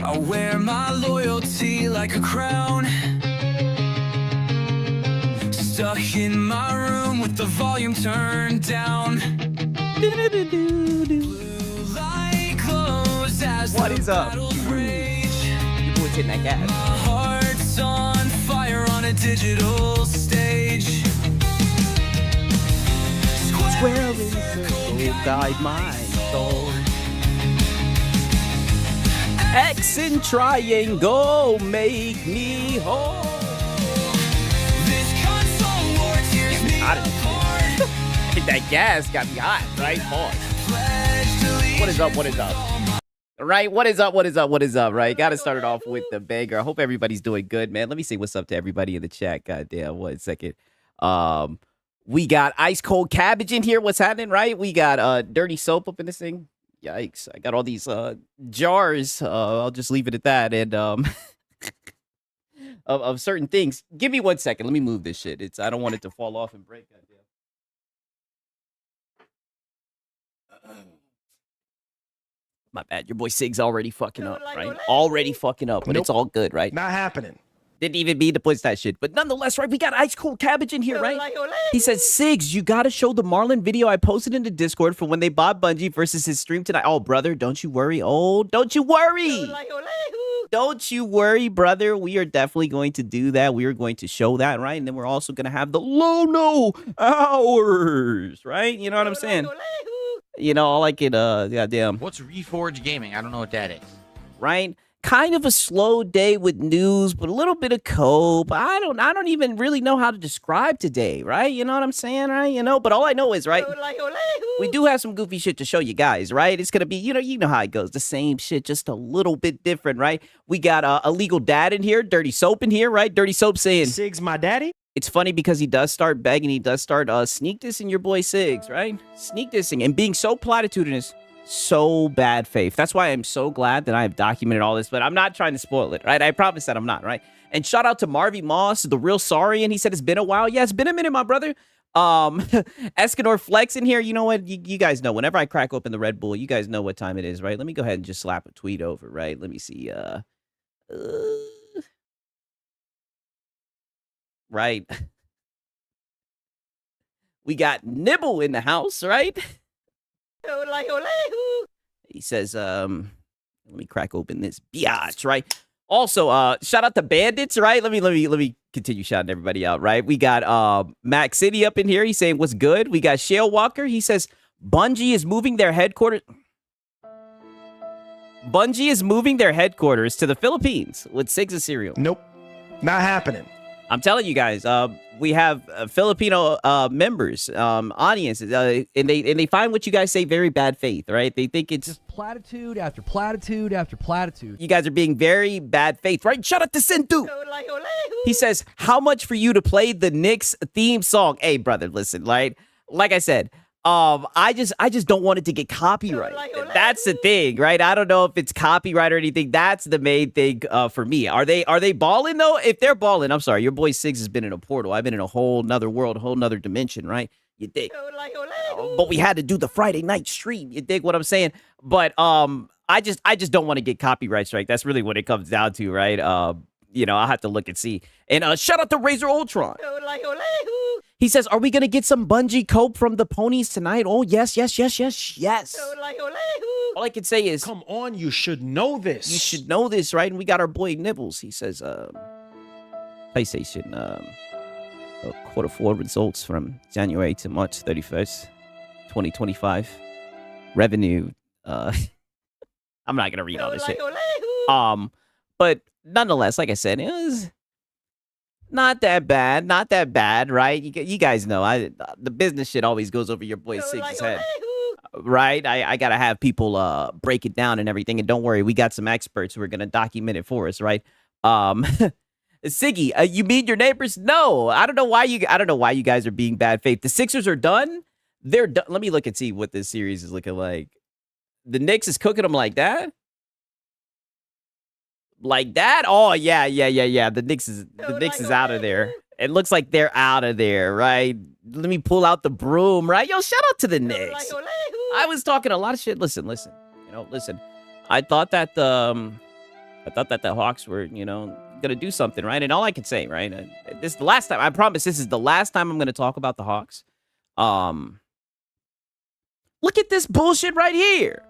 I wear my loyalty like a crown. Stuck in my room with the volume turned down. Blue light glows as What the is up? battles rage. Your boy's hitting that My gas. heart's on fire on a digital stage. Square in circle, guide my soul. X and triangle make me whole. This console war tears me Hot as apart. That gas got me hot, right? Pause. Pledge to What is up? What is up? Right? What is up? What is up? What is up? Right? Got to start it off with the banger. I hope everybody's doing good, man. Let me say what's up to everybody in the chat. Goddamn, 1 second. We got ice cold cabbage in here. What's happening? Right? We got dirty soap up in this thing. Yikes! I got all these jars. I'll just leave it at that. And of certain things. Give me 1 second. Let me move this shit. I don't want it to fall off and break. Goddamn. My bad. Your boy Sig's already fucking up, right? Already fucking up, but Nope. it's all good, right? Not happening. Didn't even mean to push that shit. But nonetheless, right, we got ice cold cabbage in here, right? He says, Sigs, you got to show the Marlon video I posted in the Discord for when they bought Bungie versus his stream tonight. Oh, brother, don't you worry. Oh, don't you worry. Don't you worry, brother. We are definitely going to do that. We are going to show that, right? And then we're also going to have the Lono hours, right? You know what I'm saying? You know, all I can, goddamn. What's Reforge Gaming? I don't know what that is. Right? Kind of a slow day with news, but a little bit of cope. I don't even really know how to describe today, right? You know what I'm saying, right? You know, but all I know is, right, we do have some goofy shit to show you guys, right? It's gonna be, you know how it goes, the same shit, just a little bit different, right? We got a legal dad in here, Dirty Soap in here, right? Dirty Soap saying, Sig's my daddy? it's funny because he does start begging, he does start sneak dissing your boy Sigs, right? Sneak dissing and being so platitudinous. So bad faith. That's why I'm so glad that I have documented all this, but I'm not trying to spoil it, right? I promise that I'm not, right? And shout out to Marvy Moss, the real sorry, and he said it's been a while. Yeah, it's been a minute, my brother. Escanor Flex in here. You know what? You guys know, whenever I crack open the Red Bull, you guys know what time it is, right? Let me go ahead and just slap a tweet over, right? Let me see. Right. We got Nibble in the house, right? He says, let me crack open this biatch, right? Also, shout out to Bandits, right? Let me continue shouting everybody out, right? We got Max City up in here. He's saying, what's good? We got Shale Walker. He says, Bungie is moving their headquarters. Bungie is moving their headquarters to the Philippines with Sigs of Cereal. Nope. Not happening. I'm telling you guys, we have Filipino members, audiences, and they find what you guys say very bad faith, right? They think it's Just platitude after platitude after platitude. you guys are being very bad faith, right? Shout out to Sintu. He says, how much for you to play the Knicks theme song? Hey, brother, listen, like I said, I just don't want it to get copyright. That's the thing, right? I don't know if it's copyright or anything. That's the main thing for me. Are they balling though? If they're balling, I'm sorry, your boy Sigs has been in a portal. I've been in a whole nother world, a whole nother dimension, right? You dig? But we had to do the Friday night stream. You dig what I'm saying? But I just don't want to get copyright strike. That's really what it comes down to, right? You know, I'll have to look and see. And shout out to Razor Ultron. He says, are we going to get some Bungie cope from the ponies tonight? Oh, yes. All I can say is, Come on, you should know this. you should know this, right? And we got our boy Nibbles. He says, PlayStation, quarter four results from January to March 31st, 2025. Revenue, I'm not going to read all this shit. But nonetheless, like I said, it was not that bad, right? You guys know, the business shit always goes over your boy Sig's head, right? I gotta have people break it down and everything, and don't worry, we got some experts who are gonna document it for us, right? Siggy, you mean your neighbors? No, I don't know why you guys are being bad faith. The Sixers are done. They're done. Let me look and see what this series is looking like. The Knicks is cooking them like that. Like that? Oh, yeah. The Knicks is out of there. It looks like they're out of there, right? Let me pull out the broom, right? Yo, shout out to the Knicks. I was talking a lot of shit. Listen. I thought that I thought that the Hawks were, you know, gonna do something, right? And all I can say, right, this is the last time. I promise, this is the last time I'm gonna talk about the Hawks. Look at this bullshit right here.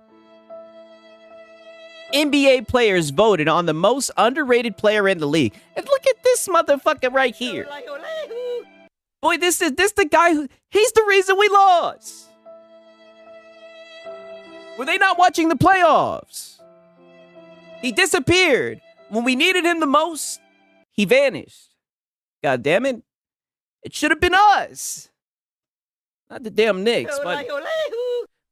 NBA players voted on the most underrated player in the league, and look at this motherfucker right here. Boy, this the guy who, he's the reason we lost. Were they not watching the playoffs? He disappeared. When we needed him the most, he vanished. God damn it. It should have been us. Not the damn Knicks, but I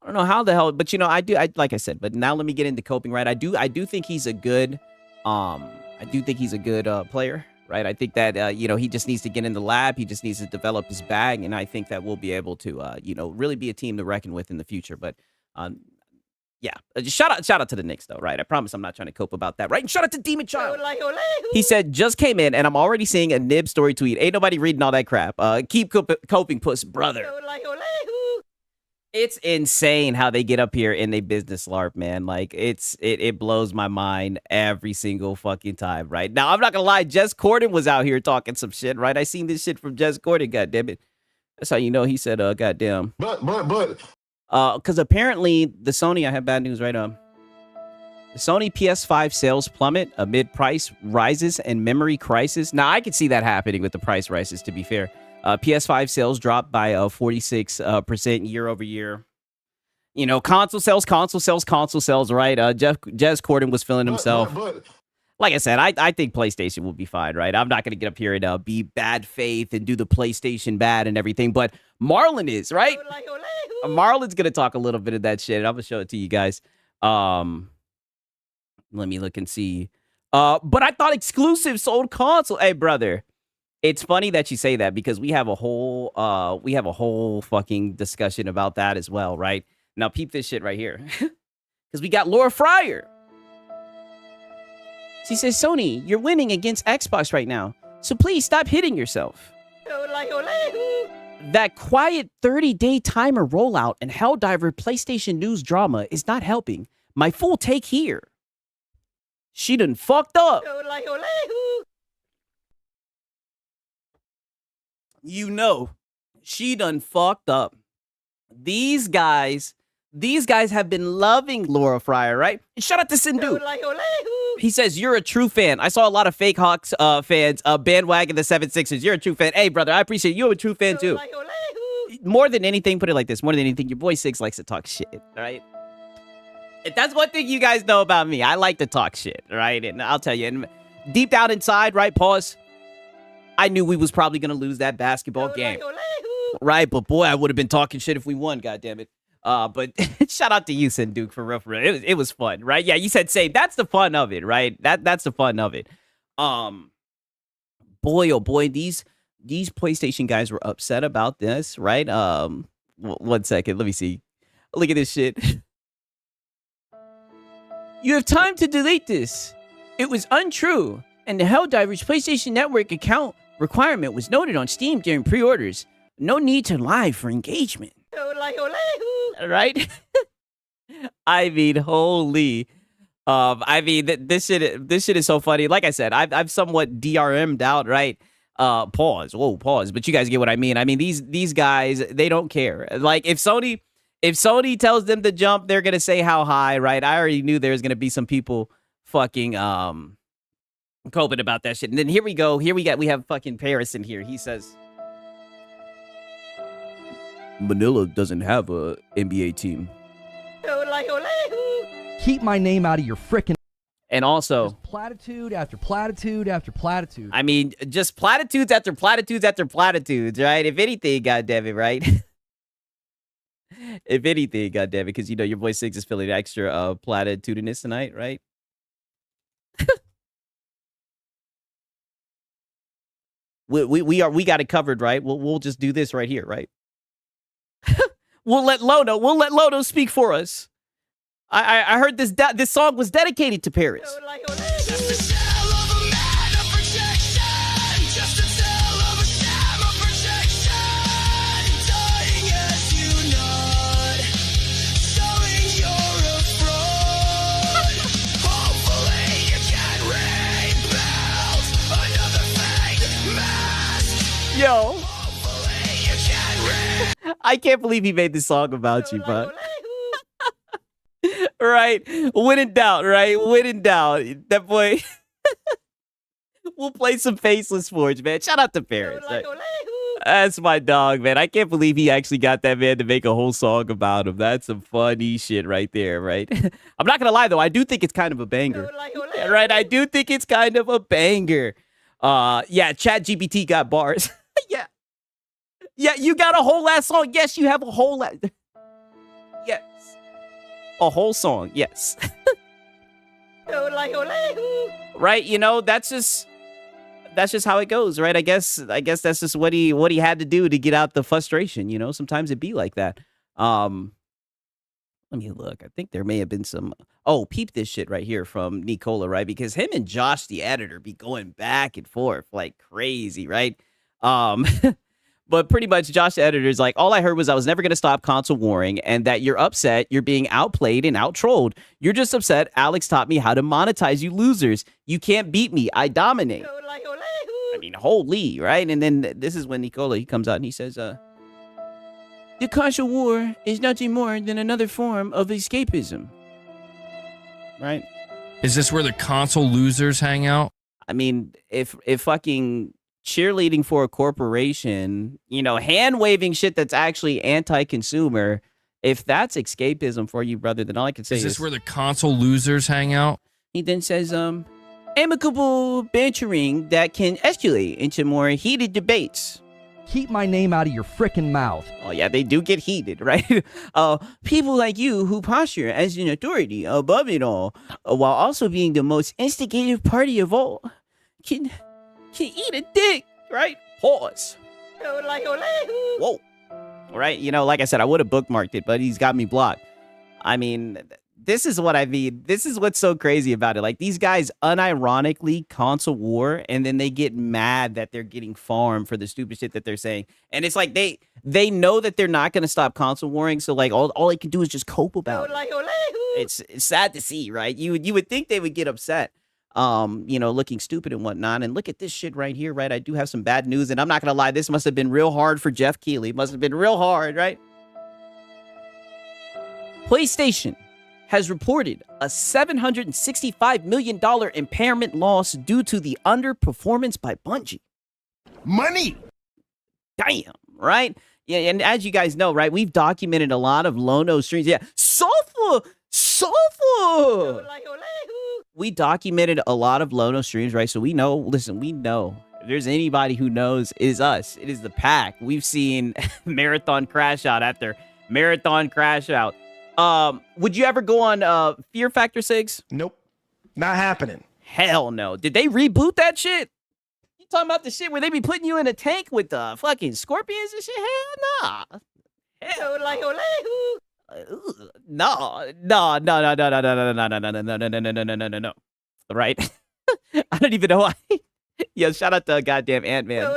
don't know how the hell, but you know, I like I said, but now let me get into coping, right? I do think he's a good player, right? I think that you know, he just needs to get in the lab, he just needs to develop his bag, and I think that we'll be able to you know, really be a team to reckon with in the future. But yeah, just shout out to the Knicks, though, right? I promise I'm not trying to cope about that, right? And shout out to Demon Child. He said, just came in, and I'm already seeing a Nib story tweet. Ain't nobody reading all that crap. Keep coping, puss, brother. It's insane how they get up here and they business LARP, man. Like, it blows my mind every single fucking time, right? Now, I'm not gonna lie, Jess Corden was out here talking some shit, right? I seen this shit from Jess Corden, goddammit. That's how you know he said, goddamn. But. Because apparently the Sony, I have bad news, right? The Sony PS5 sales plummet amid price rises and memory crisis. Now, I could see that happening with the price rises, to be fair. PS5 sales dropped by 46% year over year. You know, console sales, right? Jez Corden was feeling himself. Like I said, I think PlayStation will be fine, right? I'm not going to get up here and be bad faith and do the PlayStation bad and everything, but Marlon is, right? Marlon's going to talk a little bit of that shit. I'm going to show it to you guys. Let me look and see. But I thought exclusive sold console. Hey, brother, it's funny that you say that because we have a whole fucking discussion about that as well, right? Now, peep this shit right here. Because we got Laura Fryer. She says, Sony, you're winning against Xbox right now, so please stop hitting yourself. That quiet 30-day timer rollout and Helldiver PlayStation News drama is not helping. My full take here. She done fucked up. You know, she done fucked up. These guys have been loving Laura Fryer, right? Shout out to Sindhu. He says, you're a true fan. I saw a lot of fake Hawks fans bandwagon the 76ers. You're a true fan. Hey, brother, I appreciate you. You're a true fan, too. More than anything, put it like this. More than anything, your boy Six likes to talk shit, right? If that's one thing you guys know about me. I like to talk shit, right? And I'll tell you, and deep down inside, right, pause, I knew we was probably going to lose that basketball game, right? But, boy, I would have been talking shit if we won, goddammit. But shout out to you, Duke, for real, for real. It was fun, right? Yeah, you said same. That's the fun of it, right? That's the fun of it. Boy, oh boy, these PlayStation guys were upset about this, right? 1 second, let me see. Look at this shit. You have time to delete this. It was untrue, and the Helldivers PlayStation Network account requirement was noted on Steam during pre-orders. No need to lie for engagement. Right? I mean, holy. I mean, this shit is so funny. Like I said, I've somewhat DRM'd out, right? Pause. Whoa, pause. But you guys get what I mean. I mean, these guys, they don't care. Like, if Sony tells them to jump, they're gonna say how high, right? I already knew there was gonna be some people fucking coping about that shit. And then here we go. We have fucking Paris in here. He says, Manila doesn't have a NBA team. Keep my name out of your frickin'. And also, just platitude after platitude after platitude. I mean, just platitudes after platitudes after platitudes, right? If anything, goddammit, right? If anything, goddammit, because you know your boy Six is feeling extra platitudinous tonight, right? we got it covered, right? We'll just do this right here, right? We'll let Lono speak for us. I heard this song was dedicated to Paris. Yo. I can't believe he made this song about you, bud. Right? When in doubt, right? When in doubt. That boy. We'll play some Faceless Forge, man. Shout out to Paris. Right? That's my dog, man. I can't believe he actually got that man to make a whole song about him. That's some funny shit right there, right? I'm not going to lie, though. I do think it's kind of a banger. Yeah, right? I do think it's kind of a banger. Yeah, ChatGPT got bars. Yeah. Yeah, you got a whole ass song. Yes, you have a whole ass. Yes. A whole song. Yes. Right? You know, that's just how it goes, right? I guess that's just what he had to do to get out the frustration, you know? Sometimes it be like that. Let me look. I think there may have been some peep this shit right here from Nicola, right? Because him and Josh the editor be going back and forth like crazy, right? But pretty much Josh the editor is like, all I heard was I was never going to stop console warring and that you're upset, you're being outplayed and out-trolled. You're just upset Alex taught me how to monetize, you losers. You can't beat me. I dominate. I mean, holy, right? And then this is when Nicola, he comes out and he says, the console war is nothing more than another form of escapism. Right? Is this where the console losers hang out? I mean, if fucking cheerleading for a corporation, you know, hand-waving shit that's actually anti-consumer, if that's escapism for you, brother, then all I can say is... Is this where the console losers hang out? He then says, amicable bantering that can escalate into more heated debates. Keep my name out of your frickin' mouth. Oh, yeah, they do get heated, right? People like you who posture as an authority above it all, while also being the most instigative party of all, can eat a dick, right? Pause. Whoa. Right? You know, like I said, I would have bookmarked it, but he's got me blocked. I mean, this is what I mean. This is what's so crazy about it. Like, these guys unironically console war, and then they get mad that they're getting farmed for the stupid shit that they're saying. And it's like they know that they're not going to stop console warring, so like all they can do is just cope about it. It's sad to see, right? You would think they would get upset. You know, looking stupid and whatnot. And look at this shit right here, right? I do have some bad news, and I'm not gonna lie, this must have been real hard for Jeff Keighley. Must have been real hard, right? PlayStation has reported a $765 million impairment loss due to the underperformance by Bungie. Money. Damn, right? Yeah, and as you guys know, right, we've documented a lot of Lono streams. Yeah, Sofa! We documented a lot of Lono streams, right? So we know, listen, we know if there's anybody who knows, it is us. It is the pack. We've seen marathon crash out after marathon crash out. Would you ever go on Fear Factor 6? Nope. Not happening. Hell no. Did they reboot that shit? You talking about the shit where they be putting you in a tank with the fucking scorpions and shit? Hell nah. Hell no. Right? I don't even know why. Yo, shout out to goddamn Ant-Man.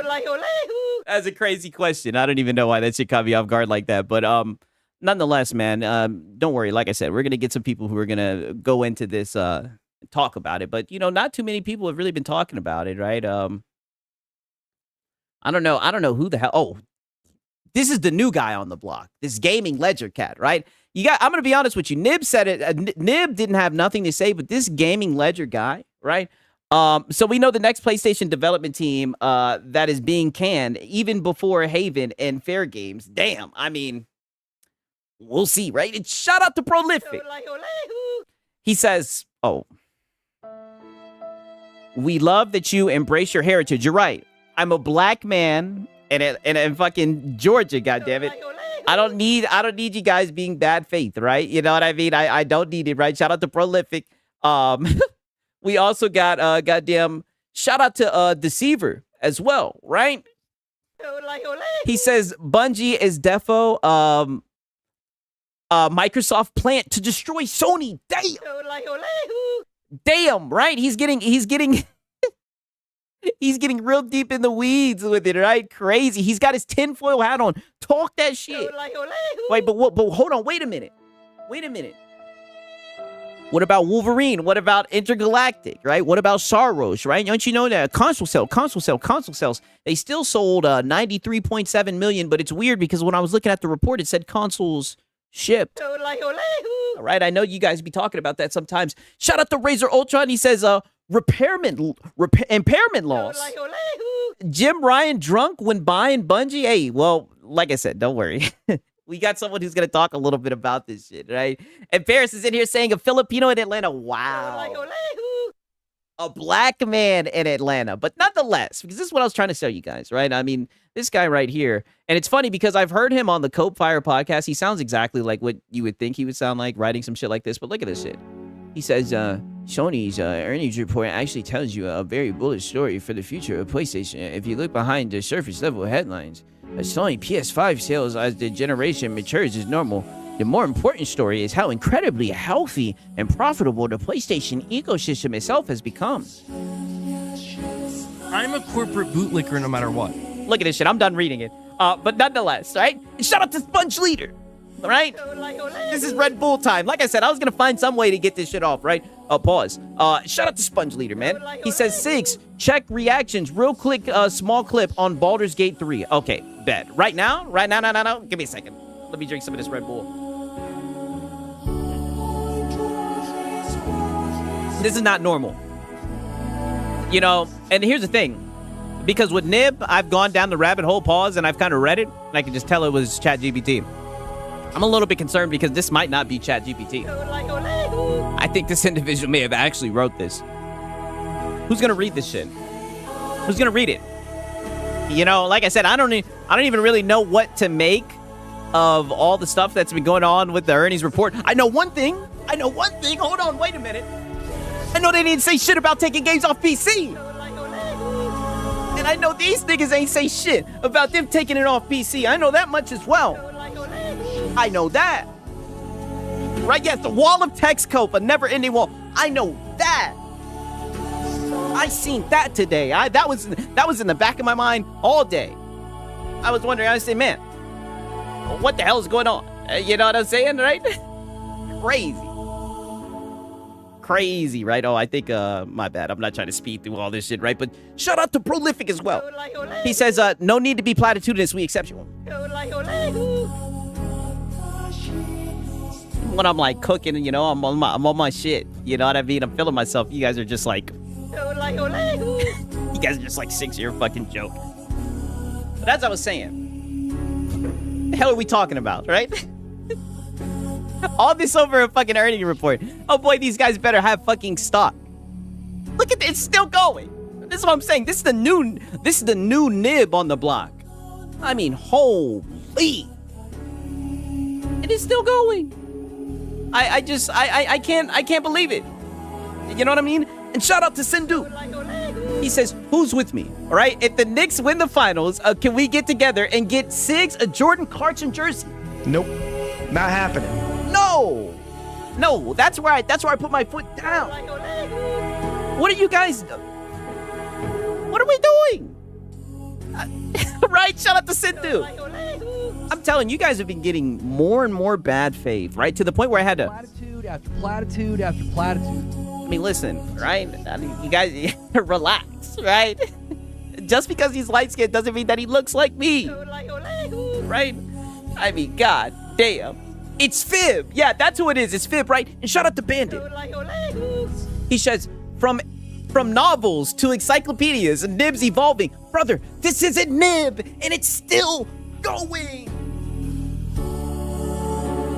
That's a crazy question. I don't even know why that shit caught me off guard like that. But nonetheless, man, don't worry. Like I said, we're gonna get some people who are gonna go into this talk about it. But you know, not too many people have really been talking about it, right? I don't know who the hell. Oh, this is the new guy on the block. This gaming ledger cat, right? I'm going to be honest with you. Nib said it. Nib didn't have nothing to say, but this gaming ledger guy, right? So we know the next PlayStation development team that is being canned even before Haven and Fair Games. Damn. I mean, we'll see, right? And shout out to Prolific. He says, we love that you embrace your heritage. You're right. I'm a black man in fucking Georgia, goddammit. I don't need you guys being bad faith, right? You know what I mean? I don't need it, right? Shout out to Prolific. We also got goddamn shout out to Deceiver as well, right? He says Bungie is defo Microsoft plant to destroy Sony. Damn, right? He's getting he's getting real deep in the weeds with it, right? Crazy. He's got his tinfoil hat on. Talk that shit. Wait, but hold on. Wait a minute. What about Wolverine? What about Intergalactic, right? What about Saros, right? Don't you know that console sales, they still sold 93.7 million, but it's weird because when I was looking at the report, it said consoles shipped. All right, I know you guys be talking about that sometimes. Shout out to Razor Ultron. He says, impairment loss. Jim Ryan drunk when buying Bungie. Hey, well, like I said, don't worry. We got someone who's going to talk a little bit about this shit, right? And Paris is in here saying a Filipino in Atlanta. Wow. A black man in Atlanta. But nonetheless, because this is what I was trying to show you guys, right? I mean, this guy right here. And it's funny because I've heard him on the Cope Fire podcast. He sounds exactly like what you would think he would sound like writing some shit like this. But look at this shit. He says, Sony's earnings report actually tells you a very bullish story for the future of PlayStation. If you look behind the surface level headlines, Sony PS5 sales as the generation matures is normal. The more important story is how incredibly healthy and profitable the PlayStation ecosystem itself has become. I'm a corporate bootlicker no matter what. Look at this shit. I'm done reading it. But nonetheless, right? And shout out to Sponge Leader. All right? This is Red Bull time. Like I said, I was going to find some way to get this shit off, right? Pause. Shout out to Sponge Leader, man. He says, Sigs, check reactions. Real quick, small clip on Baldur's Gate 3. Okay, bet. Right now? No. Give me a second. Let me drink some of this Red Bull. This is not normal. You know, and here's the thing. Because with Nib, I've gone down the rabbit hole, pause, and I've kind of read it, and I can just tell it was ChatGPT. I'm a little bit concerned because this might not be ChatGPT. I think this individual may have actually wrote this. Who's gonna read this shit? Who's gonna read it? You know, like I said, I don't even really know what to make of all the stuff that's been going on with the earnings report. I know one thing. Hold on, wait a minute. I know they didn't say shit about taking games off PC. And I know these niggas ain't say shit about them taking it off PC. I know that much as well. I know that. Right? Yes, the wall of text cope, a never-ending wall. I know that. I seen that today. That was in the back of my mind all day. I was wondering, I was saying, man, what the hell is going on? You know what I'm saying, right? Crazy, right? Oh, I think, my bad. I'm not trying to speed through all this shit, right? But shout out to Prolific as well. He says, no need to be platitudinous. We accept you. When I'm like cooking, you know, I'm on my shit. You know what I mean? I'm feeling myself. You guys are just like, you guys are just like 6-year fucking joke. But as I was saying, the hell are we talking about, right? All this over a fucking earnings report. Oh boy, these guys better have fucking stock. Look at it, it's still going. This is what I'm saying. This is the new nib on the block. I mean, holy. It is still going. I can't believe it. You know what I mean? And shout out to Sindhu. He says, who's with me? All right? If the Knicks win the finals, can we get together and get Sigs a Jordan Clarkson jersey? Nope. Not happening. No, that's where I put my foot down. What are you guys? What are we doing? Right? Shout out to Sindhu. I'm telling you, guys have been getting more and more bad faith, right? To the point where I had to. Platitude after platitude after platitude. I mean, listen, right? I mean, you guys, relax, right? Just because he's light skinned doesn't mean that he looks like me, right? I mean, god damn. It's Fib. Yeah, that's who it is. It's Fib, right? And shout out to Bandit. He says, from novels to encyclopedias and Nib's evolving. Brother, this isn't Nib, and it's still going.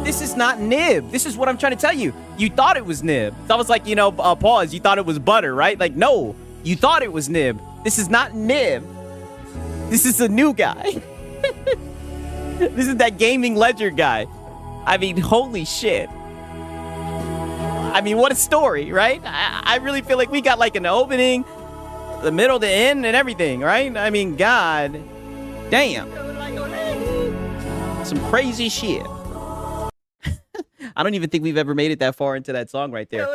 This is not Nib. This is what I'm trying to tell you. You thought it was Nib. It's almost like, you know, pause. You thought it was butter, right? Like, no, you thought it was Nib. This is not Nib. This is a new guy. This is that gaming ledger guy. I mean, holy shit. I mean, what a story, right? I really feel like we got like an opening, the middle, the end, and everything, right? I mean, god damn. Some crazy shit. I don't even think we've ever made it that far into that song right there.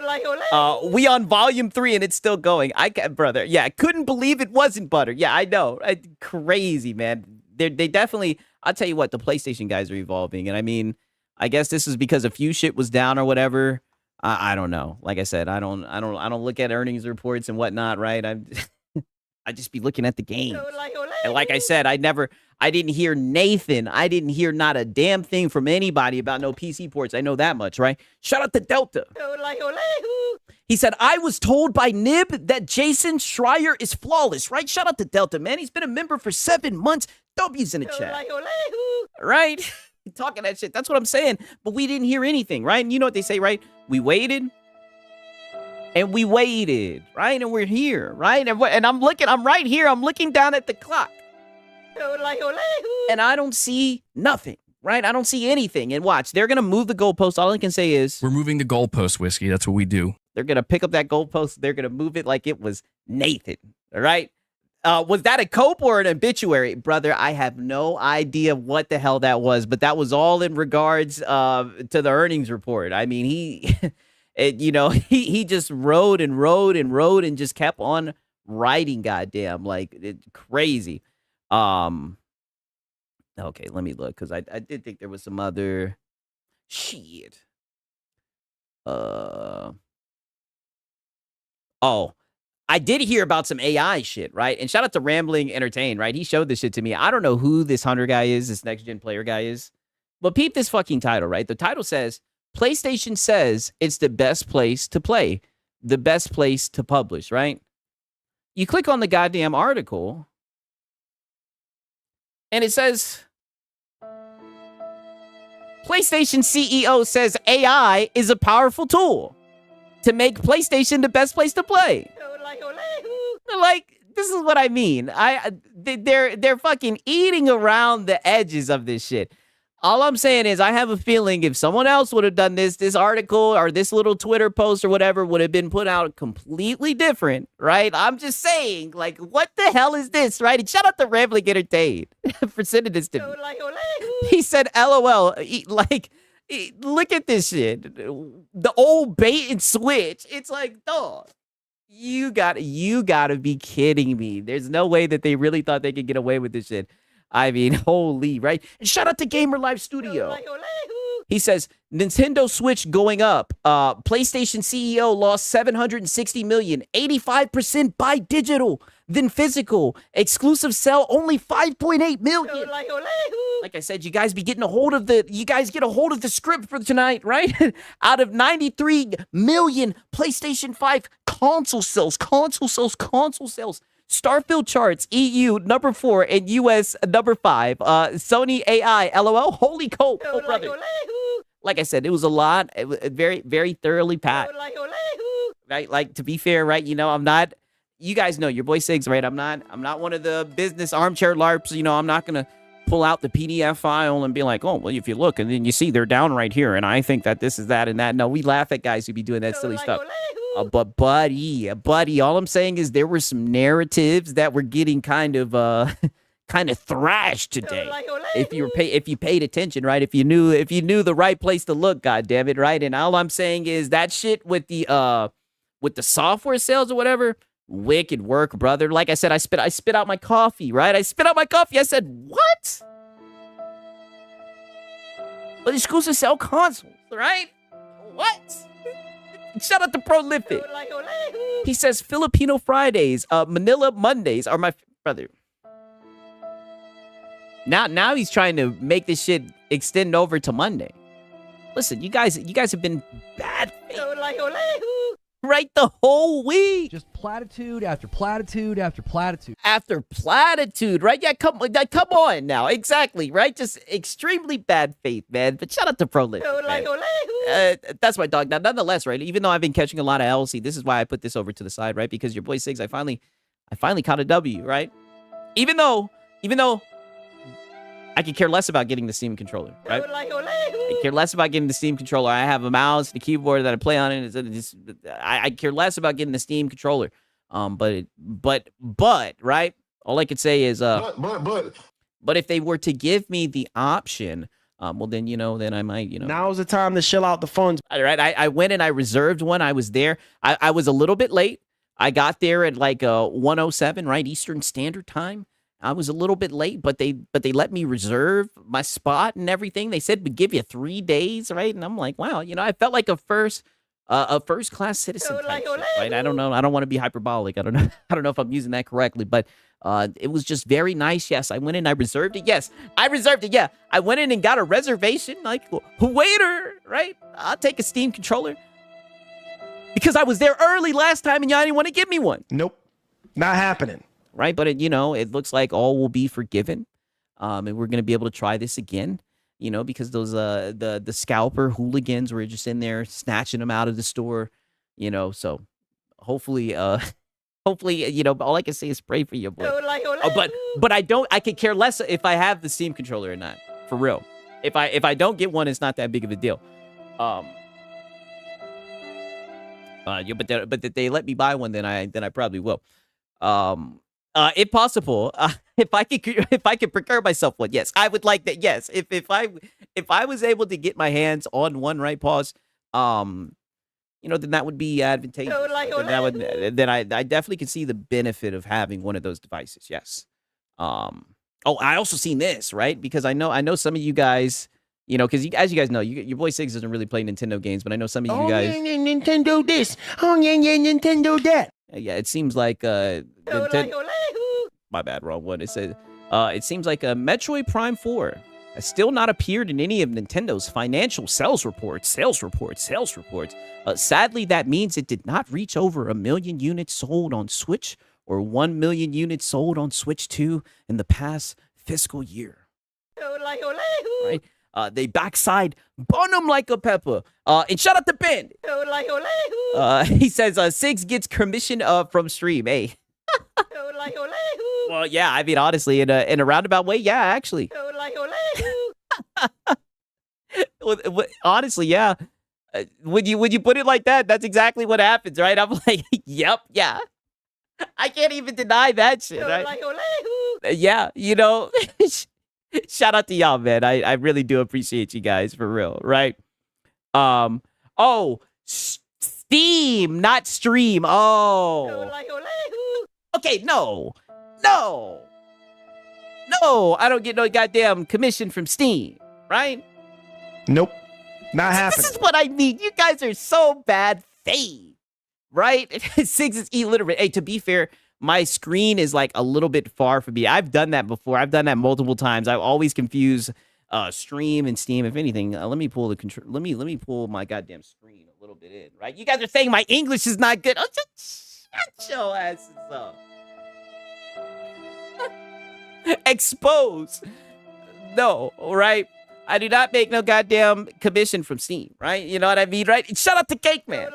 We on volume 3 and it's still going. Brother, yeah, I couldn't believe it wasn't butter. Yeah, I know. Crazy, man. They definitely, I'll tell you what, the PlayStation guys are evolving. And I mean, I guess this is because a few shit was down or whatever. I don't know. Like I said, I don't look at earnings reports and whatnot, right? I just be looking at the game. And like I said, I didn't hear Nathan. I didn't hear not a damn thing from anybody about no PC ports. I know that much, right? Shout out to Delta. He said, I was told by Nib that Jason Schreier is flawless, right? Shout out to Delta, man. He's been a member for 7 months. W's in the chat. Right? Talking that shit. That's what I'm saying. But we didn't hear anything, right? And you know what they say, right? We waited. And we waited, right? And we're here, right? And I'm right here. I'm looking down at the clock. And I don't see nothing, right? I don't see anything. And watch, they're going to move the goalpost. All I can say is... We're moving the goalpost, Whiskey. That's what we do. They're going to pick up that goalpost. They're going to move it like it was Nathan, all right? Was that a cope or an obituary? Brother, I have no idea what the hell that was, but that was all in regards to the earnings report. I mean, he just wrote and just kept on writing, goddamn, like crazy. Okay, let me look, because I did think there was some other shit. Oh, I did hear about some AI shit, right? And shout out to Rambling Entertain, right? He showed this shit to me. I don't know who this Hunter guy is, this next-gen player guy is. But peep this fucking title, right? The title says, PlayStation says it's the best place to play. The best place to publish, right? You click on the goddamn article, and it says, PlayStation CEO says AI is a powerful tool to make PlayStation the best place to play. Like, this is what I mean. They're fucking eating around the edges of this shit. All I'm saying is I have a feeling if someone else would have done this article or this little Twitter post or whatever would have been put out completely different, right? I'm just saying, like, what the hell is this, right? And shout out to Rambling Entertain for sending this to me. He said, LOL, look at this shit. The old bait and switch. It's like, dog. You gotta be kidding me. There's no way that they really thought they could get away with this shit. I mean, holy, right? And shout out to Gamer Live Studio. He says, Nintendo Switch going up. PlayStation CEO lost 760 million, 85% buy digital than physical. Exclusive sell only 5.8 million. Like I said, you guys get a hold of the script for tonight, right? Out of 93 million PlayStation 5 console sales. Starfield charts, EU number 4 and US number 5. Sony AI, LOL, holy cope, oh brother. Like I said, it was a lot. It was very, very thoroughly packed. Right? Like, to be fair, right? You know, I'm not. You guys know your boy Siggs, right? I'm not one of the business armchair LARPs. You know, I'm not gonna pull out the PDF file and be like, oh, well, if you look and then you see they're down right here, and I think that this is that and that. No, we laugh at guys who be doing that silly stuff. But buddy, all I'm saying is there were some narratives that were getting kind of thrashed today. If you paid attention, right? If you knew the right place to look, goddammit, right? And all I'm saying is that shit with the software sales or whatever, wicked work, brother. Like I said, I spit out my coffee, right? I said, what? But exclusive sell consoles, right? What? Shout out to Prolific. He says Filipino Fridays, Manila Mondays are my brother. Now he's trying to make this shit extend over to Monday. Listen, you guys have been bad right the whole week. Just platitude after platitude after platitude. After platitude, right? Yeah, come on now. Exactly, right? Just extremely bad faith, man. But shout out to Prolific, man. That's my dog. Now, nonetheless, right? Even though I've been catching a lot of LC, this is why I put this over to the side, right? Because your boy Siggs, I finally caught a W, right? Even though I could care less about getting the Steam controller, right? I care less about getting the Steam controller. I have a mouse, the keyboard that I play on it. I care less about getting the Steam controller. But right? All I could say is but if they were to give me the option, well then then I might Now's the time to shill out the funds. All right, I went and I reserved one. I was there. I was a little bit late. I got there at like 1:07, right, Eastern Standard Time. I was a little bit late, but they let me reserve my spot and everything. They said we give you 3 days, right? And I'm like, wow, I felt like a first a first-class citizen type shit, right? I don't know. I don't want to be hyperbolic. I don't know. I don't know if I'm using that correctly, but it was just very nice. Yes, I went in. I reserved it. Yes, I reserved it. Yeah, I went in and got a reservation. Like, waiter, right? I'll take a Steam controller because I was there early last time and y'all didn't want to give me one. Nope. Not happening. Right, but it looks like all will be forgiven, and we're gonna be able to try this again. Because those the scalper hooligans were just in there snatching them out of the store, So hopefully, all I can say is pray for your boy. But I could care less if I have the Steam controller or not. For real, if I don't get one, it's not that big of a deal. But if they let me buy one, then I probably will. If possible, if I could procure myself one, yes, I would like that. Yes, if I was able to get my hands on one, right? Pause. Then that would be advantageous. Then I definitely can see the benefit of having one of those devices. Yes. I also seen this, right? Because I know some of you guys, because as you guys know, your boy Siggs doesn't really play Nintendo games, but I know some of you guys. Oh, yeah, Nintendo this. Oh, yeah, Nintendo that. Yeah, it seems like my bad, wrong one. It says it seems like Metroid Prime 4 has still not appeared in any of Nintendo's financial sales reports. Sadly, that means it did not reach over 1 million units sold on Switch or 1 million units sold on Switch 2 in the past fiscal year. Right? They backside bun them like a pepper. And shout out to Ben. He says Siggs gets commission from stream. Hey. Well, yeah. I mean, honestly, in a roundabout way, yeah. Actually. Honestly, yeah. Would you put it like that? That's exactly what happens, right? I'm like, yep, yeah. I can't even deny that shit. Right? Yeah, shout out to y'all, man. I really do appreciate you guys for real, right? Steam, not stream. Oh. Okay, no. I don't get no goddamn commission from Steam, right? Nope. Not happening. This is what I mean. You guys are so bad faith, right? Siggs is illiterate. Hey, to be fair, my screen is like a little bit far from me. I've done that before. I've done that multiple times. I always confuse stream and Steam. If anything, let me pull the control. Let me pull my goddamn screen a little bit in. Right? You guys are saying my English is not good. Oh, just shut your asses up. Expose. No, right? I do not make no goddamn commission from Steam, right? You know what I mean, right? Shout out to Cake Man.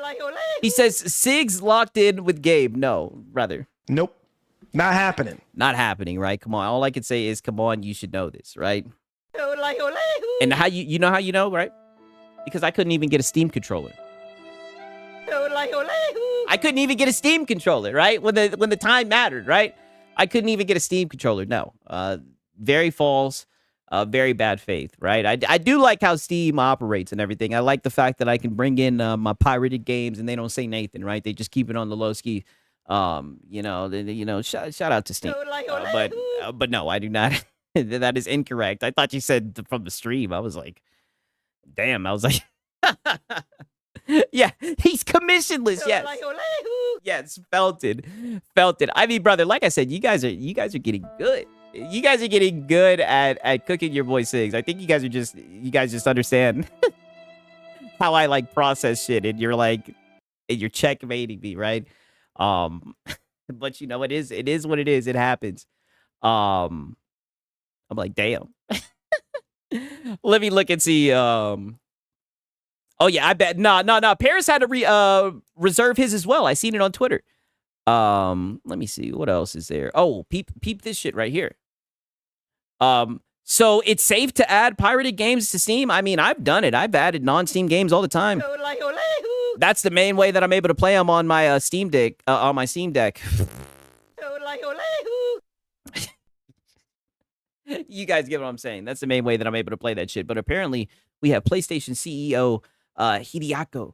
He says Siggs locked in with Gabe. No, brother. Nope. Not happening. Not happening, right? Come on. All I can say is, come on, you should know this, right? And how you know how you know, right? Because I couldn't even get a Steam controller. I couldn't even get a Steam controller, right? When the time mattered, right? I couldn't even get a Steam controller. No. Very false. Very bad faith, right? I do like how Steam operates and everything. I like the fact that I can bring in my pirated games and they don't say Nathan, right? They just keep it on the low ski. Shout out to Steam. But no, I do not. That is incorrect. I thought you said from the stream. I was like, damn. I was like, yeah, he's commissionless. Yes. Yes, felt it. I mean, brother, like I said, you guys are getting good. You guys are getting good at cooking your boy Siggs. I think you guys just understand how I like process shit, and you're checkmating me, right? But it is what it is. It happens. I'm like, damn. Let me look and see. Oh yeah, I bet. No. Paris had to reserve his as well. I seen it on Twitter. Let me see what else is there. Oh, peep this shit right here. So it's safe to add pirated games to Steam. I mean, I've done it. I've added non-Steam games all the time. That's the main way that I'm able to play them on my Steam Deck. You guys get what I'm saying. That's the main way that I'm able to play that shit. But apparently, we have PlayStation CEO Hideaki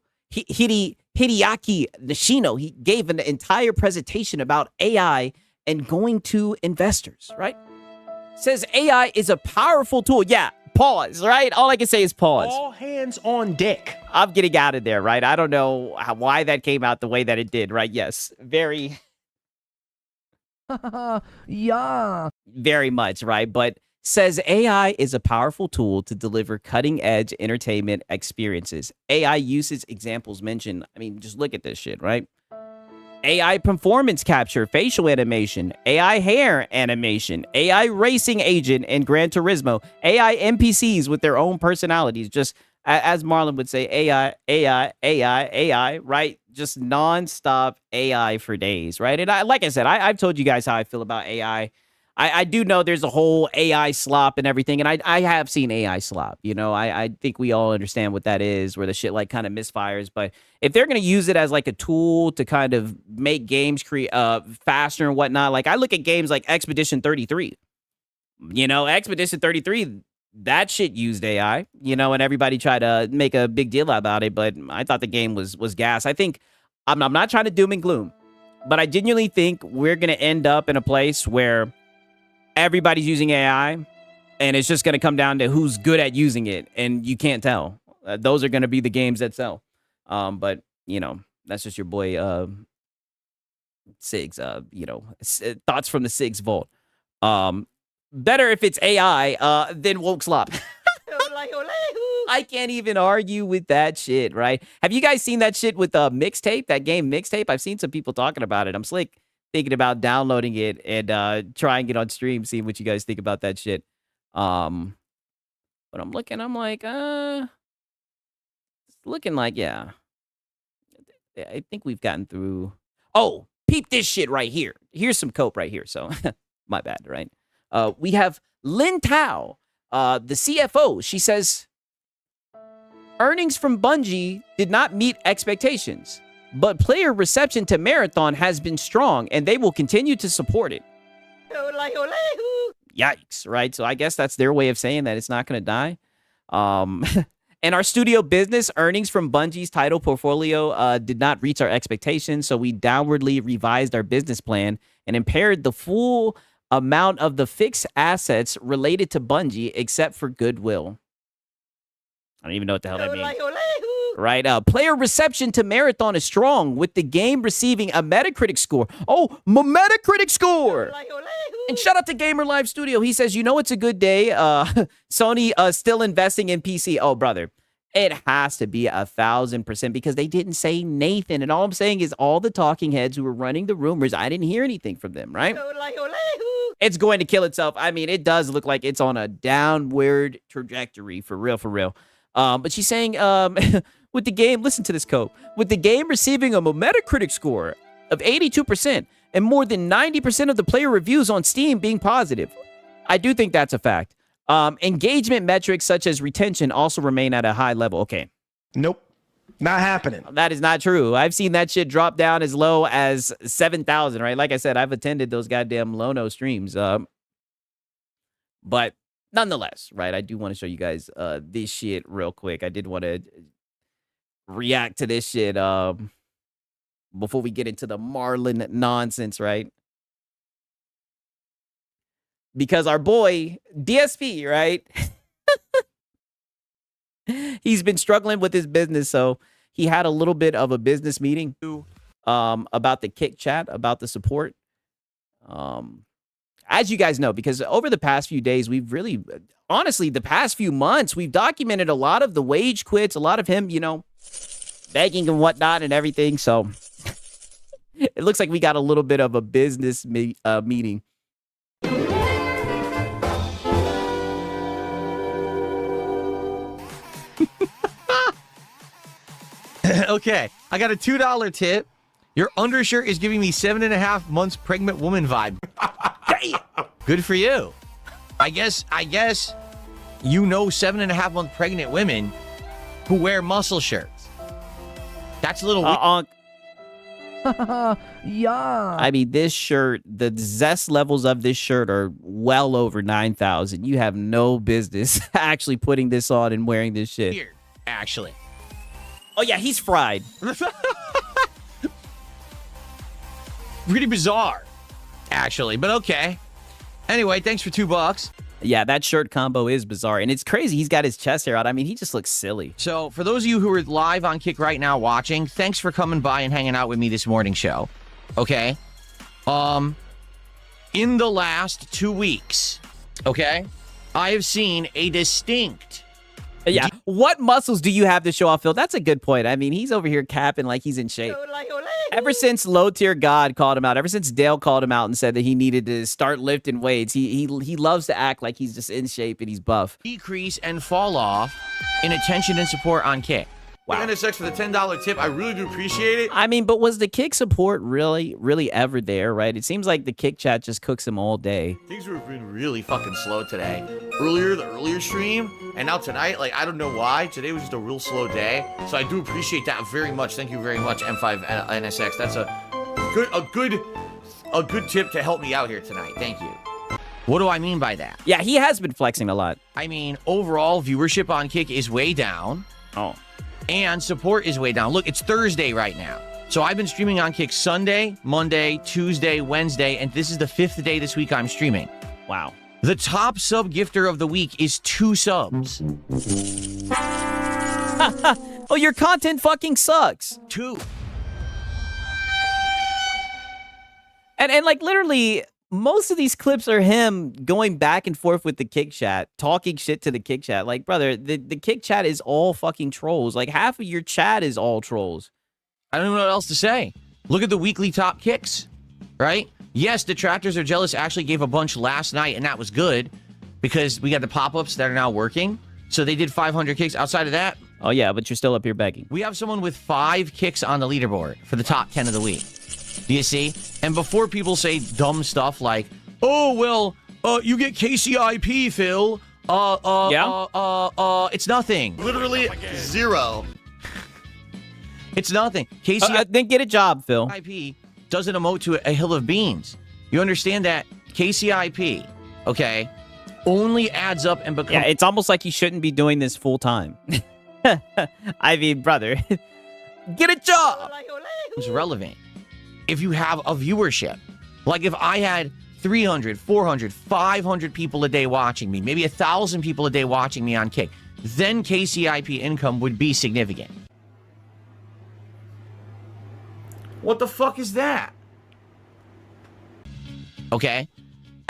Nishino. He gave an entire presentation about AI and going to investors, right? Says AI is a powerful tool. Yeah, Pause, right? All I can say is pause. All hands on deck. I'm getting out of there, right? I don't know why that came out the way that it did, right? Yes, very, Yeah. very much, right? But says AI is a powerful tool to deliver cutting-edge entertainment experiences. AI uses examples mentioned. I mean, just look at this shit, right? AI performance capture, facial animation, AI hair animation, AI racing agent in Gran Turismo, AI NPCs with their own personalities. Just as Marlon would say, AI, right? Just nonstop AI for days, right? And like I said, I've told you guys how I feel about AI. I do know there's a whole AI slop and everything, and I have seen AI slop. You know, I think we all understand what that is, where the shit like kind of misfires. But if they're gonna use it as like a tool to kind of make games faster and whatnot, like I look at games like Expedition 33. You know, Expedition 33, that shit used AI. You know, and everybody tried to make a big deal about it, but I thought the game was gas. I think I'm not trying to doom and gloom, but I genuinely think we're gonna end up in a place where everybody's using AI, and it's just going to come down to who's good at using it, and you can't tell. Those are going to be the games that sell. But, you know, that's just your boy, Sigs, you know, thoughts from the Sigs Vault. Better if it's AI than woke slop. I can't even argue with that shit, right? Have you guys seen that shit with Mixtape, that game Mixtape? I've seen some people talking about it. I'm slick. Thinking about downloading it and trying it on stream, seeing what you guys think about that shit. But I'm like, it's looking like, yeah. I think we've gotten through. Oh, peep this shit right here. Here's some cope right here. So, my bad, right? We have Lin Tao, the CFO. She says, earnings from Bungie did not meet expectations, but player reception to Marathon has been strong, and they will continue to support it. Yikes, right? So I guess that's their way of saying that it's not going to die. And our studio business earnings from Bungie's title portfolio did not reach our expectations, so we downwardly revised our business plan and impaired the full amount of the fixed assets related to Bungie, except for goodwill. I don't even know what the hell that means. Right, player reception to Marathon is strong, with the game receiving a Metacritic score. Oh, Metacritic score! And shout out to Gamer Live Studio. He says, you know it's a good day. Sony still investing in PC. Oh, brother, it has to be 1,000% because they didn't say Nathan. And all I'm saying is all the talking heads who were running the rumors, I didn't hear anything from them, right? It's going to kill itself. I mean, it does look like it's on a downward trajectory, for real, for real. But she's saying, with the game, listen to this, Cope. With the game receiving a Metacritic score of 82% and more than 90% of the player reviews on Steam being positive, I do think that's a fact. Engagement metrics such as retention also remain at a high level. Okay. Nope. Not happening. That is not true. I've seen that shit drop down as low as 7,000, right? Like I said, I've attended those goddamn Lono streams. But nonetheless, right, I do want to show you guys this shit real quick. I did want to react to this shit before we get into the Marlon nonsense, right? Because our boy DSP, right? He's been struggling with his business, so he had a little bit of a business meeting about the Kick chat, about the support. As you guys know, because over the past few days, we've really, honestly, the past few months, we've documented a lot of the wage quits, a lot of him, you know, begging and whatnot and everything. So it looks like we got a little bit of a business meeting. Okay, I got a $2 tip. Your undershirt is giving me 7.5 months pregnant woman vibe. Damn. Good for you. I guess you know 7.5 month pregnant women who wear muscle shirts. That's a little weird. Yeah. I mean, this shirt, the zest levels of this shirt are well over 9,000. You have no business actually putting this on and wearing this shit. Weird, actually. Oh, yeah, he's fried. Really bizarre, actually, but okay. Anyway, thanks for $2. Yeah, that shirt combo is bizarre. And it's crazy. He's got his chest hair out. I mean, he just looks silly. So for those of you who are live on Kick right now watching, thanks for coming by and hanging out with me this morning show. Okay? In the last 2 weeks, okay, I have seen a distinct... Yeah. What muscles do you have to show off, Phil? That's a good point. I mean, he's over here capping like he's in shape. Ever since Low Tier God called him out, ever since Dale called him out and said that he needed to start lifting weights, he loves to act like he's just in shape and he's buff. Decrease and fall off in attention and support on Kick. Wow. NSX for the $10 tip. I really do appreciate it. I mean, but was the Kick support really ever there, right? It seems like the Kick chat just cooks him all day. Things have been really fucking slow today. The earlier stream, and now tonight, like, I don't know why. Today was just a real slow day. So I do appreciate that very much. Thank you very much, M5 NSX. That's a good tip to help me out here tonight. Thank you. What do I mean by that? Yeah, he has been flexing a lot. I mean, overall viewership on Kick is way down. Oh. And support is way down. Look, it's Thursday right now. So I've been streaming on Kick Sunday, Monday, Tuesday, Wednesday, and this is the 5th day this week I'm streaming. Wow. The top sub gifter of the week is 2 subs. Oh, your content fucking sucks. 2. And like literally, most of these clips are him going back and forth with the Kick chat, talking shit to the Kick chat. Like, brother, the Kick chat is all fucking trolls. Like, half of your chat is all trolls. I don't know what else to say. Look at the weekly top kicks, right? Yes, Detractors Are Jealous actually gave a bunch last night, and that was good because we got the pop-ups that are now working. So they did 500 kicks. Outside of that... Oh, yeah, but you're still up here begging. We have someone with 5 kicks on the leaderboard for the top 10 of the week. Do you see? And before people say dumb stuff like, oh, well, you get KCIP, Phil. It's nothing. Literally zero. It's nothing. KCIP Then get a job, Phil. doesn't emote to a hill of beans. You understand that KCIP, okay, only adds up and becomes... Yeah, it's almost like you shouldn't be doing this full time. I mean, brother, get a job. It's relevant. If you have a viewership, like if I had 300, 400, 500 people a day watching me, maybe 1,000 people a day watching me on Kick, then KCIP income would be significant. What the fuck is that? Okay?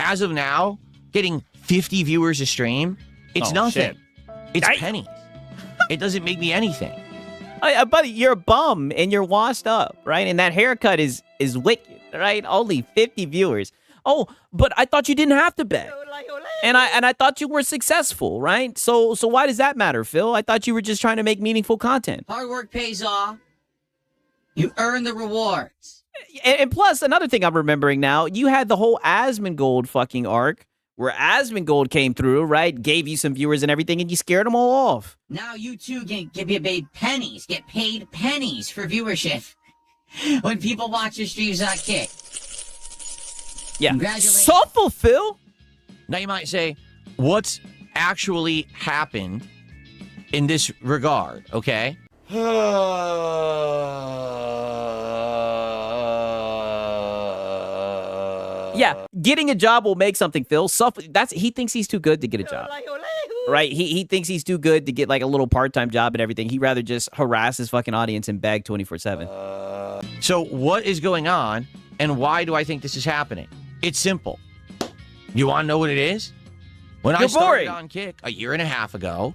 As of now, getting 50 viewers a stream, it's nothing. Shit. It's pennies. It doesn't make me anything. Buddy, you're a bum and you're washed up, right? And that haircut is wicked, right? Only 50 viewers. Oh, but I thought you didn't have to beg. And I thought you were successful, right? So why does that matter, Phil? I thought you were just trying to make meaningful content. Hard work pays off. You earn the rewards. And plus, another thing I'm remembering now, you had the whole Asmongold fucking arc where Asmongold came through, right? Gave you some viewers and everything, and you scared them all off. Now you too get paid pennies. Get paid pennies for viewership when people watch your streams on Kick. Yeah. Congratulations. Soulful, Phil. Now you might say, what's actually happened in this regard, okay? Yeah, getting a job will make something, Phil. He thinks he's too good to get a job. Right? He thinks he's too good to get like a little part-time job and everything. He'd rather just harass his fucking audience and beg 24/7. So what is going on and why do I think this is happening? It's simple. You want to know what it is? When I started on Kick a year and a half ago,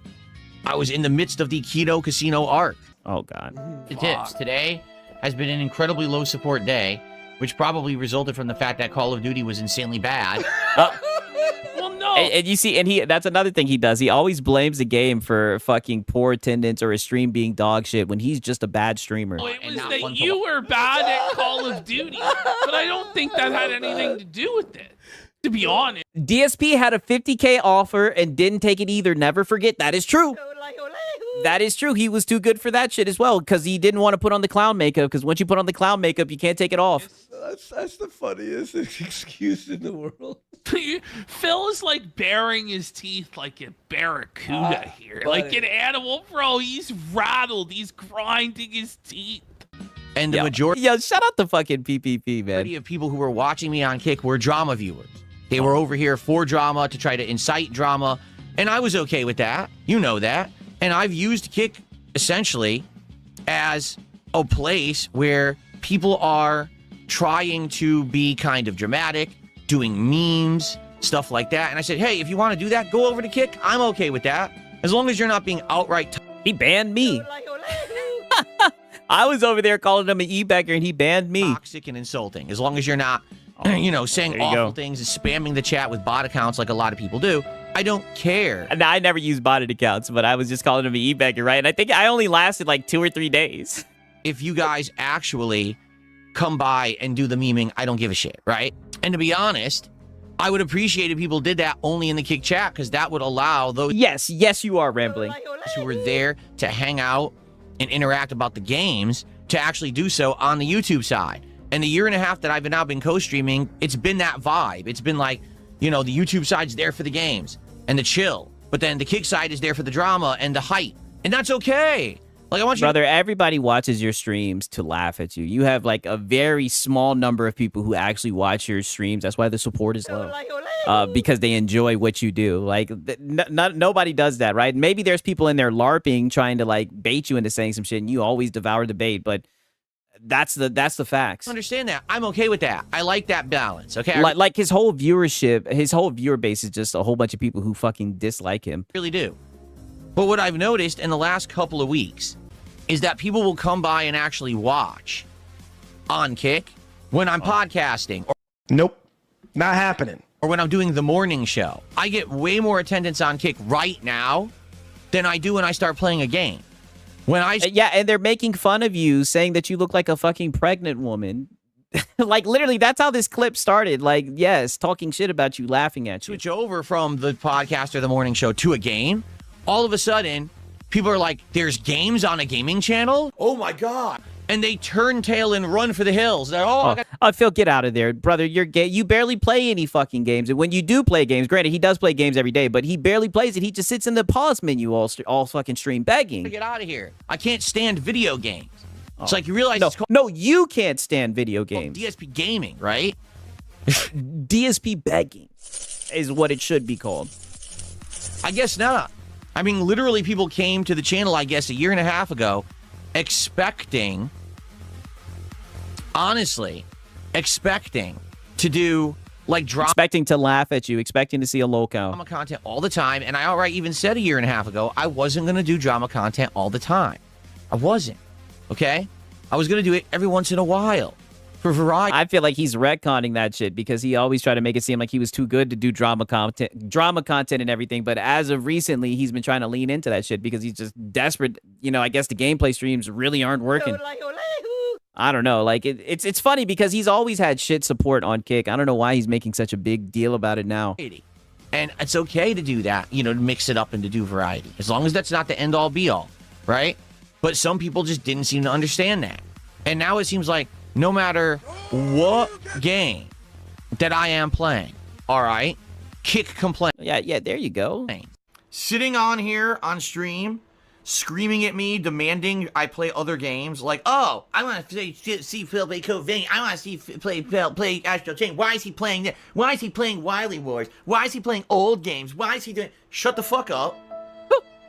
I was in the midst of the Keto Casino arc. Oh, God. The tips. Today has been an incredibly low support day, which probably resulted from the fact that Call of Duty was insanely bad. Well, no. And you see, that's another thing he does. He always blames the game for fucking poor attendance or a stream being dog shit when he's just a bad streamer. It was that you were bad at Call of Duty, but I don't think that had anything to do with it, to be honest. DSP had a 50K offer and didn't take it either. Never forget. That is true. That is true. He was too good for that shit as well because he didn't want to put on the clown makeup because once you put on the clown makeup, you can't take it off. That's the funniest excuse in the world. Phil is like baring his teeth like a barracuda here. Like an animal, bro. He's rattled. He's grinding his teeth. And the majority Yo, shout out to fucking PPP, man. of people who were watching me on Kick were drama viewers. They were over here for drama, to try to incite drama, and I was okay with that. You know that. And I've used Kick essentially as a place where people are trying to be kind of dramatic, doing memes, stuff like that. And I said, hey, if you want to do that, go over to Kick. I'm okay with that. As long as you're not being outright... He banned me. I was over there calling him an e-bagger, and he banned me. Toxic and insulting. As long as you're not, you know, saying awful things and spamming the chat with bot accounts like a lot of people do, I don't care. And I never used botted accounts, but I was just calling him an e-bagger, right? And I think I only lasted like 2 or 3 days. If you guys actually come by and do the memeing, I don't give a shit, right? And to be honest, I would appreciate if people did that only in the Kick chat, because that would allow those Yes, you are rambling. who were there to hang out and interact about the games to actually do so on the YouTube side. And the 1.5 years that I've now been co-streaming, it's been that vibe. It's been like, you know, the YouTube side's there for the games and the chill, but then the Kick side is there for the drama and the hype. And that's okay. Like, I want you Brother, everybody watches your streams to laugh at you. You have like a very small number of people who actually watch your streams. That's why the support is low. Because they enjoy what you do. Like, nobody does that, right? Maybe there's people in there LARPing, trying to like bait you into saying some shit, and you always devour the bait, but that's the facts. understand that. I'm okay with that. I like that balance, okay? Like his whole viewership, his whole viewer base is just a whole bunch of people who fucking dislike him. Really do. But what I've noticed in the last couple of weeks is that people will come by and actually watch on Kick when I'm podcasting Nope. Not happening. or when I'm doing the morning show. I get way more attendance on Kick right now than I do when I start playing a game. When I Yeah, and they're making fun of you, saying that you look like a fucking pregnant woman. Like, literally, that's how this clip started. Like, yes, talking shit about you, laughing at you. switch over from the podcast or the morning show to a game, all of a sudden, people are like, there's games on a gaming channel? Oh my God. And they turn tail and run for the hills. They're, Phil, get out of there, brother. You're gay. You barely play any fucking games, and when you do play games, granted, he does play games every day, but he barely plays it. He just sits in the pause menu all fucking stream begging. get out of here. I can't stand video games. It's like, you realize No, it's called no, you can't stand video games. DSP gaming, right? DSP begging is what it should be called. I guess not. I mean, literally, people came to the channel, I guess, 1.5 years ago, expecting, honestly, expecting to do, like, drama Expecting to laugh at you, expecting to see a lolcow. content all the time. And I outright even said 1.5 years ago, I wasn't going to do drama content all the time. I wasn't. Okay? I was going to do it every once in a while for variety. I feel like he's retconning that shit because he always tried to make it seem like he was too good to do drama content and everything. But as of recently, he's been trying to lean into that shit because he's just desperate. You know, I guess the gameplay streams really aren't working. I don't know. Like, it's funny because he's always had shit support on Kick. I don't know why he's making such a big deal about it now. And it's okay to do that, you know, to mix it up and to do variety, as long as that's not the end all be all, right? But some people just didn't seem to understand that. And now it seems like no matter what game that I am playing, all right, Kick complaint. Yeah, there you go. Sitting on here on stream, screaming at me, demanding I play other games. Like, oh, I want to see Phil play Code Vein. I want to see Phil play Astral Chain. Why is he playing that? Why is he playing Wily Wars? Why is he playing old games? Why is he doing... Shut the fuck up.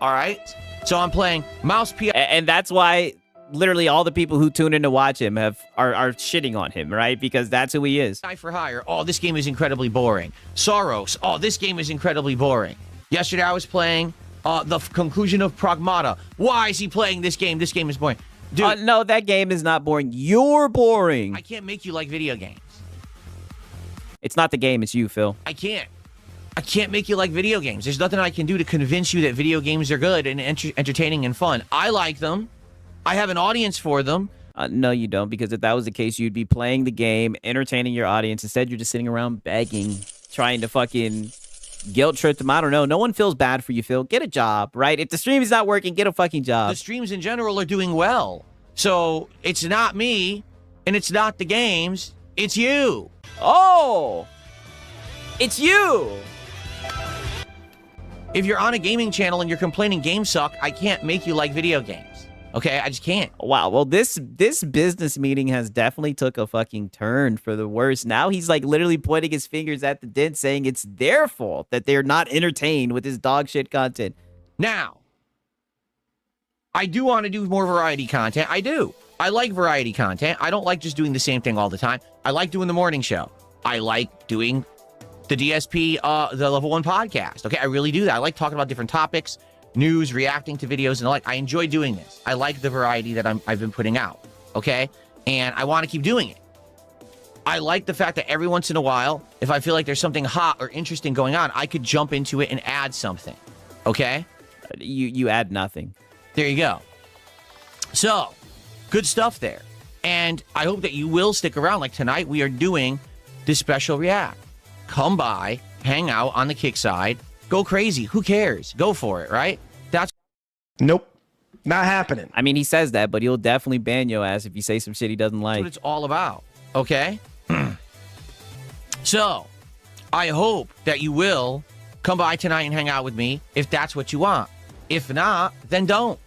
All right? So I'm playing Mouse P. And that's why literally all the people who tune in to watch him are shitting on him, right? Because that's who he is. For Hire. Oh, this game is incredibly boring. Soros. Oh, this game is incredibly boring. Yesterday I was playing the conclusion of Pragmata. Why is he playing this game? This game is boring. Dude, No, that game is not boring. You're boring. I can't make you like video games. It's not the game, it's you, Phil. I can't make you like video games. There's nothing I can do to convince you that video games are good and entertaining and fun. I like them. I have an audience for them. No, you don't, because if that was the case, you'd be playing the game, entertaining your audience. Instead, you're just sitting around begging, trying to fucking guilt trip them. I don't know. No one feels bad for you, Phil. Get a job, right? If the stream is not working, get a fucking job. The streams in general are doing well. So it's not me, and it's not the games. It's you. Oh! It's you! If you're on a gaming channel and you're complaining games suck, I can't make you like video games. Okay, I just can't. Wow. Well, this business meeting has definitely took a fucking turn for the worse. Now he's like literally pointing his fingers at the dent, saying it's their fault that they're not entertained with this dog shit content. Now, I do want to do more variety content. I do. I like variety content. I don't like just doing the same thing all the time. I like doing the morning show. I like doing the DSP, the Level 1 podcast. Okay, I really do that. I like talking about different topics, news, reacting to videos, and the like. I enjoy doing this. I like the variety that I've been putting out, okay? And I want to keep doing it. I like the fact that every once in a while, if I feel like there's something hot or interesting going on, I could jump into it and add something, okay? You add nothing. There you go. So, good stuff there. And I hope that you will stick around. Like tonight, we are doing this special react. Come by, hang out on the kick side, go crazy. Who cares? Go for it, right? That's Nope. Not happening. I mean, he says that, but he'll definitely ban your ass if you say some shit he doesn't like. what it's all about, okay? So, I hope that you will come by tonight and hang out with me if that's what you want. If not, then don't.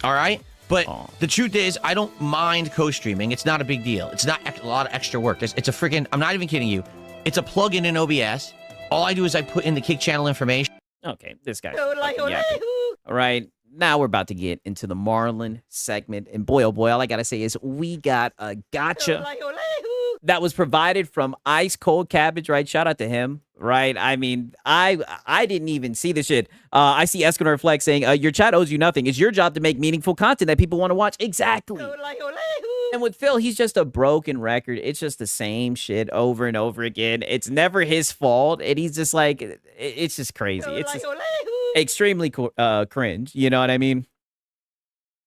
All right? But the truth is, I don't mind co-streaming. It's not a big deal. It's not a lot of extra work. It's a freaking, I'm not even kidding you. It's a plug-in in OBS. All I do is I put in the kick channel information. Okay, this guy. All right, now we're about to get into the Marlon segment. And boy, oh boy, all I got to say is we got a gotcha that was provided from Ice Cold Cabbage, right? Shout out to him, right? I mean, I didn't even see the shit. I see Escanor Flex saying, your chat owes you nothing. It's your job to make meaningful content that people want to watch. Exactly. And with Phil, he's just a broken record. It's just the same shit over and over again. It's never his fault. And he's just like, it's just crazy. It's just extremely cringe. You know what I mean?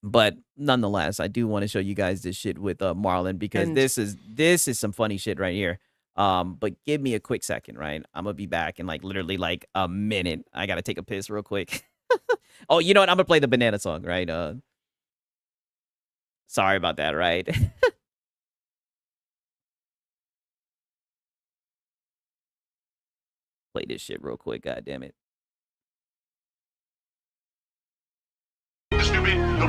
But nonetheless, I do want to show you guys this shit with Marlon because this is some funny shit right here. But give me a quick second, right? I'm gonna be back in like literally like a minute. I gotta take a piss real quick. Oh, you know what? I'm gonna play the banana song, right? Sorry about that, right? Play this shit real quick, god damn it.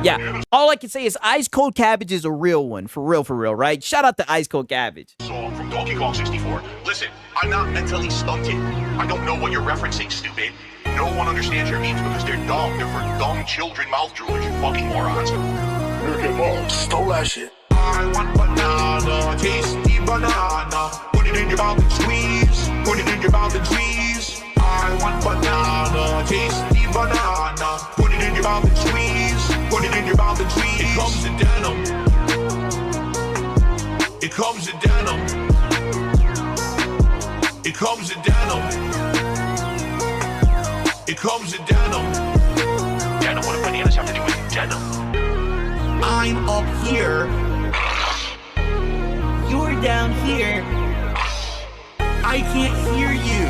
Yeah, all I can say is Ice Cold Cabbage is a real one. For real, right? Shout out to Ice Cold Cabbage. Song from Donkey Kong 64. Listen, I'm not mentally stunted. I don't know what you're referencing, stupid. No one understands your memes because they're dumb. They're for dumb children mouth droolers, you fucking morons. Stole that shit. I want banana, tasty banana. Put it in your mouth and squeeze. Put it in your mouth and squeeze. I want banana, tasty banana. Put it in your mouth and squeeze. Put it in your mouth and squeeze. It comes in denim. It comes in denim. It comes in denim. It comes in denim. Denim, what do bananas have to do with denim? I'm up here. You're down here. I can't hear you.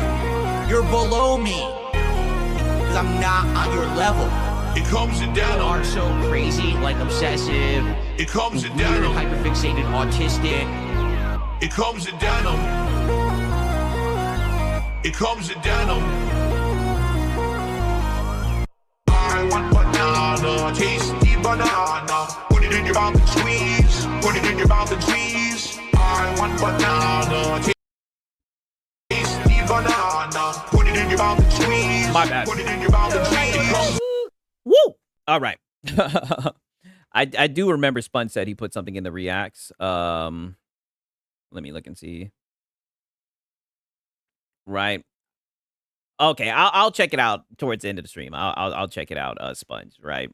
You're below me. Because I'm not on your level. It comes in denim. Are so crazy, like obsessive. It comes in weird, denim. hyperfixated, autistic. It comes in denim. It comes in denim. I want banana, tasty banana. Put it in your mouth and squeeze. Put it in your mouth and squeeze. I want banana, tasty banana. Put it in your mouth and squeeze. My bad. Put it in your mouth and squeeze. Woo! All right. I do remember Spun said he put something in the reacts. Let me look and see. Right. Okay, I'll check it out towards the end of the stream. I'll check it out, Sponge, right?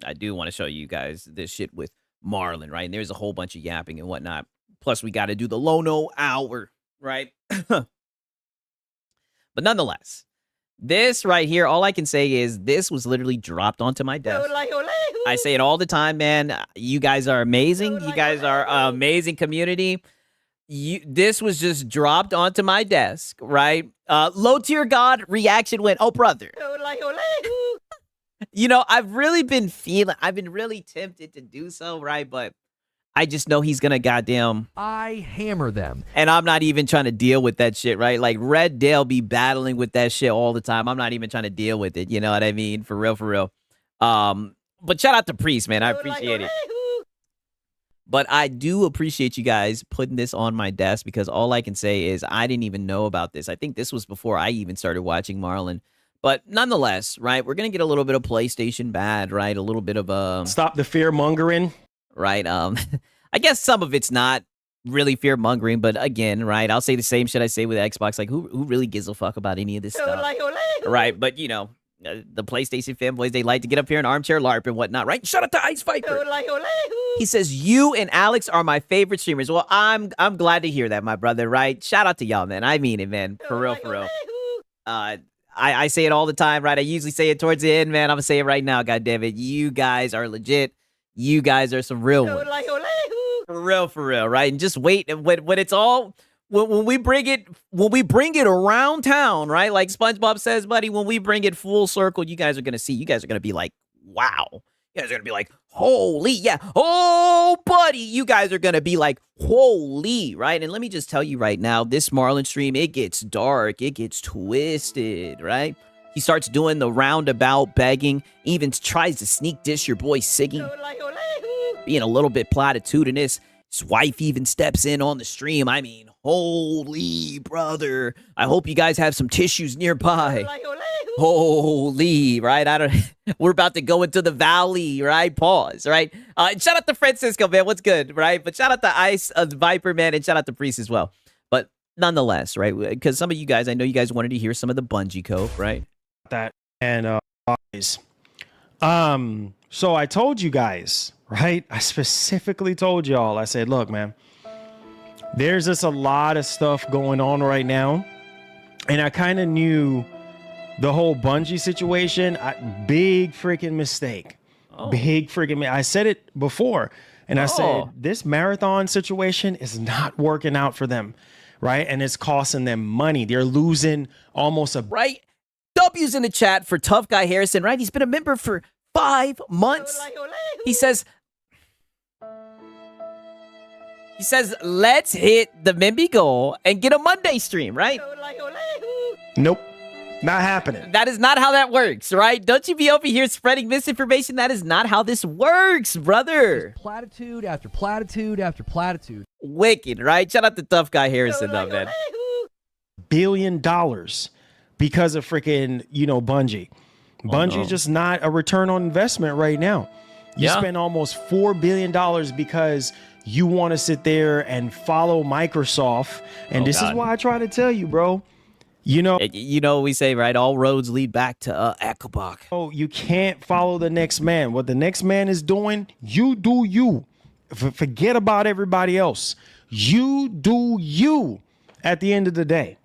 I do want to show you guys this shit with Marlon, right? And there's a whole bunch of yapping and whatnot. Plus, we got to do the Lono hour, right? But nonetheless, this right here, all I can say is this was literally dropped onto my desk. I say it all the time, man. You guys are amazing. You guys are an amazing community. This was just dropped onto my desk, right? Low tier god reaction went, oh, brother. You know, I've been really tempted to do so, right? But I just know he's gonna goddamn I hammer them. and I'm not even trying to deal with that shit, right? Like Red Dale be battling with that shit all the time. I'm not even trying to deal with it. You know what I mean? For real. But shout out to Priest, man. I appreciate it. But I do appreciate you guys putting this on my desk because all I can say is I didn't even know about this. I think this was before I even started watching Marlon. But nonetheless, right, we're going to get a little bit of PlayStation bad, right? A little bit of Stop the fear mongering. right? I guess some of it's not really fear mongering, but again, right? I'll say the same shit I say with Xbox. Like, who really gives a fuck about any of this stuff, right? But you know, the PlayStation fanboys, they like to get up here in armchair LARP and whatnot, right? Shout out to Ice Viper. He says you and Alex are my favorite streamers. Well, I'm glad to hear that, my brother. Right? Shout out to y'all, man. I mean it, man. For real, for real. I say it all the time, right? I usually say it towards the end, man. I'm gonna say it right now. God damn it, you guys are legit. You guys are some real ones. For real, right? And just wait when it's all when we bring it around town, right? Like SpongeBob says, buddy, when we bring it full circle, you guys are gonna see. You guys are gonna be like, wow. You guys are gonna be like, holy, yeah. Oh, buddy, you guys are gonna be like, holy, right? And let me just tell you right now, this Marlon stream, it gets dark, it gets twisted, right? He starts doing the roundabout begging, even tries to sneak diss your boy Siggy, being a little bit platitudinous. His wife even steps in on the stream. I mean, holy brother. I hope you guys have some tissues nearby. Holy, right? We're about to go into the valley, right? Pause, right? Shout out to Francisco, man. What's good, right? But shout out to Ice, Viper, man, and shout out to Priest as well. But nonetheless, right? Because some of you guys, I know you guys wanted to hear some of the Bungie code, right? That and so I told you guys, right? I specifically told y'all. I said, look, man, there's just a lot of stuff going on right now, and I kind of knew the whole Bungie situation. Big freaking mistake. Big freaking. I said it before, and I said this marathon situation is not working out for them, right? And it's costing them money. They're losing almost a right. W's in the chat for Tough Guy Harrison, right? He's been a member for 5 months. He says, let's hit the Mimby goal and get a Monday stream, right? Nope. Not happening. That is not how that works, right? Don't you be over here spreading misinformation. That is not how this works, brother. Just platitude after platitude after platitude. Wicked, right? Shout out to Tough Guy Harrison, though, man. $1 billion because of freaking, Bungie. Bungie's just not a return on investment right now. You spend almost $4 billion because you want to sit there and follow Microsoft. And this is why I try to tell you, bro. You know, we say, right? All roads lead back to Ekabach. Oh, you can't follow the next man. What the next man is doing, you do you. Forget about everybody else. You do you at the end of the day.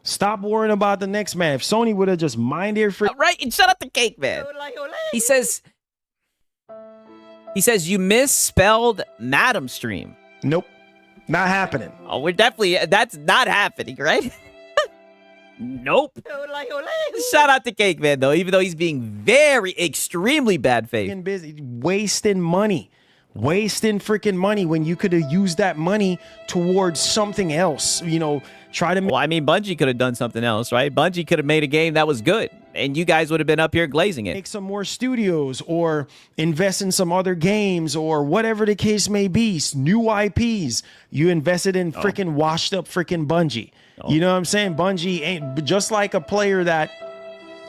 Stop worrying about the next man. If Sony would have just minded for right, and shut up the cake, man. He says you misspelled Madam Stream. Nope. Not happening. Oh, that's not happening, right? Nope. Shout out to Cake Man, though, even though he's being extremely bad faith. Busy wasting money. Wasting freaking money when you could have used that money towards something else. Try to. Well, I mean, Bungie could have done something else, right? Bungie could have made a game that was good, and you guys would have been up here glazing it. Make some more studios, or invest in some other games, or whatever the case may be. New IPs. You invested in freaking washed up freaking Bungie. You know what I'm saying? Bungie ain't just like a player that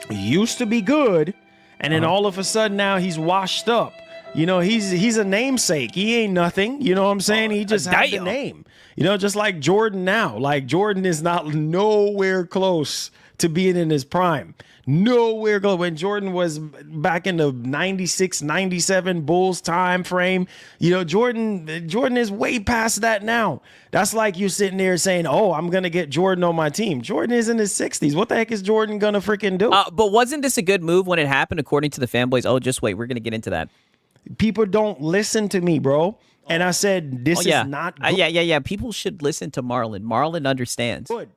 used to be good, and then all of a sudden now he's washed up. He's a namesake. He ain't nothing. You know what I'm saying? He just had the name. Just like Jordan now. Like Jordan is nowhere close to being in his prime. Nowhere close. When Jordan was back in the 96, 97 Bulls time frame, Jordan is way past that now. That's like you sitting there saying, oh, I'm going to get Jordan on my team. Jordan is in his 60s. What the heck is Jordan going to freaking do? But wasn't this a good move when it happened, according to the fanboys? Oh, just wait. We're going to get into that. People don't listen to me, bro. And I said, this is not good. Yeah. People should listen to Marlon. Marlon understands. Good.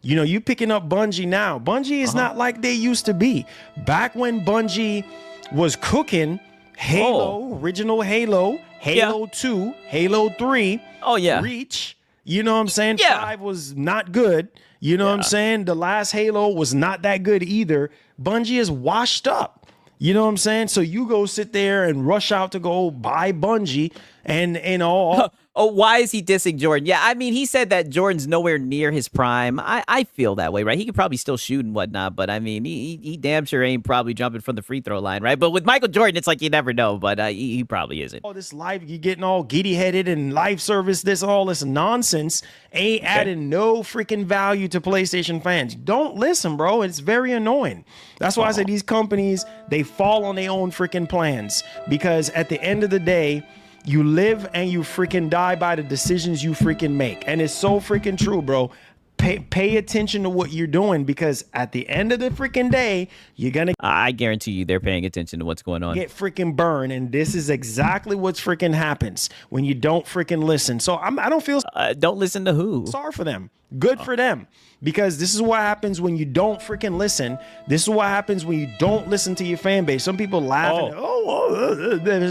You picking up Bungie now. Bungie is not like they used to be. Back when Bungie was cooking, Halo, original Halo, Halo 2, Halo 3, Reach, you know what I'm saying? 5 was not good. You know what I'm saying? The last Halo was not that good either. Bungie is washed up. You know what I'm saying? So you go sit there and rush out to go buy Bungie and all. Oh, why is he dissing Jordan? Yeah, I mean, he said that Jordan's nowhere near his prime. I feel that way, right? He could probably still shoot and whatnot, but I mean, he damn sure ain't probably jumping from the free throw line, right? But with Michael Jordan, it's like you never know, but he probably isn't. All this life, you getting all giddy-headed and live service, all this nonsense ain't adding no freaking value to PlayStation fans. Don't listen, bro. It's very annoying. That's why I say these companies, they fall on their own freaking plans, because at the end of the day, you live and you freaking die by the decisions you freaking make. And it's so freaking true, bro. Pay attention to what you're doing, because at the end of the freaking day, you're gonna I guarantee you they're paying attention to what's going on. get freaking burned. And this is exactly what's freaking happens when you don't freaking listen. So I don't feel Don't listen to who? sorry for them. Good for them. Because this is what happens when you don't freaking listen. This is what happens when you don't listen to your fan base. Some people laughing.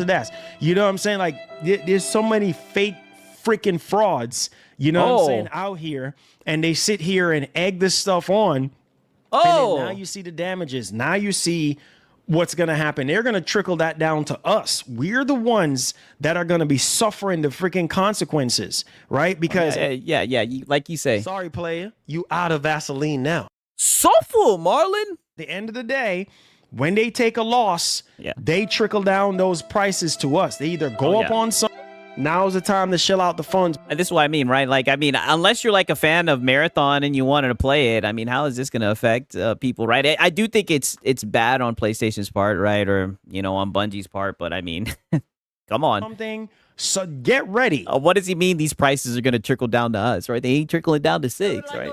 That's. You know what I'm saying? Like, there's so many fake freaking frauds, you know what I'm saying, out here. And they sit here and egg this stuff on. And then now you see the damages. Now you see what's going to happen. They're going to trickle that down to us. We're the ones that are going to be suffering the freaking consequences, right? Because like you say. sorry, player, you out of Vaseline now. Soulful, Marlon. At the end of the day, when they take a loss, they trickle down those prices to us. They either go up on some. Now's the time to shell out the funds. And this is what I mean, right? Like, I mean, unless you're like a fan of Marathon and you wanted to play it, I mean, how is this going to affect people, right? I do think it's bad on PlayStation's part, right? Or, you know, on Bungie's part, but I mean, come on. Something. So get ready. What does he mean these prices are going to trickle down to us, right? They ain't trickling down to 6, right?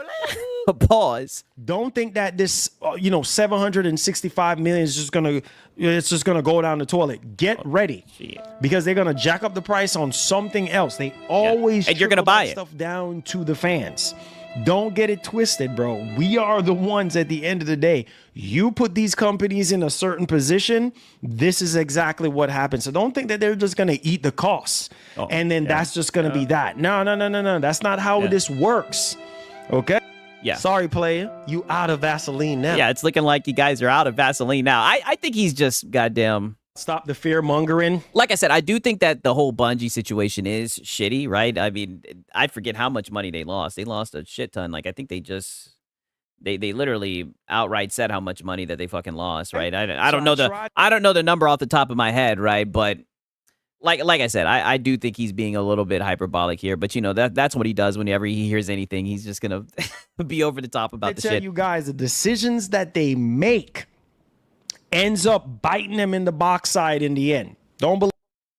Pause. Don't think that this, 765 million is just gonna go down the toilet. Get ready, because they're gonna jack up the price on something else. They always and you're gonna buy it stuff down to the fans. Don't get it twisted, bro. We are the ones at the end of the day. You put these companies in a certain position, this is exactly what happens. So don't think that they're just gonna eat the costs, and then that's just gonna be that. No. That's not how this works. Okay. Yeah. Sorry, player. You out of Vaseline now. Yeah, it's looking like you guys are out of Vaseline now. I think he's just goddamn. Stop the fear mongering. Like I said, I do think that the whole Bungie situation is shitty, right? I mean, I forget how much money they lost. They lost a shit ton. Like, I think they literally outright said how much money that they fucking lost, right? I don't know the number off the top of my head, right? But like I said, I do think he's being a little bit hyperbolic here, but you know, that's what he does whenever he hears anything. He's just gonna be over the top about the shit. I tell you guys, the decisions that they make ends up biting them in the backside in the end. Don't believe.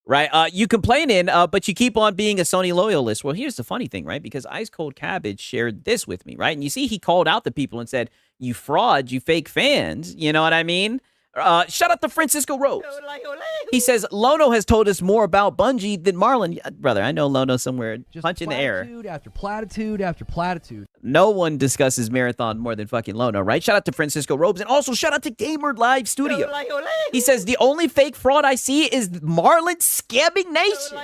Right. You complaining, but you keep on being a Sony loyalist. Well, here's the funny thing, right? Because Ice Cold Cabbage shared this with me, right? And you see, he called out the people and said, "You frauds, you fake fans." You know what I mean? Shout out to Francisco Rose. He says, Lono has told us more about Bungie than Marlon. Brother, I know Lono somewhere. Just punch in the air. platitude after platitude after platitude. No one discusses Marathon more than fucking Lono, right? Shout out to Francisco Robes, and also shout out to Gamer Live Studio. He says, the only fake fraud I see is Marlon scamming Nation.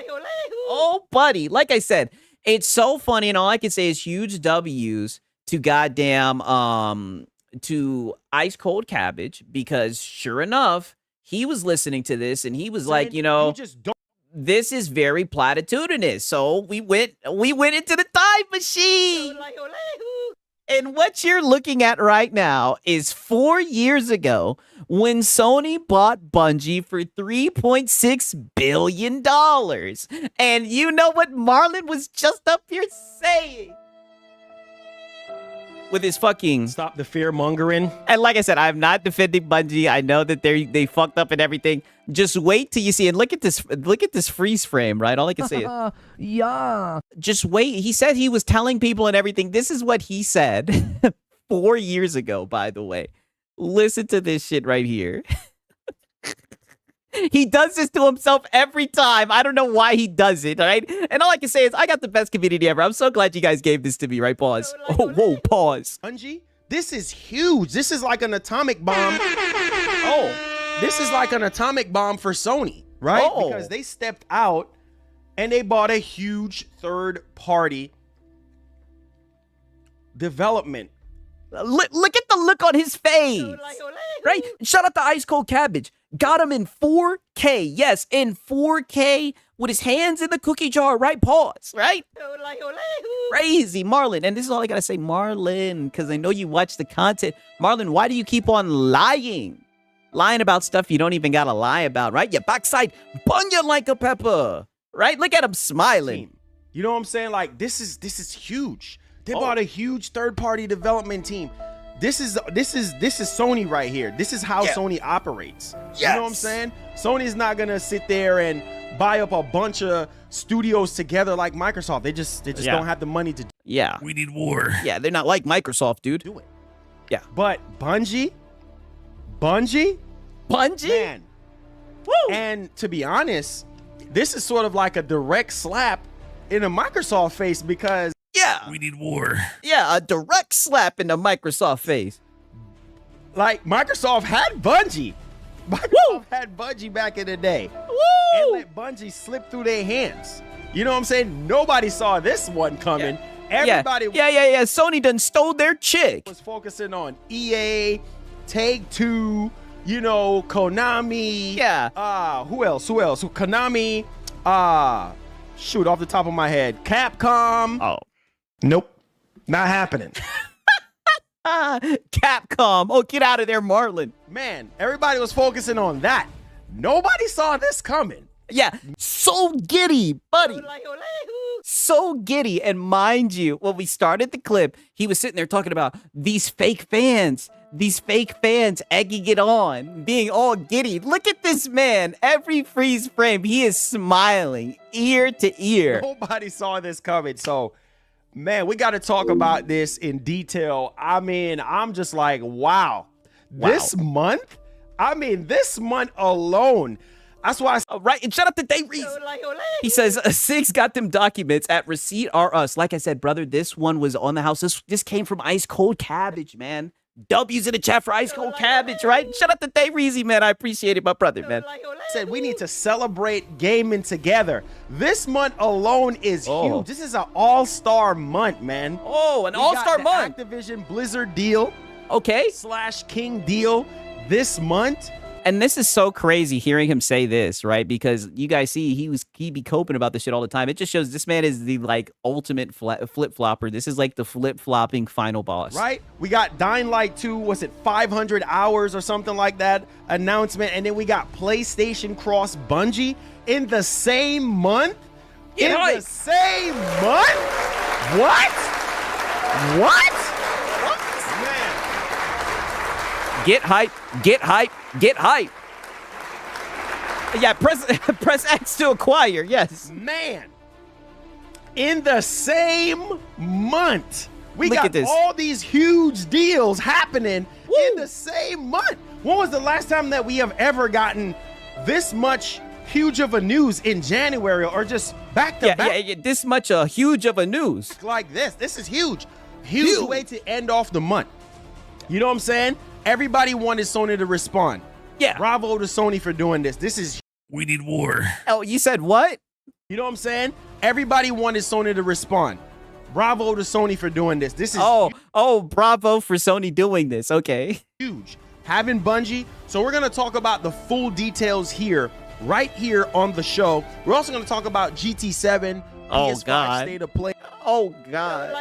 Oh, buddy. Like I said, it's so funny, and all I can say is huge W's to goddamn to Ice Cold Cabbage, because sure enough, he was listening to this and he was like, you know, this is very platitudinous. So we went into the time machine. And what you're looking at right now is 4 years ago when Sony bought Bungie for $3.6 billion. And you know what Marlon was just up here saying? With his fucking stop the fear mongering. And like I said, I'm not defending Bungie. I know that they fucked up and everything. Just wait till you see it. Look at this freeze frame, right? All I can say is yeah. Just wait. He said he was telling people and everything. This is what he said 4 years ago, by the way. Listen to this shit right here. He does this to himself every time. I don't know why he does it, all right? And all I can say is I got the best community ever. I'm so glad you guys gave this to me, right? Pause. Oh, whoa, pause. Bungie, this is huge. This is like an atomic bomb. This is like an atomic bomb for Sony, right? Because they stepped out and they bought a huge third-party development. Look at the look on his face, right? Shout out to Ice Cold Cabbage. Got him in 4K. Yes, in 4K with his hands in the cookie jar, right? Pause, right? Crazy, Marlon. And this is all I got to say, Marlon, because I know you watch the content. Marlon, why do you keep on lying? Lying about stuff you don't even got to lie about, right? Your backside bunya like a pepper, right? Look at him smiling. You know what I'm saying? Like, this is huge. They bought a huge third-party development team. This is Sony right here. This is how Sony operates. You know what I'm saying? Sony's not gonna sit there and buy up a bunch of studios together like Microsoft. They just don't have the money to. Yeah. We need war. Yeah, they're not like Microsoft, dude. Do it. Yeah. But Bungie, man. Woo! And to be honest, this is sort of like a direct slap in a Microsoft face because Yeah. We need war. Yeah, a direct slap in the Microsoft face. like Microsoft had Bungie. Microsoft had Bungie back in the day. And Woo! let Bungie slip through their hands. You know what I'm saying? Nobody saw this one coming. Everybody Yeah. Sony done stole their chick. was focusing on EA, Take-Two, you know, Konami. Yeah. Who else? Konami. Shoot, off the top of my head. Capcom. Oh. Nope. Not happening. Capcom. Oh, get out of there, Marlon. Man, everybody was focusing on that. Nobody saw this coming. Yeah, so giddy, buddy. So giddy. And mind you, when we started the clip, he was sitting there talking about these fake fans egging it on, being all giddy. Look at this man. Every freeze frame, he is smiling ear to ear. Nobody saw this coming. So, man, we got to talk about this in detail. I mean, I'm just like, wow. This month? I mean, this month alone. That's why Right, and shut up to Day Reese. He says, Six got them documents at Receipt R Us. Like I said, brother, this one was on the house. This came from Ice Cold Cabbage, man. W's in the chat for Ice Cold Cabbage, right? Shout out to Day Reese, man. I appreciate it, my brother, man. said we need to celebrate gaming together. This month alone is huge. This is an all-star month, man. Oh, an all-star month. Activision Blizzard deal. Okay. / King deal this month. And this is so crazy hearing him say this, right? Because you guys see he be coping about this shit all the time. It just shows this man is the like ultimate flip-flopper. This is like the flip-flopping final boss. Right? We got Dying Light 2, was it 500 hours or something like that announcement, and then we got PlayStation Cross Bungie in the same month? The same month? What? Man. Get hype, get hype, get hype. Yeah, press X to acquire, yes. Man. In the same month. We Look got at this. all these huge deals happening in the same month. When was the last time that we have ever gotten this much huge of a news in January or just back to back? Yeah, this much huge of a news. Like this. This is huge. Huge way to end off the month. You know what I'm saying? Everybody wanted Sony to respond. Yeah. Bravo to Sony for doing this. This is... We need war. Oh, you said what? You know what I'm saying? Everybody wanted Sony to respond. Bravo to Sony for doing this. This is... Oh, bravo for Sony doing this. Okay. Huge. Having Bungie. So we're going to talk about the full details here, right here on the show. We're also going to talk about GT7. Oh, PS5 God. State of Play. Oh, God.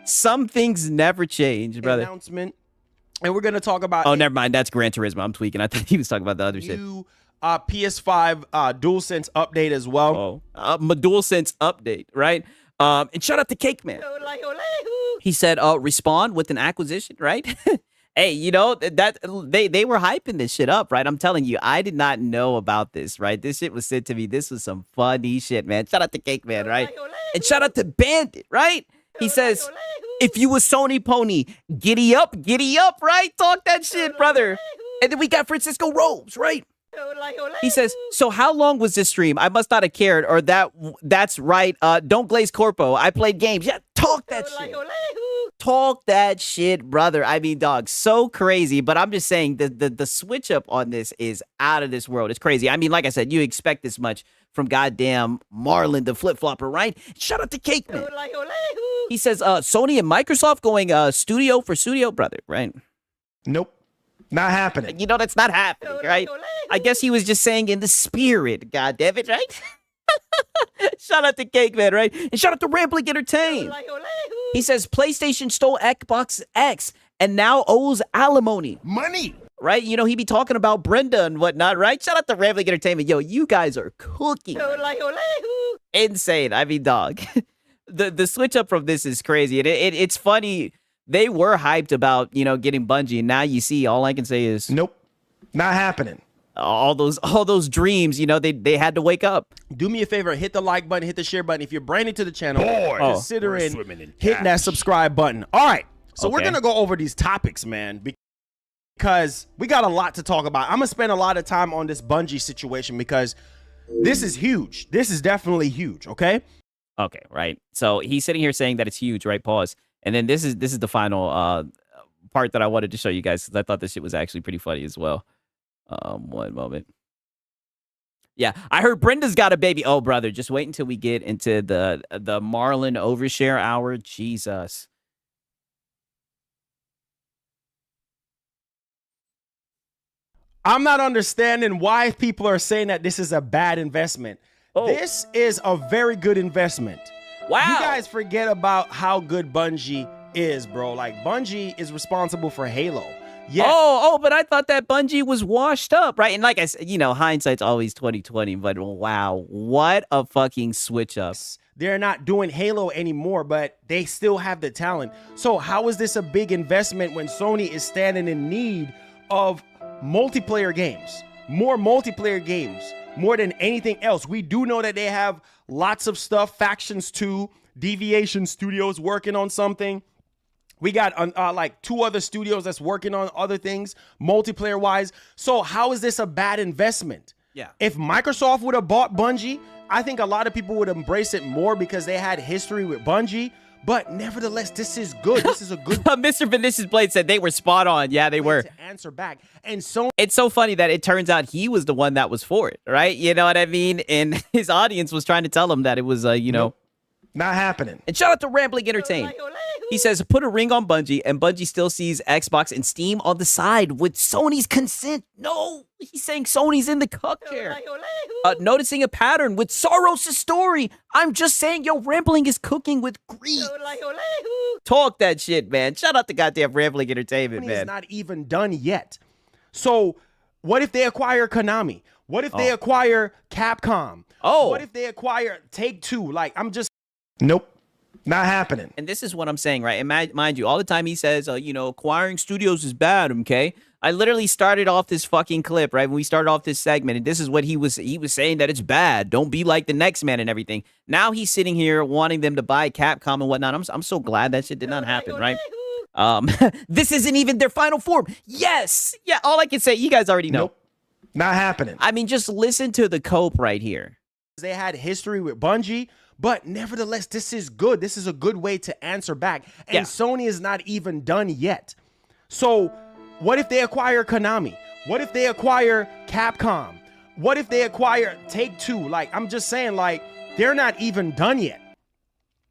Some things never change, brother. Announcement. And we're going to talk about... Oh, never mind. That's Gran Turismo. I'm tweaking. I think he was talking about the other shit. New PS5 DualSense update as well. My DualSense update, right? And shout out to Cake Man. He said, respond with an acquisition, right? Hey, you know, that they were hyping this shit up, right? I'm telling you, I did not know about this, right? This shit was sent to me. This was some funny shit, man. Shout out to Cake Man, right? And shout out to Bandit, right? He says, if you a Sony pony, giddy up, right? Talk that shit, brother. And then we got Francisco Robes, right? He says, so how long was this stream? I must not have cared, or that's right. Don't glaze corpo. I played games. Yeah, talk that shit. Talk that shit, brother. I mean, dog, so crazy. But I'm just saying the switch up on this is out of this world. It's crazy. I mean, like I said, you expect this much from goddamn Marlon the flip-flopper, right? Shout out to Cake Man. He says, Sony and Microsoft going studio for studio, brother, right? Nope. Not happening. You know, that's not happening, right? I guess he was just saying in the spirit, God damn it, right? Shout out to Cake Man, right? And shout out to Rambling Entertain. He says PlayStation stole Xbox X and now owes alimony. Money. Right? You know, he be talking about Brenda and whatnot, right? Shout out to Rambling Entertainment. Yo, you guys are cooking. Insane. I mean, dog. The switch up from this is crazy. And it's funny. They were hyped about, you know, getting Bungie. And now you see, all I can say is... Nope. Not happening. All those dreams, you know, they had to wake up. Do me a favor, hit the like button, hit the share button. If you're brand new to the channel, considering hitting that subscribe button. All right, so we're gonna go over these topics, man, because we got a lot to talk about. I'm gonna spend a lot of time on this Bungie situation because this is huge. This is definitely huge. Okay. Okay, right. So he's sitting here saying that it's huge, right? Pause. And then this is the final part that I wanted to show you guys because I thought this shit was actually pretty funny as well. One moment. Yeah, I heard Brenda's got a baby. Oh, brother, just wait until we get into the Marlon overshare hour. Jesus. I'm not understanding why people are saying that this is a bad investment. Oh. This is a very good investment. Wow. You guys forget about how good Bungie is, bro. Like, Bungie is responsible for Halo. Yeah. Oh, but I thought that Bungie was washed up, right? And like I said, you know, hindsight's always 20/20, but wow, what a fucking switch up. They're not doing Halo anymore, but they still have the talent. So how is this a big investment when Sony is standing in need of multiplayer games? More multiplayer games, more than anything else. We do know that they have lots of stuff, Factions 2, Deviation Studios working on something. We got like 2 other studios that's working on other things, multiplayer wise. So how is this a bad investment? Yeah. If Microsoft would have bought Bungie, I think a lot of people would embrace it more because they had history with Bungie. But nevertheless, this is good. This is a good. Mr. Vinicius Blade said they were spot on. Yeah, they were. To answer back. And so it's so funny that it turns out he was the one that was for it, right? You know what I mean? And his audience was trying to tell him that it was, you know. Not happening. And shout out to Rambling Entertain. He says, put a ring on Bungie, and Bungie still sees Xbox and Steam on the side with Sony's consent. No, he's saying Sony's in the cuck chair. Noticing a pattern with Soros' story. I'm just saying, yo, Rambling is cooking with greed. Talk that shit, man. Shout out to goddamn Rambling Entertainment, man. It's not even done yet. So what if they acquire Konami? What if they acquire Capcom? Oh. What if they acquire Take-Two? Like, I'm just... Nope. Not happening. And this is what I'm saying, right? And mind you, all the time he says, you know, acquiring studios is bad, okay? I literally started off this fucking clip, right? When we started off this segment, and this is what he was saying that it's bad. Don't be like the next man and everything. Now he's sitting here wanting them to buy Capcom and whatnot. I'm so glad that shit did not happen, right? This isn't even their final form. Yes. Yeah, all I can say, you guys already know. Nope. Not happening. I mean, just listen to the cope right here. They had history with Bungie, but nevertheless, this is good. This is a good way to answer back. And Sony is not even done yet. So what if they acquire Konami? What if they acquire Capcom? What if they acquire Take-Two? Like, I'm just saying, like, they're not even done yet.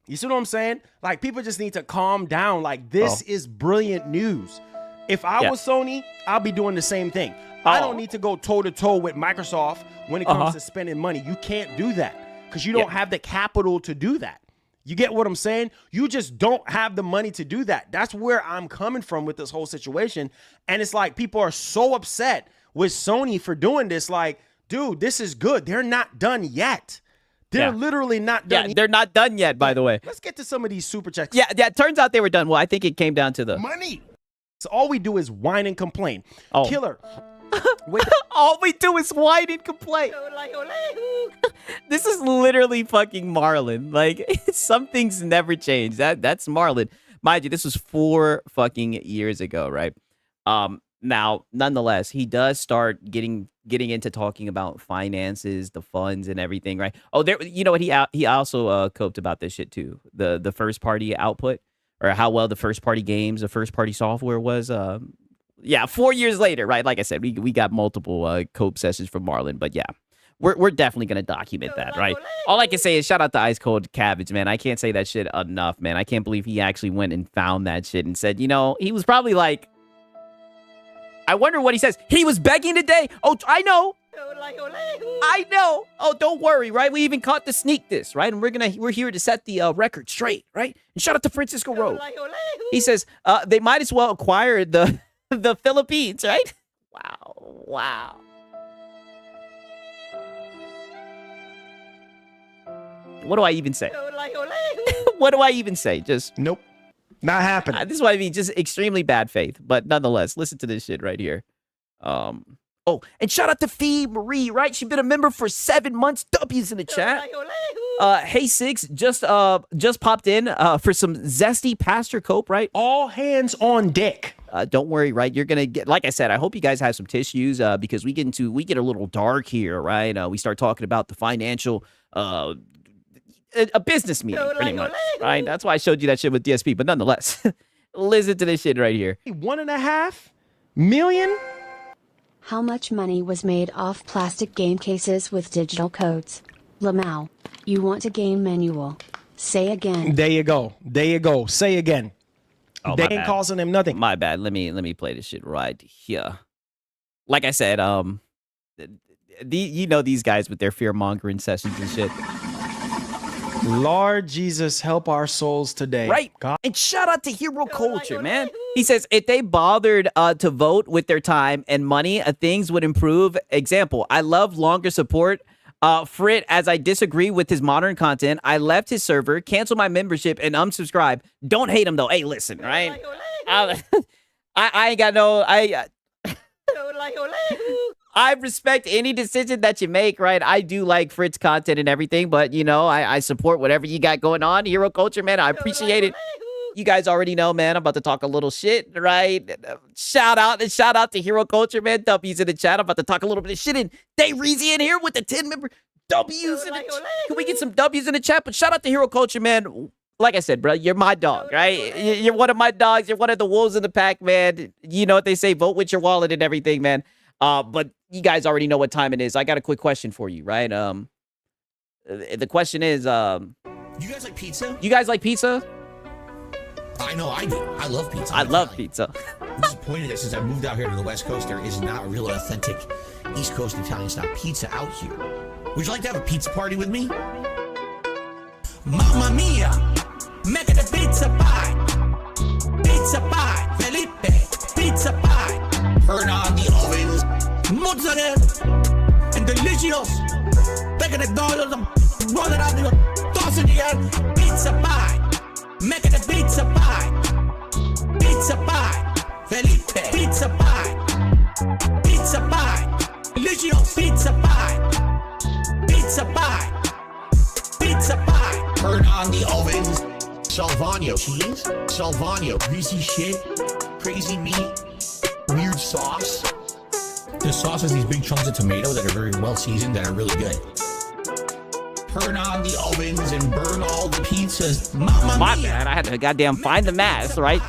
You see what I'm saying? Like, people just need to calm down. Like, this is brilliant news. If I was Sony, I'll be doing the same thing. I don't need to go toe-to-toe with Microsoft when it comes to spending money. You can't do that because you don't have the capital to do that. You get what I'm saying? You just don't have the money to do that. That's where I'm coming from with this whole situation. And it's like people are so upset with Sony for doing this. Like, dude, this is good. They're not done yet. They're literally not done yet. They're not done yet, by the way. Let's get to some of these super checks. Yeah, it turns out they were done. Well, I think it came down to the money. So all we do is whine and complain. Killer. All we do is whine and complain. This is literally fucking Marlon. Like, some things never change. That's Marlon. Mind you, this was 4 fucking years ago, right? Now, nonetheless, he does start getting into talking about finances, the funds, and everything, right? Oh, there. You know what? He also coped about this shit too. The first party output, or how well the first party games, the first party software was. Yeah, 4 years later, right? Like I said, we got multiple cope sessions from Marlon, but yeah, we're definitely gonna document that, right? All I can say is shout out to Ice Cold Cabbage, man. I can't say that shit enough, man. I can't believe he actually went and found that shit and said, you know, he was probably like, I wonder what he says. He was begging today. Oh, I know. I know. Oh, don't worry, right? We even caught the sneak this, right? And we're here to set the record straight, right? And shout out to Francisco Road. He says they might as well acquire the the Philippines, right? Wow. What do I even say? What do I even say? Just Nope. Not happening. this is what I mean. Just extremely bad faith. But nonetheless, listen to this shit right here. Oh, and shout out to Fee Marie, right? She's been a member for 7 months. W's in the chat. Hey Six just popped in for some zesty pasture cope, right? All hands on deck. Don't worry, right? You're gonna get, like I said, I hope you guys have some tissues because we get a little dark here, right? We start talking about the financial a business meeting, pretty much, right? That's why I showed you that shit with DSP. But nonetheless, listen to this shit right here. 1.5 million. How much money was made off plastic game cases with digital codes? Lamau, you want a game manual. Say again. There you go. Say again. Oh, they my ain't bad. causing him nothing. My bad. Let me play this shit right here. Like I said, these guys with their fear mongering sessions and shit. Lord Jesus, help our souls today. Right. God. And shout out to Hero Culture, man. He says if they bothered to vote with their time and money, things would improve. Example, I love longer support. Frit, as I disagree with his modern content, I left his server, canceled my membership, and unsubscribe. Don't hate him though. Hey, listen, right? I ain't got no. I respect any decision that you make, right? I do like Frit's content and everything, but I support whatever you got going on. Hero Culture, man, I appreciate it. You guys already know, man. I'm about to talk a little shit, right? Shout out to Hero Culture, man. W's in the chat. I'm about to talk a little bit of shit. And Day Reezy in here with the 10 member W's in the chat. Can we get some W's in the chat? But shout out to Hero Culture, man. Like I said, bro, you're my dog, right? You're one of my dogs. You're one of the wolves in the pack, man. You know what they say, vote with your wallet and everything, man. But you guys already know what time it is. I got a quick question for you, right? The question is, You guys like pizza? you guys like pizza? I know I do. I love pizza. I love pizza. I'm disappointed that since I moved out here to the West Coast, there is not a real authentic East Coast Italian style pizza out here. Would you like to have a pizza party with me? Mamma mia! Make it a pizza pie! Pizza pie! Felipe! Pizza pie! Turn on the ovens! Mozzarella! And delicious! Take the dollars and roll it out the toss it again! Pizza pie! Make it a pizza pie! Pizza pie! Felipe! Pizza pie! Pizza pie! Delicious! Pizza pie! Pizza pie! Pizza pie! Turn on the ovens! Salvano cheese, Salvano greasy shit, crazy meat, weird sauce. The sauce has these big chunks of tomato that are very well seasoned that are really good. Turn on the ovens and burn all the pizzas. My bad. I had to goddamn find the mask, right?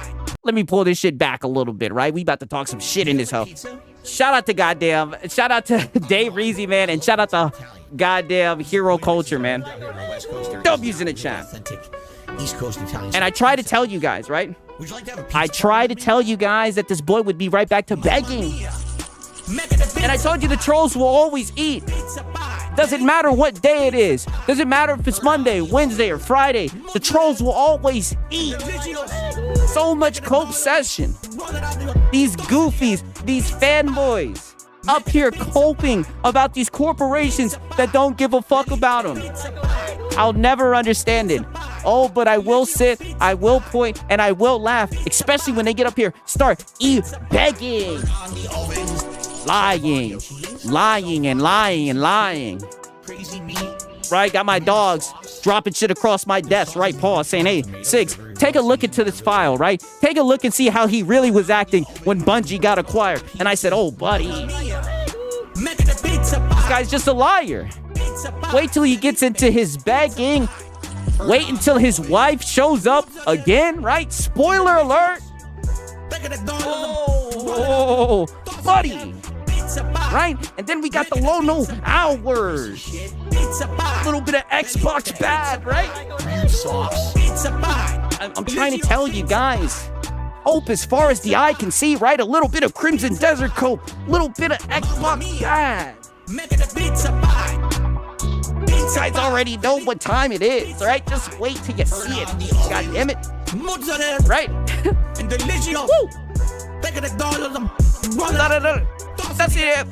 Let me pull this shit back a little bit, right? We about to talk some shit in this house. Shout out to Dave Reezy, man, and shout out to goddamn Hero Culture, man. W's in the chat. East Coast Italian. And I try to tell you guys, right? Would you like to have a pizza I try to tell you guys that this boy would be right back to begging. And I told you the trolls will always eat. Doesn't matter what day it is. Doesn't matter if it's Monday, Wednesday, or Friday. The trolls will always eat. So much cope session. These goofies, these fanboys up here coping about these corporations that don't give a fuck about them. I'll never understand it. Oh, but I will sit, I will point, and I will laugh, especially when they get up here, start begging. Lying and lying and lying. Right, got my dogs dropping shit across my desk, right, Paul, saying, hey, Six, take a look into this file, right? Take a look and see how he really was acting when Bungie got acquired. And I said, oh, buddy, this guy's just a liar. Wait till he gets into his begging. Wait until his wife shows up again, right? Spoiler alert. Oh, buddy. Right? And then we got the low no hours. A little bit of Xbox bad, right? I'm trying to tell you guys. Hope as far as the eye can see, right? A little bit of Crimson Desert Cope, little bit of Xbox Ad. You guys already know what time it is, right? Just wait till you see it. God damn it. Right? Woo! That's it.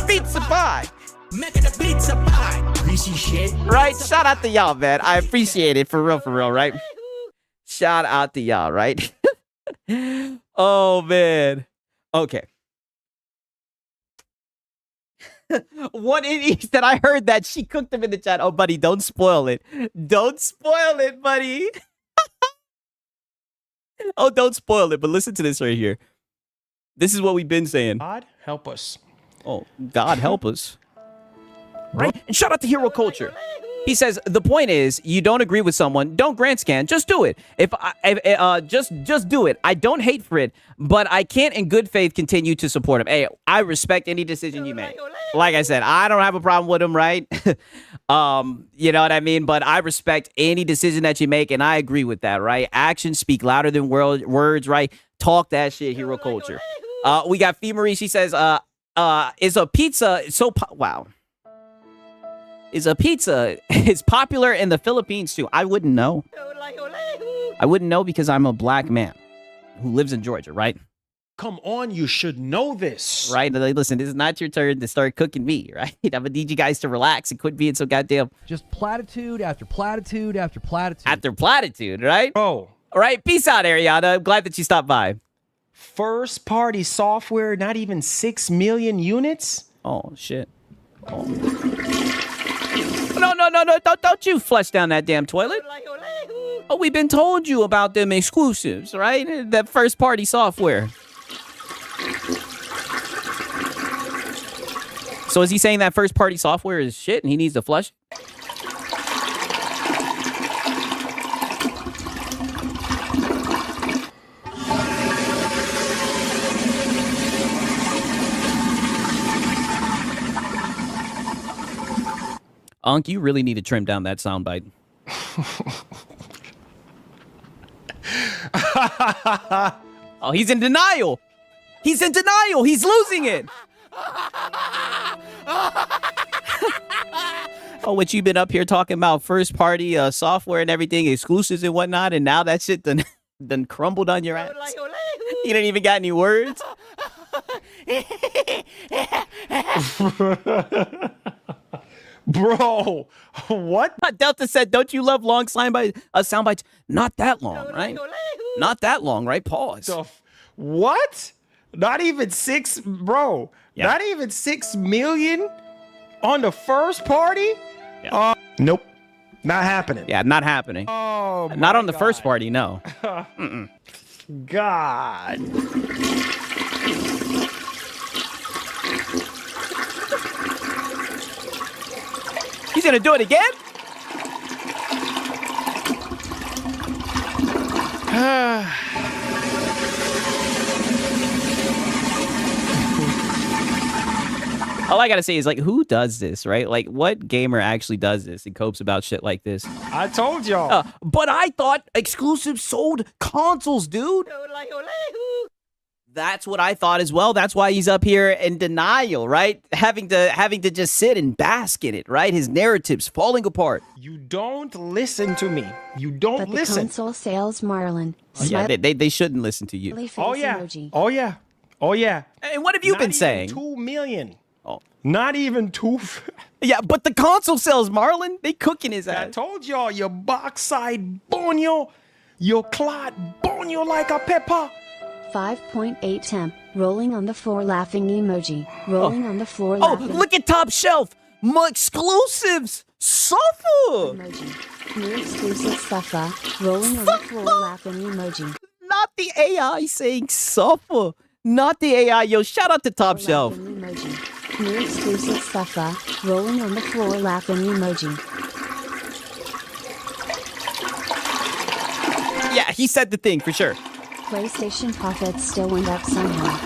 Pizza pie. Greasy shit. Right? Shout out to y'all, man. I appreciate it. For real, right? Shout out to y'all, right? Oh, man. Okay. One idiot that I heard that she cooked them in the chat. Oh, buddy, don't spoil it. Don't spoil it, buddy. Oh, don't spoil it. But listen to this right here. This is what we've been saying. God help us. Oh, God help us. Right? And shout out to Hero Culture. He says, the point is, you don't agree with someone, don't grant scan, just do it. Just do it. I don't hate for it, but I can't in good faith continue to support him. Hey, I respect any decision you make. Like I said, I don't have a problem with him, right? You know what I mean? But I respect any decision that you make, and I agree with that, right? Actions speak louder than words, right? Talk that shit, Hero Culture. We got Fee Marie. She says, is a pizza so... Wow. Is a pizza is popular in the Philippines too? I wouldn't know. I wouldn't know because I'm a black man who lives in Georgia, right? Come on, you should know this. Right? Like, listen, this is not your turn to start cooking me, right? I'm gonna need you guys to relax and quit being so goddamn... Just platitude after platitude after platitude. After platitude, right? Oh. All right, peace out, Ariana. I'm glad that you stopped by. First party software, not even 6 million units? Oh, shit. Oh. No, don't you flush down that damn toilet. Oh, we've been told you about them exclusives, right? That first party software. So is he saying that first party software is shit and he needs to flush? Unc, you really need to trim down that soundbite. Oh, he's in denial. He's in denial. He's losing it. Oh, what you been up here talking about first party software and everything, exclusives and whatnot, and now that shit done crumbled on your ass. You didn't even got any words. Bro, what? Delta said, don't you love long soundbites? Not that long, right? Not that long, right? Pause. What? Not even 6, bro. Yeah. Not even 6 million on the first party? Yeah. Nope. Not happening. Yeah, not happening. Oh, not on the first party, no. God. He's gonna do it again? All I gotta say is, like, who does this, right? Like, what gamer actually does this and copes about shit like this? I told y'all. But I thought exclusives sold consoles, dude. That's what I thought as well. That's why he's up here in denial, right? Having to just sit and bask in it, right? His narrative's falling apart. You don't listen to me. You don't But the listen. console sales, Marlon. Oh, yeah, they shouldn't listen to you. Oh yeah. Oh yeah. Oh yeah. And what have you been saying? 2 million. Oh. Not even 2. Yeah, but the console sales, Marlon, they cooking his ass. I told y'all, your backside bonyo, your clot bonyo like a pepper. 5.8 temp. Rolling on the floor laughing emoji. Rolling on the floor Oh, laughing look at Top Shelf. My exclusives. Suffer. emoji. New exclusive suffer. Rolling on the floor laughing emoji. Not the AI saying suffer. Not the AI. Yo, shout out to Top Shelf. Laughing emoji. New exclusive suffer. Rolling on the floor laughing emoji. Yeah, he said the thing for sure. PlayStation profits still went up somehow.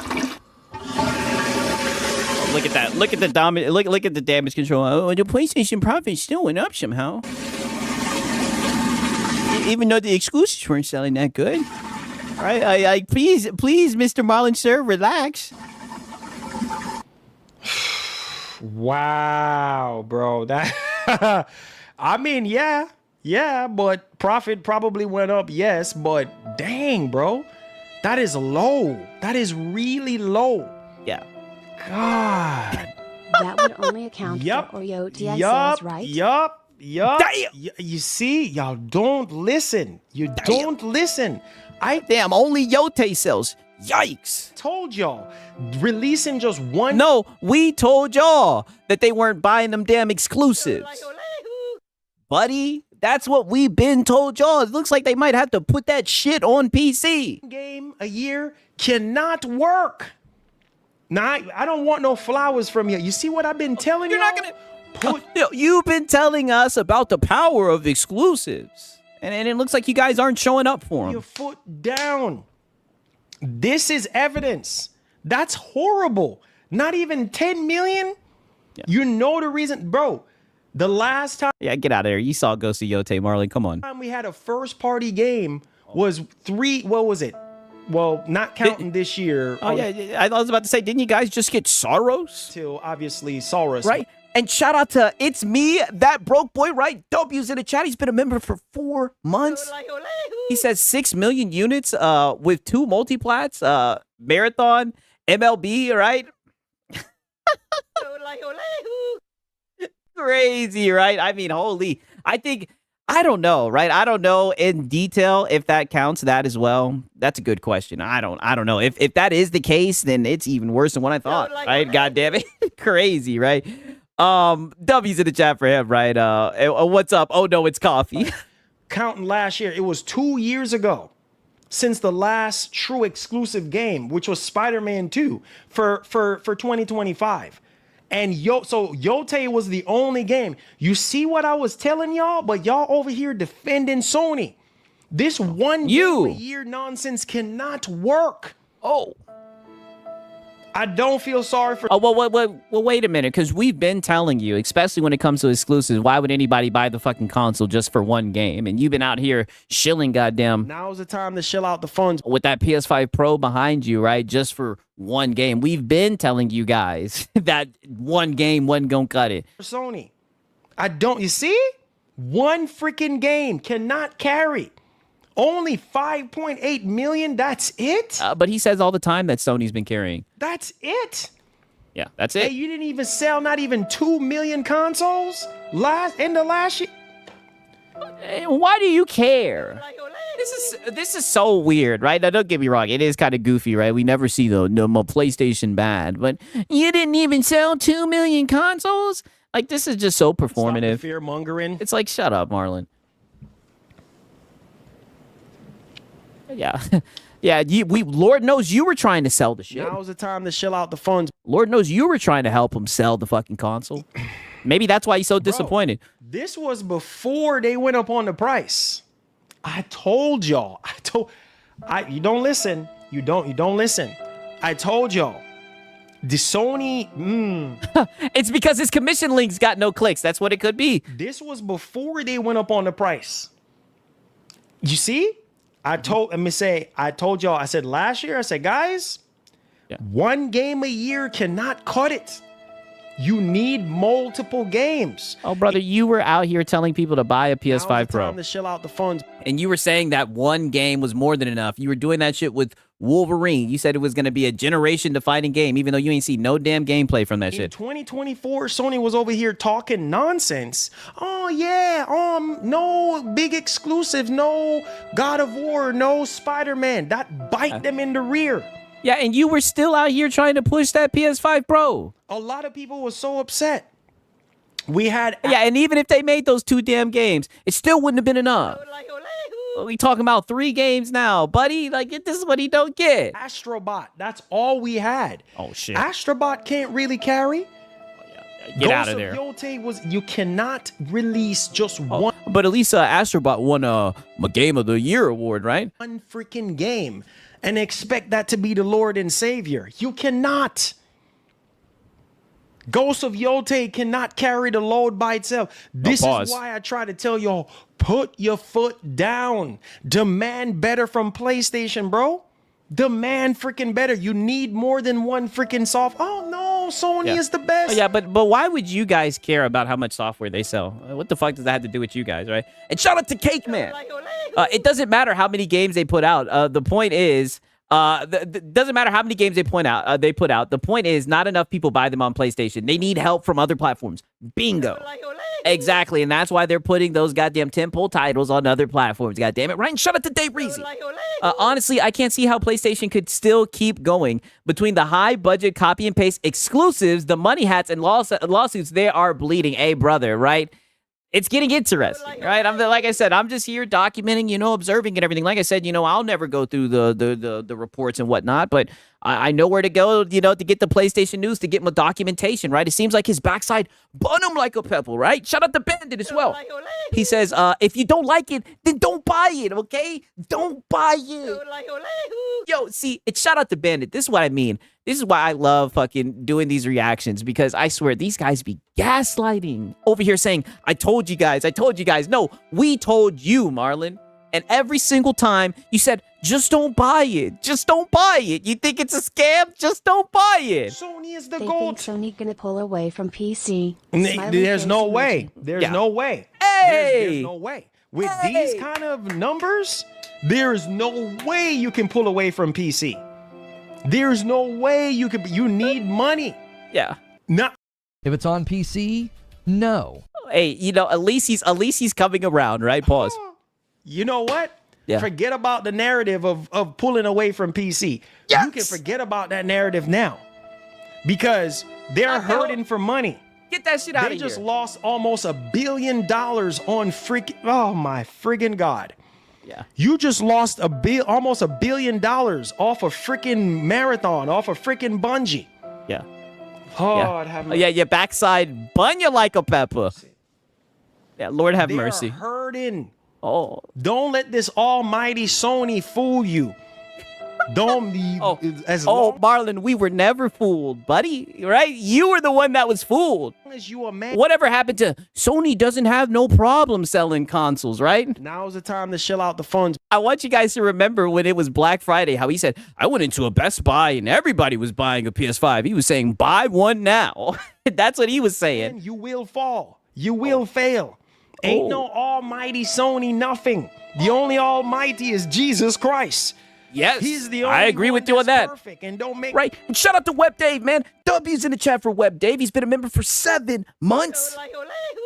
Oh, look at that. Look at the look at the damage control. Oh, the PlayStation profits still went up somehow. Even though the exclusives weren't selling that good. Right? Please, Mr. Marlon, sir, relax. Wow, bro. That I mean, yeah, but profit probably went up, yes, but dang, bro. That is low. That is really low. Yeah. God. That would only account Yup. for Oreo TI Yup. sales, right? Yup. Damn. You see, y'all don't listen. You don't listen. I Damn, only Yote sells. Yikes. told y'all, releasing just one. No, we told y'all that they weren't buying them damn exclusives. Buddy, that's what we've been told y'all. It looks like they might have to put that shit on PC. Game a year cannot work. Now, I don't want no flowers from you. You see what I've been telling you? You're not gonna... You've been telling us about the power of exclusives. And it looks like you guys aren't showing up for Your them. foot down. This is evidence. That's horrible. Not even 10 million? Yeah. You know the reason, bro. The last time Yeah, get out of there. You saw Ghost of Yote, Marlon. Come on. we had a first party game was what was it? Well, not counting this year. Oh, yeah. I was about to say, didn't you guys just get Soros? Till obviously Saurus. Right? And shout out to It's Me, That Broke Boy, right? W's in the chat. He's been a member for 4 months. He says 6 million units with 2 multiplats, Marathon, MLB, right? Crazy, right? I mean, holy. I don't know, right? I don't know in detail if that counts that as well. That's a good question. I don't know. If that is the case, then it's even worse than what I thought, right? God damn it. Crazy, right? W's in the chat for him, right? What's up? Oh no, it's coffee. Counting last year, it was 2 years ago since the last true exclusive game, which was Spider-Man 2 for 2025. And Yote was the only game. You see what I was telling y'all? But y'all over here defending Sony. This one game a year nonsense cannot work. Oh. I don't feel sorry for. Oh, well, wait a minute, because we've been telling you, especially when it comes to exclusives, why would anybody buy the fucking console just for one game? And you've been out here shilling, goddamn. Now's the time to shill out the funds. With that PS5 Pro behind you, right? Just for one game. We've been telling you guys that one game wasn't gonna cut it. Sony, you see? One freaking game cannot carry. Only 5.8 million, that's it? But he says all the time that Sony's been carrying. That's it? Yeah, that's it. Hey, you didn't even sell not even 2 million consoles in the last year? Why do you care? This is so weird, right? Now, don't get me wrong. It is kind of goofy, right? We never see the PlayStation bad. But you didn't even sell 2 million consoles? Like, this is just so performative. Fear mongering. It's like, shut up, Marlon. Yeah. Yeah, Lord knows you were trying to sell the shit. Now's the time to shill out the funds. Lord knows you were trying to help him sell the fucking console. Maybe that's why he's so disappointed. This was before they went up on the price. I told y'all. You don't listen. You don't listen. I told y'all. The Sony. It's because his commission links got no clicks. That's what it could be. This was before they went up on the price. You see? I told y'all, I said last year, I said, guys, one game a year cannot cut it. You need multiple games. Oh, brother, you were out here telling people to buy a PS5 Pro. Time to shill out the funds. And you were saying that one game was more than enough. You were doing that shit with Wolverine. You said it was going to be a generation-defining game, even though you ain't seen no damn gameplay from that In shit. 2024, Sony was over here talking nonsense. Oh, yeah, no big exclusive, no God of War, no Spider-Man. That bite them in the rear. Yeah, and you were still out here trying to push that PS5 Pro. A lot of people were so upset. We had... Yeah, and even if they made those 2 damn games, it still wouldn't have been enough. We talking about 3 games now, buddy. Like, this is what he don't get. Astrobot, that's all we had. Oh, shit. Astrobot can't really carry. Get out of there. You cannot release just one. But at least Astrobot won a Game of the Year award, right? One freaking game and expect that to be the Lord and Savior. You cannot. Ghost of Yote cannot carry the load by itself. This is why I try to tell y'all, put your foot down. Demand better from PlayStation, bro. Demand freaking better. You need more than one freaking soft. Oh no, Sony is the best. Oh, yeah, but why would you guys care about how much software they sell? What the fuck does that have to do with you guys, right? And shout out to Cake Man. It doesn't matter how many games they put out. The point is, doesn't matter how many games they put out. The point is, not enough people buy them on PlayStation. They need help from other platforms. Bingo. Exactly, and that's why they're putting those goddamn tentpole titles on other platforms. God damn it, Ryan! Shut up to Dave Reezy. Honestly, I can't see how PlayStation could still keep going between the high budget copy and paste exclusives, the money hats, and lawsuits. They are bleeding. Hey, brother, right? It's getting interesting, right? Like I said, I'm just here documenting, observing and everything. Like I said, I'll never go through the reports and whatnot, but I know where to go, to get the PlayStation news, to get my documentation, right? It seems like his backside bun him like a pebble, right? Shout out to Bandit as well. He says, if you don't like it, then don't buy it, okay? Don't buy it. Yo, see, it's shout out to Bandit. This is what I mean. This is why I love fucking doing these reactions, because I swear these guys be gaslighting over here saying, I told you guys. No, we told you, Marlon. And every single time you said, just don't buy it. Just don't buy it. You think it's a scam? Just don't buy it. Sony is the They GOAT. think Sony gonna pull away from PC. There's no way. There's no way. Hey! There's no way. With these kind of numbers, there is no way you can pull away from PC. There's no way you can. You need money. Yeah. Not. If it's on PC, no. Hey, at least he's coming around, right? Pause. You know what? Yeah. Forget about the narrative of pulling away from PC. Yes. You can forget about that narrative now, because they're hurting for money. Get that shit out of here. They just lost almost $1 billion on freaking. Oh my friggin' God. Yeah. You just lost almost $1 billion off a freaking marathon, off a freaking Bungie. Yeah. Lord have mercy. Yeah, your backside bun you like a pepper. Yeah, Lord have They're mercy. hurting. Oh. Don't let this almighty Sony fool you. Don't be Marlon, we were never fooled, buddy. Right? You were the one that was fooled. as you a man. Whatever happened to Sony doesn't have no problem selling consoles, right? Now's the time to shell out the funds. I want you guys to remember when it was Black Friday, how he said, I went into a Best Buy and everybody was buying a PS5. He was saying, buy one now. That's what he was saying. You will fall. You will fail. Ain't no almighty Sony nothing. The only almighty is Jesus Christ. Yes, he's the only I agree with you on that. Perfect, and don't make right. And shout out to Web Dave, man. W's in the chat for Web Dave. He's been a member for 7 months.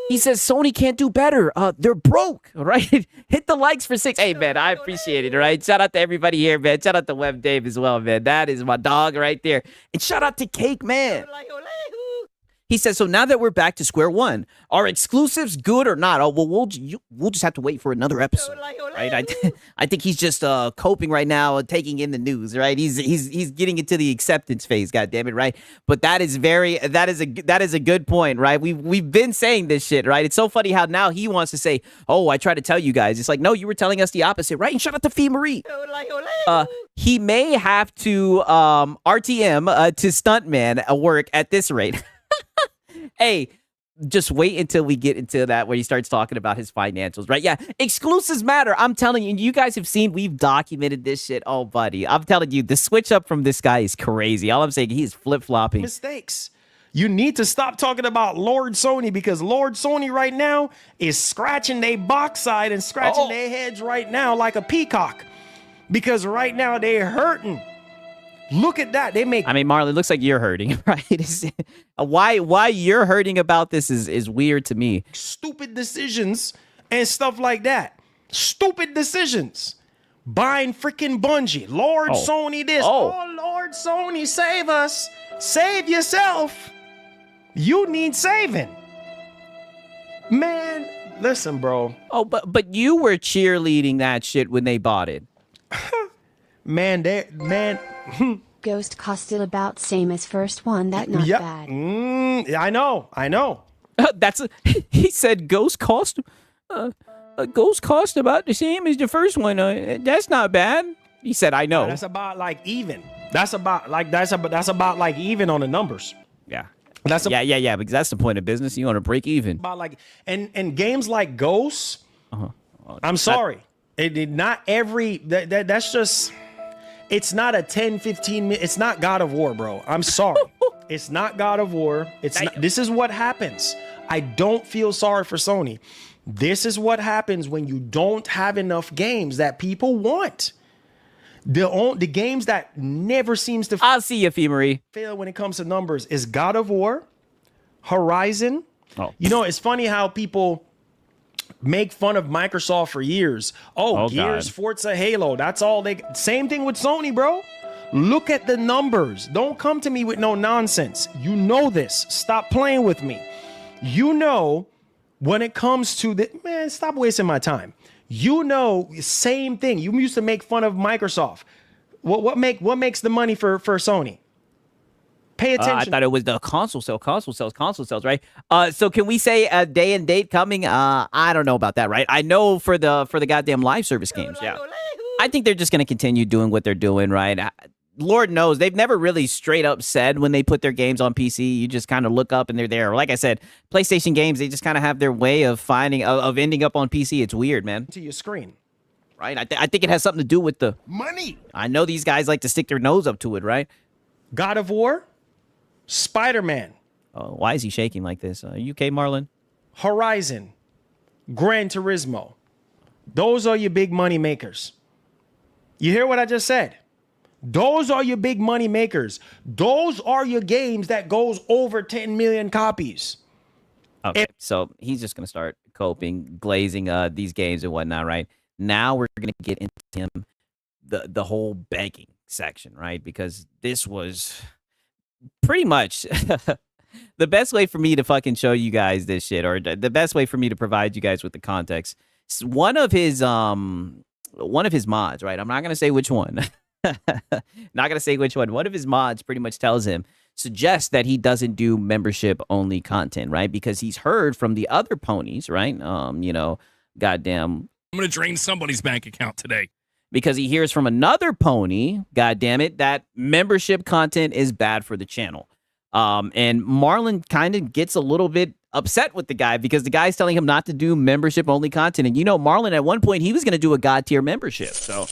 He says Sony can't do better. They're broke. All right. Hit the likes for 6. Hey, man, I appreciate it. All right. Shout out to everybody here, man. Shout out to Web Dave as well, man. That is my dog right there. And shout out to Cake Man. He says, so now that we're back to square one, are exclusives good or not? Oh, well, we'll just have to wait for another episode, right? I think he's just coping right now, taking in the news, right? He's getting into the acceptance phase, goddammit, right? But that is a good point, right? We've been saying this shit, right? It's so funny how now he wants to say, oh, I try to tell you guys. It's like, no, you were telling us the opposite, right? And shout out to Fee Marie. He may have to RTM to stuntman work at this rate. Hey, just wait until we get into that where he starts talking about his financials, right? Yeah, exclusives matter. I'm telling you, you guys have seen, we've documented this shit. Oh, buddy, I'm telling you, the switch up from this guy is crazy. All I'm saying, he's flip-flopping. Mistakes. You need to stop talking about Lord Sony, because Lord Sony right now is scratching their box side and scratching their heads right now like a peacock, because right now they're hurting. Look at that. I mean, Marlon, it looks like you're hurting, right? Why you're hurting about this is weird to me. Stupid decisions and stuff like that. Stupid decisions. Buying freaking Bungie. Lord Sony this. Oh, Lord Sony, save us. Save yourself. You need saving. Man, listen, bro. Oh, but you were cheerleading that shit when they bought it. Man. Ghost costed about same as first one. That not bad. I know. He said Ghost cost about the same as the first one. That's not bad. He said, I know. That's about like even. That's about like even on the numbers. Yeah. That's a, yeah, because that's the point of business. You want to break even. about like and games like Ghosts. I'm sorry, not every that's just. It's not a 10, 15 minute. It's not God of War, bro. I'm sorry. It's not God of War. It's not, this is what happens. I don't feel sorry for Sony. This is what happens when you don't have enough games that people want. The games that never seems to I'll see you, Marie. fail when it comes to numbers is God of War, Horizon. Oh. You know, it's funny how people make fun of Microsoft for years. Oh, Gears, God. Forza, Halo. That's all they. Same thing with Sony, bro. Look at the numbers. Don't come to me with no nonsense. You know this. Stop playing with me. You know, when it comes to the man, stop wasting my time. You know, same thing. You used to make fun of Microsoft. What makes the money for Sony? Pay I attention. thought it was the console sales, right? So can we say a day and date coming? I don't know about that, right? I know for the goddamn live service games, yeah. I think they're just gonna continue doing what they're doing, right? Lord knows they've never really straight up said when they put their games on PC. You just kind of look up and they're there. Like I said, PlayStation games, they just kind of have their way of finding of ending up on PC. It's weird, man. to your screen. Right? I think it has something to do with the Money. I know these guys like to stick their nose up to it, right? God of War, Spider-Man, Why is he shaking like this? You okay, Marlon? Horizon, Gran Turismo. Those are your big money makers. You hear what I just said? Those are your big money makers. Those are your games that goes over 10 million copies. Okay, so he's just gonna start coping, glazing these games and whatnot, right? Now we're gonna get into him the whole begging section, right? Because this was pretty much the best way for me to fucking show you guys this shit, or the best way for me to provide you guys with the context. One of his mods, right? I'm not gonna say which one. Not gonna say which one. One of his mods pretty much suggests that he doesn't do membership only content, right? Because he's heard from the other ponies, right? Goddamn. I'm gonna drain somebody's bank account today. Because he hears from another pony, goddamn it, that membership content is bad for the channel. And Marlon kind of gets a little bit upset with the guy because the guy's telling him not to do membership only content. And Marlon at one point he was gonna do a god tier membership, so.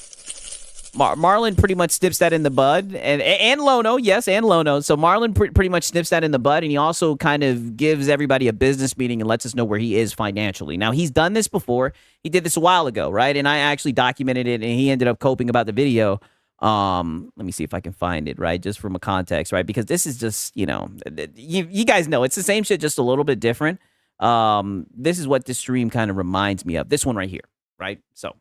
Marlon pretty much snips that in the bud, and Lono, yes, and Lono. So Marlon pretty much snips that in the bud, and he also kind of gives everybody a business meeting and lets us know where he is financially. Now, he's done this before. He did this a while ago, right? And I actually documented it, and he ended up coping about the video. Let me see if I can find it, right? Just from a context, right? Because this is just, you guys know, it's the same shit, just a little bit different. This is what this stream kind of reminds me of. This one right here, right? So,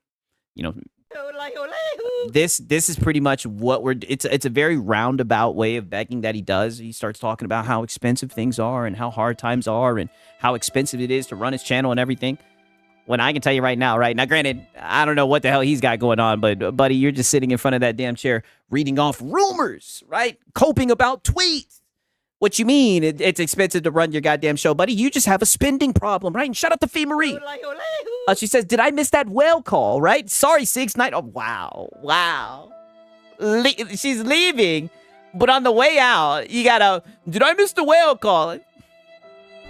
this is pretty much what it's a very roundabout way of begging that he does. He starts talking about how expensive things are and how hard times are and how expensive it is to run his channel and everything. When I can tell you right now, granted, I don't know what the hell he's got going on, but buddy, you're just sitting in front of that damn chair reading off rumors, right? Coping about tweets. What you mean? It's expensive to run your goddamn show, buddy. You just have a spending problem, right? And shout out to Fee Marie. She says, did I miss that whale call, right? Sorry, 6 9. Oh, wow. She's leaving, but on the way out, you gotta, did I miss the whale call?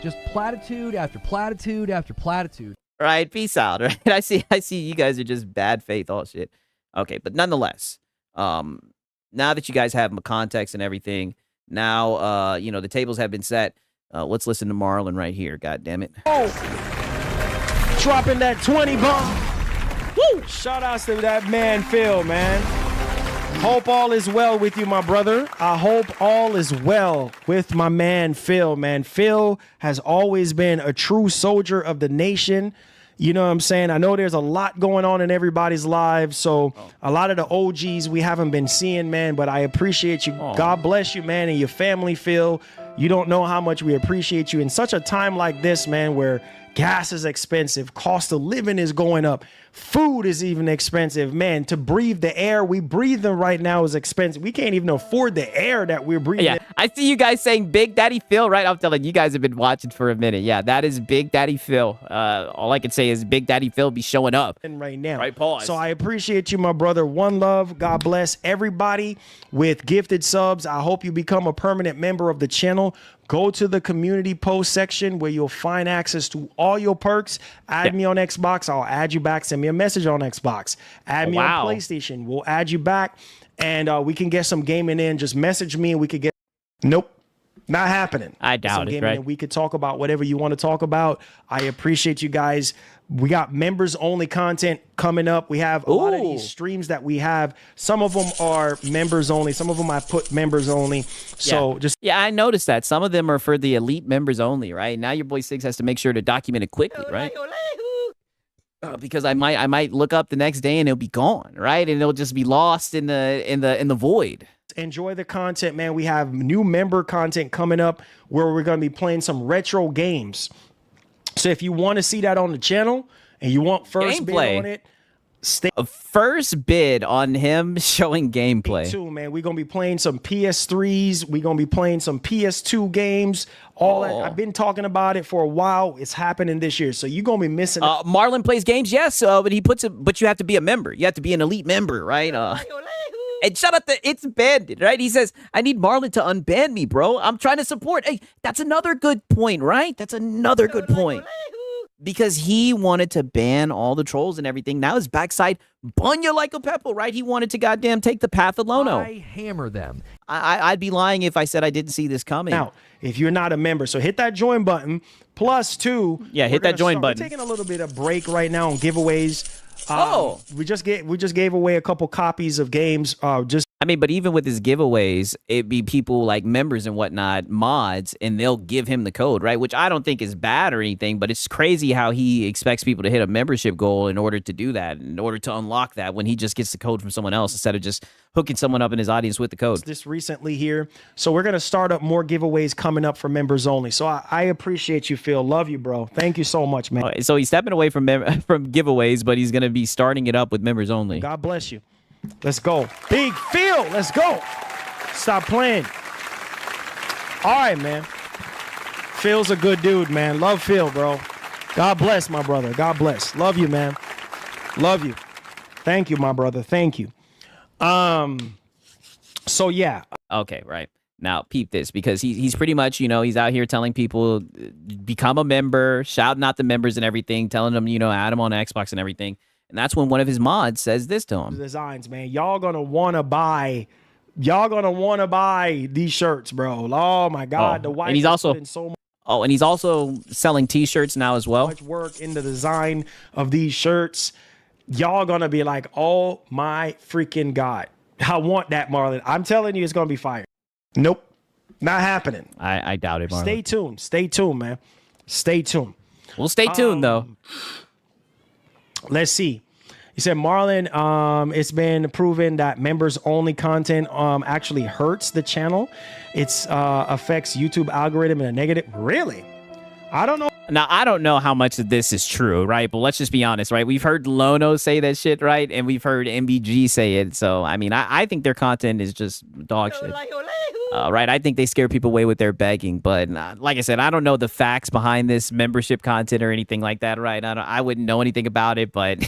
Just platitude after platitude after platitude. Right, peace out, right? I see you guys are just bad faith, all shit. Okay, but nonetheless, now that you guys have my context and everything, now, the tables have been set. Let's listen to Marlon right here. God damn it. Oh, dropping that 20 bomb. Woo! Shout outs to that man, Phil, man. Hope all is well with you, my brother. I hope all is well with my man, Phil, man. Phil has always been a true soldier of the nation. You know what I'm saying? I know there's a lot going on in everybody's lives. So a lot of the OGs we haven't been seeing, man, but I appreciate you. God bless you, man, and your family, Phil. You don't know how much we appreciate you in such a time like this, man, where gas is expensive, cost of living is going up, food is even expensive, man. To breathe the air we breathe in right now is expensive. We can't even afford the air that we're breathing. Yeah, I see you guys saying Big Daddy Phil, right? I'm telling you guys have been watching for a minute. Yeah, that is Big Daddy Phil. All I can say is Big Daddy Phil be showing up right now. Right, pause. So I appreciate you, my brother. One love. God bless everybody with gifted subs. I hope you become a permanent member of the channel. channel, go to the community post section where you'll find access to all your perks. Add me on Xbox. I'll add you back. Send me a message on Xbox. Add me on PlayStation. We'll add you back, and we can get some gaming in. Just message me and we could get. Nope. Not happening. I doubt it, right? And we could talk about whatever you want to talk about. I appreciate you guys. We got members only content coming up. We have a lot of these streams that we have. Some of them are members only. Some of them I put members only. So I noticed that some of them are for the elite members only, right? Now your boy Six has to make sure to document it quickly, right? Because I might look up the next day and it'll be gone, right? And it'll just be lost in the void. Enjoy the content, man. We have new member content coming up where we're going to be playing some retro games. So if you want to see that on the channel and you want first bid on it, a first bid on him showing gameplay. Too, man. We're going to be playing some PS3s. We're going to be playing some PS2 games. All that. I've been talking about it for a while. It's happening this year. So you're going to be missing it. Marlon plays games, yes, but he puts it, but you have to be a member. You have to be an elite member, right? And shout out to It's Bandit, right? He says, I need Marlon to unban me, bro. I'm trying to support. Hey, that's another good point, right? That's another good point. Because he wanted to ban all the trolls and everything. Now his backside, bunya like a pepper, right? He wanted to goddamn take the path of Lono. I hammer them. I'd be lying if I said I didn't see this coming. Now, if you're not a member, so hit that join button. Plus, too, hit that join button. We're taking a little bit of break right now on giveaways. We just gave away a couple copies of games. But even with his giveaways, it'd be people like members and whatnot, mods, and they'll give him the code, right? Which I don't think is bad or anything, but it's crazy how he expects people to hit a membership goal in order to do that, in order to unlock that, when he just gets the code from someone else instead of just hooking someone up in his audience with the code. This recently here. So we're going to start up more giveaways coming up for members only. So I appreciate you, Phil. Love you, bro. Thank you so much, man. So he's stepping away from giveaways, but he's going to be starting it up with members only. God bless you. Let's go. Big Phil, let's go. Stop playing. All right, man. Phil's a good dude, man. Love Phil, bro. God bless, my brother. God bless. Love you, man. Love you. Thank you, my brother. Thank you. So, yeah. Okay, right. Now, peep this, because he's pretty much, he's out here telling people, become a member, shouting out the members and everything, telling them, add them on Xbox and everything. And that's when one of his mods says this to him. Designs, man. Y'all gonna wanna buy these shirts, bro. Oh my God. The white. And he's also and he's also selling t-shirts now as well. Much work in the design of these shirts. Y'all gonna be like, oh my freaking God. I want that, Marlon. I'm telling you, it's gonna be fire. Nope. Not happening. I doubt it, Marlon. Stay tuned. Stay tuned, man. Stay tuned. We'll stay tuned though. Let's see. He said, Marlon, it's been proven that members only content actually hurts the channel. It's affects YouTube algorithm in a negative. Really? I don't know. Now, I don't know how much of this is true, right? But let's just be honest, right? We've heard Lono say that shit, right? And we've heard MBG say it. So, I think their content is just dog shit. Right? I think they scare people away with their begging. But like I said, I don't know the facts behind this membership content or anything like that, right? I wouldn't know anything about it. But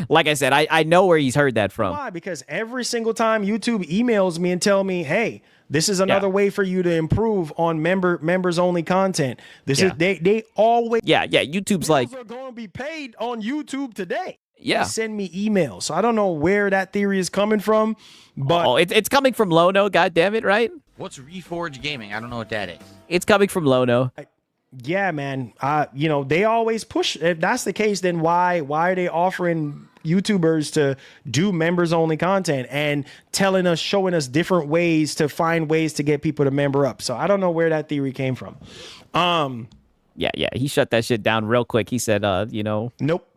like I said, I know where he's heard that from. Why? Because every single time YouTube emails me and tell me, hey, this is another way for you to improve on members only content. This is they always YouTube's like, are going to be paid on YouTube today. Yeah, they send me emails, so I don't know where that theory is coming from, but it's coming from Lono. God damn it, right? What's Reforge Gaming? I don't know what that is. It's coming from Lono. Yeah, man. They always push. If that's the case, then why are they offering YouTubers to do members only content and showing us different ways to find ways to get people to member up? So I don't know where that theory came from. He shut that shit down real quick. He said, nope,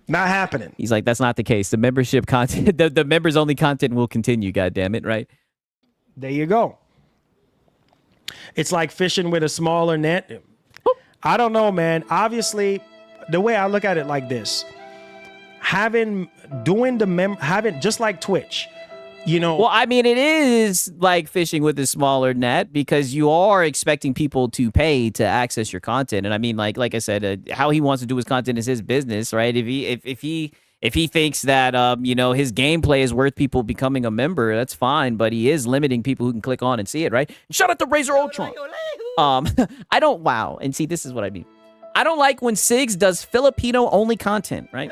not happening. He's like, that's not the case. The membership content, the members only content will continue. God damn it, right? There you go. It's like fishing with a smaller net. I don't know, man. Obviously, the way I look at it like this, just like Twitch, Well, it is like fishing with a smaller net because you are expecting people to pay to access your content. And like I said, how he wants to do his content is his business, right? If if he thinks that his gameplay is worth people becoming a member, that's fine. But he is limiting people who can click on and see it, right? Shout out to Razor Ultron. I don't. Wow. And see, this is what I mean. I don't like when Sigs does Filipino only content, right?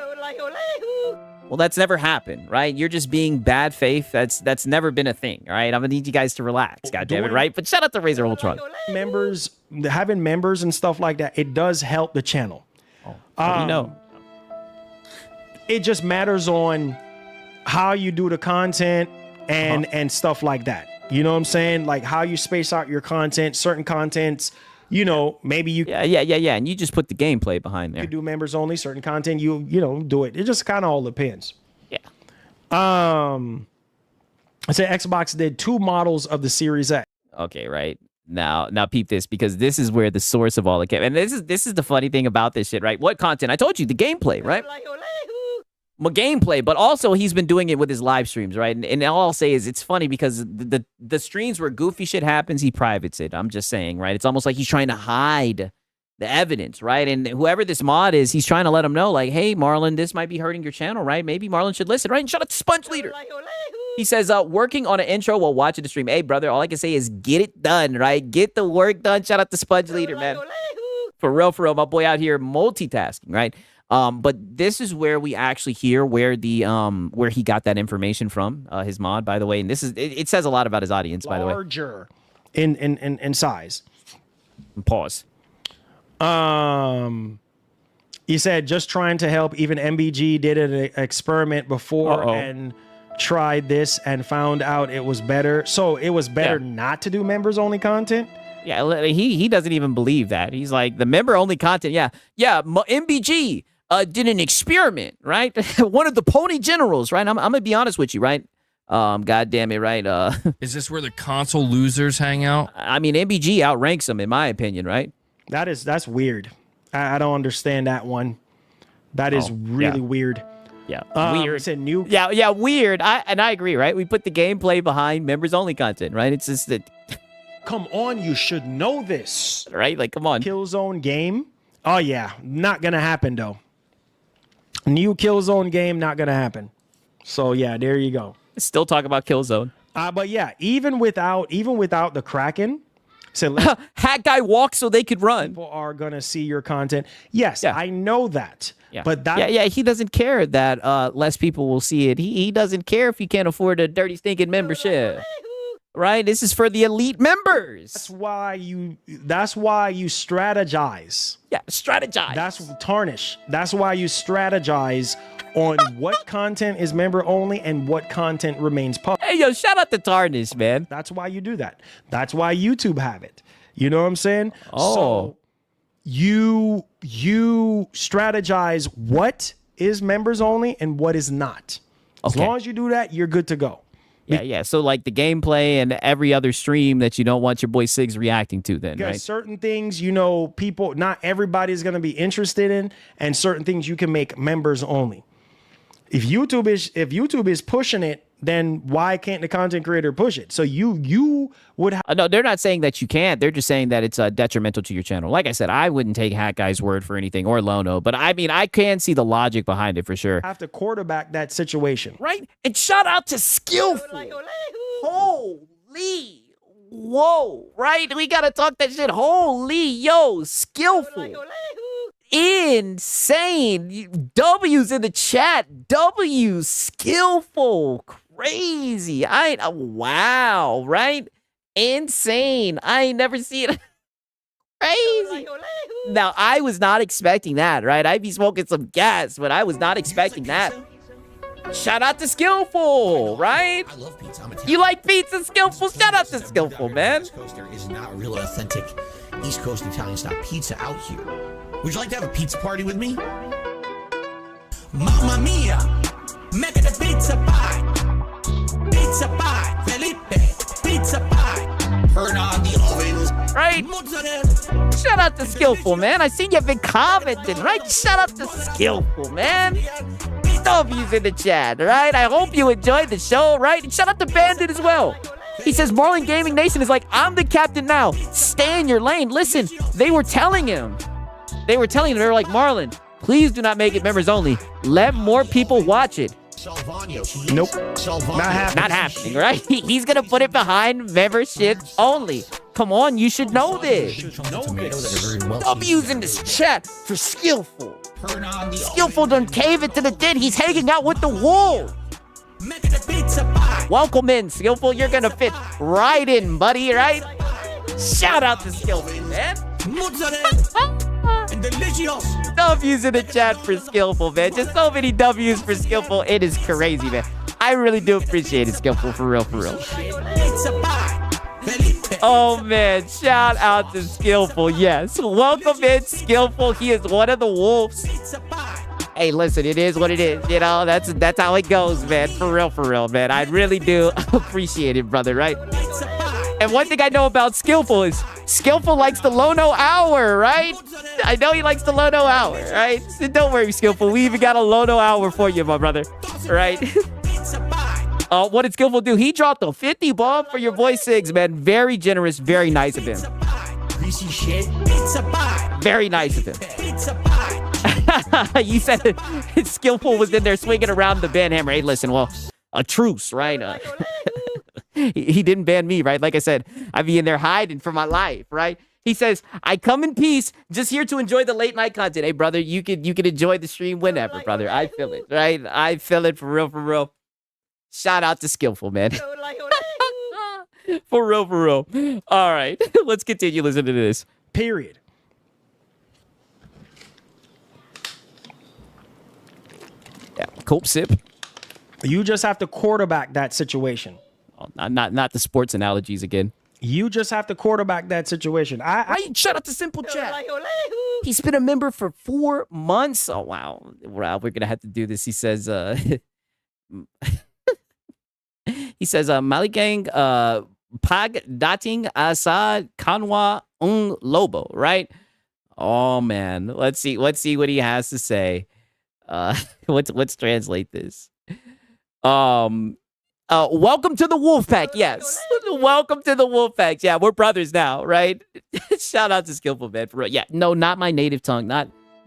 Well, that's never happened, right? You're just being bad faith. That's never been a thing, all right? I'm gonna need you guys to relax, goddammit, right? But shout out to Razor Ultron. Members, having members and stuff like that, it does help the channel. It just matters on how you do the content and stuff like that. You know what I'm saying? Like how you space out your content, certain contents. Maybe you... Yeah. And you just put the gameplay behind there. You do members only, certain content, you do it. It just kind of all depends. Yeah. I say Xbox did 2 models of the Series X. Okay, right. Now peep this, because this is where the source of all the... And this is the funny thing about this shit, right? What content? I told you, the gameplay, right? Gameplay, but also he's been doing it with his live streams, right? And all I'll say is it's funny because the streams where goofy shit happens, he privates it. I'm just saying, right? It's almost like he's trying to hide the evidence, right? And whoever this mod is, he's trying to let him know, like, hey, Marlon, this might be hurting your channel, right? Maybe Marlon should listen, right? And shout out to Sponge Leader. He says, working on an intro while watching the stream. Hey, brother, all I can say is get it done, right? Get the work done. Shout out to Sponge Leader, man. For real, my boy out here multitasking, right? But this is where we actually hear where he got that information from, his mod, by the way. And this is it says a lot about his audience, by the way. Larger in size. Pause. He said just trying to help. Even MBG did an experiment before and tried this and found out it was better. So it was better not to do members only content. Yeah, he doesn't even believe that. He's like, the member only content. Yeah, MBG. Did an experiment, right? One of the pony generals, right? I'm gonna be honest with you, right? God damn it, right? Is this where the console losers hang out? I mean, MBG outranks them, in my opinion, right? That's weird. I don't understand that one. That is really weird. Yeah, weird. It's a new. Yeah, weird. I agree, right? We put the gameplay behind members only content, right? It's just that. Come on, you should know this, right? Like, come on. Killzone game. Oh yeah, not gonna happen though. New Killzone game, not gonna happen. So yeah, there you go. Still talk about Killzone. But yeah, even without the Kraken, so Hat Guy walks so they could run. People are gonna see your content. Yes, I know that. Yeah. But that he doesn't care that less people will see it. He doesn't care if you can't afford a dirty stinking membership. Right? This is for the elite members. That's why you strategize. Yeah, strategize. That's tarnish. That's why you strategize on what content is member only and what content remains public. Hey, yo, shout out to Tarnish, man. That's why you do that. That's why YouTube have it. You know what I'm saying? Oh. So you strategize what is members only and what is not. As long as you do that, you're good to go. Yeah. So like the gameplay and every other stream that you don't want your boy Sigs reacting to then, right? Certain things, people, not everybody's going to be interested in, and certain things you can make members only. If YouTube is pushing it, then why can't the content creator push it? So you would have... No, they're not saying that you can't. They're just saying that it's detrimental to your channel. Like I said, I wouldn't take Hat Guy's word for anything, or Lono, but I mean, I can see the logic behind it for sure. Have to quarterback that situation. Right? And shout out to Skillful. Holy. Whoa. Right? We got to talk that shit. Holy. Yo. Skillful. Insane. W's in the chat. W. Skillful. Crazy. Wow. Right? Insane. I ain't never seen it. Crazy. Now, I was not expecting that, right? I'd be smoking some gas, but I was not expecting that. Shout out to Skillful, right? I love pizza. You like pizza, Skillful? Shout out to Skillful, man. East Coast, there is not real authentic East Coast Italian style pizza out here. Would you like to have a pizza party with me? Mamma mia, make it a pizza pie. Pizza pie, Felipe, pizza pie. Turn on the ovens. Right? Mozzarella. Shout out to Skillful, man. I seen you've been commenting, right? Shout out to Skillful, man. W's in the chat, right? I hope you enjoyed the show, right? And shout out to Bandit as well. He says, Marlon Gaming Nation is like, I'm the captain now. Stay in your lane. Listen, they were telling him. They were like, Marlon, Please do not make it members only. Let more people watch it. Nope. Not happening. Not happening, right? He's gonna put it behind membership only. Come on, you should know this. Stop using this chat for Skillful. Skillful done cave it to the dead. He's hanging out with the wolves. Welcome in, Skillful. You're gonna fit right in, buddy, right? Shout out to Skillful, man. Stop using the chat for Skillful, man. Just so many W's for Skillful. It is crazy, man. I really do appreciate it, Skillful, for real, for real. Oh, man. Shout out to Skillful, yes. Welcome in, Skillful. He is one of the wolves. Hey, listen, it is what it is. You know, that's how it goes, man. For real, man. I really do appreciate it, brother, right? And one thing I know about Skillful is Skillful likes the Lono Hour, right? I know he likes the Lono Hour, right? So don't worry, Skillful. We even got a Lono Hour for you, my brother, right? What did Skillful do? He dropped a 50 bomb for your boy Siggs, man. Very generous, very nice of him. Very nice of him. You said Skillful was in there swinging around the ban hammer. Hey, listen, well, a truce, right? He didn't ban me, right? Like I said, I'd be in there hiding for my life, right? He says, I come in peace, just here to enjoy the late night content. Hey, brother, you can enjoy the stream whenever, brother. I feel it, right? I feel it for real. Shout out to Skillful, man. For real. All right, let's continue listening to this. Period. Yeah, cope sip. You just have to quarterback that situation. Oh, not the sports analogies again. You just have to quarterback that situation. Shout out to Simple Chat. He's been a member for 4 months. Oh, wow. We're going to have to do this. He says, Maligang Pag Dating Asa Kanwa Un Lobo, right? Oh, man. Let's see what he has to say. Let's translate this. Welcome to the Wolfpack. Yes. Welcome to the Wolfpack. Yeah, we're brothers now, right? Shout out to Skillful, man. For real. Yeah, no, not my native tongue.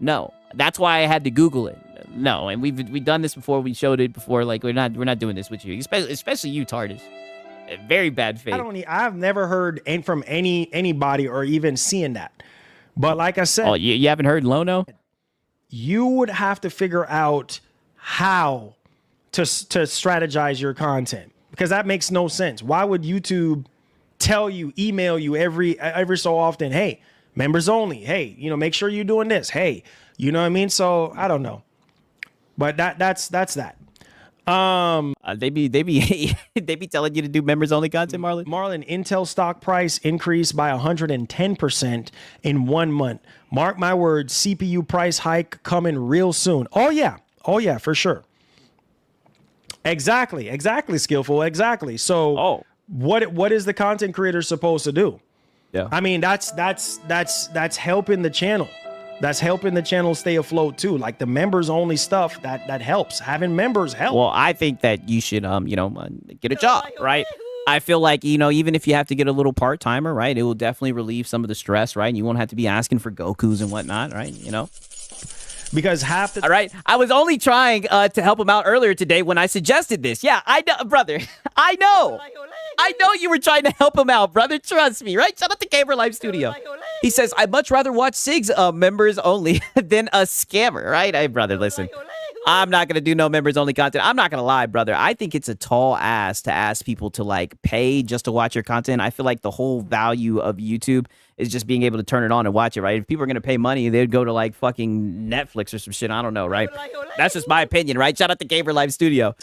No. That's why I had to Google it. No, and we've done this before. We showed it before. Like we're not doing this with you, especially you, TARDIS. Very bad faith. I've never heard from anybody or even seeing that. But like I said, oh, you haven't heard Lono? You would have to figure out how to strategize your content, because that makes no sense. Why would YouTube email you every so often, hey, members only, hey, make sure you're doing this, hey, you know what I mean? So I don't know, but that's that. They be telling you to do members only content, Marlon. Intel stock price increased by 110% in 1 month. Mark my words, CPU price hike coming real soon. Oh yeah, for sure. Exactly, Skillful, exactly. So what is the content creator supposed to do? Yeah. I mean, that's helping the channel. That's helping the channel stay afloat too. Like the members only stuff that helps. Having members help. Well, I think that you should get a job, right? I feel like, even if you have to get a little part-timer, right, it will definitely relieve some of the stress, right? And you won't have to be asking for Gokus and whatnot, right? Because half the... All right. I was only trying to help him out earlier today when I suggested this. Yeah, I know, brother. I know you were trying to help him out, brother. Trust me, right? Shout out to Gamer Live Studio. He says, I'd much rather watch Siggs members only than a scammer, right? Hey, brother, listen. I'm not going to do no members only content. I'm not going to lie, brother. I think it's a tall ask to ask people to pay just to watch your content. I feel like the whole value of YouTube is just being able to turn it on and watch it, right? If people are going to pay money, they'd go to fucking Netflix or some shit. I don't know, right? That's just my opinion, right? Shout out to Gamer Live Studio.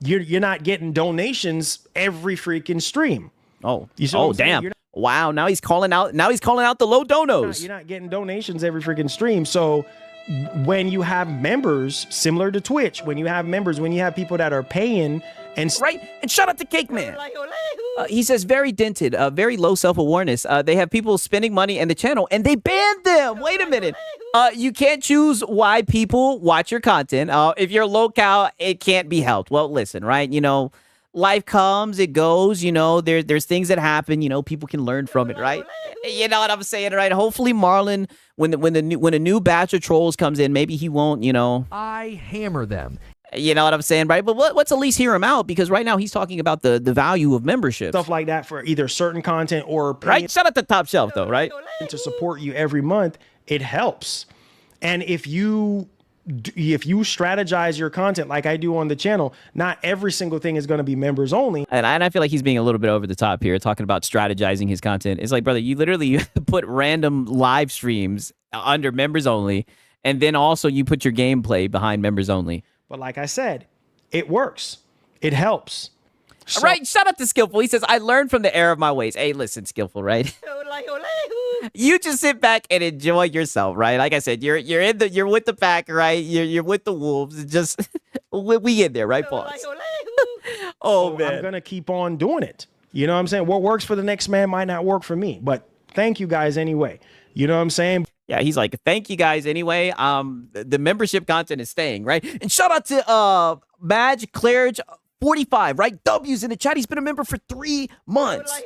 You're not getting donations every freaking stream. Oh, damn. Wow, now he's calling out the low donos. You're not getting donations every freaking stream. So when you have members, similar to Twitch, when you have people that are paying and right, and shout out to Cake Man. He says very dented, very low self-awareness. They have people spending money in the channel and they banned them. Wait a minute. You can't choose why people watch your content. If you're low-cal, it can't be helped. Well, listen, right? life comes, it goes, you know, there's things that happen, you know, people can learn from it, right? You know what I'm saying, right? Hopefully Marlon, when a new batch of trolls comes in, maybe he won't, you know. I hammer them. You know what I'm saying, right? But let's at least hear him out, because right now he's talking about the value of membership. Stuff like that for either certain content or right? Shout out to Top Shelf though, right? To support you every month, it helps. And if you strategize your content like I do on the channel, not every single thing is going to be members only. And I feel like he's being a little bit over the top here, talking about strategizing his content. It's like, brother, you literally put random live streams under members only, and then also you put your gameplay behind members only. But like I said, it works. It helps. So, right? Shout out to Skillful. He says, I learned from the error of my ways. Hey, listen, Skillful, right? You just sit back and enjoy yourself, right? Like I said, you're with the pack, right? You're with the wolves. Just we in there, right, boss? Oh man, I'm gonna keep on doing it. You know what I'm saying? What works for the next man might not work for me, but thank you guys anyway. You know what I'm saying? Yeah, he's like, thank you guys anyway. The membership content is staying, right? And shout out to Madge Claridge 45, right? W's in the chat. He's been a member for 3 months.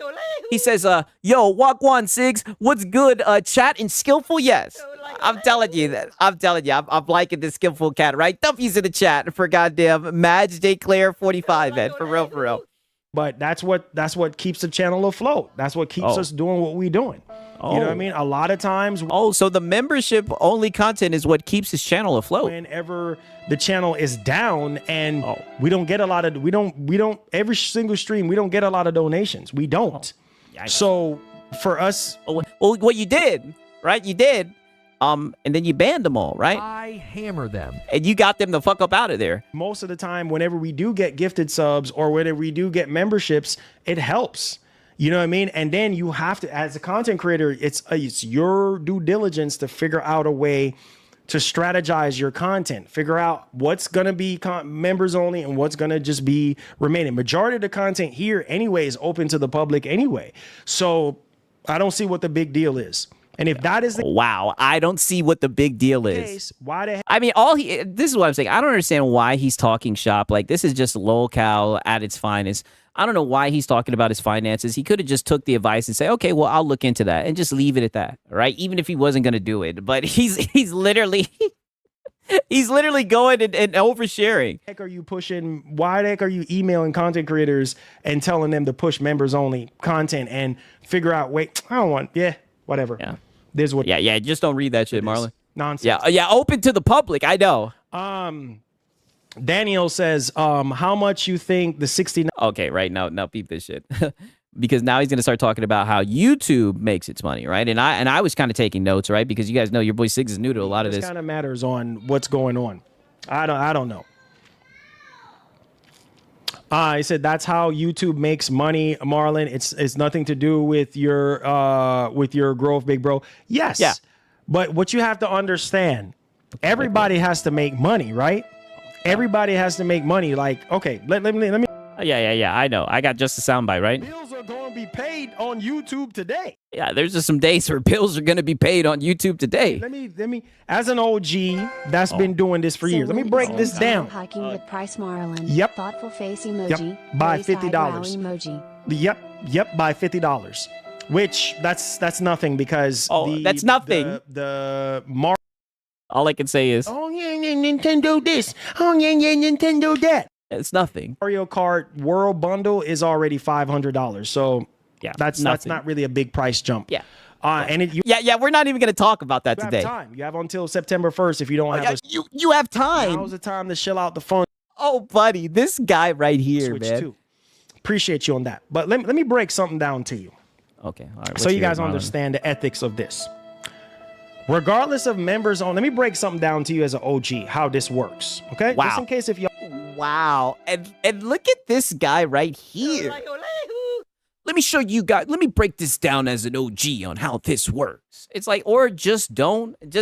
He says, yo, Wagwan Sigs, what's good? Chat and Skillful, yes. I'm telling you that. I'm liking this Skillful cat, right? W's in the chat for goddamn Madge J Claire 45, man. For real, for real. But that's what keeps the channel afloat. That's what keeps us doing what we're doing. You know what I mean? A lot of times. Oh, so the membership only content is what keeps his channel afloat. Whenever the channel is down and we don't get a lot of, we don't every single stream, we don't get a lot of donations. We don't. So for us. Well, what you did, right? You did. And then you banned them all, right? I hammer them. And you got them the fuck up out of there. Most of the time, whenever we do get gifted subs or whenever we do get memberships, it helps. You know what I mean? And then you have to, as a content creator, it's your due diligence to figure out a way to strategize your content, figure out what's going to be members only and what's going to just be remaining. Majority of the content here anyway is open to the public anyway. So I don't see what the big deal is. And if that is the wow, I don't see what the big deal is. Why the I mean, this is what I'm saying. I don't understand why he's talking shop. Like, this is just lolcow at its finest. I don't know why he's talking about his finances. He could have just took the advice and say, okay, well, I'll look into that and just leave it at that, right? Even if he wasn't going to do it. But he's literally he's literally going and oversharing. Why the heck are you emailing content creators and telling them to push members only content and figure out, wait, I don't want, whatever. Yeah. There's what. Yeah. Just don't read that shit, Marlon. Nonsense. Yeah. Open to the public. I know. Daniel says, how much you think the 69? Okay, right now peep this shit. Because now he's gonna start talking about how YouTube makes its money, right? And I was kind of taking notes, right? Because you guys know your boy Siggs is new to a lot of this. Kind of matters on what's going on. I don't know. He said that's how YouTube makes money, Marlon. It's nothing to do with your growth, big bro. Yes. Yeah. But what you have to understand, everybody has to make money, right? Everybody has to make money. Like, okay, let me. Yeah. I know. I got just a soundbite, right? Bills are going to be paid on YouTube today. Yeah, there's just some days where bills are going to be paid on YouTube today. Let me. As an OG that's been doing this for years, let me break this down. Hiking with Price Marlin. Yep. Thoughtful face emoji. Yep. By $50. Emoji. Yep. By $50. Which that's nothing because that's nothing. All I can say is, oh yeah, Nintendo this. Oh yeah, Nintendo that. It's nothing. Mario Kart World Bundle is already $500. So yeah, that's not really a big price jump. Yeah. We're not even going to talk about that today. You have until September 1st if you don't have you have time. Now's the time to shill out the fun. Oh, buddy, this guy right here, Switch man. Too. Appreciate you on that. But let me break something down to you. Okay. All right. So you guys understand the ethics of this. Regardless of members on, let me break something down to you as an OG, how this works. Okay? Wow. Just in case if you wow. And look at this guy right here. Let me show you guys. Let me break this down as an OG on how this works. It's like, or just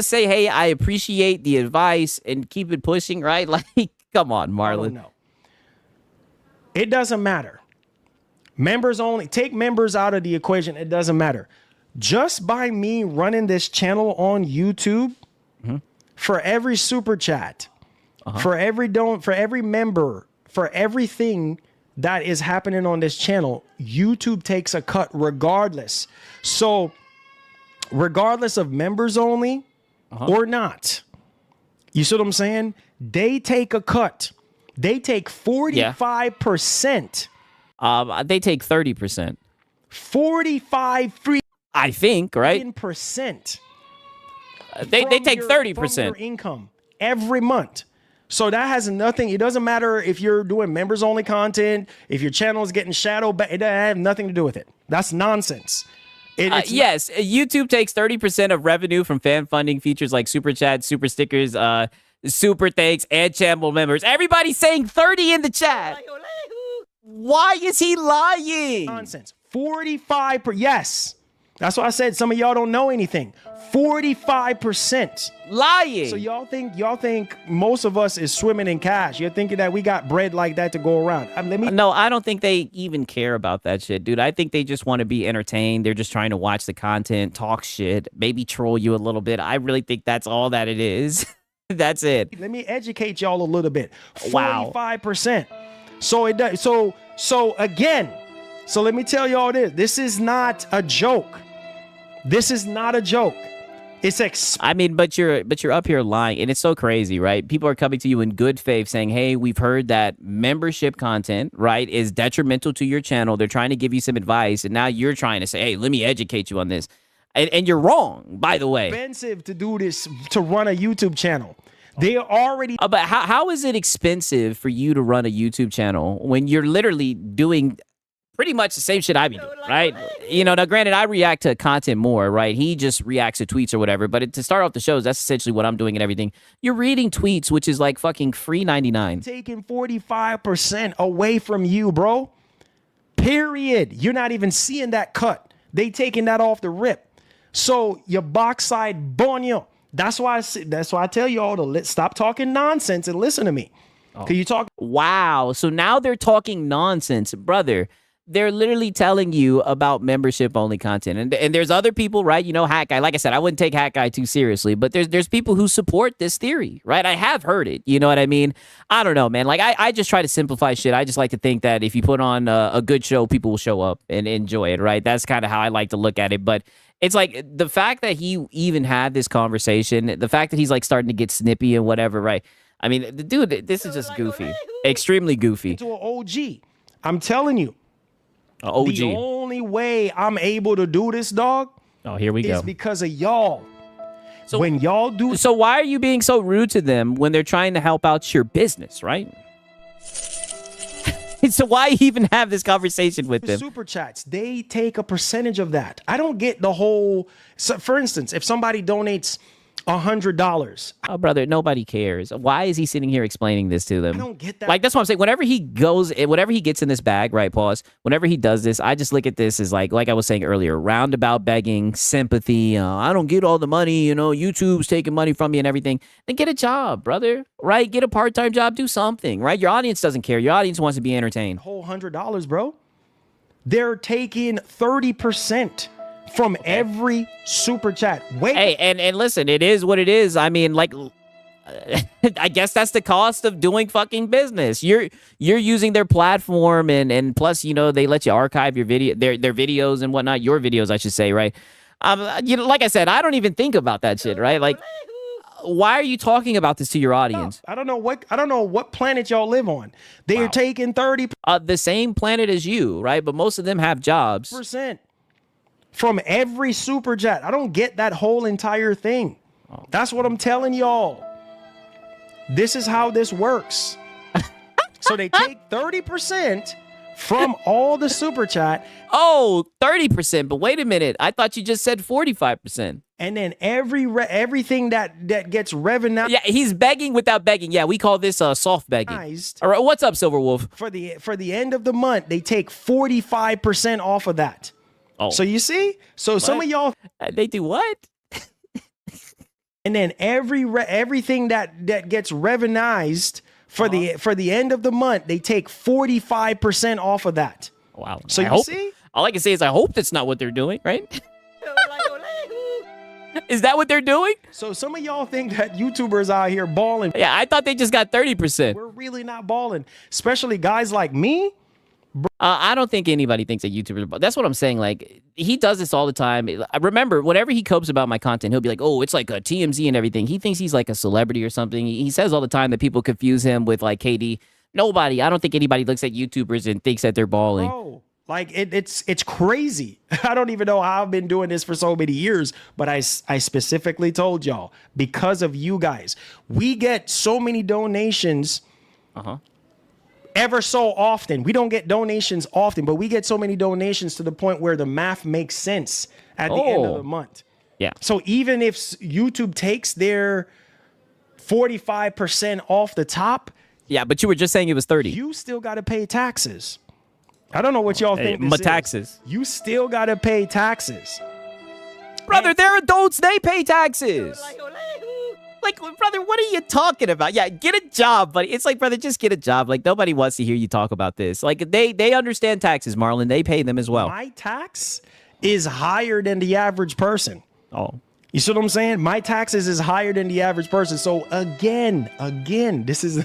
say, hey, I appreciate the advice and keep it pushing, right? Like, come on, Marlon. No. It doesn't matter. Members only. Take members out of the equation. It doesn't matter. Just by me running this channel on YouTube, for every super chat, for every member, for everything that is happening on this channel, YouTube takes a cut regardless. So regardless of members only or not, you see what I'm saying? They take a cut. They take 45%. They take 30%. 45 free. I think, right? Percent. They take 30%. From your income every month. So that has nothing. It doesn't matter if you're doing members only content, if your channel is getting shadow back. It doesn't have nothing to do with it. That's nonsense. Yes, YouTube takes 30% of revenue from fan funding features like super chats, super stickers, super thanks, and channel members. Everybody's saying 30 in the chat. Why is he lying? Nonsense. 45 per. Yes. That's why I said some of y'all don't know anything. 45% lying. So y'all think most of us is swimming in cash. You're thinking that we got bread like that to go around. No, I don't think they even care about that shit, dude. I think they just want to be entertained. They're just trying to watch the content, talk shit, maybe troll you a little bit. I really think that's all that it is. That's it. Let me educate y'all a little bit. Wow. 45%. So it does. So again. So let me tell y'all this. This is not a joke. This is not a joke. It's I mean, but you're up here lying, and it's so crazy, right? People are coming to you in good faith saying, hey, we've heard that membership content, right, is detrimental to your channel. They're trying to give you some advice, and now you're trying to say, hey, let me educate you on this. And you're wrong, by the way. Expensive to do this, to run a YouTube channel. They already... But how is it expensive for you to run a YouTube channel when you're literally doing pretty much the same shit I be doing, right? You know, now granted, I react to content more, right? He just reacts to tweets or whatever. But to start off the shows, that's essentially what I'm doing and everything. You're reading tweets, which is like fucking free 99. Taking 45% away from you, bro. Period. You're not even seeing that cut. They taking that off the rip. So your box side bonio. That's why I tell you all to stop talking nonsense and listen to me. Can you talk? Wow. So now they're talking nonsense, brother. They're literally telling you about membership-only content. And there's other people, right? You know, Hat Guy. Like I said, I wouldn't take Hat Guy too seriously. But there's people who support this theory, right? I have heard it. You know what I mean? I don't know, man. Like, I just try to simplify shit. I just like to think that if you put on a good show, people will show up and enjoy it, right? That's kind of how I like to look at it. But it's like the fact that he even had this conversation, the fact that he's like starting to get snippy and whatever, right? I mean, dude, this is just goofy. Extremely goofy. To an OG. I'm telling you. OG. The only way I'm able to do this, dog. Oh, here we go. Is because of y'all. So when y'all do. So why are you being so rude to them when they're trying to help out your business, right? So why even have this conversation with them? Super chats, they take a percentage of that. I don't get the whole. So for instance, if somebody donates $100. Oh, brother, nobody cares. Why is he sitting here explaining this to them? I don't get that. Like, that's what I'm saying. Whenever he gets in this bag, right, pause, whenever he does this, I just look at this as like I was saying earlier, roundabout begging, sympathy. I don't get all the money, you know, YouTube's taking money from me and everything. Then get a job, brother, right? Get a part-time job, do something, right? Your audience doesn't care. Your audience wants to be entertained. Whole $100, bro. They're taking 30%. From every super chat. Wait. Hey, and listen, it is what it is. I mean, like, I guess that's the cost of doing fucking business. You're using their platform, and plus, you know, they let you archive your their videos and whatnot. Your videos, I should say, right? You know, like I said, I don't even think about that shit, right? Like, why are you talking about this to your audience? I don't know what planet y'all live on. They are taking 30%. The same planet as you, right? But most of them have jobs. From every super chat. I don't get that whole entire thing. That's what I'm telling y'all. This is how this works. So they take 30% from all the super chat. Oh, 30%. But wait a minute. I thought you just said 45%. And then everything that gets revenue. Yeah, he's begging without begging. Yeah, we call this soft begging. All right, what's up, Silverwolf? For the end of the month, they take 45% off of that. Oh. So you see? So what? Some of y'all they do what? And then everything that gets revenuized for the end of the month, they take 45% off of that. Wow. So you see? All I can say is I hope that's not what they're doing, right? Is that what they're doing? So some of y'all think that YouTubers out here balling. Yeah, I thought they just got 30%. We're really not balling, especially guys like me. I don't think anybody thinks that YouTubers. That's what I'm saying. Like, he does this all the time. I remember, whenever he copes about my content, he'll be like, "Oh, it's like a TMZ and everything." He thinks he's like a celebrity or something. He says all the time that people confuse him with like KD. Nobody. I don't think anybody looks at YouTubers and thinks that they're balling. Bro, like it's crazy. I don't even know how I've been doing this for so many years, but I specifically told y'all, because of you guys, we get so many donations. Ever so often. We don't get donations often, but we get so many donations to the point where the math makes sense at the end of the month. Yeah. So even if YouTube takes their 45% off the top, yeah, but you were just saying it was 30. You still got to pay taxes. I don't know what y'all think this my is. taxes. You still got to pay taxes. Brother, they're adults. They pay taxes. Like, brother, what are you talking about? Yeah, get a job, buddy. It's like, brother, just get a job. Like, nobody wants to hear you talk about this. Like, they understand taxes, Marlon. They pay them as well. My tax is higher than the average person. Oh. You see what I'm saying? My taxes is higher than the average person. So again, this is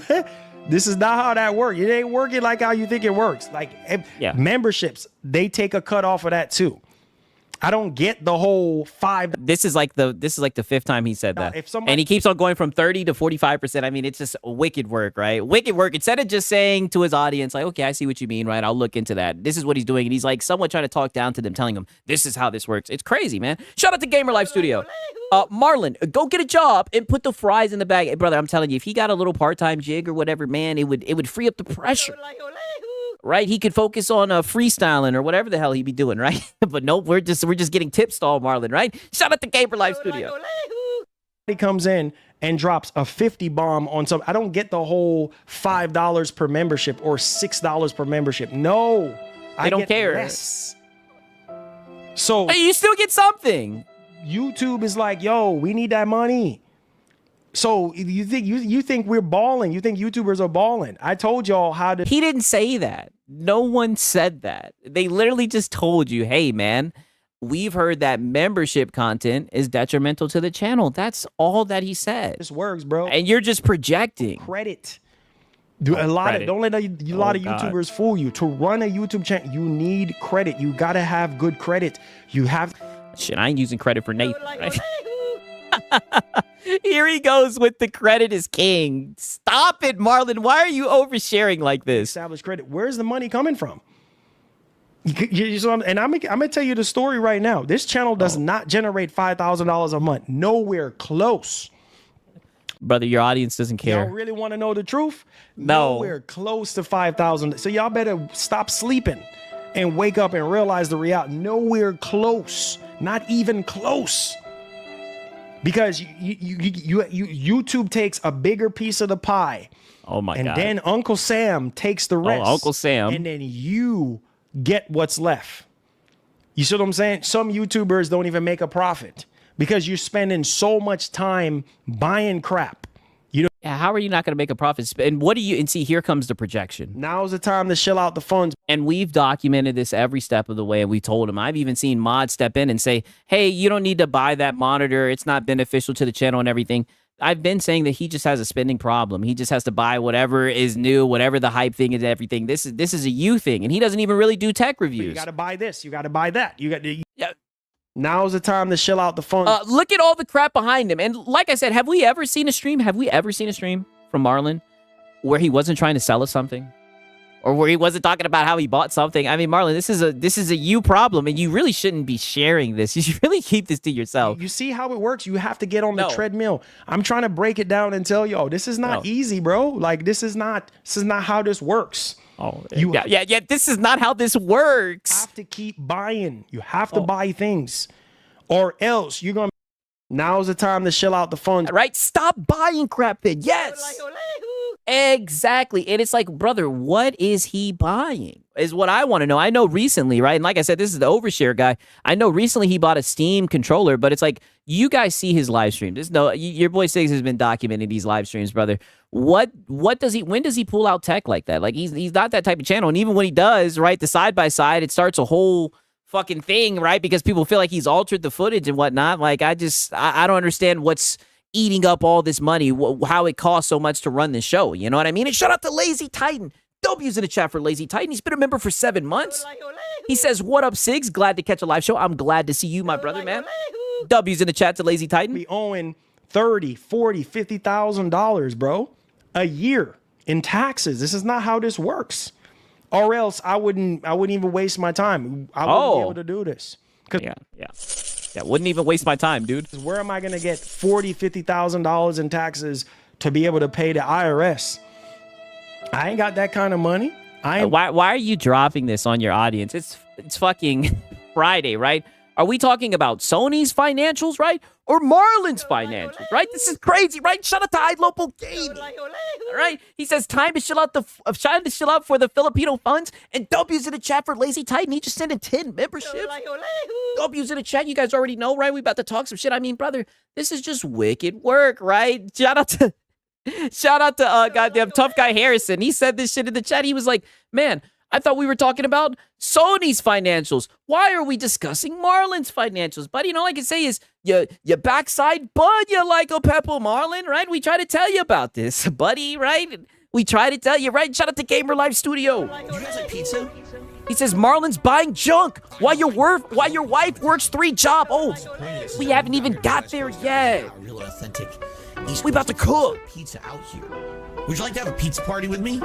this is not how that works. It ain't working like how you think it works. Like memberships, they take a cut off of that too. I don't get the whole $5. This is like the fifth time he said that. And he keeps on going from 30 to 45%. I mean, it's just wicked work, right? Wicked work. Instead of just saying to his audience, like, okay, I see what you mean, right? I'll look into that. This is what he's doing. And he's like somewhat trying to talk down to them, telling them, this is how this works. It's crazy, man. Shout out to Gamer Life Studio. Marlon, go get a job and put the fries in the bag. Hey, brother, I'm telling you, if he got a little part-time jig or whatever, man, it would free up the pressure. Right, he could focus on freestyling or whatever the hell he'd be doing, right? But nope, we're just getting tip stall, Marlon, right? Shout out to Gamer Life Studio. He comes in and drops a 50 bomb on some. I don't get the whole $5 per membership or $6 per membership. No, I don't care. Less. So hey, you still get something. YouTube is like, yo, we need that money. So you think we're balling? You think YouTubers are balling? I told y'all how to. He didn't say that. No one said that. They literally just told you, hey, man, we've heard that membership content is detrimental to the channel. That's all that he said. This works, bro. And you're just projecting. Credit. Don't let a lot of YouTubers fool you. To run a YouTube channel, you need credit. You gotta have good credit. You have. Shit, I ain't using credit for Nathan. Right? Here he goes with the credit is king. Stop it, Marlon. Why are you oversharing like this? Established credit. Where's the money coming from? And I'm gonna tell you the story right now. This channel does not generate $5,000 a month. Nowhere close. Brother, your audience doesn't care. Y'all really want to know the truth? No. Nowhere close to 5,000. So y'all better stop sleeping and wake up and realize the reality. Nowhere close. Not even close. Because YouTube takes a bigger piece of the pie. Oh my God. And then Uncle Sam takes the rest. Oh, Uncle Sam. And then you get what's left. You see what I'm saying? Some YouTubers don't even make a profit because you're spending so much time buying crap. You know, yeah, how are you not going to make a profit? And what do you, and see, here comes the projection. Now's the time to shell out the funds. And we've documented this every step of the way. And we told him, I've even seen mods step in and say, hey, you don't need to buy that monitor. It's not beneficial to the channel and everything. I've been saying that he just has a spending problem. He just has to buy whatever is new, whatever the hype thing is, everything. This is a you thing. And he doesn't even really do tech reviews. You got to buy this. You got to buy that. Yeah. Now's the time to shell out the funds. Look at all the crap behind him. And like I said, have we ever seen a stream? Have we ever seen a stream from Marlon where he wasn't trying to sell us something? Or where he wasn't talking about how he bought something? I mean, Marlon, this is a you problem, and you really shouldn't be sharing this. You should really keep this to yourself. You see how it works? You have to get on the treadmill. I'm trying to break it down and tell y'all, this is not easy, bro. Like, this is not how this works. Oh, yeah. This is not how this works. You have to keep buying. You have to buy things, or else you're gonna. Now's the time to shell out the funds. Right? Stop buying crap. Then yes, exactly. And it's like, brother, what is he buying? Is what I want to know. I know recently, right? And like I said, this is the overshare guy. I know recently he bought a Steam controller, but it's like you guys see his live stream. Your boy Siggs has been documenting these live streams, brother. What does he? When does he pull out tech like that? Like he's not that type of channel. And even when he does, right, the side by side, it starts a whole fucking thing, right? Because people feel like he's altered the footage and whatnot. Like I don't understand what's eating up all this money, how it costs so much to run the show. You know what I mean? And shout out to Lazy Titan. W's in the chat for Lazy Titan. He's been a member for 7 months. He says, what up, Sigs? Glad to catch a live show. I'm glad to see you, my brother, man. W's in the chat to Lazy Titan. Be owing $30, $40, $50,000, bro, a year in taxes. This is not how this works. Or else I wouldn't even waste my time. I wouldn't be able to do this. Yeah, wouldn't even waste my time, dude. Where am I gonna get $40,000, $50,000 in taxes to be able to pay the IRS? I ain't got that kind of money. Why are you dropping this on your audience? It's fucking Friday, right? Are we talking about Sony's financials, right? Or Marlon's financials, right? This is crazy, right? Shout out to iLocal Gaming. All right? He says time to chill out for the Filipino funds. And W's in the chat for Lazy Titan. He just sent in 10 memberships. W's in the chat. You guys already know, right? We about to talk some shit. I mean, brother, this is just wicked work, right? Shout out to goddamn Tough Guy Harrison. He said this shit in the chat. He was like, man, I thought we were talking about Sony's financials. Why are we discussing Marlon's financials? Buddy, you know, all I can say is your backside bud, you like a Peppo Marlon, right? We try to tell you about this, buddy, right? We try to tell you, right? Shout out to Gamer Live Studio. You guys like pizza? He says Marlon's buying junk while your wife works 3 jobs. Oh, we haven't even got there yet. Real authentic. We about to cook pizza out here. Would you like to have a pizza party with me?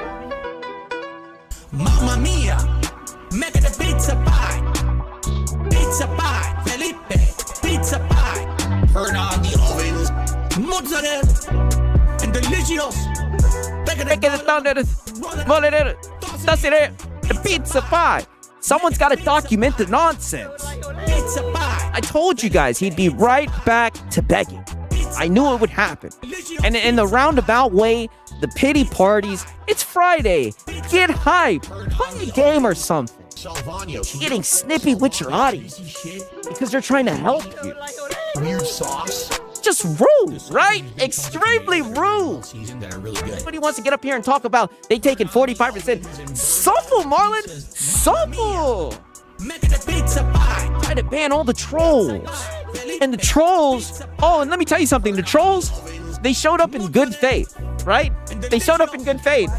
Mamma mia, make it a pizza pie. Pizza pie, Felipe, pizza pie. Turn on the ovens, mozzarella, and delicious. The pizza pie. Someone's got to document the nonsense. Pizza pie. I told you guys he'd be right back to begging. I knew it would happen. And in the roundabout way, the pity parties, it's Friday. Get hype. Play a game or something. Getting snippy with your audience because they're trying to help you. Weird sauce. Just rude, right? Extremely rude. Somebody wants to get up here and talk about they taking 45%. Supple, Marlon. Supple. Try to ban all the trolls. And the trolls, oh, and let me tell you something. The trolls, they showed up in good faith, right? They showed up in good faith.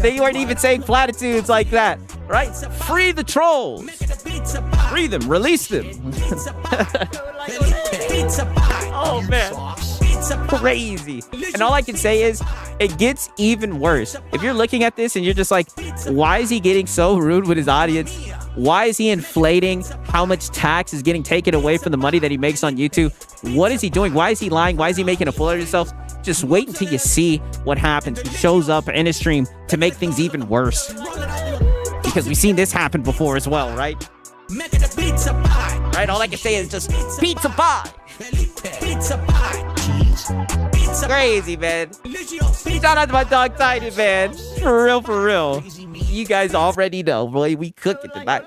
They weren't even saying platitudes like that, right? Free the trolls. Free them. Release them. Oh, man. Crazy. And all I can say is it gets even worse. If you're looking at this and you're just like, why is he getting so rude with his audience? Why is he inflating how much tax is getting taken away from the money that he makes on YouTube? What is he doing? Why is he lying? Why is he making a fool of himself? Just wait until you see what happens. He shows up in his stream to make things even worse. Because we've seen this happen before as well, right? Right? All I can say is just pizza pie. Crazy, man. Shout out to my dog Titan, man. For real, for real. You guys already know, boy. We cooking tonight.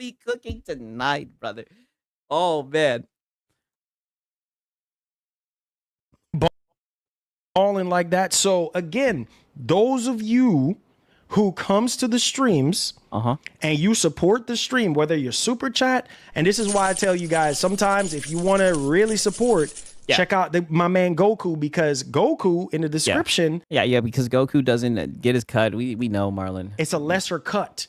we cooking tonight, brother. Oh, man. Balling like that. So again, those of you who comes to the streams and you support the stream, whether you're super chat, and this is why I tell you guys, sometimes if you want to really support, check out my man Goku, because Goku in the description. Yeah, because Goku doesn't get his cut. We know, Marlon. It's a lesser cut.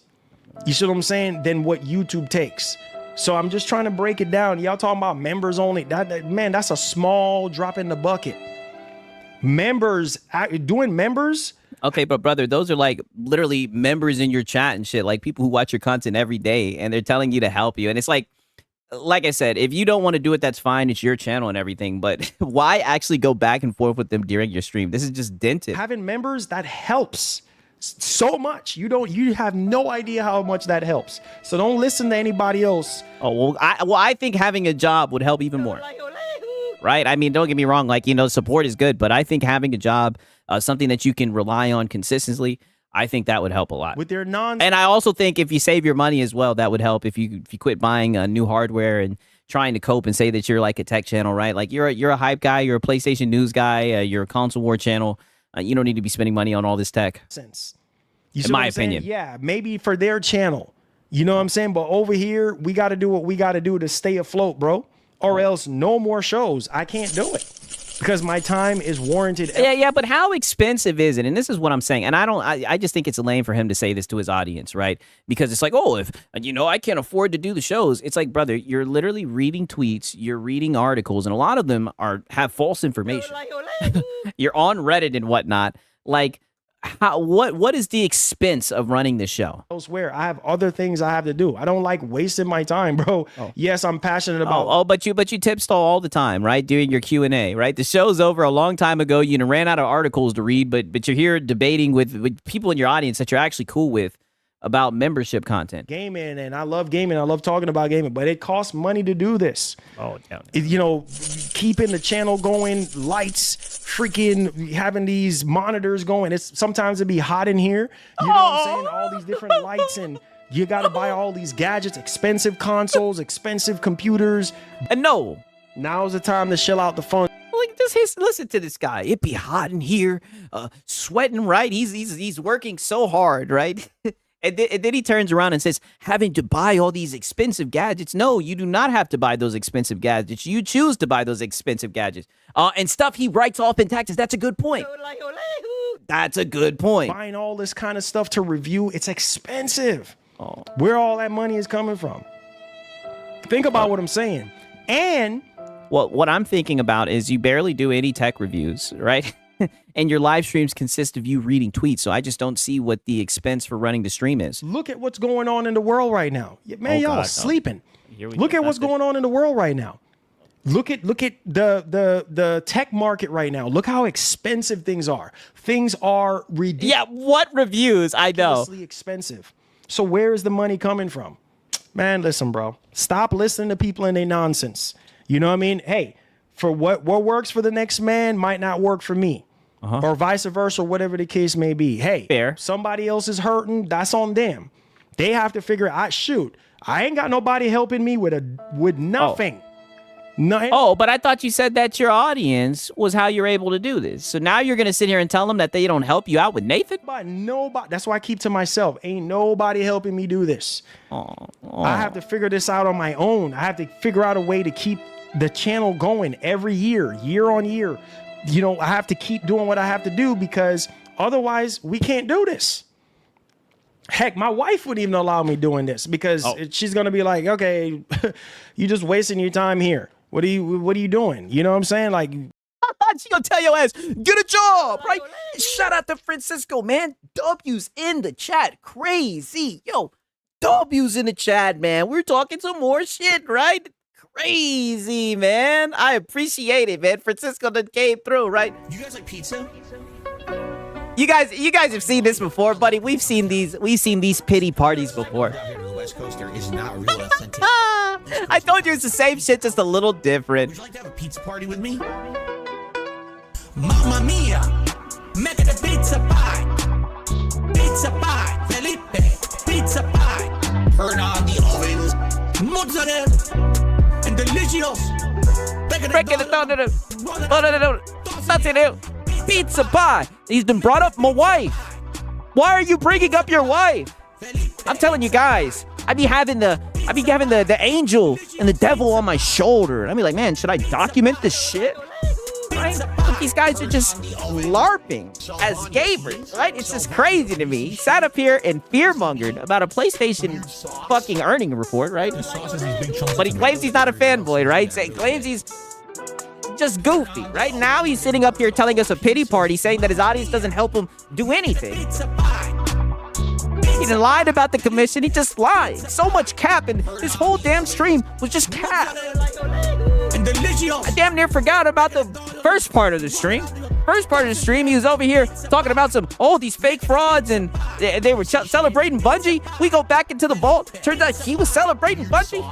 You see what I'm saying? Than what YouTube takes. So I'm just trying to break it down. Y'all talking about members only. Man, that's a small drop in the bucket. Members, doing members. Okay, but brother, those are like literally members in your chat and shit, like people who watch your content every day and they're telling you to help you. And it's like I said, if you don't want to do it, that's fine. It's your channel and everything. But why actually go back and forth with them during your stream? This is just dented. Having members, that helps so much. You have no idea how much that helps. So don't listen to anybody else. Oh, well, I think having a job would help even more. Right? I mean, don't get me wrong. Like, support is good, but I think having a job, something that you can rely on consistently, I think that would help a lot. With their And I also think if you save your money as well, that would help. If you quit buying new hardware and trying to cope and say that you're like a tech channel, right? Like you're a hype guy, you're a PlayStation news guy, you're a console war channel. You don't need to be spending money on all this tech. Sense. In my opinion. Yeah, maybe for their channel. You know what I'm saying? But over here, we got to do what we got to do to stay afloat, bro. Or else no more shows. I can't do it. because my time is warranted. Yeah, but how expensive is it? And this is what I'm saying. And I just think it's lame for him to say this to his audience, right? Because it's like, oh, if I can't afford to do the shows. It's like, brother, you're literally reading tweets, you're reading articles, and a lot of them have false information. You're on Reddit and whatnot. Like, what is the expense of running the show? Elsewhere, I have other things I have to do. I don't like wasting my time, bro. Yes, I'm passionate about. But you tip stall all the time, right? Doing your Q&A, right? The show's over a long time ago. You ran out of articles to read, but you're here debating with people in your audience that you're actually cool with about membership content. Gaming, and I love gaming. I love talking about gaming, but it costs money to do this. Oh, yeah. Keeping the channel going, lights, freaking having these monitors going. It's sometimes it'd be hot in here. You know what I'm saying? All these different lights, and you got to buy all these gadgets, expensive consoles, expensive computers. And no, now's the time to shell out the fun. Like, just listen to this guy. It'd be hot in here, sweating, right? He's working so hard, right? And then he turns around and says, having to buy all these expensive gadgets. No, you do not have to buy those expensive gadgets. You choose to buy those expensive gadgets. And stuff he writes off in taxes. That's a good point. That's a good point. Buying all this kind of stuff to review, it's expensive. Where all that money is coming from. Think about what I'm saying. And what I'm thinking about is you barely do any tech reviews, right? And your live streams consist of you reading tweets, so I just don't see what the expense for running the stream is. Look at what's going on in the world right now. Man, y'all sleeping. Look at what's going on in the world right now. Look at the tech market right now. Look how expensive things are. Things are ridiculous. Yeah, what reviews? I know. Ridiculously expensive. So where is the money coming from? Man, listen, bro. Stop listening to people and their nonsense. You know what I mean? Hey, for what works for the next man might not work for me. Or vice versa, whatever the case may be. Hey, fair. Somebody else is hurting, that's on them. They have to figure out, shoot, I ain't got nobody helping me with nothing. Nothing. Oh, but I thought you said that your audience was how you're able to do this. So now you're going to sit here and tell them that they don't help you out with Nathan? But nobody. That's why I keep to myself. Ain't nobody helping me do this. I have to figure this out on my own. I have to figure out a way to keep the channel going every year on year. I have to keep doing what I have to do because otherwise we can't do this. Heck, my wife wouldn't even allow me doing this because she's going to be like, okay, you just wasting your time here. What are you doing? You know what I'm saying? Like, she gonna tell your ass, get a job, right? Shout out to Francisco, man. W's in the chat. Crazy. Yo, W's in the chat, man. We're talking some more shit, right? Crazy, man. I appreciate it, man. Francisco that came through, right? You guys like pizza? You guys have seen this before, buddy. We've seen these pity parties before. West Coaster is not real authentic. I told you it's the same shit, just a little different. Would you like to have a pizza party with me? Mamma mia, make it a pizza pie. Pizza pie, Felipe, pizza pie. Turn on the ovens, mozzarella. And delicious. Pizza pie. He's been brought up my wife. Why are you bringing up your wife? I'm telling you guys, I be having the angel and the devil on my shoulder. I be like, man, should I document this shit? Right? But these guys are just LARPing as gamers, right? It's just crazy to me. He sat up here and fearmongered about a PlayStation fucking earning report, right? But he claims he's not a fanboy, right? So he claims he's just goofy, right? Now he's sitting up here telling us a pity party, saying that his audience doesn't help him do anything. He done lied about the commission. He just lied. So much cap, and this whole damn stream was just cap. I damn near forgot about the first part of the stream. First part of the stream, he was over here talking about these fake frauds, and they were celebrating Bungie. We go back into the vault. Turns out he was celebrating Bungie.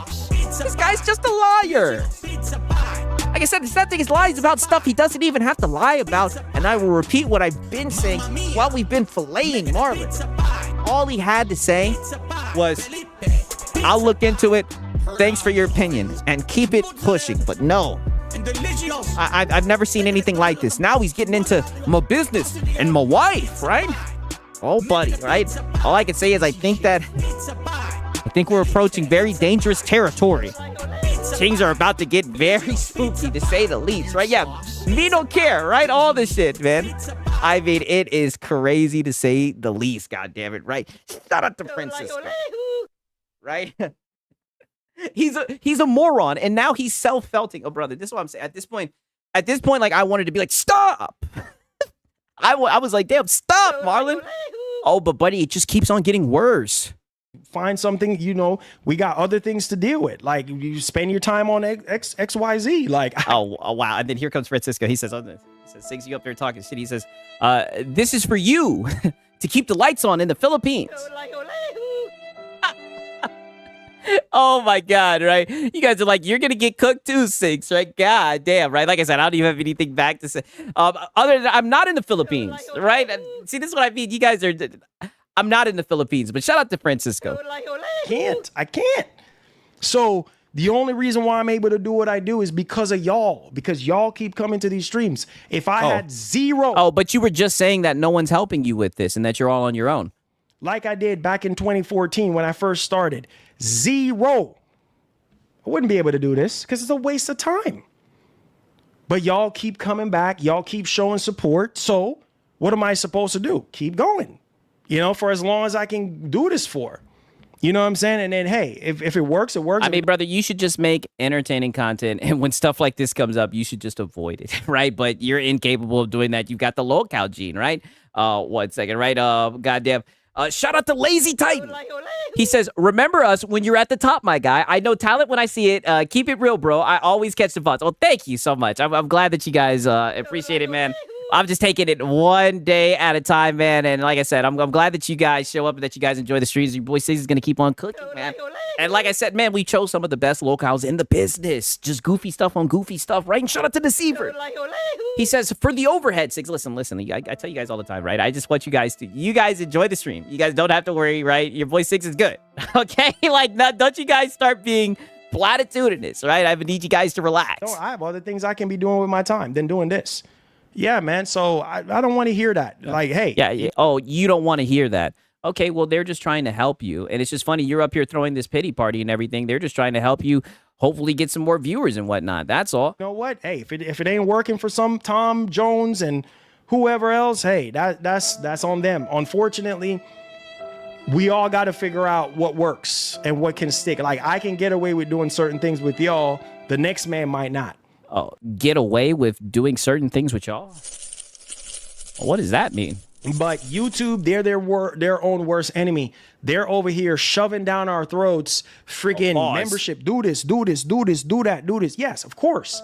This guy's just a liar. Like I said, the sad thing is lies about stuff he doesn't even have to lie about. And I will repeat what I've been saying while we've been filleting Marlon. All he had to say was, I'll look into it. Thanks for your opinion. And keep it pushing. But no. I've never seen anything like this. Now he's getting into my business and my wife, right? Oh, buddy, right? All I can say is I think we're approaching very dangerous territory. things are about to get very spooky, to say the least, right? Yeah, me don't care, right? All this shit, man. I mean, it is crazy to say the least, God damn it, right? Shout out to Francisco, right? He's a moron, and now he's self-felting. Oh, brother, this is what I'm saying. At this point, like, I wanted to be like, stop. I was like, damn, stop, Marlon. Oh, but buddy, it just keeps on getting worse. Find something, you know, we got other things to deal with. Like, you spend your time on XYZ. Like, oh, wow. And then here comes Francisco. He says, Sings, you up there talking shit. He says, this is for you to keep the lights on in the Philippines. Oh my God, right? You guys are like, you're gonna get cooked too, Six, right? God damn, right? Like I said, I don't even have anything back to say. Other than I'm not in the Philippines, right? See, this is what I mean. You guys are. I'm not in the Philippines, but shout out to Francisco. I can't. So the only reason why I'm able to do what I do is because of y'all. Because y'all keep coming to these streams. If I had zero. Oh, but you were just saying that no one's helping you with this and that you're all on your own. Like I did back in 2014 when I first started. Zero. I wouldn't be able to do this because it's a waste of time. But y'all keep coming back. Y'all keep showing support. So what am I supposed to do? Keep going. You know, for as long as I can do this for. You know what I'm saying? And then, hey, if it works, it works. I mean, brother, you should just make entertaining content. And when stuff like this comes up, you should just avoid it, right? But you're incapable of doing that. You've got the low-cow gene, right? 1 second, right? Goddamn. Shout out to Lazy Titan. He says, remember us when you're at the top, my guy. I know talent when I see it. Keep it real, bro. I always catch the buzz. Oh, thank you so much. I'm glad that you guys appreciate it, man. I'm just taking it one day at a time, man. And like I said, I'm glad that you guys show up and that you guys enjoy the streams. Your boy says he's going to keep on cooking, man. And like I said, man, we chose some of the best locales in the business. Just goofy stuff on goofy stuff, right? And shout out to Deceiver. He says, for the overhead, Six, listen. I tell you guys all the time, right? I just want you guys enjoy the stream. You guys don't have to worry, right? Your boy Six is good, okay? Like, don't you guys start being platitudinous, right? I need you guys to relax. No, I have other things I can be doing with my time than doing this. Yeah, man. So I don't want to hear that. Like, hey. Yeah. Oh, you don't want to hear that. Okay, well, they're just trying to help you. And it's just funny. You're up here throwing this pity party and everything. They're just trying to help you hopefully get some more viewers and whatnot. That's all. You know what? Hey, if it ain't working for some Tom Jones and whoever else, hey, that's on them. Unfortunately, we all got to figure out what works and what can stick. Like, I can get away with doing certain things with y'all. The next man might not. Oh, get away with doing certain things with y'all? What does that mean? But YouTube, they're their own worst enemy. They're over here shoving down our throats, freaking membership. Do this, do this, do this, do that, do this. Yes, of course.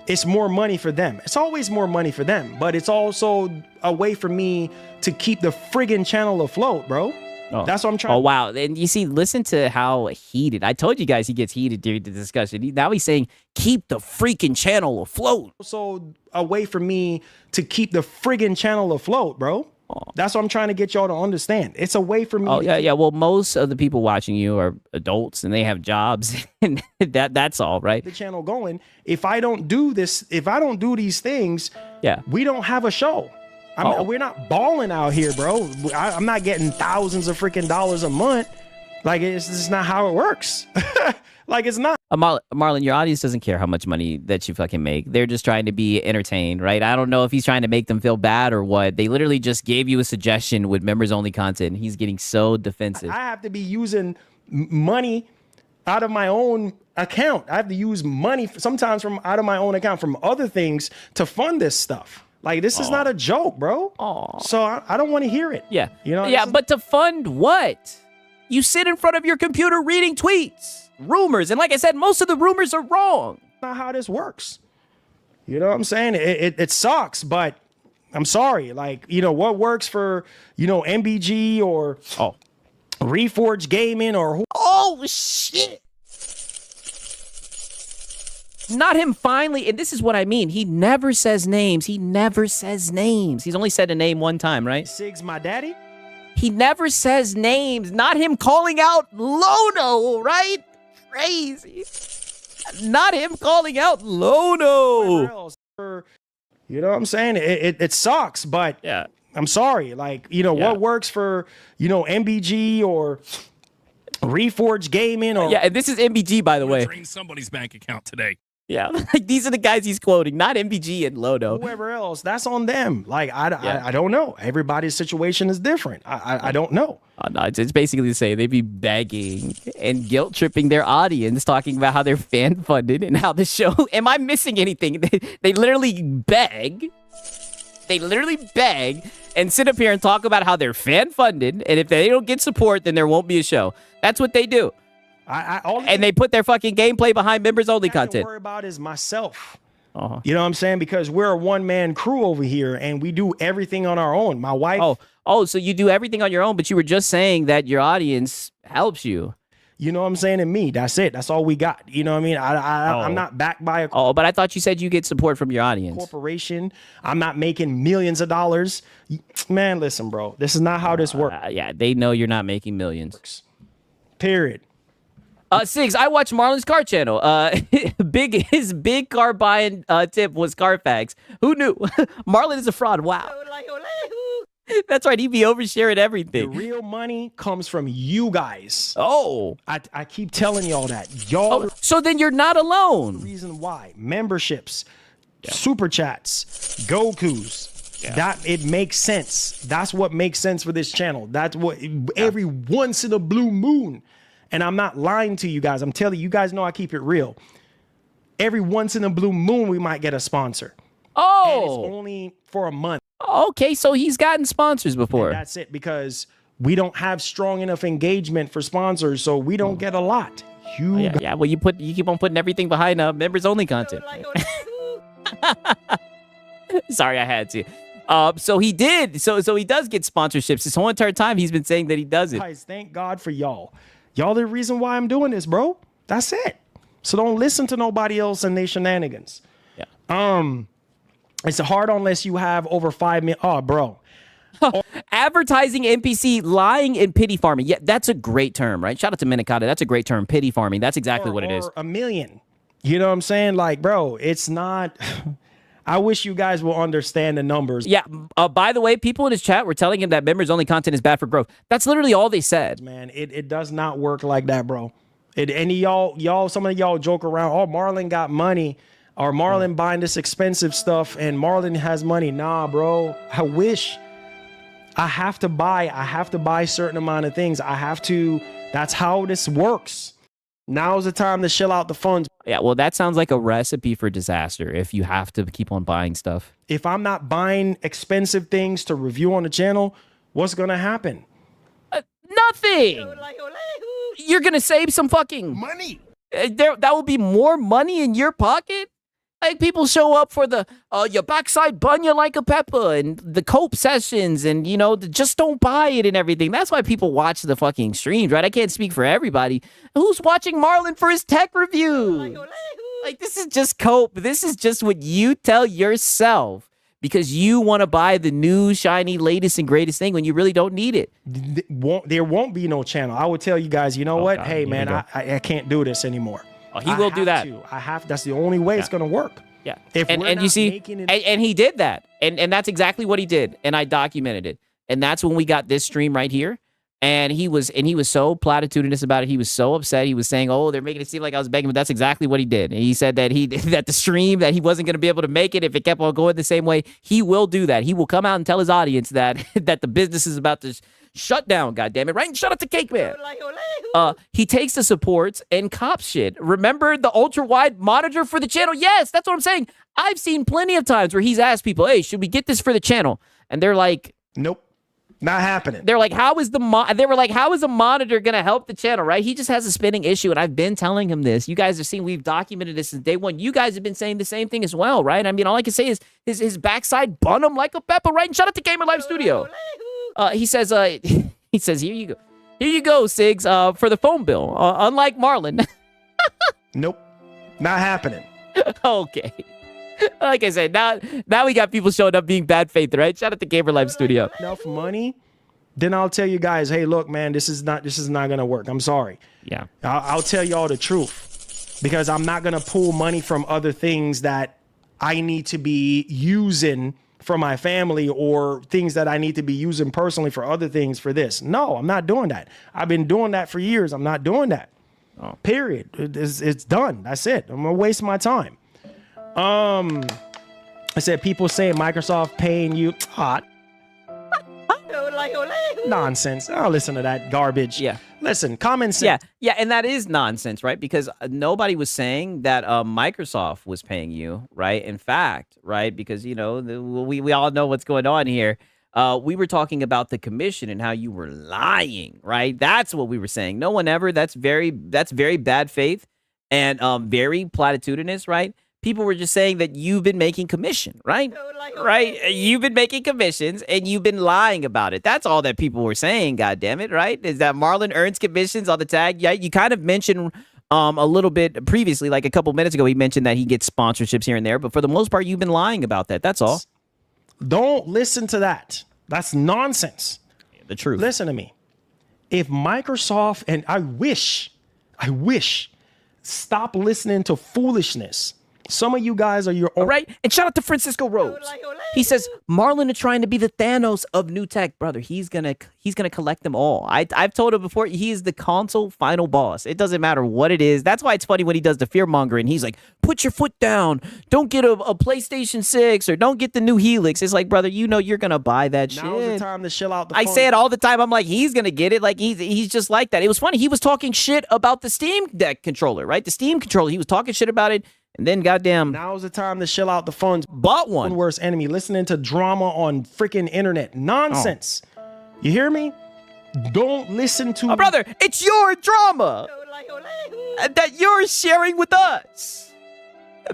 It's more money for them. It's always more money for them. But it's also a way for me to keep the friggin' channel afloat, bro. Oh. That's what I'm trying. Oh, wow. And you see, listen to how heated. I told you guys he gets heated during the discussion. Now he's saying, keep the freaking channel afloat. Also a way for me to keep the friggin' channel afloat, bro. Oh. That's what I'm trying to get y'all to understand. It's a way for me. Oh, yeah. Well, most of the people watching you are adults and they have jobs. And that's all, right? The channel going. If I don't do this, if I don't do these things, yeah, we don't have a show. We're not balling out here, bro. I'm not getting thousands of freaking dollars a month. Like, it's just not how it works. Like, it's not. Marlon, your audience doesn't care how much money that you fucking make. They're just trying to be entertained, right? I don't know if he's trying to make them feel bad or what. They literally just gave you a suggestion with members-only content, and he's getting so defensive. I have to be using money out of my own account. I have to use money sometimes from out of my own account from other things to fund this stuff. Like, this is not a joke, bro. So I don't want to hear it. Yeah. You know? Yeah, but to fund what? You sit in front of your computer reading tweets, rumors. And like I said, most of the rumors are wrong. That's not how this works. You know what I'm saying? It sucks, but I'm sorry. Like, you know, what works for, you know, MBG or Reforge Gaming or who? Oh, shit. Not him finally, and this is what I mean. He never says names. He never says names. He's only said a name one time, right? Sig's my daddy? He never says names. Not him calling out Lono, right? Crazy. Not him calling out Lono. You know what I'm saying? It sucks, but yeah, I'm sorry. Like, you know, what works for, you know, MBG or Reforge Gaming or Yeah, and this is MBG, by the way. Drain somebody's bank account today. Yeah, like these are the guys he's quoting, not MBG and Lodo. whoever else. That's on them. Like I don't know. Everybody's situation is different. I don't know. No, it's basically to say they'd be begging and guilt tripping their audience, talking about how they're fan funded and how the show. Am I missing anything? They literally beg. They literally beg and sit up here and talk about how they're fan funded, and if they don't get support, then there won't be a show. That's what they do. And they put their fucking gameplay behind members only content. All I worry about is myself. You know what I'm saying? Because we're a one-man crew over here, and we do everything on our own. My wife. Oh, so you do everything on your own, but you were just saying that your audience helps you. You know what I'm saying? And me, that's it. That's all we got. You know what I mean? I'm not backed by a but I thought you said you get support from your audience. Corporation. I'm not making millions of dollars. Man, listen, bro. This is not how this works. Yeah, they know you're not making millions. Period. Sigs, I watch Marlon's car channel. His big car buying tip was Carfax. Who knew? Marlon is a fraud. Wow. That's right. He be oversharing everything. The real money comes from you guys. Oh. I keep telling y'all that. Y'all. So then you're not alone. The reason why. Memberships, super chats, Gokus. That it makes sense. That's what makes sense for this channel. That's what every once in a blue moon. And I'm not lying to you guys. I'm telling you, you guys know I keep it real. Every once in a blue moon, we might get a sponsor. And it's only for a month. Okay, so he's gotten sponsors before. And that's it, because we don't have strong enough engagement for sponsors, so we don't get a lot. Well, you keep on putting everything behind members only content. Sorry, I had to. So he did. So he does get sponsorships. This whole entire time he's been saying that he does it. Guys, thank God for y'all. Y'all the reason why I'm doing this, bro. That's it. So don't listen to nobody else and their shenanigans. Yeah. It's hard unless you have over 5 million. Oh, bro. Advertising NPC, lying, and pity farming. Yeah, that's a great term, right? Shout out to Minikata. That's a great term. Pity farming. That's exactly what it is. $1 million. You know what I'm saying? Like, bro, it's not. I wish you guys will understand the numbers. Yeah. By the way, people in his chat were telling him that members only content is bad for growth. That's literally all they said. Man, it does not work like that, bro. Some of y'all joke around. Oh, Marlon got money, or Marlon buying this expensive stuff, and Marlon has money. Nah, bro. I wish. I have to buy a certain amount of things. That's how this works. Now's the time to shell out the funds. Yeah, well, that sounds like a recipe for disaster if you have to keep on buying stuff. If I'm not buying expensive things to review on the channel, what's going to happen? Nothing. You're going to save some fucking money. That will be more money in your pocket? Like, people show up for the your backside bun you like a pepper and the cope sessions and, just don't buy it and everything. That's why people watch the fucking streams, right? I can't speak for everybody. Who's watching Marlon for his tech review? Like, this is just cope. This is just what you tell yourself because you want to buy the new, shiny, latest, and greatest thing when you really don't need it. There won't be no channel. I would tell you guys, you know what? God, hey, man, I can't do this anymore. Oh, he will do that. That's the only way it's going to work. Yeah. And you see, and he did that. And that's exactly what he did. And I documented it. And that's when we got this stream right here. And he was so platitudinous about it. He was so upset. He was saying, "Oh, they're making it seem like I was begging," but that's exactly what he did. And he said that that the stream, that he wasn't going to be able to make it if it kept on going the same way. He will do that. He will come out and tell his audience that that the business is about to shut down, goddammit, right? And shut up to Cake Man. He takes the supports and cop shit. Remember the ultra-wide monitor for the channel? Yes, that's what I'm saying. I've seen plenty of times where he's asked people, "Hey, should we get this for the channel?" And they're like, "Nope. Not happening." They're like, how is a monitor going to help the channel, right? He just has a spinning issue, and I've been telling him this. You guys have seen, we've documented this since day one. You guys have been saying the same thing as well, right? I mean, all I can say is his backside bun him like a pepper, right? And shout out to Gamer Live Studio. He says, here you go. Here you go, Sigs, for the phone bill. Unlike Marlon. Nope. Not happening. Okay. Like I said, now we got people showing up being bad faith, right? Shout out to Gamer Live Studio. Enough money, then I'll tell you guys, hey, look, man, this is not gonna work. I'm sorry. Yeah. I'll tell y'all the truth, because I'm not gonna pull money from other things that I need to be using for my family or things that I need to be using personally for other things for this. No, I'm not doing that. I've been doing that for years. I'm not doing that. Period. It's done. That's it. I'm gonna waste my time. I said people saying Microsoft paying you hot. Nonsense. I'll listen to that garbage. Yeah. Listen, common sense. Yeah, and that is nonsense, right? Because nobody was saying that Microsoft was paying you, right? In fact, right? Because we all know what's going on here. We were talking about the commission and how you were lying, right? That's what we were saying. No one ever. That's very bad faith and very platitudinous, right? People were just saying that you've been making commission, right? Right? You've been making commissions and you've been lying about it. That's all that people were saying, God damn it, right? Is that Marlon earns commissions on the tag? Yeah, you kind of mentioned a little bit previously, like a couple minutes ago, he mentioned that he gets sponsorships here and there, but for the most part, you've been lying about that. That's all. Don't listen to that. That's nonsense. The truth. Listen to me. If Microsoft, and I wish, stop listening to foolishness. Some of you guys are your own. All right. And shout out to Francisco Rhodes. He says, Marlon is trying to be the Thanos of new tech, brother. He's gonna collect them all. I've told him before, he is the console final boss. It doesn't matter what it is. That's why it's funny when he does the fear mongering. He's like, put your foot down. Don't get a PlayStation 6 or don't get the new Helix. It's like, brother, you're gonna buy that shit. Now's the time to chill out the I phone. say it all the time. I'm like, he's gonna get it. Like he's just like that. It was funny. He was talking shit about the Steam Deck controller, right? The Steam controller. He was talking shit about it. And then, goddamn, now's the time to chill out the funds. Bought one. Worst enemy. Listening to drama on freaking internet. Nonsense. You hear me? Don't listen to. Brother, it's your drama that you're sharing with us.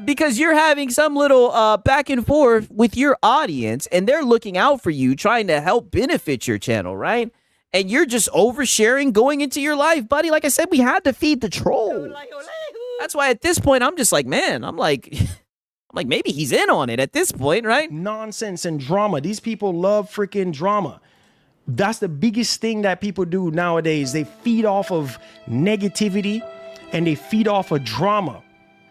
Because you're having some little back and forth with your audience, and they're looking out for you, trying to help benefit your channel, right? And you're just oversharing going into your life, buddy. Like I said, we had to feed the troll. That's why at this point, I'm just like, man, I'm like, maybe he's in on it at this point, right? Nonsense and drama. These people love freaking drama. That's the biggest thing that people do nowadays. They feed off of negativity and they feed off of drama.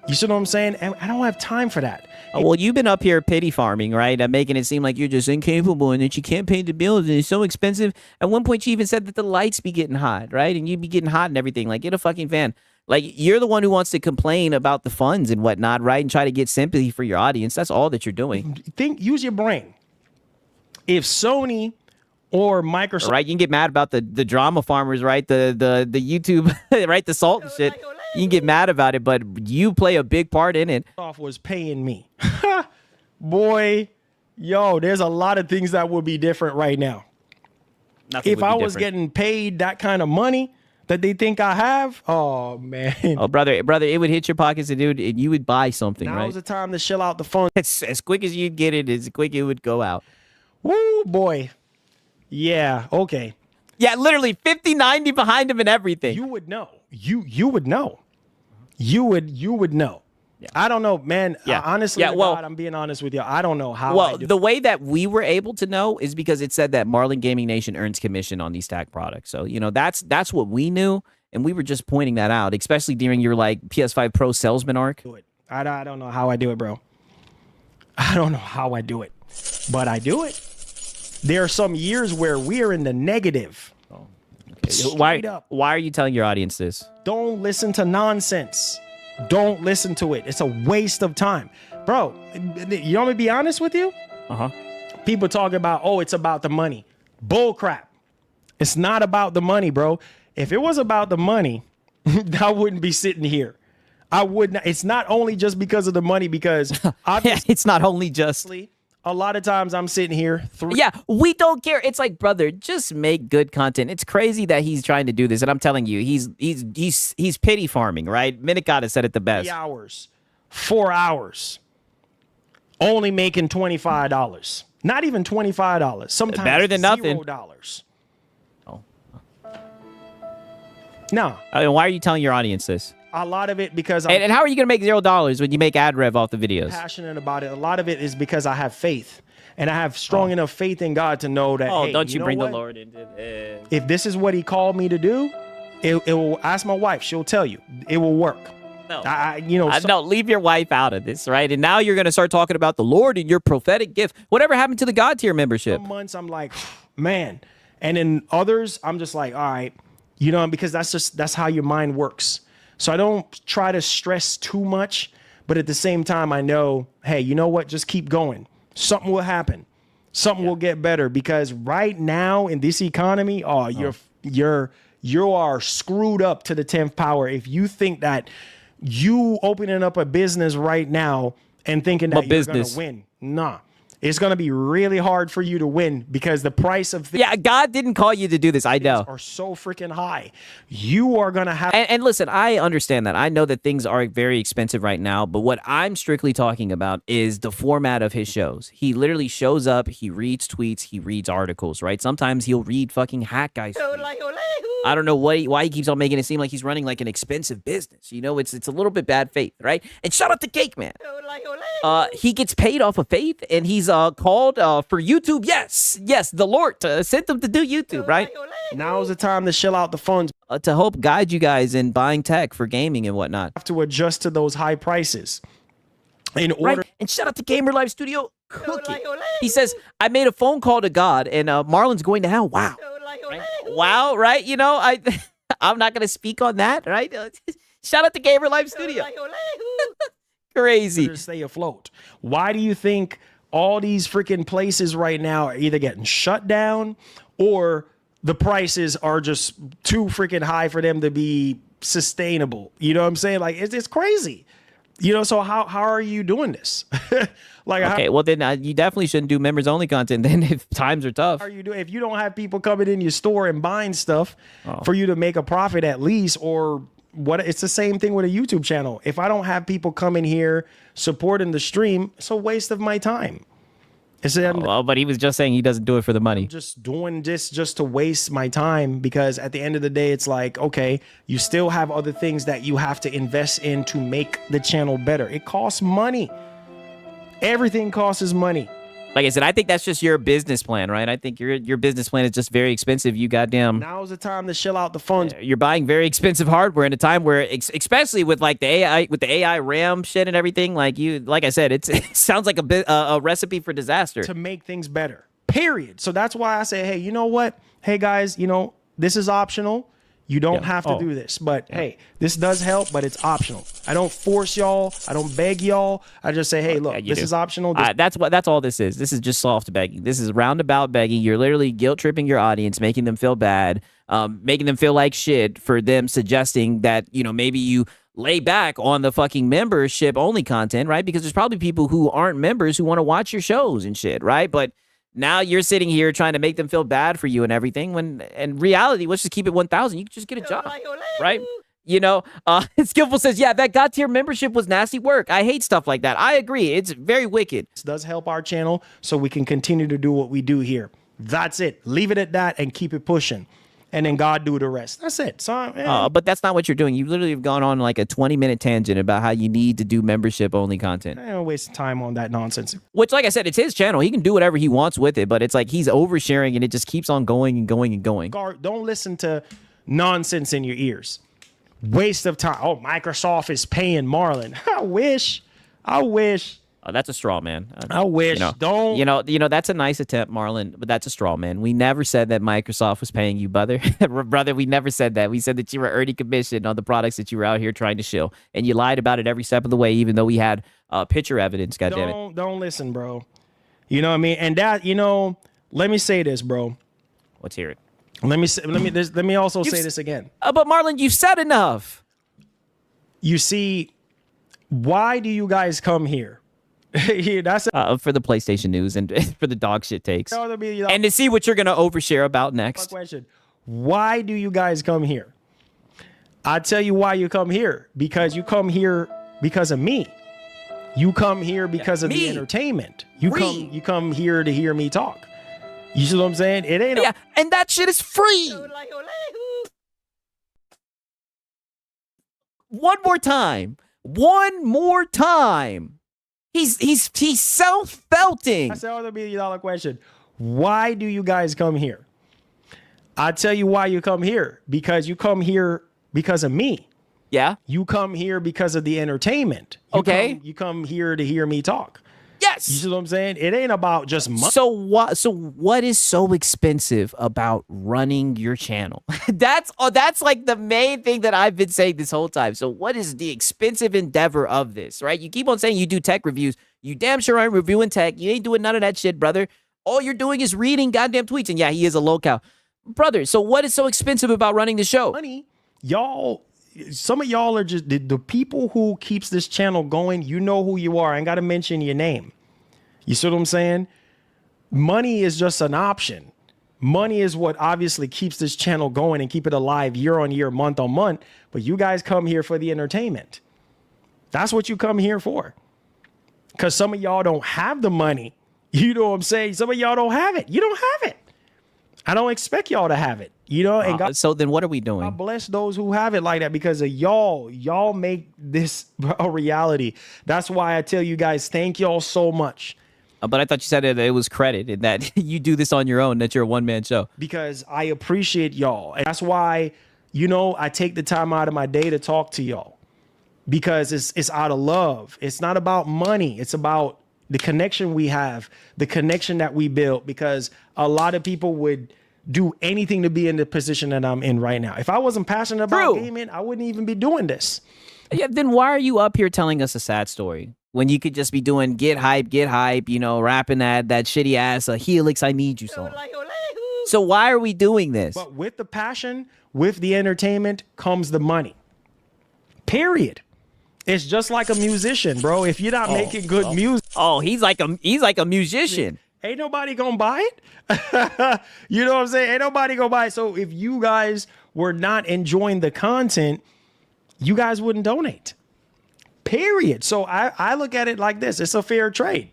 You see what I'm saying? And I don't have time for that. Well, you've been up here pity farming, right? Making it seem like you're just incapable and that you can't pay the bills and it's so expensive. At one point, you even said that the lights be getting hot, right? And you'd be getting hot and everything. Like, get a fucking fan. Like, you're the one who wants to complain about the funds and whatnot, right? And try to get sympathy for your audience. That's all that you're doing. Use your brain. If Sony or Microsoft... Right, you can get mad about the drama farmers, right? The YouTube, right? The salt and shit. You can get mad about it, but you play a big part in it. ...was paying me. Boy, yo, there's a lot of things that would be different right now. If I was getting paid that kind of money... that they think I have, oh man. Oh brother, it would hit your pockets and you would buy something, right? Now's the time to chill out the phone. It's as quick as you'd get it, as quick it would go out. Woo boy. Yeah, okay. Yeah, literally 50-90 behind him and everything. You would know. You would know. You would know. Yeah. I don't know, man. Yeah. Honestly, God, I'm being honest with you. I don't know how. Well, the way that we were able to know is because it said that Marlon Gaming Nation earns commission on these tag products. So, that's what we knew, and we were just pointing that out, especially during your like PS5 Pro salesman arc. I don't know how I do it, bro. I don't know how I do it, but I do it. There are some years where we are in the negative. Oh, okay. Why are you telling your audience this? Don't listen to nonsense. Don't listen to it. It's a waste of time. Bro, you want me to be honest with you? Uh-huh. People talk about, it's about the money. Bull crap. It's not about the money, bro. If it was about the money, I wouldn't be sitting here. I would not. It's not only just because of the money, because it's not only just... A lot of times I'm sitting here. Yeah, we don't care. It's like, brother, just make good content. It's crazy that he's trying to do this, and I'm telling you, he's pity farming, right? Minikata said it the best. 3 hours, 4 hours, only making $25. Not even $25. Sometimes better than nothing. $0. Oh. No. Why are you telling your audience this? A lot of it because and how are you going to make $0 when you make ad rev off the videos? Passionate about it. A lot of it is because I have faith, and I have strong enough faith in God to know that. Oh, hey, don't you bring know the Lord into it? If this is what He called me to do, it will. Ask my wife; she'll tell you it will work. No. So no, leave your wife out of this, right? And now you're going to start talking about the Lord and your prophetic gift. Whatever happened to the God tier membership? some months I'm like, man. And in others, I'm just like, all right, because that's how your mind works. So I don't try to stress too much, but at the same time, I know, hey, you know what? Just keep going. Something will happen. Something will get better, because right now in this economy, you are screwed up to the 10th power if you think that you opening up a business right now and thinking that you're going to win. Nah. It's going to be really hard for you to win, because the price of things God didn't call you to do this. I know. Are so freaking high. You are going to have. And listen, I understand that. I know that things are very expensive right now, but what I'm strictly talking about is the format of his shows. He literally shows up, he reads tweets, he reads articles, right? Sometimes he'll read fucking Hack Guy's tweets. I don't know why he keeps on making it seem like he's running like an expensive business. It's a little bit bad faith, right? And shout out to Cake Man. He gets paid off of faith, and he's called for YouTube. Yes, the Lord sent him to do YouTube, right? Now's the time to shell out the funds. To help guide you guys in buying tech for gaming and whatnot. Have to adjust to those high prices in order. Right? And shout out to Gamer Live Studio Cookie. He says, I made a phone call to God, and Marlon's going to hell. Wow. Right? Wow, right? I'm not going to speak on that, right? Shout out to Gamer Live Studio. Crazy. To stay afloat. Why do you think all these freaking places right now are either getting shut down, or the prices are just too freaking high for them to be sustainable? You know what I'm saying? Like, it's crazy. So how are you doing this? Well, then you definitely shouldn't do members only content then if times are tough. How are you doing if you don't have people coming in your store and buying stuff for you to make a profit at least? Or what? It's the same thing with a YouTube channel. If I don't have people coming here supporting the stream, it's a waste of my time. But he was just saying he doesn't do it for the money. I'm just doing this just to waste my time, because at the end of the day, it's like, okay, you still have other things that you have to invest in to make the channel better. It costs money. Everything costs money. Like I said, I think that's just your business plan, right? I think your business plan is just very expensive. You goddamn. Now's the time to shell out the funds. You're buying very expensive hardware in a time where, especially with like the AI RAM shit and everything, like I said, it sounds like a recipe for disaster. To make things better, period. So that's why I say, hey, you know what? Hey guys, this is optional. You don't have to do this, but hey, this does help, but it's optional. I don't force y'all. I don't beg y'all. I just say, hey, look, this is optional. That's all this is. This is just soft begging. This is roundabout begging. You're literally guilt tripping your audience, making them feel bad, making them feel like shit for them suggesting that, maybe you lay back on the fucking membership only content, right? Because there's probably people who aren't members who want to watch your shows and shit, right? But now you're sitting here trying to make them feel bad for you and everything, when in reality, let's just keep it 1,000. You can just get a job, right? Skillful says, yeah, that God tier membership was nasty work. I hate stuff like that. I agree. It's very wicked. This does help our channel so we can continue to do what we do here. That's it. Leave it at that and keep it pushing. And then God do the rest. That's it. So, but that's not what you're doing. You literally have gone on like a 20-minute tangent about how you need to do membership-only content. I don't waste time on that nonsense. Which, like I said, it's his channel. He can do whatever he wants with it, but it's like he's oversharing and it just keeps on going and going and going. Don't listen to nonsense in your ears. Waste of time. Oh, Microsoft is paying Marlon. I wish. That's a straw man. I wish. Don't. That's a nice attempt, Marlon, but that's a straw man. We never said that Microsoft was paying you, brother. Brother, we never said that. We said that you were earning commission on the products that you were out here trying to shill, and you lied about it every step of the way, even though we had picture evidence. Goddammit. Don't listen, bro. You know what I mean? And that, let me say this, bro. Let's hear it. Let me also say this again. But Marlon, you said enough. You see, why do you guys come here? That's for the PlayStation news and for the dog shit takes, and to see what you're gonna overshare about next. Question: why do you guys come here? I tell you why you come here. Because you come here because of me. You come here because of the entertainment. You come here to hear me talk. You see what I'm saying? It ain't and that shit is free. One more time. He's self-belting. That's another $1 million question. Why do you guys come here? I tell you why you come here. Because you come here because of me. Yeah. You come here because of the entertainment. You come here to hear me talk. Yes. You see what I'm saying? It ain't about just money. So what is so expensive about running your channel? That's like the main thing that I've been saying this whole time. So what is the expensive endeavor of this, right? You keep on saying you do tech reviews. You damn sure aren't reviewing tech. You ain't doing none of that shit, brother. All you're doing is reading goddamn tweets. And yeah, he is a locale. Brother, so what is so expensive about running the show? Money. Y'all, some of y'all are just the people who keeps this channel going. You know who you are. I ain't got to mention your name. You see what I'm saying? Money is just an option. Money is what obviously keeps this channel going and keep it alive year on year, month on month. But you guys come here for the entertainment. That's what you come here for. Because some of y'all don't have the money. You know what I'm saying? Some of y'all don't have it. You don't have it. I don't expect y'all to have it. You know, and God, so then what are we doing? God bless those who have it like that because of y'all. Y'all make this a reality. That's why I tell you guys, thank y'all so much. But I thought you said it was credit and that you do this on your own, that you're a one-man show. Because I appreciate y'all. And that's why, you know, I take the time out of my day to talk to y'all. Because it's out of love. It's not about money. It's about the connection we have, the connection that we built. Because a lot of people would do anything to be in the position that I'm in right now. If I wasn't passionate about gaming, I wouldn't even be doing this. Yeah, then why are you up here telling us a sad story when you could just be doing get hype, you know, rapping that shitty ass Helix I Need You song? So why are we doing this? But with the passion, with the entertainment comes the money. Period. It's just like a musician, bro. If you're not making good music, he's like a musician. Ain't nobody gonna buy it. You know what I'm saying? Ain't nobody gonna buy it. So if you guys were not enjoying the content, you guys wouldn't donate. Period. So I look at it like this. It's a fair trade.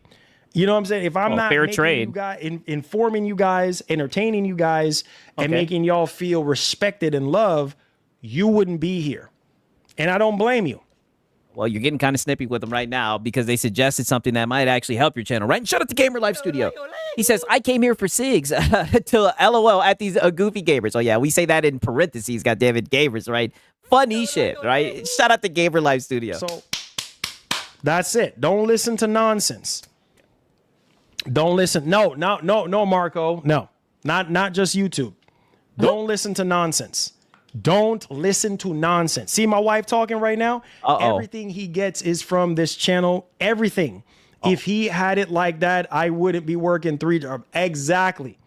You know what I'm saying? If I'm not fair making trade. you guys, informing you guys, entertaining you guys, and making y'all feel respected and loved, you wouldn't be here. And I don't blame you. Well, you're getting kind of snippy with them right now because they suggested something that might actually help your channel, right? And shout out to Gamer Life Studio. He says, I came here for SIGs to LOL at these goofy gamers. Oh, yeah, we say that in parentheses, goddammit, gamers, right? Funny shit, right? Shout out to Gamer Life Studio. So that's it. Don't listen to nonsense. Don't listen. No, Marco. No, not just YouTube. Don't listen to nonsense. Don't listen to nonsense. See my wife talking right now? Everything he gets is from this channel. Everything. If he had it like that, I wouldn't be working 3 jobs. Exactly.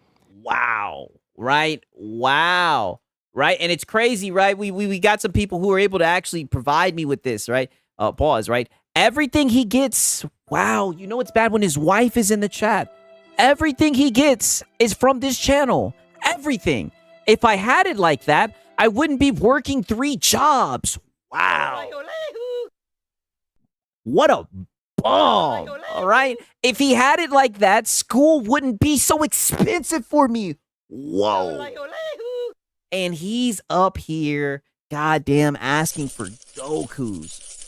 Wow. Right? Wow. Right? And it's crazy, right? We got some people who are able to actually provide me with this, right? Pause, right? Everything he gets. Wow. You know it's bad when his wife is in the chat. Everything he gets is from this channel. Everything. If I had it like that, I wouldn't be working 3 jobs. Wow. What a bomb. All right. If he had it like that, school wouldn't be so expensive for me. Whoa. And he's up here, goddamn, asking for Gokus.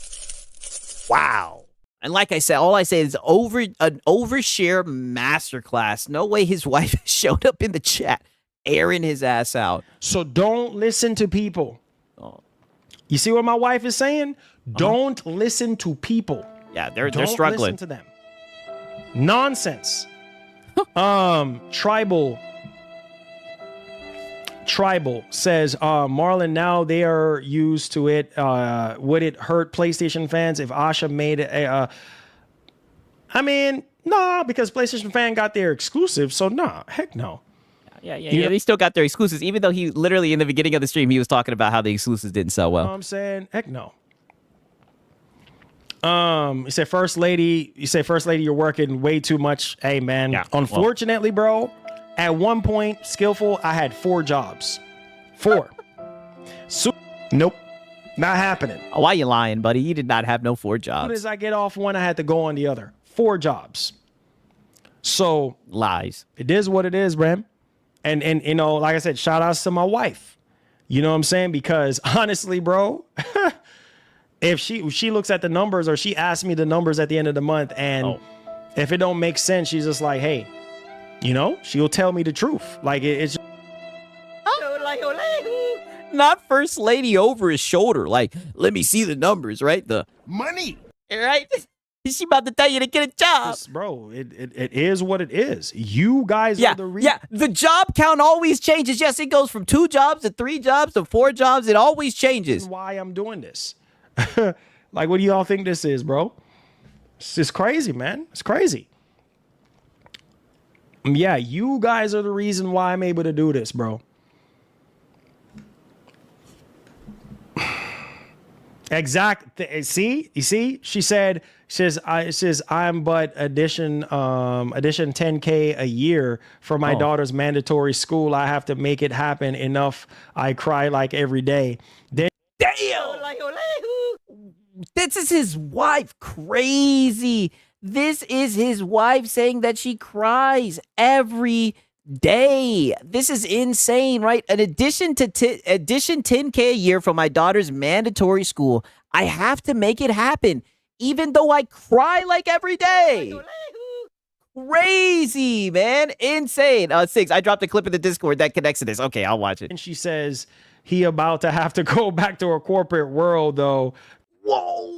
Wow. And like I said, all I say is an overshare masterclass. No way his wife showed up in the chat, airing his ass out. So don't listen to people. You see what my wife is saying? Don't listen to people. Yeah, they're Don't struggling. listen to them. Nonsense. Tribal says, Marlon, now they are used to it. Would it hurt PlayStation fans if Asha made it? I mean, nah, because PlayStation fan got their exclusive. So nah, heck no. Yeah. They still got their exclusives, even though he literally in the beginning of the stream, he was talking about how the exclusives didn't sell well. You know what I'm saying? Heck no. You say first lady, you're working way too much. Hey man, unfortunately, bro, at one point, skillful, I had 4 jobs. 4. Nope. Not happening. Oh, why you lying, buddy? You did not have no 4 jobs. As soon as I get off one, I had to go on the other. 4 jobs. So lies. It is what it is, Bram. And you know, like I said, shout outs to my wife. You know what I'm saying? Because honestly, bro, if she looks at the numbers or she asks me the numbers at the end of the month, and if it don't make sense, she's just like, hey, you know, she'll tell me the truth. Like it's Not first lady over his shoulder. Like, let me see the numbers, right? The money. Right? She about to tell you to get a job. Bro, it is what it is. You guys are the reason. Yeah, the job count always changes. Yes, it goes from 2 jobs to 3 jobs to 4 jobs. It always changes. Why I'm doing this. Like, what do y'all think this is, bro? It's just crazy, man. It's crazy. Yeah, you guys are the reason why I'm able to do this, bro. Exactly. See, you see, she says I'm but addition 10K a year for my daughter's mandatory school. I have to make it happen enough. I cry like every day. Then damn, this is his wife. Crazy. This is his wife saying that she cries every day. This is insane, right? An addition 10K a year for my daughter's mandatory school. I have to make it happen, even though I cry like every day. Crazy, man. Insane. 6, I dropped a clip in the Discord that connects to this. Okay, I'll watch it. And she says he about to have to go back to a corporate world, though. Whoa.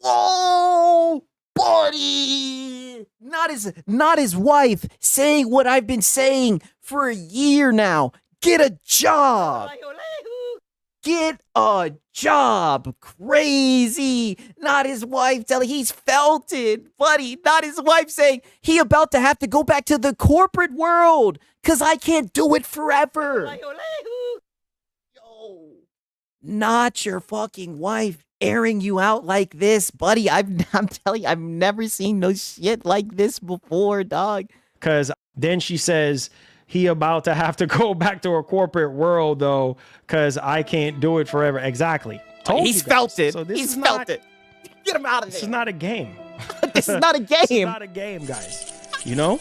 Whoa, buddy. Not his wife saying what I've been saying for a year now. Get a job. Get a job. Crazy. Not his wife telling he's felt it, buddy. Not his wife saying he about to have to go back to the corporate world because I can't do it forever. Yo, not your fucking wife airing you out like this, buddy. I'm telling you, I've never seen no shit like this before, dog. Because then she says he about to have to go back to a corporate world, though, because I can't do it forever. Exactly. He's felt it. So He's felt it. Get him out of there. This is not a game. This is not a game. This is not a game, guys. You know?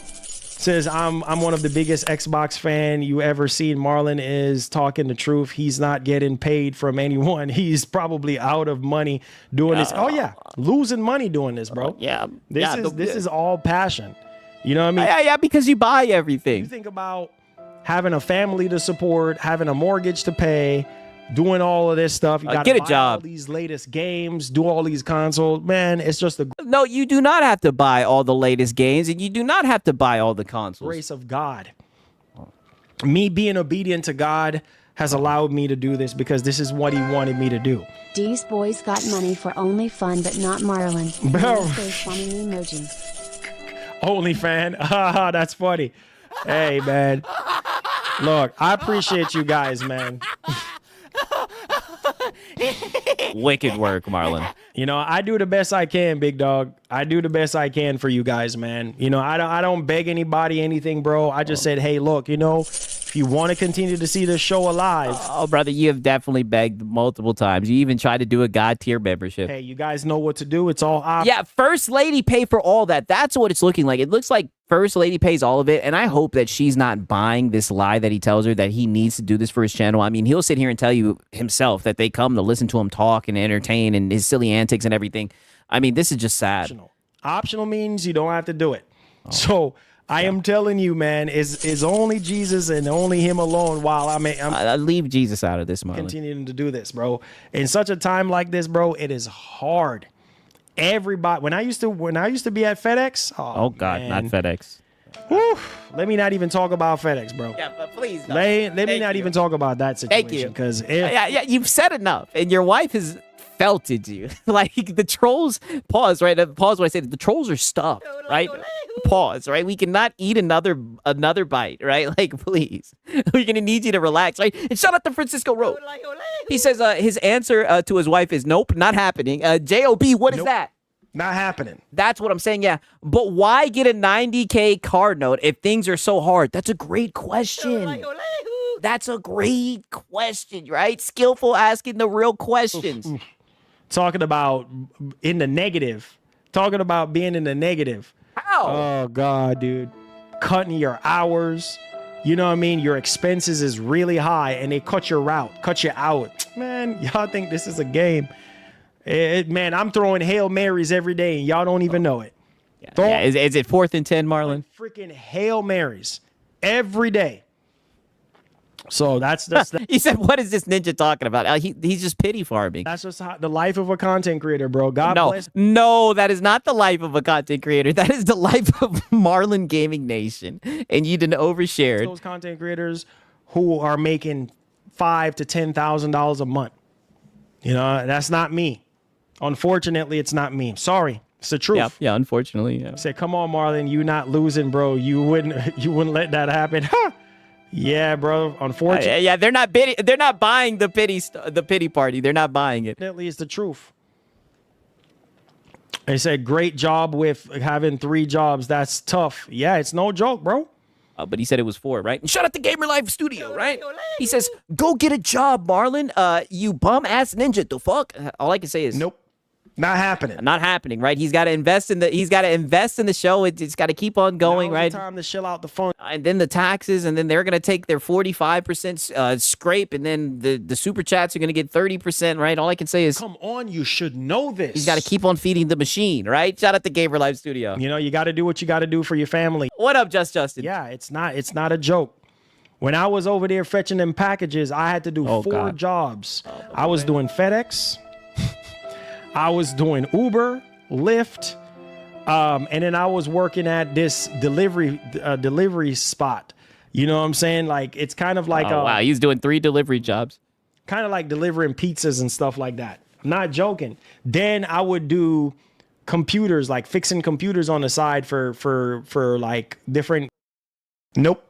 Says I'm one of the biggest Xbox fan you ever seen. Marlon is talking the truth. He's not getting paid from anyone. He's probably out of money doing this. Oh yeah, losing money doing this, bro. Yeah. This is all passion. You know what I mean? Yeah, because you buy everything. You think about having a family to support, having a mortgage to pay, doing all of this stuff. You got to get a buy job. all these latest games, do all these consoles. Man, it's just a No, you do not have to buy all the latest games, and you do not have to buy all the consoles. grace of God. Me being obedient to God has allowed me to do this because this is what he wanted me to do. These boys got money for only fun, but not Marlon. Bro. Funny emoji. Only fan. Haha, that's funny. Hey, man. Look, I appreciate you guys, man. Wicked work, Marlon. You know, I do the best I can, big dog. I do the best I can for you guys, man. You know, I don't beg anybody anything, bro. I just said, hey, look, you know, if you want to continue to see this show alive. Oh, brother, you have definitely begged multiple times. You even tried to do a God tier membership. Hey, you guys know what to do. It's all Yeah, First Lady pay for all that. That's what it's looking like. It looks like First Lady pays all of it, and I hope that she's not buying this lie that he tells her that he needs to do this for his channel. I mean, he'll sit here and tell you himself that they come to listen to him talk and entertain and his silly antics and everything. I mean, this is just sad. Optional means you don't have to do it. So I am telling you, man, is only Jesus and only him alone while I'm leave Jesus out of this, Marlon. Continuing to do this, bro. In such a time like this, bro, it is hard. Everybody, when I used to be at FedEx. Oh God, man. not FedEx. Whew, let me not even talk about FedEx, bro. Yeah, but please. No. Let me not even talk about that situation. Thank you. Because yeah, you've said enough, and your wife has felted you. Like the trolls. Pause. Right. Pause. When I say that the trolls are stuffed. Right. Pause. Right. We cannot eat another bite. Right. Like, please. We're gonna need you to relax. Right. And shout out to Francisco Rowe. He says his answer to his wife is nope, not happening. J.O.B. What is that? Not happening. That's what I'm saying, yeah. But why get a 90K card note if things are so hard? That's a great question. That's a great question, right? Skillful asking the real questions. Talking about in the negative. Talking about being in the negative. How? Oh, God, dude. Cutting your hours. You know what I mean? Your expenses is really high, and they cut your route, cut you out. Man, y'all think this is a game. Man, I'm throwing Hail Marys every day, and y'all don't even know it. Yeah. Is it 4th and 10, Marlon? Freaking Hail Marys every day. So that's just He said, "What is this ninja talking about?" He's just pity farming. that's just the life of a content creator, bro. God No, bless. no, that is not the life of a content creator. That is the life of Marlon Gaming Nation, and you didn't overshare Those content creators who are making $5,000 to $10,000 a month. You know, that's not me. Unfortunately, it's not me. Sorry, it's the truth. Yeah, unfortunately. Yeah. Say, come on, Marlon, you not losing, bro. You wouldn't let that happen. Yeah, bro. Unfortunately, Yeah, they're not bidding, they're not buying the pity party. They're not buying it. it's the truth. They said, great job with having 3 jobs. That's tough. Yeah, it's no joke, bro. But he said it was 4, right? And shout out to Gamer Life Studio, right? He says, "Go get a job, Marlon. You bum ass ninja. The fuck." All I can say is, Nope. Not happening. not happening, right? He's got to invest in the show. It's got to keep on going, Now's right? the time to shell out the fun. And then the taxes, and then they're gonna take their 45% scrape, and then the super chats are gonna get 30%, right? All I can say is, Come on, you should know this. he's got to keep on feeding the machine, right? Shout out to Gamer Life Studio. You know, you got to do what you got to do for your family. What up, Justin? Yeah, it's not a joke. When I was over there fetching them packages, I had to do 4 God. jobs. I was doing FedEx. I was doing Uber, Lyft, and then I was working at this delivery spot. You know what I'm saying? Like, it's kind of like Wow, he's doing 3 delivery jobs. kind of like delivering pizzas and stuff like that. I'm not joking. Then I would do computers, like fixing computers on the side for like different. Nope,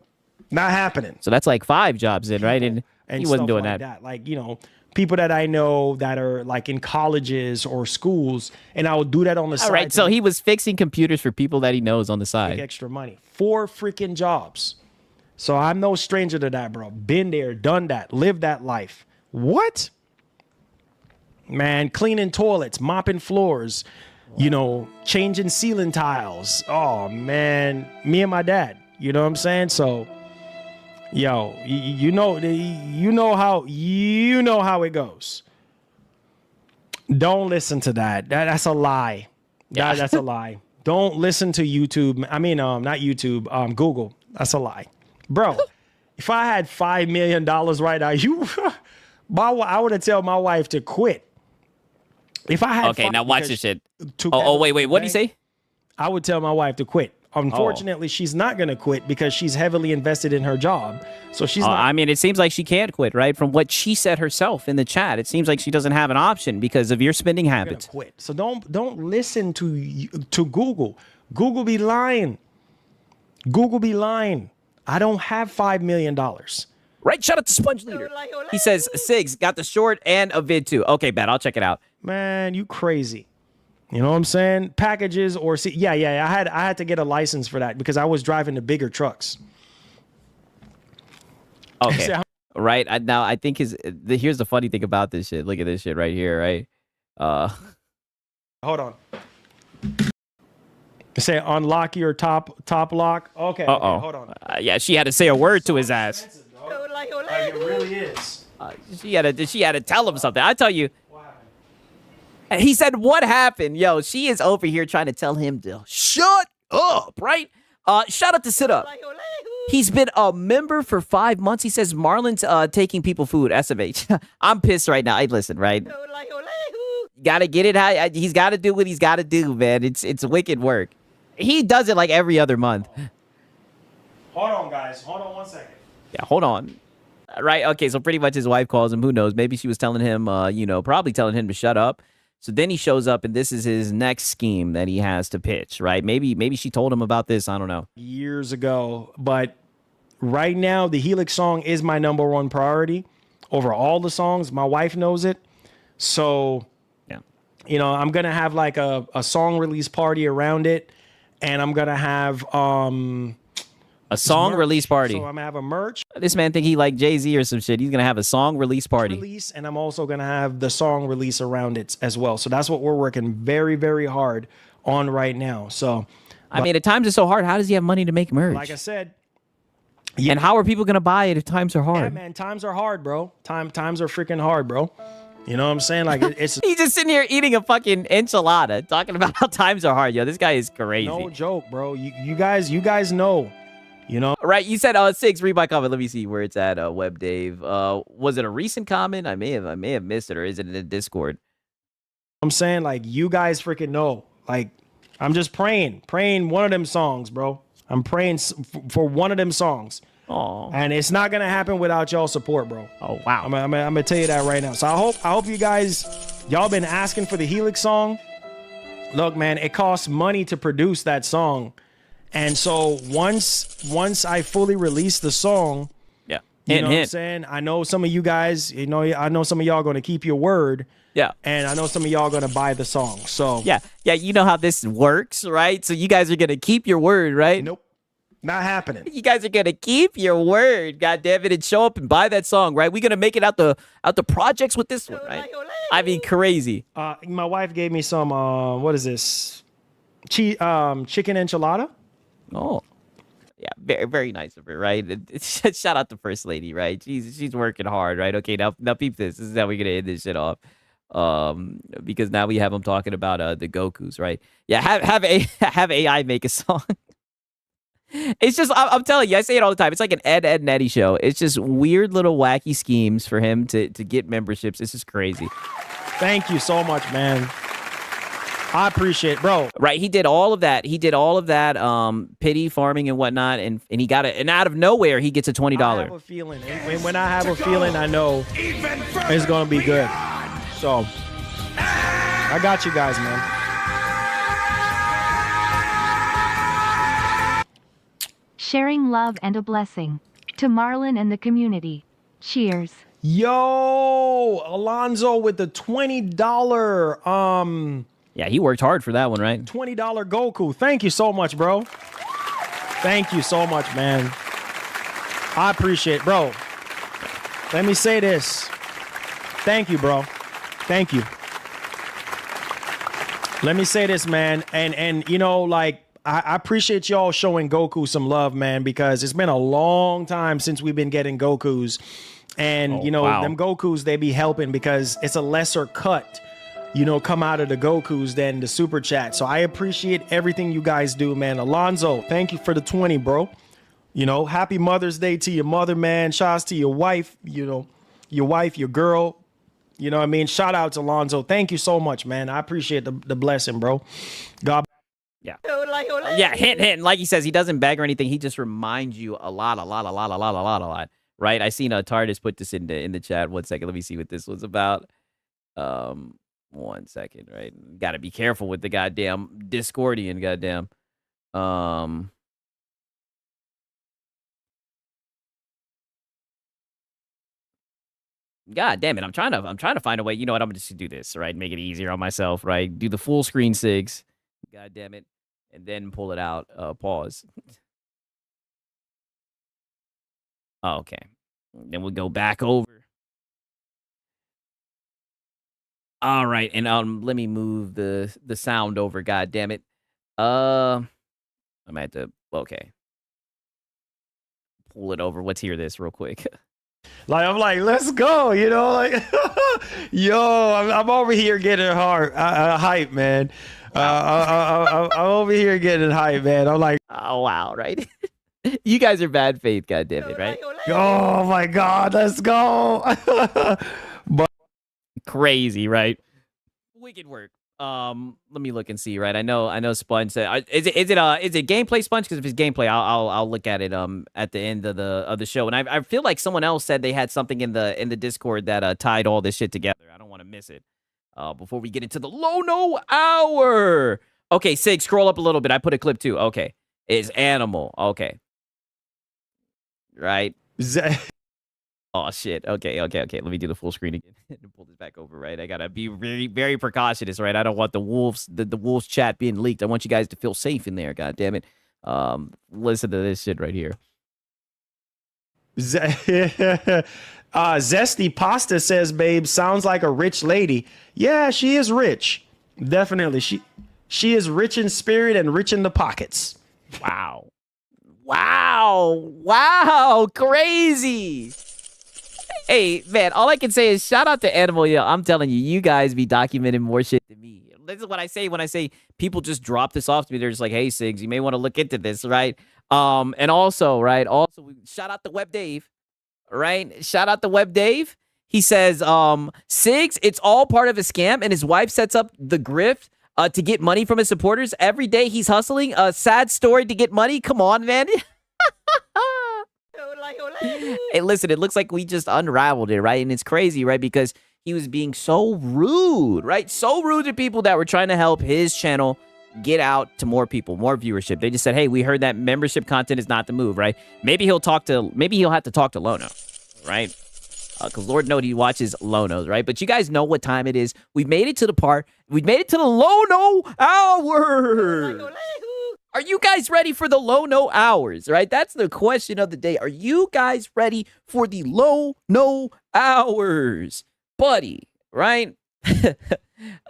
not happening. So that's like 5 jobs in, right? And he wasn't stuff doing like that. Like, you know, people that I know that are like in colleges or schools, and I would do that on the side. All right, so he was fixing computers for people that he knows on the make side. extra money. 4 freaking jobs. So I'm no stranger to that, bro. Been there, done that, lived that life. What? Man, cleaning toilets, mopping floors, you know, changing ceiling tiles. Oh man, me and my dad. You know what I'm saying? So, yo, you know how it goes. Don't listen to that. That's a lie. Yeah. That's a lie. Don't listen to YouTube. I mean, not YouTube. Google. That's a lie, bro. If I had $5 million right now, I would have tell my wife to quit. If I had Okay, now watch this shit. took Oh, that wait, what did he say? I would tell my wife to quit. Unfortunately, she's not going to quit because she's heavily invested in her job. So she's not. I mean, it seems like she can't quit, right? From what she said herself in the chat, it seems like she doesn't have an option because of your spending gonna habits. quit. So don't listen to Google. Google be lying. Google be lying. I don't have $5 million. Right? Shout out to Sponge Leader. He says, Sigs, got the short and a vid too. Okay, bet. I'll check it out. Man, you crazy. You know what I'm saying? Packages or yeah. I had to get a license for that because I was driving the bigger trucks. Okay. Right? Now, I think here's the funny thing about this shit. Look at this shit right here, right? Hold on. Say unlock your top lock. Okay. Uh-oh. Okay, hold on. Yeah, she had to say a word to his ass. Like, it really is. She had to tell him something. I tell you. He said, "What happened?" Yo, she is over here trying to tell him to shut up, right? Shout out to Sit Up. He's been a member for 5 months. He says Marlon's taking people food. SMH. I'm pissed right now. Hey, listen, right? Gotta get it. He's got to do what he's got to do, man. It's wicked work. He does it like every other month. Hold on, guys. Hold on 1 second. Yeah, hold on. Right? Okay, so pretty much his wife calls him. Who knows? Maybe she was telling him, probably telling him to shut up. So then he shows up, and this is his next scheme that he has to pitch, right? Maybe she told him about this. I don't know. Years ago, but right now the Helix song is my #1 priority over all the songs. My wife knows it. So, yeah, I'm going to have like a song release party around it, and I'm going to have a song merch. release party. So I'm going to have a merch This man think he like Jay-Z or some shit. He's going to have a song release party. release, and I'm also going to have the song release around it as well. So that's what we're working very, very hard on right now. So, I mean, at times it's so hard. How does he have money to make merch? like I said, And how are people going to buy it if times are yeah, hard? man, times are hard, bro. Times are freaking hard, bro. You know what I'm saying? Like it's He's just sitting here eating a fucking enchilada, talking about how times are hard. Yo, this guy is crazy. no joke, bro. You guys know You know, Right, you said 6, read my comment. Let me see where it's at, Web Dave. Was it a recent comment? I may have missed it, or is it in the Discord? I'm saying, like, you guys freaking know. Like, I'm just praying one of them songs, bro. I'm praying for one of them songs. Oh, and it's not gonna happen without y'all support, bro. Oh wow. I'm gonna tell you that right now. So I hope you guys, y'all been asking for the Helix song. Look, man, it costs money to produce that song, and so once I fully release the song, yeah, you know what I'm saying. I know some of you guys, I know some of y'all gonna keep your word. Yeah. And I know some of y'all gonna buy the song. So yeah, you know how this works, right? So you guys are gonna keep your word, right? Nope. Not happening. You guys are gonna keep your word, God damn it, and show up and buy that song, right? We're gonna make it out the projects with this one, right? I mean, crazy. My wife gave me some what is this? Chicken enchilada. Oh, yeah, very very nice of her, right? Shout out to First Lady, right? She's working hard, right? Okay, now peep this. This is how we're gonna end this shit off. Because now we have them talking about the Gokus, right? Yeah, have AI make a song. It's just, I'm telling you, I say it all the time. It's like an Ed and Eddie show. It's just weird little wacky schemes for him to get memberships. It's just crazy. Thank you so much, man. I appreciate it, bro. Right, he did all of that. Pity farming and whatnot, and he got it. And out of nowhere, he gets a $20. I have a feeling. When I have a feeling, I know it's gonna be good. So I got you guys, man. Sharing love and a blessing to Marlon and the community. Cheers. Yo, Alonzo with the $20 yeah, he worked hard for that one, right? $20 Goku. Thank you so much, bro. Thank you so much, man. I appreciate it, bro. Let me say this. Thank you, bro. Thank you. Let me say this, man. And you know, like, I appreciate y'all showing Goku some love, man, because it's been a long time since we've been getting Gokus. And, them Gokus, they be helping because it's a lesser cut, come out of the Gokus than the Super Chat. So I appreciate everything you guys do, man. Alonzo, thank you for the 20, bro. Happy Mother's Day to your mother, man. Shouts to your wife, your girl. You know what I mean? Shout out to Alonzo. Thank you so much, man. I appreciate the blessing, bro. God. Yeah. Yeah, hint. Like he says, he doesn't beg or anything. He just reminds you a lot. Right? I seen TARDIS put this in the chat. 1 second. Let me see what this was about. 1 second, right? Gotta be careful with the goddamn Discordian, goddamn. God damn it. I'm trying to find a way. You know what? I'm just gonna do this, right? Make it easier on myself, right? Do the full screen SIGs. God damn it. And then pull it out. Pause. Okay. Then we'll go back over. All right, and let me move the sound over. God damn it. I'm at the pull it over. Let's hear this real quick. Like, I'm like, let's go, like, I'm over here getting hype, man. I'm over here getting hype, man. I'm like, oh wow, right? You guys are bad faith, God damn it, right? Oh my God, let's go. But crazy, right? Wicked work. Let me look and see, right? I know Sponge said, is it gameplay, Sponge? Because if it's gameplay, I'll look at it at the end of the show. And I feel like someone else said they had something in the Discord that tied all this shit together. I don't want to miss it. Before we get into the Lono Hour. Okay, Sig, scroll up a little bit. I put a clip too. Okay, it's Animal. Okay, right. Oh shit. Okay. Let me do the full screen again. Pull this back over, right? I gotta be very, very precautious, right? I don't want the wolves chat being leaked. I want you guys to feel safe in there. God damn it. Listen to this shit right here. Zesty Pasta says, babe, sounds like a rich lady. Yeah, she is rich. Definitely. She is rich in spirit and rich in the pockets. Wow. Crazy. Hey, man, all I can say is shout out to Animal. I'm telling you, you guys be documenting more shit than me. This is what I say when I say people just drop this off to me. They're just like, hey, Sigs, you may want to look into this, right? And also, right, shout out to Web Dave, right? Shout out to Web Dave. He says, Sigs, it's all part of a scam, and his wife sets up the grift to get money from his supporters. Every day he's hustling. A sad story to get money. Come on, man. Hey, listen, it looks like we just unraveled it, right? And it's crazy, right? Because he was being so rude, right? So rude to people that were trying to help his channel get out to more people, more viewership. They just said, hey, we heard that membership content is not the move, right? Maybe he'll have to talk to Lono, right? Because Lord knows he watches Lonos, right? But you guys know what time it is. We've made it to the part. We've made it to the Lono hour. Are you guys ready for the Lono hours, right? That's the question of the day. Are you guys ready for the Lono hours? Buddy, right? The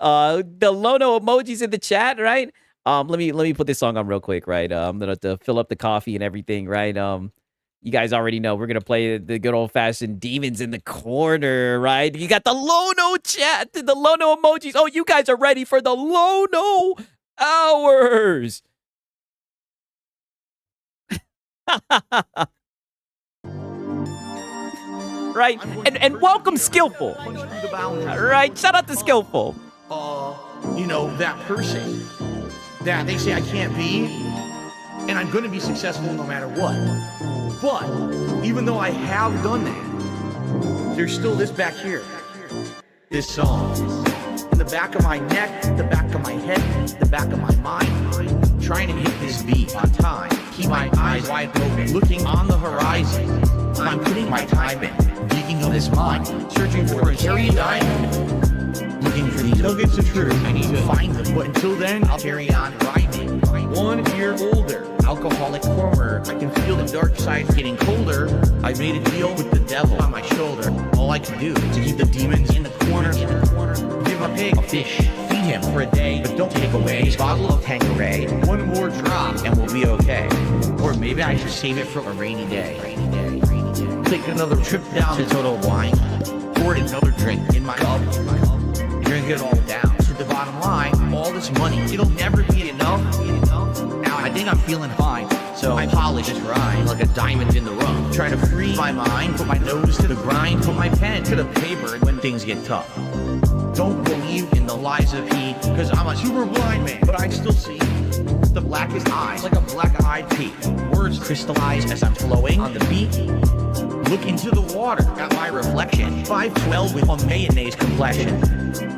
Lono emojis in the chat, right? Let me put this song on real quick, right? I'm gonna have to fill up the coffee and everything, right? You guys already know we're gonna play the good old fashioned demons in the corner, right? You got the Lono chat, the Lono emojis. Oh, you guys are ready for the Lono hours. Right, and welcome Skillful. Right, shout out to Skillful. That person that they say I can't be, and I'm gonna be successful no matter what. But even though I have done that, there's still this back here. This song. In the back of my neck, the back of my head, the back of my mind. Trying to hit this beat on time. Keep my eyes wide open, looking on the horizon. I'm putting my time in, digging on this mine, searching for a cherry diamond. Looking for these nuggets of truth, I need to find them. But until then, I'll carry on grinding. 1 year older, alcoholic former. I can feel the dark side getting colder. I made a deal with the devil on my shoulder. All I can do is to keep the demons in the corner. Give a pig a fish, feed him for a day, but don't take away his bottle of Tanqueray. 1 more drop and we'll be okay. Or maybe I should save it for a rainy day. Take another trip down to Total Wine. Pour another drink in my cup. Drink it all down to the bottom line. All this money, it'll never be enough. Now I think I'm feeling fine, so I polish this rhyme like a diamond in the rough. Try to free my mind, put my nose to the grind, put my pen to the paper when things get tough. Don't believe in the lies of he, cause I'm a super blind man, but I still see the blackest eyes like a black-eyed pea. Words crystallize as I'm flowing on the beat. Look into the water at my reflection. 5'12" with a mayonnaise complexion.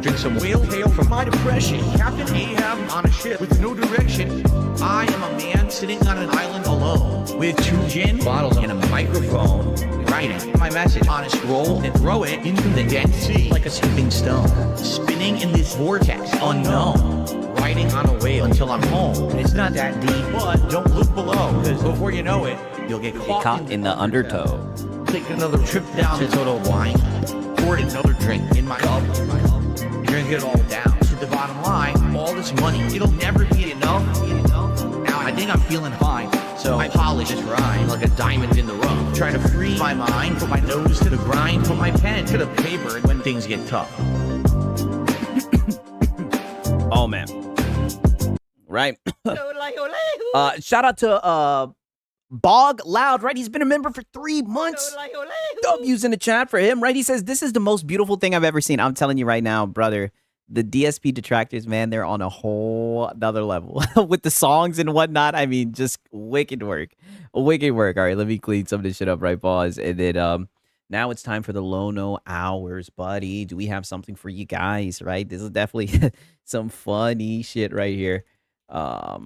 Drink some whale hail from my depression. Captain Ahab on a ship with no direction. I am a man sitting on an island alone with 2 gin bottles and a microphone. Writing my message on a scroll and throw it into the Dead Sea like a skipping stone. Spinning in this vortex unknown. Riding on a whale until I'm home. It's not that deep, but don't look below, cause before you know it, you'll get caught in the undertow. Take another trip down to Total Wine. Pour another drink in my cup. Drink it all down to the bottom line. All this money, it'll never be enough. Now I think I'm feeling fine, so I polish this rhyme like a diamond in the rough. Try to free my mind, put my nose to the grind, put my pen to the paper when things get tough. Oh man. Right. Shout out to Bog Loud, right? He's been a member for 3 months. W's in the chat for him, right? He says, this is the most beautiful thing I've ever seen. I'm telling you right now, brother, the DSP detractors, man, they're on a whole other level with the songs and whatnot. I mean, just wicked work. Wicked work. All right, let me clean some of this shit up, right, pause. And then now it's time for the Lono hours, buddy. Do we have something for you guys, right? This is definitely some funny shit right here. Let's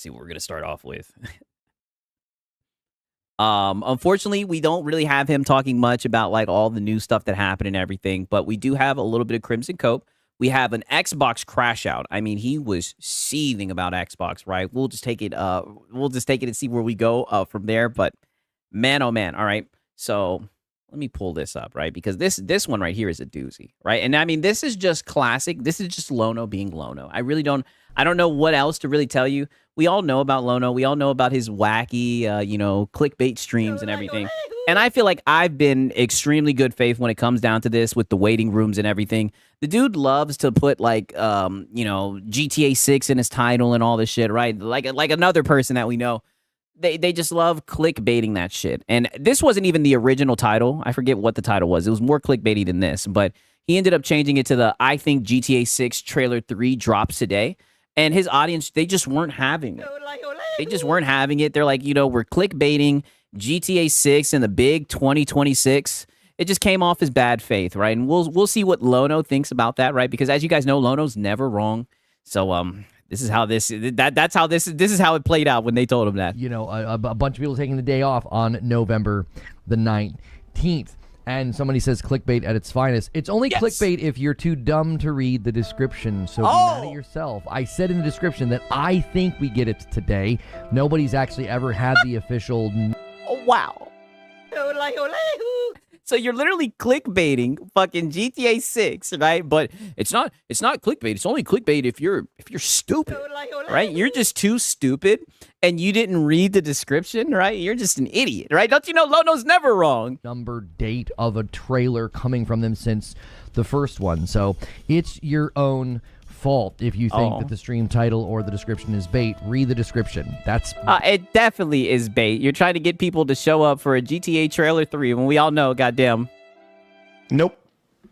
see what we're gonna start off with. Unfortunately, we don't really have him talking much about like all the new stuff that happened and everything, but we do have a little bit of Crimson Cope. We have an Xbox crash out. I mean, he was seething about Xbox, right? We'll just take it. We'll just take it and see where we go from there. But man, oh man, all right. So Let me pull this up, right? Because this one right here is a doozy, right? And I mean, this is just classic. This is just Lono being Lono. I don't know what else to really tell you. We all know about Lono. We all know about his wacky, clickbait streams and everything. And I feel like I've been extremely good faith when it comes down to this with the waiting rooms and everything. The dude loves to put like, GTA 6 in his title and all this shit, right? Like another person that we know. They just love clickbaiting that shit. And this wasn't even the original title. I forget what the title was. It was more clickbaity than this. But he ended up changing it to the I think GTA 6 trailer 3 drops today. And his audience, they just weren't having it. They just weren't having it. They're like, we're clickbaiting GTA 6 in the big 2026. It just came off as bad faith, right? And we'll see what Lono thinks about that, right? Because as you guys know, Lono's never wrong. So this is how this is how it played out when they told him that. A bunch of people taking the day off on November the 19th. And somebody says clickbait at its finest. It's only clickbait if you're too dumb to read the description. So be mad at yourself. I said in the description that I think we get it today. Nobody's actually ever had the official. Oh, wow. So you're literally clickbaiting fucking GTA 6, right? But it's not clickbait. It's only clickbait if you're stupid, right? You're just too stupid and you didn't read the description, right? You're just an idiot, right? Don't you know Lono's never wrong? Number date of a trailer coming from them since the first one. So it's your own fault if you think that the stream title or the description is bait. Read the description. That's it definitely is bait. You're trying to get people to show up for a GTA trailer 3 when we all know, goddamn. Nope.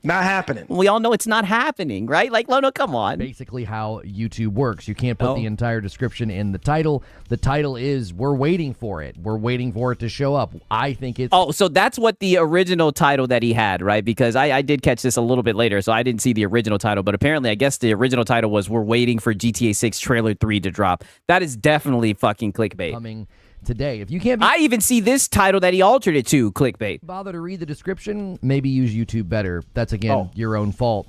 Not happening. We all know it's not happening, right? Like, Lono, come on. Basically how YouTube works. You can't put the entire description in the title. The title is, we're waiting for it. We're waiting for it to show up. I think it's... Oh, so that's what the original title that he had, right? Because I did catch this a little bit later, so I didn't see the original title. But apparently, I guess the original title was, we're waiting for GTA 6 Trailer 3 to drop. That is definitely fucking clickbait. Coming today. If you can't I even see this title that he altered it to, clickbait. Bother to read the description, maybe use YouTube better. That's, again, your own fault.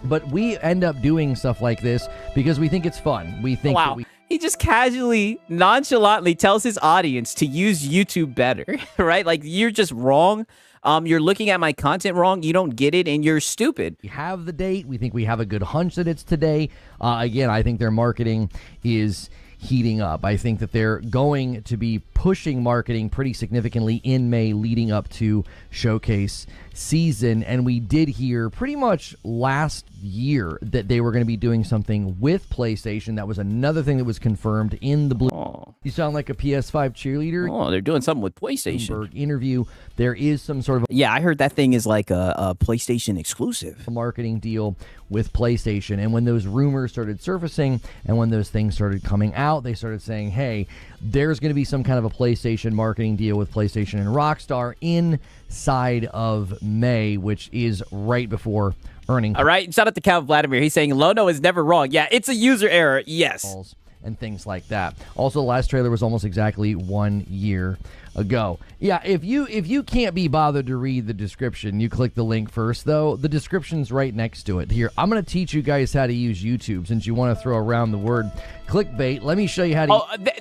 But we end up doing stuff like this because we think it's fun. We think that He just casually, nonchalantly tells his audience to use YouTube better, right? Like, you're just wrong. You're looking at my content wrong. You don't get it, and you're stupid. We have the date. We think we have a good hunch that it's today. Again, I think their marketing is heating up. I think that they're going to be pushing marketing pretty significantly in May leading up to Showcase season. And we did hear pretty much last year that they were going to be doing something with PlayStation. That was another thing that was confirmed in the blue. You sound like a PS5 cheerleader. Oh, they're doing something with PlayStation. Bloomberg interview. There is some sort of... Yeah, I heard that thing is like a PlayStation exclusive. A marketing deal with PlayStation. And when those rumors started surfacing and when those things started coming out, they started saying, hey, there's going to be some kind of a PlayStation marketing deal with PlayStation and Rockstar inside of May, which is right before earnings. All right, shout out to Count Vladimir. He's saying Lono is never wrong. Yeah, it's a user error. Yes. And things like that. Also, the last trailer was almost exactly 1 year ago. Yeah, if you can't be bothered to read the description, you click the link first, though. The description's right next to it. Here, I'm going to teach you guys how to use YouTube since you want to throw around the word clickbait. Let me show you how to...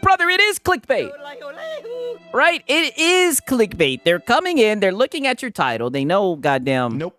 Brother, it is clickbait. Right? It is clickbait. They're coming in, they're looking at your title, they know, goddamn... Nope.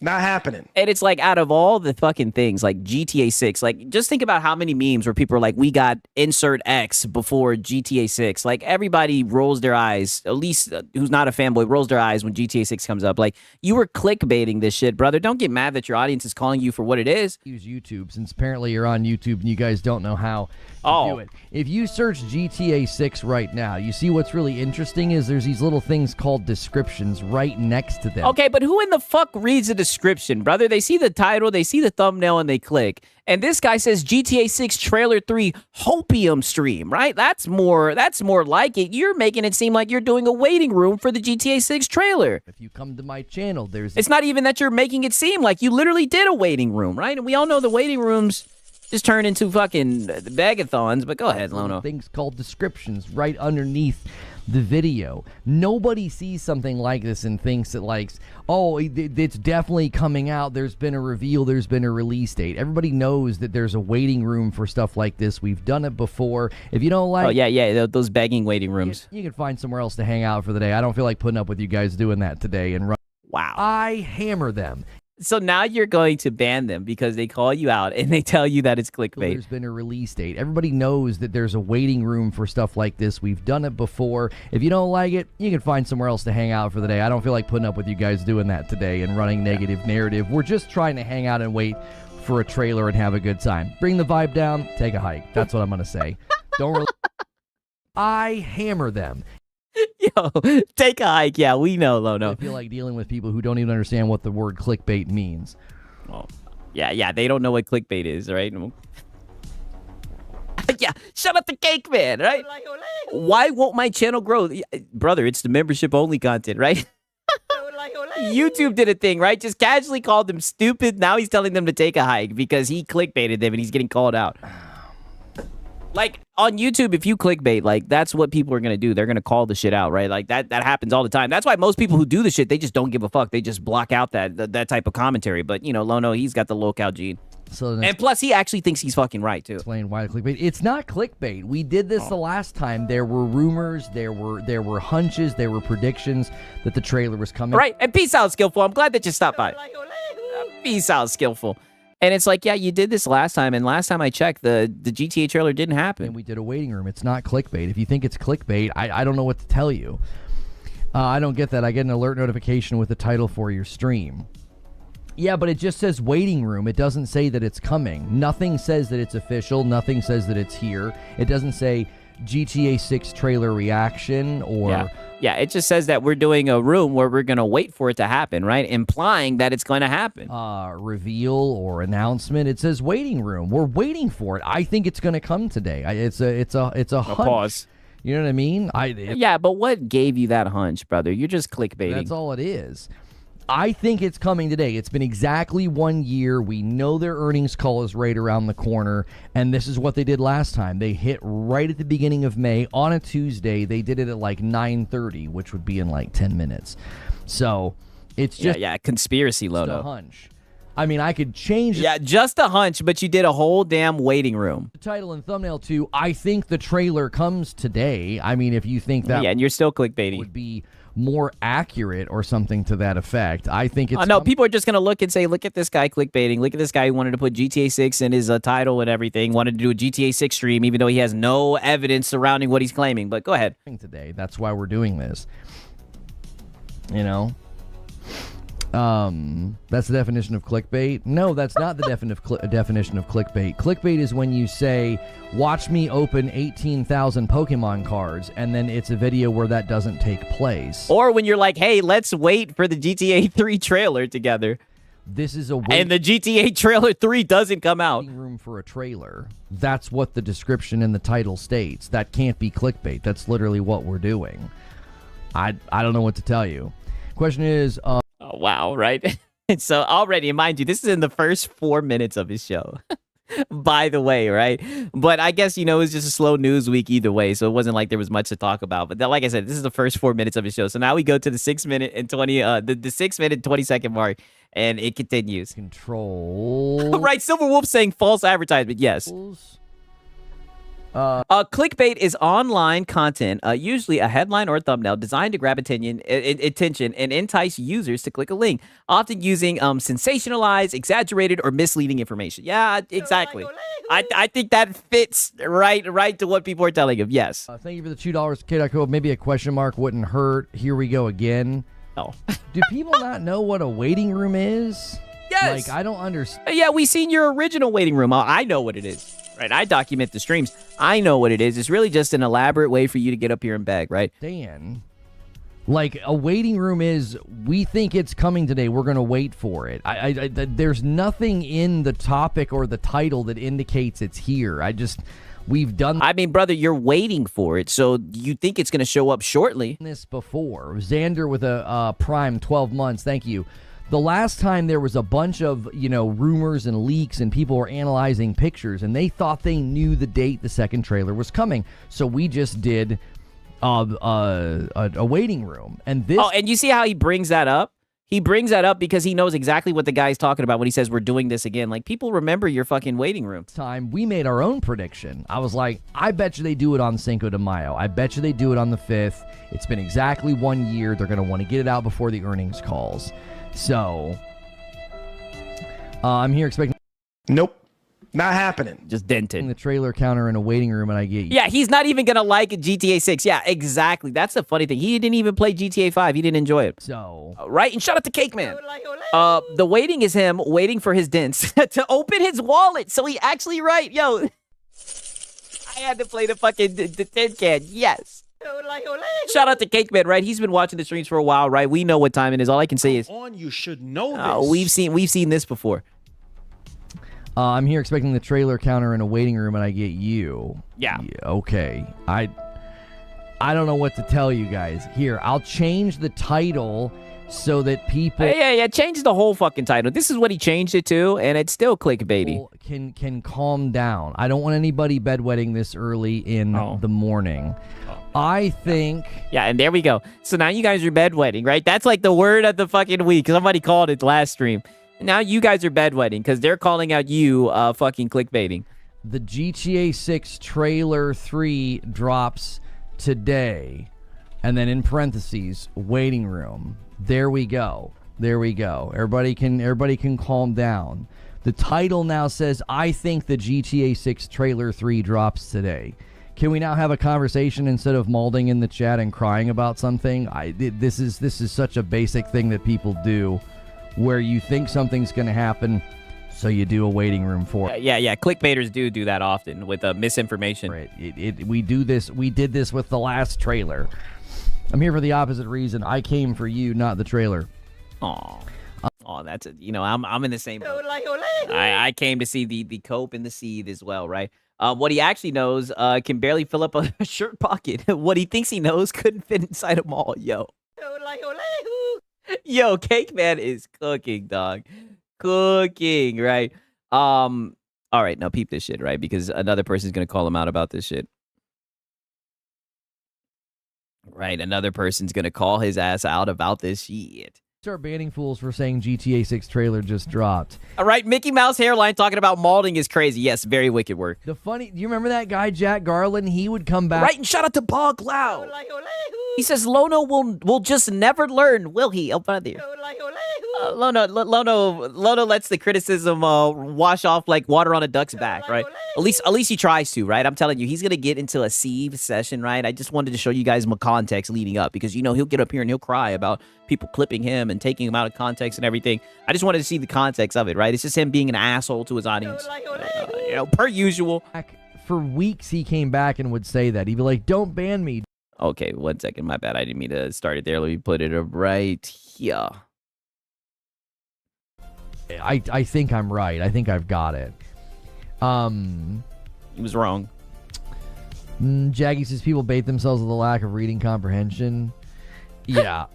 Not happening. And it's like, out of all the fucking things, like GTA 6, like, just think about how many memes where people are like, we got insert X before GTA 6. Like, everybody rolls their eyes, at least who's not a fanboy, rolls their eyes when GTA 6 comes up. Like, you were clickbaiting this shit, brother. Don't get mad that your audience is calling you for what it is. Use YouTube, since apparently you're on YouTube and you guys don't know how to do it. If you search GTA 6 right now, you see what's really interesting is there's these little things called descriptions right next to them. Okay, but who in the fuck reads the description, brother? They see the title, they see the thumbnail, and they click. And this guy says GTA 6 Trailer 3 Hopium stream, right? That's more like it. You're making it seem like you're doing a waiting room for the GTA 6 trailer. If you come to my channel, it's not even that you're making it seem like you literally did a waiting room, right? And we all know the waiting rooms just turn into fucking bagathons, but go ahead, Lono. Things called descriptions right underneath the video. Nobody sees something like this and thinks that, like, oh, it's definitely coming out. There's been a reveal. There's been a release date. Everybody knows that there's a waiting room for stuff like this. We've done it before. If you don't like... Oh, yeah, those begging waiting rooms. You can find somewhere else to hang out for the day. I don't feel like putting up with you guys doing that today and run. Wow. I hammer them. So now you're going to ban them because they call you out and they tell you that it's clickbait. There's been a release date. Everybody knows that there's a waiting room for stuff like this. We've done it before. If you don't like it, you can find somewhere else to hang out for the day. I don't feel like putting up with you guys doing that today and running negative narrative. We're just trying to hang out and wait for a trailer and have a good time. Bring the vibe down, take a hike. That's what I'm going to say. Don't I hammer them. Yo, take a hike. Yeah, we know, Lono. I feel like dealing with people who don't even understand what the word clickbait means. Oh, yeah, they don't know what clickbait is, right? Yeah, shut up the cake, man, right? Why won't my channel grow? Brother, it's the membership-only content, right? YouTube did a thing, right? Just casually called them stupid. Now he's telling them to take a hike because he clickbaited them and he's getting called out. Like, on YouTube, if you clickbait, like, that's what people are going to do. They're going to call the shit out, right? Like, that happens all the time. That's why most people who do the shit, they just don't give a fuck. They just block out that type of commentary. But, you know, Lono, he's got the locale gene. And plus, he actually thinks he's fucking right, too. Explain why clickbait. It's not clickbait. We did this the last time. There were rumors, there were hunches, there were predictions that the trailer was coming. Right, and peace out, Skillful. I'm glad that you stopped by. Peace out, Skillful. And it's like, yeah, you did this last time, and last time I checked, the GTA trailer didn't happen. And we did a waiting room. It's not clickbait. If you think it's clickbait, I don't know what to tell you. I don't get that. I get an alert notification with the title for your stream. Yeah, but it just says waiting room. It doesn't say that it's coming. Nothing says that it's official. Nothing says that it's here. It doesn't say GTA 6 trailer reaction or... Yeah, it just says that we're doing a room where we're going to wait for it to happen, right? Implying that it's going to happen. Reveal or announcement. It says waiting room. We're waiting for it. I think it's going to come today. It's a hunch. Pause. You know what I mean? Yeah, but what gave you that hunch, brother? You're just clickbaiting. That's all it is. I think it's coming today. It's been exactly 1 year. We know their earnings call is right around the corner, and this is what they did last time. They hit right at the beginning of May on a Tuesday. They did it at like 9:30, which would be in like 10 minutes. So it's just conspiracy, Lono. A hunch. I mean, I could change it. Yeah, just a hunch, but you did a whole damn waiting room. The title and thumbnail too. I think the trailer comes today. I mean, if you think that and you're still clickbaiting, would be more accurate or something to that effect. I think it's... no, people are just going to look and say, look at this guy clickbaiting. Look at this guy who wanted to put GTA 6 in his title and everything. Wanted to do a GTA 6 stream, even though he has no evidence surrounding what he's claiming. But go ahead. Today, that's why we're doing this. You know? That's the definition of clickbait. No, that's not the definition of clickbait. Clickbait is when you say, watch me open 18,000 Pokemon cards, and then it's a video where that doesn't take place. Or when you're like, hey, let's wait for the GTA 3 trailer together. This is a and the GTA trailer 3 doesn't come out. Room for a trailer. That's what the description in the title states. That can't be clickbait. That's literally what we're doing. I don't know what to tell you. Question is... oh, wow, right? So already, mind you, this is in the first 4 minutes of his show. By the way, right? But I guess, you know, it was just a slow news week either way, so it wasn't like there was much to talk about. But like I said, this is the first 4 minutes of his show. So now we go to the 6 minute and 20 the 6 minute 20 second mark, and it continues. Control. Right, Silver Wolf saying false advertisement. Yes. Clickbait is online content, usually a headline or a thumbnail designed to grab attention and entice users to click a link, often using sensationalized, exaggerated, or misleading information. Yeah, exactly. I think that fits right to what people are telling him. Yes. Thank you for the $2 K.co. Maybe a question mark wouldn't hurt. Here we go again. Oh. Do people not know what a waiting room is? Yes. Like, I don't understand. Yeah, we seen your original waiting room. I know what it is. Right, I document the streams. I know what it is. It's really just an elaborate way for you to get up here and beg, right? Dan, like a waiting room is, we think it's coming today. We're going to wait for it. There's nothing in the topic or the title that indicates it's here. We've done... I mean, brother, you're waiting for it, so you think it's going to show up shortly. This before. Xander with a Prime 12 months. Thank you. The last time there was a bunch of, you know, rumors and leaks and people were analyzing pictures and they thought they knew the date the second trailer was coming. So we just did a waiting room. And this. Oh, and you see how he brings that up? He brings that up because he knows exactly what the guy's talking about when he says we're doing this again. Like, people remember your fucking waiting room. Time we made our own prediction. I was like, I bet you they do it on Cinco de Mayo. I bet you they do it on the 5th. It's been exactly 1 year. They're going to want to get it out before the earnings calls. So, I'm here expecting. Nope. Not happening. Just dented. The trailer counter in a waiting room, and I get you. Yeah, he's not even going to like GTA 6. Yeah, exactly. That's the funny thing. He didn't even play GTA 5. He didn't enjoy it. So. Right? And shout out to Cake Man. The waiting is him waiting for his dents to open his wallet. So he actually, right. Yo, I had to play the fucking the tin can. Yes. Shout out to Cake Man, right? He's been watching the streams for a while, right? We know what time it is. All I can say is. You should know this. We've seen this before. I'm here expecting the trailer counter in a waiting room, and I get you. Yeah. Okay. I don't know what to tell you guys. Here, I'll change the title so that people... Yeah. Change the whole fucking title. This is what he changed it to, and it's still clickbaity. Can calm down. I don't want anybody bedwetting this early in the morning. I think... Yeah, and there we go. So now you guys are bedwetting, right? That's like the word of the fucking week. Somebody called it last stream. Now you guys are bedwetting because they're calling out you fucking clickbaiting. The GTA 6 trailer 3 drops today. And then in parentheses, waiting room. There we go. Everybody can calm down. The title now says, I think the GTA 6 trailer 3 drops today. Can we now have a conversation instead of mauling in the chat and crying about something? This is such a basic thing that people do, where you think something's going to happen, so you do a waiting room for it. Yeah. Clickbaiters do that often with misinformation. Right. We do this. We did this with the last trailer. I'm here for the opposite reason. I came for you, not the trailer. Oh, that's it. You know, I'm in the same boat. I came to see the cope and the seed as well, right? What he actually knows can barely fill up a shirt pocket. What he thinks he knows couldn't fit inside a mall. Yo, Cake Man is cooking, dog. Cooking, right? All right, now peep this shit, right? Because another person's gonna call him out about this shit. Right, another person's gonna call his ass out about this shit. Start banning fools for saying GTA 6 trailer just dropped. All right, Mickey Mouse hairline talking about malding is crazy. Yes, very wicked work. Do you remember that guy, Jack Garland? He would come back. Right, and shout out to Bog Loud. He says Lono will just never learn, will he? Oh, there. Lono lets the criticism wash off like water on a duck's back, right? At least he tries to, right? I'm telling you, he's gonna get into a sieve session, right? I just wanted to show you guys my context leading up because he'll get up here and he'll cry about people clipping him and taking him out of context and everything. I just wanted to see the context of it, right? It's just him being an asshole to his audience, per usual. For weeks, he came back and would say that. He'd be like, "Don't ban me." Okay, 1 second. My bad. I didn't mean to start it there. Let me put it right here. I think I'm right. I think I've got it. He was wrong. Jaggy says people bait themselves with a lack of reading comprehension. Yeah.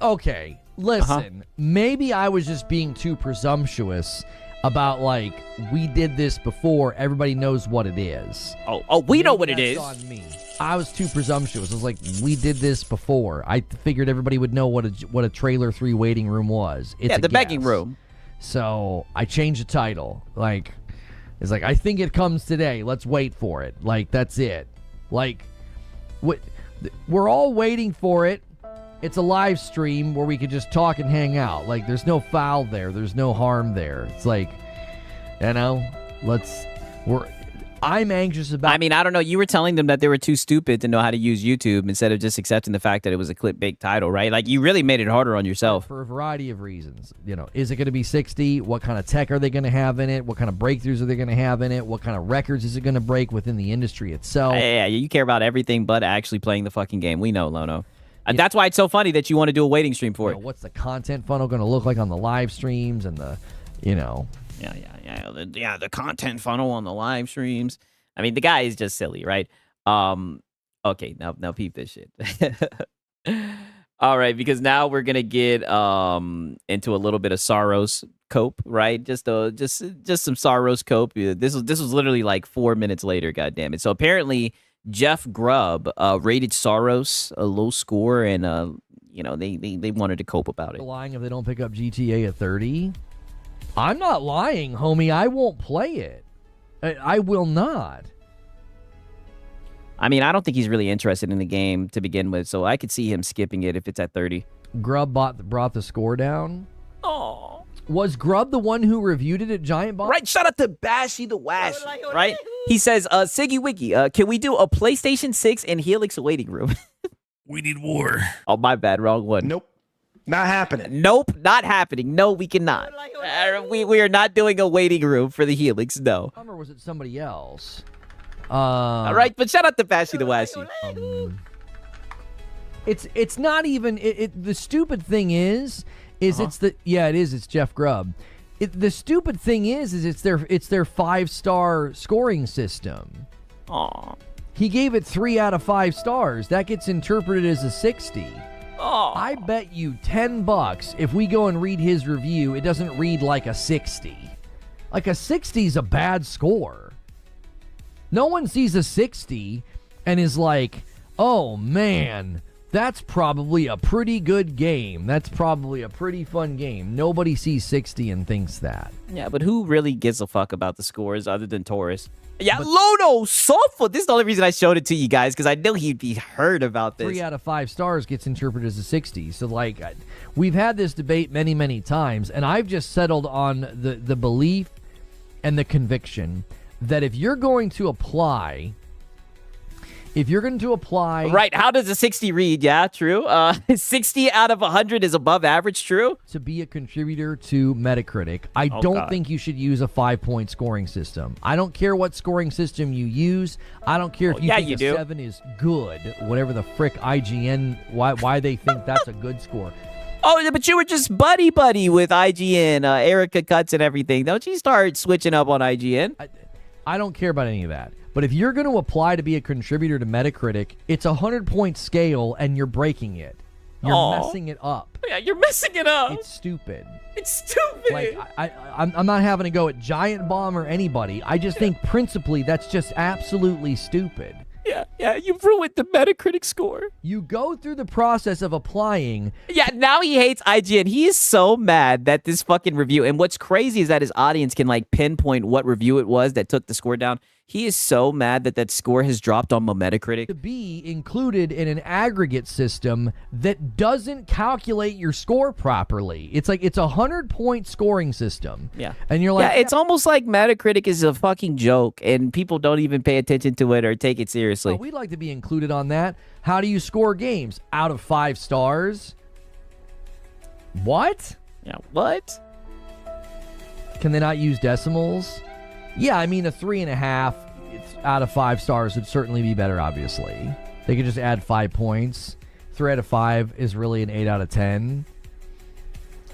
Okay. Listen, maybe I was just being too presumptuous about, like, we did this before. Everybody knows what it is. We know what it is. On me. I was too presumptuous. I was like, we did this before. I figured everybody would know what a trailer 3 waiting room was. It's the begging room. So I changed the title. Like, it's like, I think it comes today. Let's wait for it. Like, that's it. Like, we're all waiting for it. It's a live stream where we could just talk and hang out. Like, there's no foul there. There's no harm there. It's like, I'm anxious about... I mean, I don't know. You were telling them that they were too stupid to know how to use YouTube instead of just accepting the fact that it was a clickbait title, right? Like, you really made it harder on yourself. For a variety of reasons. Is it going to be 60? What kind of tech are they going to have in it? What kind of breakthroughs are they going to have in it? What kind of records is it going to break within the industry itself? Yeah, you care about everything but actually playing the fucking game. We know, Lono. And that's why it's so funny that you want to do a waiting stream for it. What's the content funnel going to look like on the live streams and the, the content funnel on the live streams. I mean, the guy is just silly, right? Okay, now peep this shit. All right, because now we're gonna get into a little bit of Soros cope, right? Just some Soros cope. This was literally like 4 minutes later. God damn it! So apparently Jeff Grubb rated Soros a low score, and they wanted to cope about it. Lying if they don't pick up GTA at 30. I'm not lying, homie. I won't play it. I will not. I mean, I don't think he's really interested in the game to begin with, so I could see him skipping it if it's at 30. Grubb brought the score down. Oh, was Grubb the one who reviewed it at Giant Bomb? Right, shout out to Bashy the Wash, right? He says, Siggy Wiggy, can we do a PlayStation 6 and Helix waiting room? We need war. Oh, my bad, wrong one. Nope. Not happening. Nope, not happening. No, we cannot. We are not doing a waiting room for the Helix, no. Or was it somebody else? All right, but shout out to Bashy the Washy. It's not even the stupid thing is it's Jeff Grubb. The stupid thing is it's their 5-star scoring system. Aw. He gave it 3 out of 5 stars. That gets interpreted as a 60. Oh. I bet you $10 if we go and read his review, it doesn't read like a 60. Like a 60 is a bad score. No one sees a 60 and is like, oh man, that's probably a pretty good game. That's probably a pretty fun game. Nobody sees 60 and thinks that. Yeah, but who really gives a fuck about the scores other than Taurus? Yeah, Lono Sofa. This is the only reason I showed it to you guys, because I knew he'd be heard about this. 3 out of 5 stars gets interpreted as a 60. So, like, we've had this debate many, many times, and I've just settled on the belief and the conviction that if you're going to apply... Right, how does a 60 read? Yeah, true. 60 out of 100 is above average, true? To be a contributor to Metacritic, I don't think you should use a 5-point scoring system. I don't care what scoring system you use. I don't care if you think a 7 is good. Whatever the frick IGN, why they think that's a good score. Oh, but you were just buddy with IGN, Erica Cuts and everything. Don't you start switching up on IGN? I don't care about any of that. But if you're going to apply to be a contributor to Metacritic, it's a 100-point scale, and you're breaking it. You're messing it up. Yeah, you're messing it up. It's stupid. It's stupid. Like, I'm not having to go at Giant Bomb or anybody. I just think principally that's just absolutely stupid. Yeah, you've ruined the Metacritic score. You go through the process of applying. Yeah, now he hates IGN. He is so mad that this fucking review, and what's crazy is that his audience can like pinpoint what review it was that took the score down. He is so mad that score has dropped on Metacritic. To be included in an aggregate system that doesn't calculate your score properly. It's like it's a 100-point scoring system. Yeah. And you're like... Yeah, it's almost like Metacritic is a fucking joke and people don't even pay attention to it or take it seriously. We'd like to be included on that. How do you score games? Out of 5 stars? What? Yeah, what? Can they not use decimals? Yeah, I mean, a 3.5 out of 5 stars would certainly be better, obviously. They could just add 5 points. 3 out of 5 is really an 8 out of 10.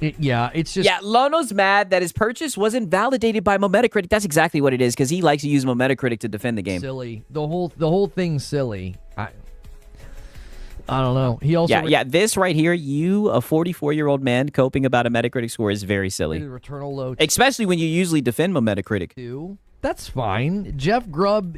It's just... Yeah, Lono's mad that his purchase wasn't validated by Metacritic. That's exactly what it is, because he likes to use Metacritic to defend the game. Silly. The whole thing's silly. I don't know. He also... Yeah, this right here, you, a 44-year-old man, coping about a Metacritic score is very silly. Returnal low... Especially when you usually defend Metacritic. That's fine. Jeff Grubb,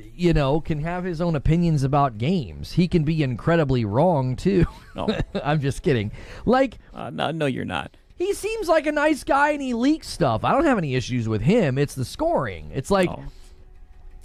can have his own opinions about games. He can be incredibly wrong, too. No. I'm just kidding. Like... No, you're not. He seems like a nice guy and he leaks stuff. I don't have any issues with him. It's the scoring. It's like,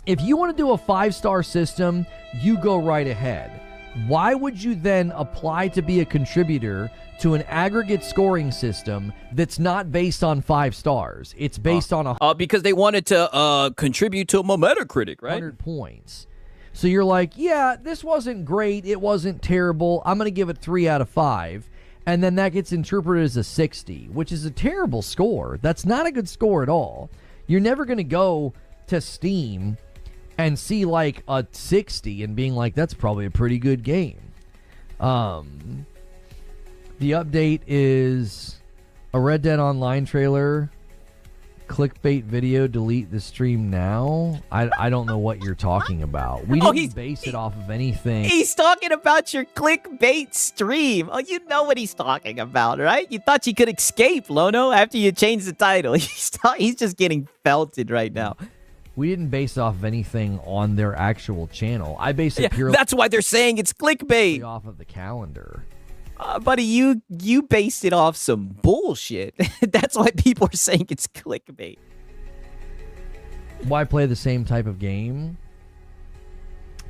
if you want to do a 5-star system, you go right ahead. Why would you then apply to be a contributor to an aggregate scoring system that's not based on 5 stars? It's based on because they wanted to contribute to Metacritic, right? 100 points. So you're like, yeah, this wasn't great. It wasn't terrible. I'm going to give it 3 out of 5. And then that gets interpreted as a 60, which is a terrible score. That's not a good score at all. You're never going to go to Steam and see like a 60 and being like, that's probably a pretty good game. The update is a Red Dead Online trailer, clickbait video, delete the stream now. I don't know what you're talking about. We didn't base it off of anything. He's talking about your clickbait stream. Oh, you know what he's talking about, right? You thought you could escape, Lono, after you changed the title. He's just getting felted right now. We didn't base off of anything on their actual channel. I base it purely That's why they're saying it's clickbait. off of the calendar. Buddy, you based it off some bullshit. That's why people are saying it's clickbait. Why play the same type of game?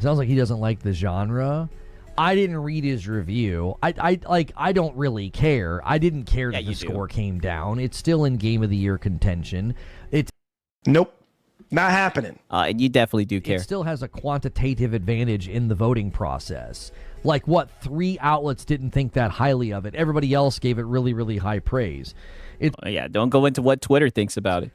Sounds like he doesn't like the genre. I didn't read his review. I don't really care. I didn't care that the score came down. It's still in Game of the Year contention. Nope. Not happening. And you definitely do care. It still has a quantitative advantage in the voting process. Like, what, 3 outlets didn't think that highly of it. Everybody else gave it really, really high praise. Don't go into what Twitter thinks about it.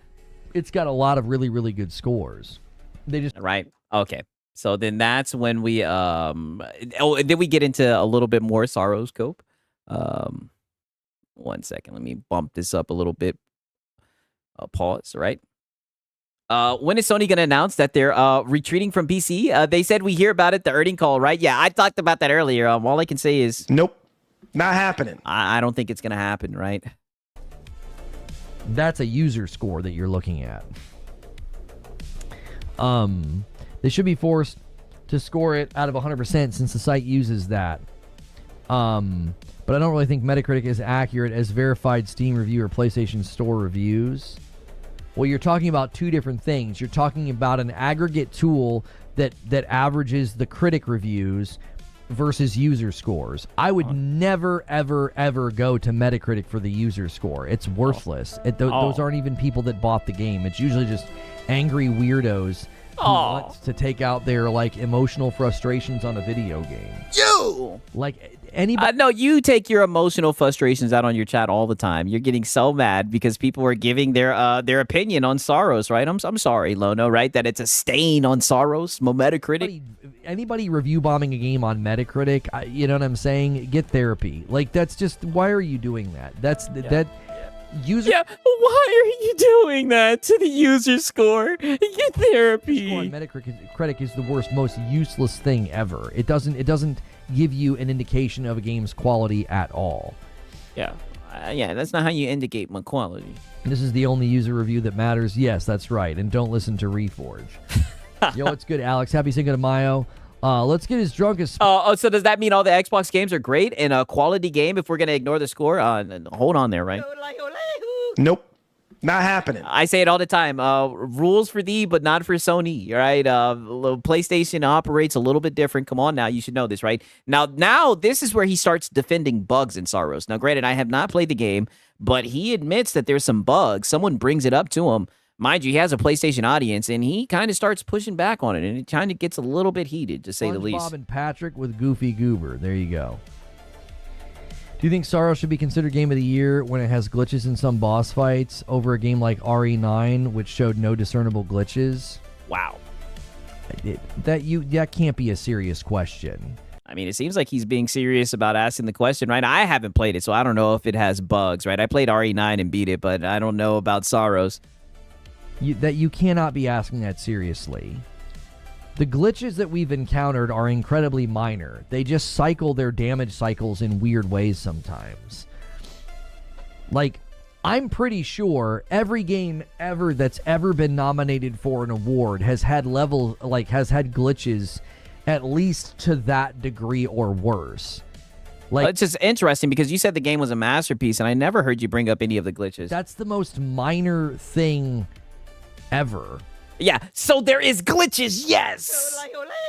It's got a lot of really, really good scores. They just... Right. Okay. So then that's when we then we get into a little bit more Sorrow scope. 1 second. Let me bump this up a little bit. Pause, right? When is Sony going to announce that they're retreating from PC? They said we hear about it, the earning call, right? Yeah, I talked about that earlier. All I can say is... Nope. Not happening. I don't think it's going to happen, right? That's a user score that you're looking at. They should be forced to score it out of 100% since the site uses that. But I don't really think Metacritic is accurate as verified Steam review or PlayStation Store reviews. Well, you're talking about 2 different things. You're talking about an aggregate tool that averages the critic reviews versus user scores. I would never, ever, ever go to Metacritic for the user score. It's worthless. Those aren't even people that bought the game. It's usually just angry weirdos who wants to take out their emotional frustrations on a video game. Anybody? No, you take your emotional frustrations out on your chat all the time. You're getting so mad because people are giving their opinion on Sorrows, right? I'm sorry, Lono, right? That it's a stain on Sorrows, Metacritic. Anybody review bombing a game on Metacritic, you know what I'm saying? Get therapy. That's just, why are you doing that? That user. Yeah, why are you doing that to the user score? Get therapy. Score on Metacritic is the worst, most useless thing ever. It doesn't give you an indication of a game's quality at all. Yeah. That's not how you indicate my quality. This is the only user review that matters. Yes, that's right. And don't listen to Reforge. Yo, what's good, Alex? Happy Cinco de Mayo. Let's get as drunk as... so does that mean all the Xbox games are great and a quality game if we're going to ignore the score? Hold on there, right? Nope. Not happening. I say it all the time. Rules for thee, but not for Sony, right? PlayStation operates a little bit different. Come on now, you should know this, right? Now this is where he starts defending bugs in Sorrows. Now, granted, I have not played the game, but he admits that there's some bugs. Someone brings it up to him. Mind you, he has a PlayStation audience, and he kind of starts pushing back on it, and it kind of gets a little bit heated, to say the least. Bob and Patrick with Goofy Goober. There you go. Do you think Sorrow should be considered Game of the Year when it has glitches in some boss fights over a game like RE9, which showed no discernible glitches? Wow. That can't be a serious question. I mean, it seems like he's being serious about asking the question, right? I haven't played it, so I don't know if it has bugs, right? I played RE9 and beat it, but I don't know about Sorrows. You cannot be asking that seriously. The glitches that we've encountered are incredibly minor. They just cycle their damage cycles in weird ways sometimes. I'm pretty sure every game ever that's ever been nominated for an award has had glitches at least to that degree or worse. It's just interesting because you said the game was a masterpiece, and I never heard you bring up any of the glitches. That's the most minor thing ever. Yeah, so there is glitches, yes!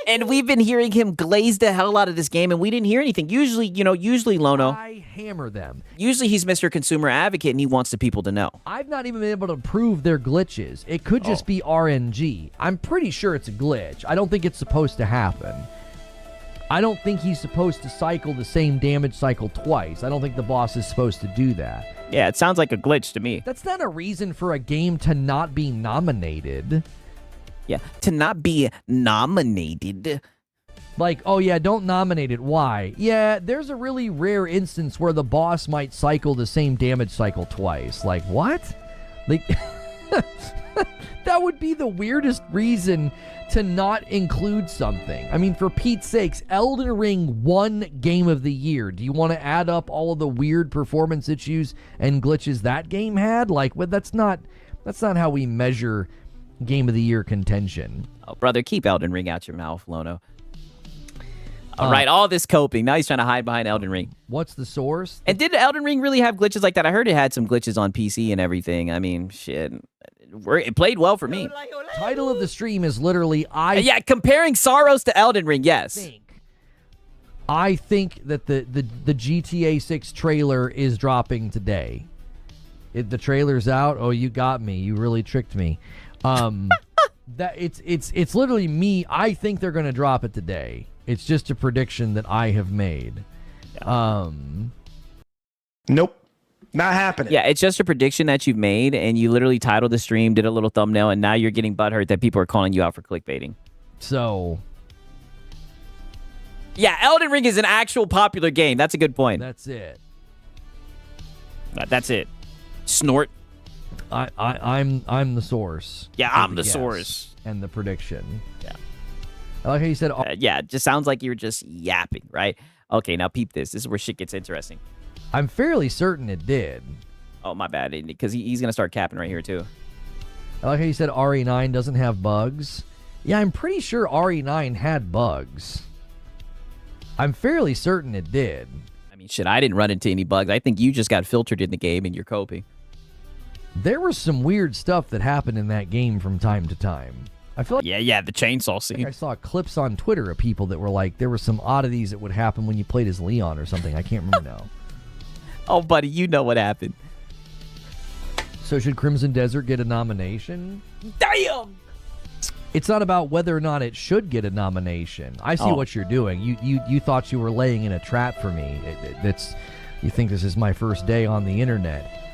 And we've been hearing him glaze the hell out of this game, and we didn't hear anything. Usually, Lono... I hammer them. Usually he's Mr. Consumer Advocate, and he wants the people to know. I've not even been able to prove their glitches. It could just be RNG. I'm pretty sure it's a glitch. I don't think it's supposed to happen. I don't think he's supposed to cycle the same damage cycle twice. I don't think the boss is supposed to do that. Yeah, it sounds like a glitch to me. That's not a reason for a game to not be nominated. Yeah, to not be nominated. Don't nominate it. Why? Yeah, there's a really rare instance where the boss might cycle the same damage cycle twice. What? That would be the weirdest reason to not include something. I mean, for Pete's sakes, Elden Ring won Game of the Year. Do you want to add up all of the weird performance issues and glitches that game had? That's not how we measure Game of the Year contention. Oh, brother, keep Elden Ring out your mouth, Lono. All right, all this coping. Now he's trying to hide behind Elden Ring. What's the source? And did Elden Ring really have glitches like that? I heard it had some glitches on PC and everything. I mean, shit. It played well for me. Title of the stream is literally Yeah, comparing Sorrows to Elden Ring, yes. I think that the GTA 6 trailer is dropping today. The trailer's out. Oh, you got me. You really tricked me. That it's literally me. I think they're going to drop it today. It's just a prediction that I have made. Nope. Not happening. Yeah, it's just a prediction that you've made, and you literally titled the stream, did a little thumbnail, and now you're getting butthurt that people are calling you out for clickbaiting. So, yeah, Elden Ring is an actual popular game. That's a good point. That's it. That's it. Snort. I'm the source. Yeah, I'm the source. And the prediction. Yeah. I like how you said... yeah, it just sounds like you're just yapping, right? Okay, now peep this. This is where shit gets interesting. I'm fairly certain it did. Oh, my bad. Because he's going to start capping right here, too. I like how you said RE9 doesn't have bugs. Yeah, I'm pretty sure RE9 had bugs. I'm fairly certain it did. I mean, shit, I didn't run into any bugs. I think you just got filtered in the game and you're coping. There was some weird stuff that happened in that game from time to time. I feel like yeah, the chainsaw scene. I saw clips on Twitter of people that were like, there were some oddities that would happen when you played as Leon or something. I can't remember now. Oh, buddy, you know what happened. So should Crimson Desert get a nomination? Damn! It's not about whether or not it should get a nomination. I see what you're doing. You thought you were laying in a trap for me. You think this is my first day on the internet.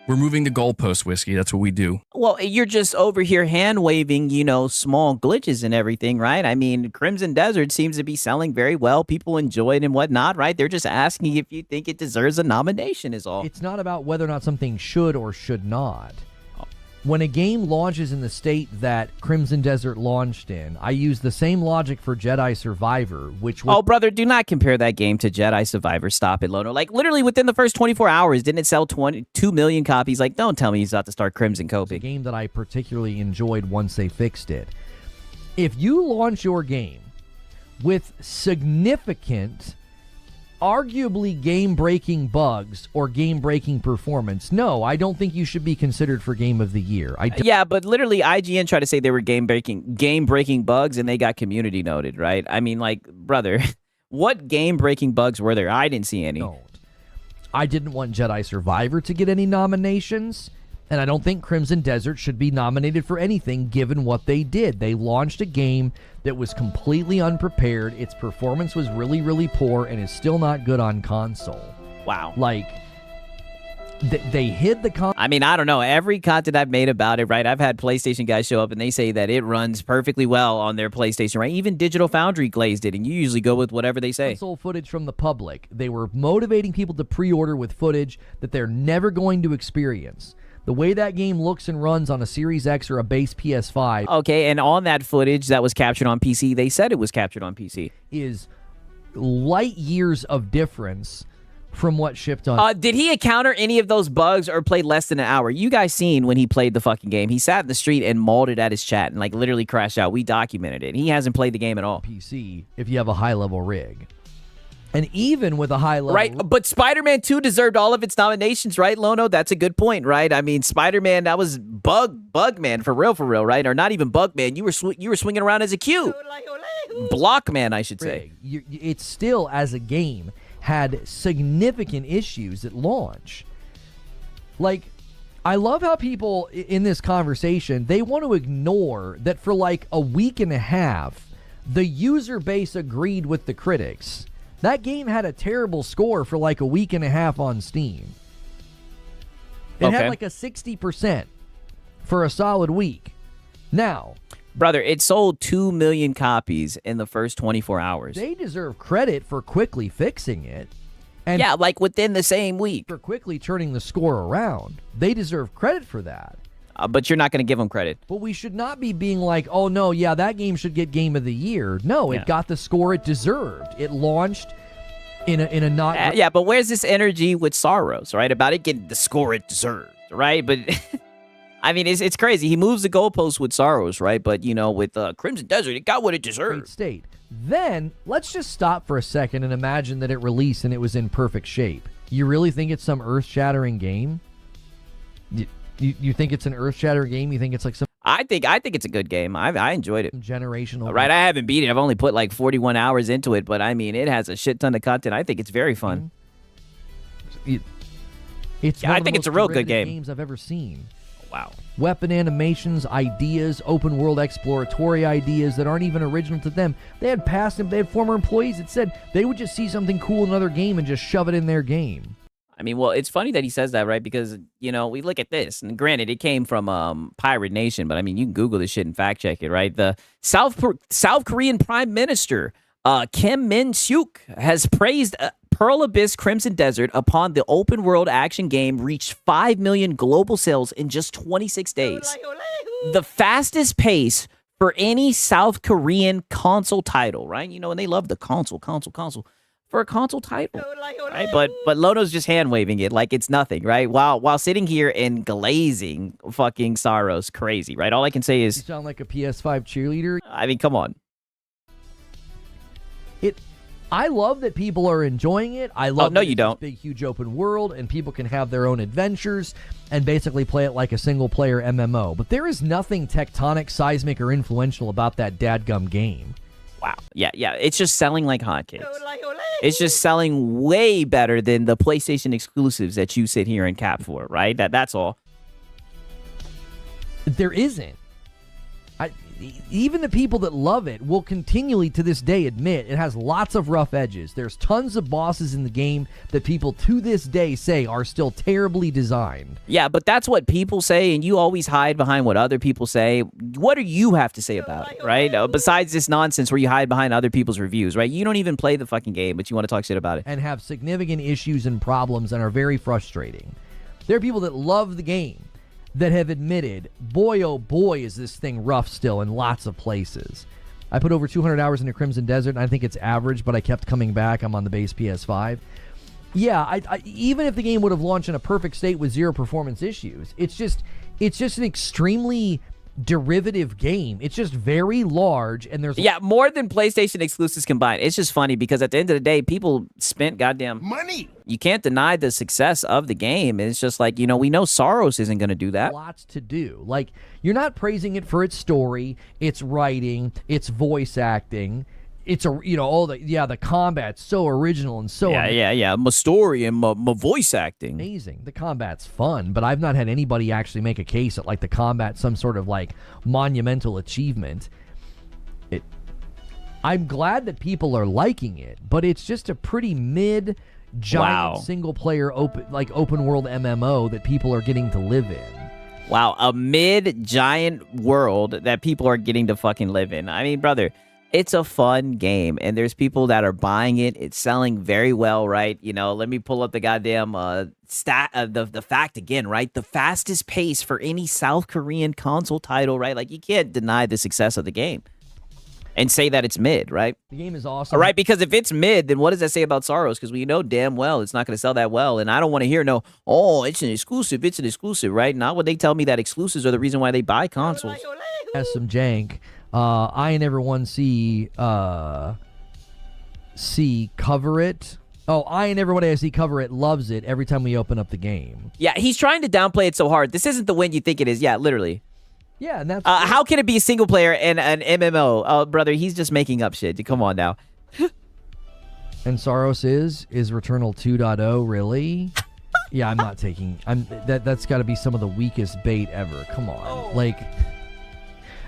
We're moving the goalpost, Whiskey. That's what we do. Well, you're just over here hand-waving, small glitches and everything, right? I mean, Crimson Desert seems to be selling very well. People enjoy it and whatnot, right? They're just asking if you think it deserves a nomination is all. It's not about whether or not something should or should not. When a game launches in the state that Crimson Desert launched in, I use the same logic for Jedi Survivor, which was... Oh, brother, do not compare that game to Jedi Survivor. Stop it, Lono. Like, literally within the first 24 hours, didn't it sell 2 million copies? Like, don't tell me he's about to start Crimson coping. A game that I particularly enjoyed once they fixed it. If you launch your game with significant... arguably game-breaking bugs or game-breaking performance, no, I don't think you should be considered for Game of the Year. Yeah, but literally IGN tried to say they were game-breaking bugs, and they got community noted, right? I mean, like, brother, what game-breaking bugs were there? I didn't see any. No. I didn't want Jedi Survivor to get any nominations, and I don't think Crimson Desert should be nominated for anything given what they did. They launched a game that was completely unprepared. Its performance was really, really poor and is still not good on console. Wow. Like, they hid the I mean, I don't know. Every content I've made about it, right? I've had PlayStation guys show up and they say that it runs perfectly well on their PlayStation, right? Even Digital Foundry glazed it, and you usually go with whatever they say. Console footage from the public. They were motivating people to pre-order with footage that they're never going to experience. The way that game looks and runs on a Series X or a base PS5... Okay, and on that footage that was captured on PC, they said it was captured on PC. ...is light years of difference from what shipped on... Did he encounter any of those bugs or play less than an hour? You guys seen when he played the fucking game. He sat in the street and mauled it at his chat and, like, literally crashed out. We documented it. He hasn't played the game at all. PC, if you have a high-level rig. And even with a high level... Right, but Spider-Man 2 deserved all of its nominations, right, Lono? That's a good point, right? I mean, Spider-Man, that was Bugman, for real, right? Or not even Bugman. You were swinging around as a Q. Blockman, I should say. It still, as a game, had significant issues at launch. Like, I love how people in this conversation, they want to ignore that for like a week and a half, the user base agreed with the critics. That game had a terrible score for like a week and a half on Steam. It had like a 60% for a solid week. Now, brother, it sold 2 million copies in the first 24 hours. They deserve credit for quickly fixing it. And yeah, like within the same week. For quickly turning the score around. They deserve credit for that. But you're not going to give them credit. But we should not be being like, oh, no, yeah, that game should get Game of the Year. No, it got the score it deserved. It launched in a not... yeah, but where's this energy with Sorrows, right? About it getting the score it deserved, right? But I mean, it's crazy. He moves the goalposts with Sorrows, right? But, you know, with Crimson Desert, it got what it Great deserved. state. Then let's just stop for a second and imagine that it released and it was in perfect shape. You really think it's some earth-shattering game? You think it's an earth-shattering game? You think it's like some I think it's a good game. I enjoyed it. generational? Right, I haven't beat it. I've only put like 41 hours into it, but I mean, it has a shit ton of content. I think it's very fun. It's Yeah, one I of the think it's most a real good derivative game. games I've ever seen. Wow. Weapon animations, ideas, open world exploratory ideas that aren't even original to them. They had former employees that said they would just see something cool in another game and just shove it in their game. I mean, well, it's funny that he says that, right? Because, you know, we look at this, and granted, it came from Pirate Nation, but I mean, you can Google this shit and fact check it, right? The South Korean Prime Minister, Kim Min-suk, has praised Pearl Abyss Crimson Desert upon the open world action game reached 5 million global sales in just 26 days. The fastest pace for any South Korean console title, right? You know, and they love the console. For a console title, right? But Lono's just hand waving it like it's nothing, right? While sitting here and glazing fucking Sorrows crazy, right? All I can say You is, sound like a PS5 cheerleader. I mean, come on. I love that people are enjoying it. I love no, that you it's don't. this big, huge open world, and people can have their own adventures and basically play it like a single-player MMO. But there is nothing tectonic, seismic, or influential about that dadgum game. Wow. Yeah. It's just selling like hotcakes. It's just selling way better than the PlayStation exclusives that you sit here and cap for, right? That's all. There isn't. Even the people that love it will continually to this day admit it has lots of rough edges. There's tons of bosses in the game that people to this day say are still terribly designed. Yeah, but that's what people say, and you always hide behind what other people say. What do you have to say about it, right? Besides this nonsense where you hide behind other people's reviews, right? You don't even play the fucking game, but you want to talk shit about it. And have significant issues and problems and are very frustrating. There are people that love the game that have admitted, boy, oh boy, is this thing rough still in lots of places. I put over 200 hours into Crimson Desert, and I think it's average, but I kept coming back. I'm on the base PS5. Yeah, I even if the game would have launched in a perfect state with zero performance issues, it's just an extremely derivative game. It's just very large, and there's more than PlayStation exclusives combined. It's just funny because at the end of the day, people spent goddamn money. You can't deny the success of the game. It's just like, you know, we know Sorrows isn't going to do that. Lots to do. Like, you're not praising it for its story, its writing, its voice acting. It's the combat's so original and so my story and my voice acting. Amazing. The combat's fun, but I've not had anybody actually make a case that like the combat's some sort of like monumental achievement. I'm glad that people are liking it, but it's just a pretty mid giant single player open world MMO that people are getting to live in. Wow, a mid giant world that people are getting to fucking live in. I mean, brother, it's a fun game, and there's people that are buying it. It's selling very well, right? You know, let me pull up the goddamn the fact again, right? The fastest pace for any South Korean console title, right? Like, you can't deny the success of the game and say that it's mid, right? The game is awesome. All right, because if it's mid, then what does that say about Sorrows? Because we know damn well it's not going to sell that well, and I don't want to hear it's an exclusive, right? Not when they tell me that exclusives are the reason why they buy consoles. Has some jank. I and everyone see cover it. Oh, I and everybody I see cover it loves it every time we open up the game. Yeah, he's trying to downplay it so hard. This isn't the win you think it is. Yeah, literally. Yeah, and that's how can it be a single player and an MMO? Oh, brother, he's just making up shit. Come on now. And Sorrows is Returnal 2.0 really? Yeah, I'm not taking. That's got to be some of the weakest bait ever. Come on,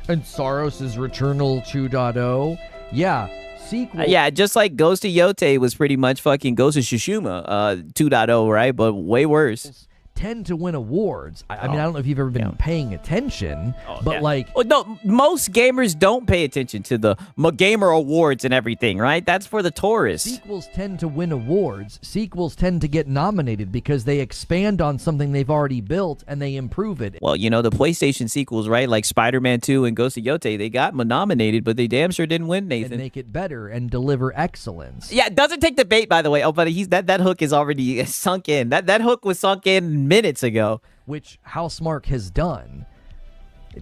And Sorrows is Returnal 2.0. Yeah, sequel. Yeah, just like Ghost of Yote was pretty much fucking Ghost of Tsushima 2.0, right? But way worse. Tend to win awards. I mean, I don't know if you've ever been paying attention, but no, most gamers don't pay attention to the Gamer Awards and everything, right? That's for the tourists. Sequels tend to win awards. Sequels tend to get nominated because they expand on something they've already built and they improve it. Well, you know, the PlayStation sequels, right? Like Spider-Man 2 and Ghost of Yote, they got nominated, but they damn sure didn't win, Nathan. And make it better and deliver excellence. Yeah, it doesn't take the bait, by the way. Oh, but that hook is already sunk in. That hook was sunk in minutes ago. which Housemarque has done.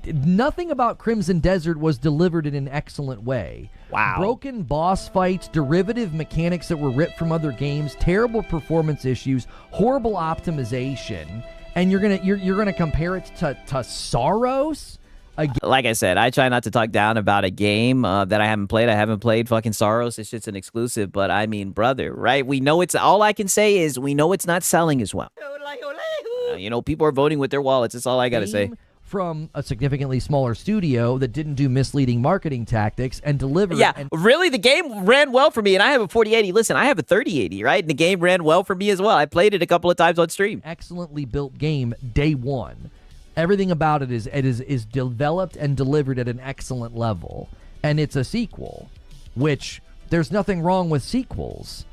Nothing about Crimson Desert was delivered in an excellent way. Wow. Broken boss fights, derivative mechanics that were ripped from other games, terrible performance issues, horrible optimization, and you're gonna compare it to Soros? Like I said, I try not to talk down about a game that I haven't played. I haven't played fucking Soros. It's just an exclusive. But I mean, brother, right? We know it's, all I can say is we know it's not selling as well. People are voting with their wallets. That's all I got to say. From a significantly smaller studio that didn't do misleading marketing tactics and delivered. Yeah, really, the game ran well for me, and I have a 4080. Listen, I have a 3080, right? And the game ran well for me as well. I played it a couple of times on stream. Excellently built game day one. Everything about it is developed and delivered at an excellent level. And it's a sequel, which there's nothing wrong with sequels.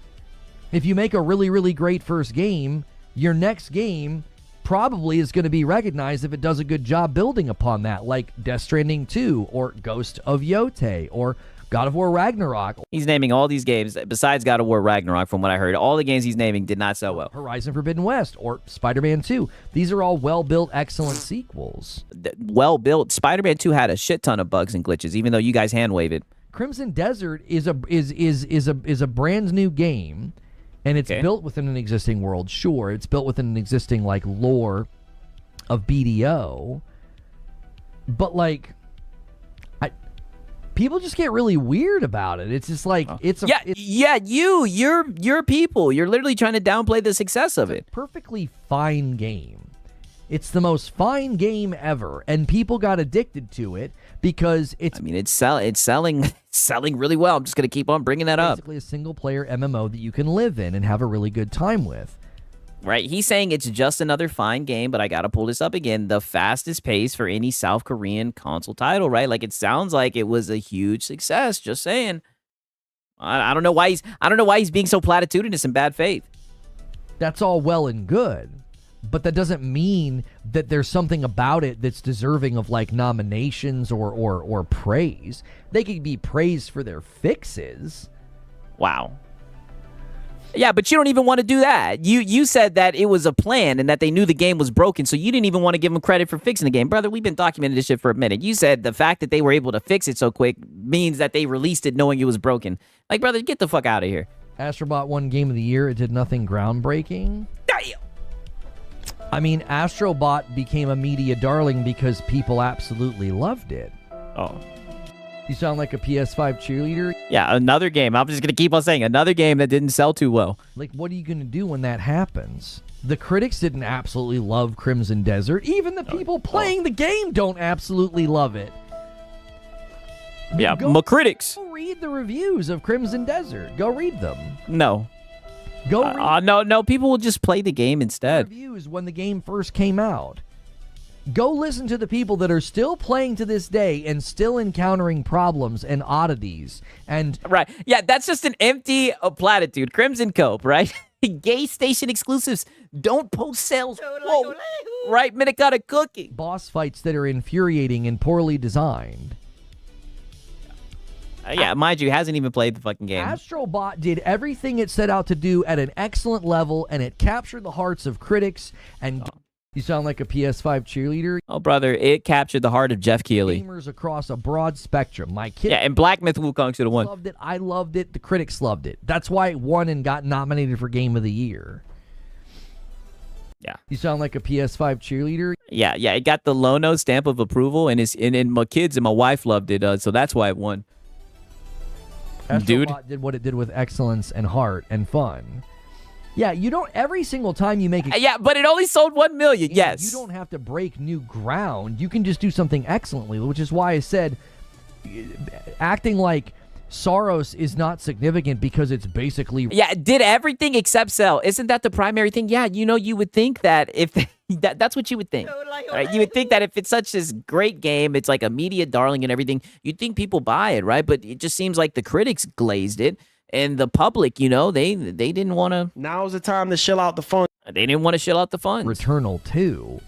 If you make a really, really great first game, your next game probably is going to be recognized if it does a good job building upon that, like Death Stranding 2 or Ghost of Yotei or God of War Ragnarok. He's naming all these games besides God of War Ragnarok. From what I heard, all the games he's naming did not sell well. Horizon Forbidden West or Spider-Man 2. These are all well-built, excellent sequels. Well-built. Spider-Man 2 had a shit ton of bugs and glitches, even though you guys hand-wave it. Crimson Desert is a brand new game. And it's built within an existing world, sure. It's built within an existing, lore of BDO. But, people just get really weird about it. It's just you're people. You're literally trying to downplay the success of it. Perfectly fine game. It's the most fine game ever, and people got addicted to it because it's selling really well. I'm just going to keep on bringing that up. Basically a single-player MMO that you can live in and have a really good time with. Right. He's saying it's just another fine game, but I got to pull this up again. The fastest pace for any South Korean console title, right? It sounds like it was a huge success. Just saying. I don't know why he's being so platitudinous in bad faith. That's all well and good. But that doesn't mean that there's something about it that's deserving of nominations or praise. They could be praised for their fixes. Wow. Yeah, but you don't even want to do that. You said that it was a plan and that they knew the game was broken, so you didn't even want to give them credit for fixing the game. Brother, we've been documenting this shit for a minute. You said the fact that they were able to fix it so quick means that they released it knowing it was broken. Brother, get the fuck out of here. Astrobot won Game of the Year. It did nothing groundbreaking. Damn. I mean, Astrobot became a media darling because people absolutely loved it. Oh. You sound like a PS5 cheerleader. Yeah, another game. I'm just going to keep on saying another game that didn't sell too well. What are you going to do when that happens? The critics didn't absolutely love Crimson Desert. Even the people playing the game don't absolutely love it. Yeah, my critics. Go read the reviews of Crimson Desert. Go read them. No. Go read no, people will just play the game instead. Reviews when the game first came out. Go listen to the people that are still playing to this day and still encountering problems and oddities. And right. Yeah, that's just an empty platitude. Crimson Cope, right? Gay station exclusives don't post sales. Whoa. Right, minute got a cookie. Boss fights that are infuriating and poorly designed. Yeah, mind you, hasn't even played the fucking game. Astrobot did everything it set out to do at an excellent level, and it captured the hearts of critics. And you sound like a PS5 cheerleader. Oh, brother, it captured the heart of Jeff Keighley. Gamers across a broad spectrum. My kid. Yeah, and Black Myth Wukong should have won. Loved it. I loved it. The critics loved it. That's why it won and got nominated for Game of the Year. Yeah. You sound like a PS5 cheerleader. Yeah, it got the Lono stamp of approval, and my kids and my wife loved it, so that's why it won. Astrobot did what it did with excellence and heart and fun. Yeah, you don't every single time you make it. Yeah, but it only sold 1 million. Yes. You don't have to break new ground. You can just do something excellently, which is why I said acting like Soros is not significant because it's basically Yeah, did everything except sell. Isn't that the primary thing? Yeah, you would think that if that's what you would think. Right? You would think that if it's such this great game, it's like a media darling and everything, you'd think people buy it, right? But it just seems like the critics glazed it and the public, they didn't want to. Now's the time to shill out the funds. They didn't want to shill out the funds. Returnal 2.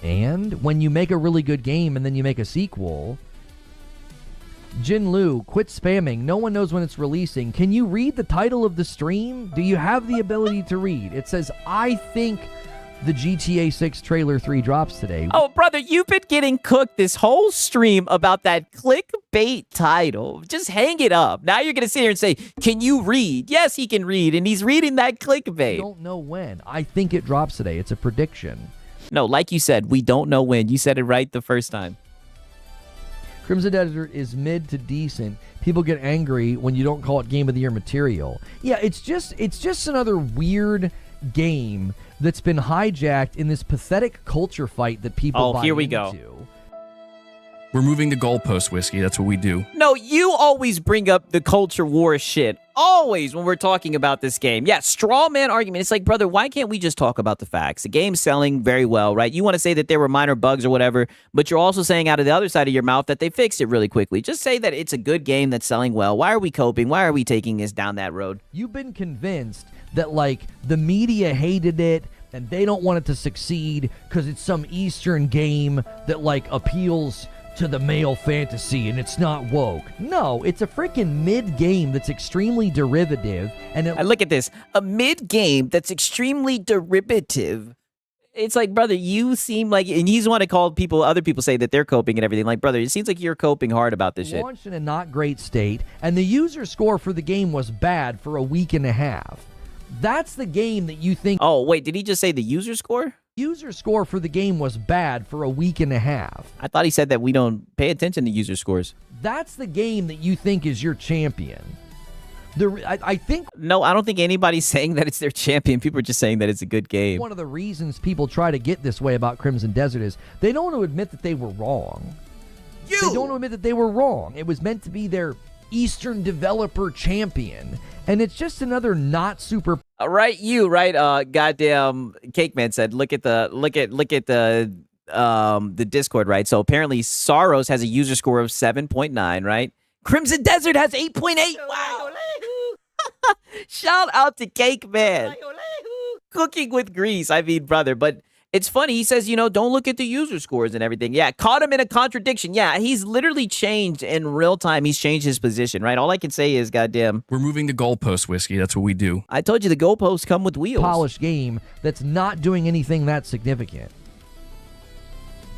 And when you make a really good game and then you make a sequel, Jin Lu, quit spamming. No one knows when it's releasing. Can you read the title of the stream? Do you have the ability to read? It says, I think the GTA 6 trailer 3 drops today. Oh, brother, you've been getting cooked this whole stream about that clickbait title. Just hang it up. Now you're going to sit here and say, can you read? Yes, he can read, and he's reading that clickbait. I don't know when. I think it drops today. It's a prediction. No, like you said, we don't know when. You said it right the first time. Crimson Desert is mid to decent. People get angry when you don't call it Game of the Year material. Yeah, it's just another weird game that's been hijacked in this pathetic culture fight that people buy here we into. go. We're moving the goalpost, Whiskey. That's what we do. No, you always bring up the culture war shit. Always when we're talking about this game. Yeah, straw man argument. It's like, brother, why can't we just talk about the facts? The game's selling very well, right? You want to say that there were minor bugs or whatever, but you're also saying out of the other side of your mouth that they fixed it really quickly. Just say that it's a good game that's selling well. Why are we coping? Why are we taking this down that road? You've been convinced that, like, the media hated it and they don't want it to succeed because it's some Eastern game that, like, appeals to the male fantasy and it's not woke. No, it's a freaking mid-game that's extremely derivative. And look at this. A mid-game that's extremely derivative. It's like, brother, you seem like, and you just want to call people, other people say that they're coping and everything. Like, brother, it seems like you're coping hard about this shit. Launched in a not great state, and the user score for the game was bad for a week and a half. That's the game that you think... Oh, wait, did he just say the user score? User score for the game was bad for a week and a half. I thought he said that we don't pay attention to user scores. That's the game that you think is your champion. I think... No, I don't think anybody's saying that it's their champion. People are just saying that it's a good game. One of the reasons people try to get this way about Crimson Desert is they don't want to admit that they were wrong. They don't want to admit that they were wrong. It was meant to be their Eastern developer champion, and it's just another not super... Right, goddamn Cake Man said, look at the Discord, right? So apparently Saros has a user score of 7.9, right? Crimson Desert has 8.8. Wow. Shout out to Cake Man. Cooking with grease. I mean, brother, but it's funny. He says, don't look at the user scores and everything. Yeah, caught him in a contradiction. Yeah, he's literally changed in real time. He's changed his position, right? All I can say is, goddamn. We're moving the goalpost, Whiskey. That's what we do. I told you the goalposts come with wheels. Polished game that's not doing anything that significant.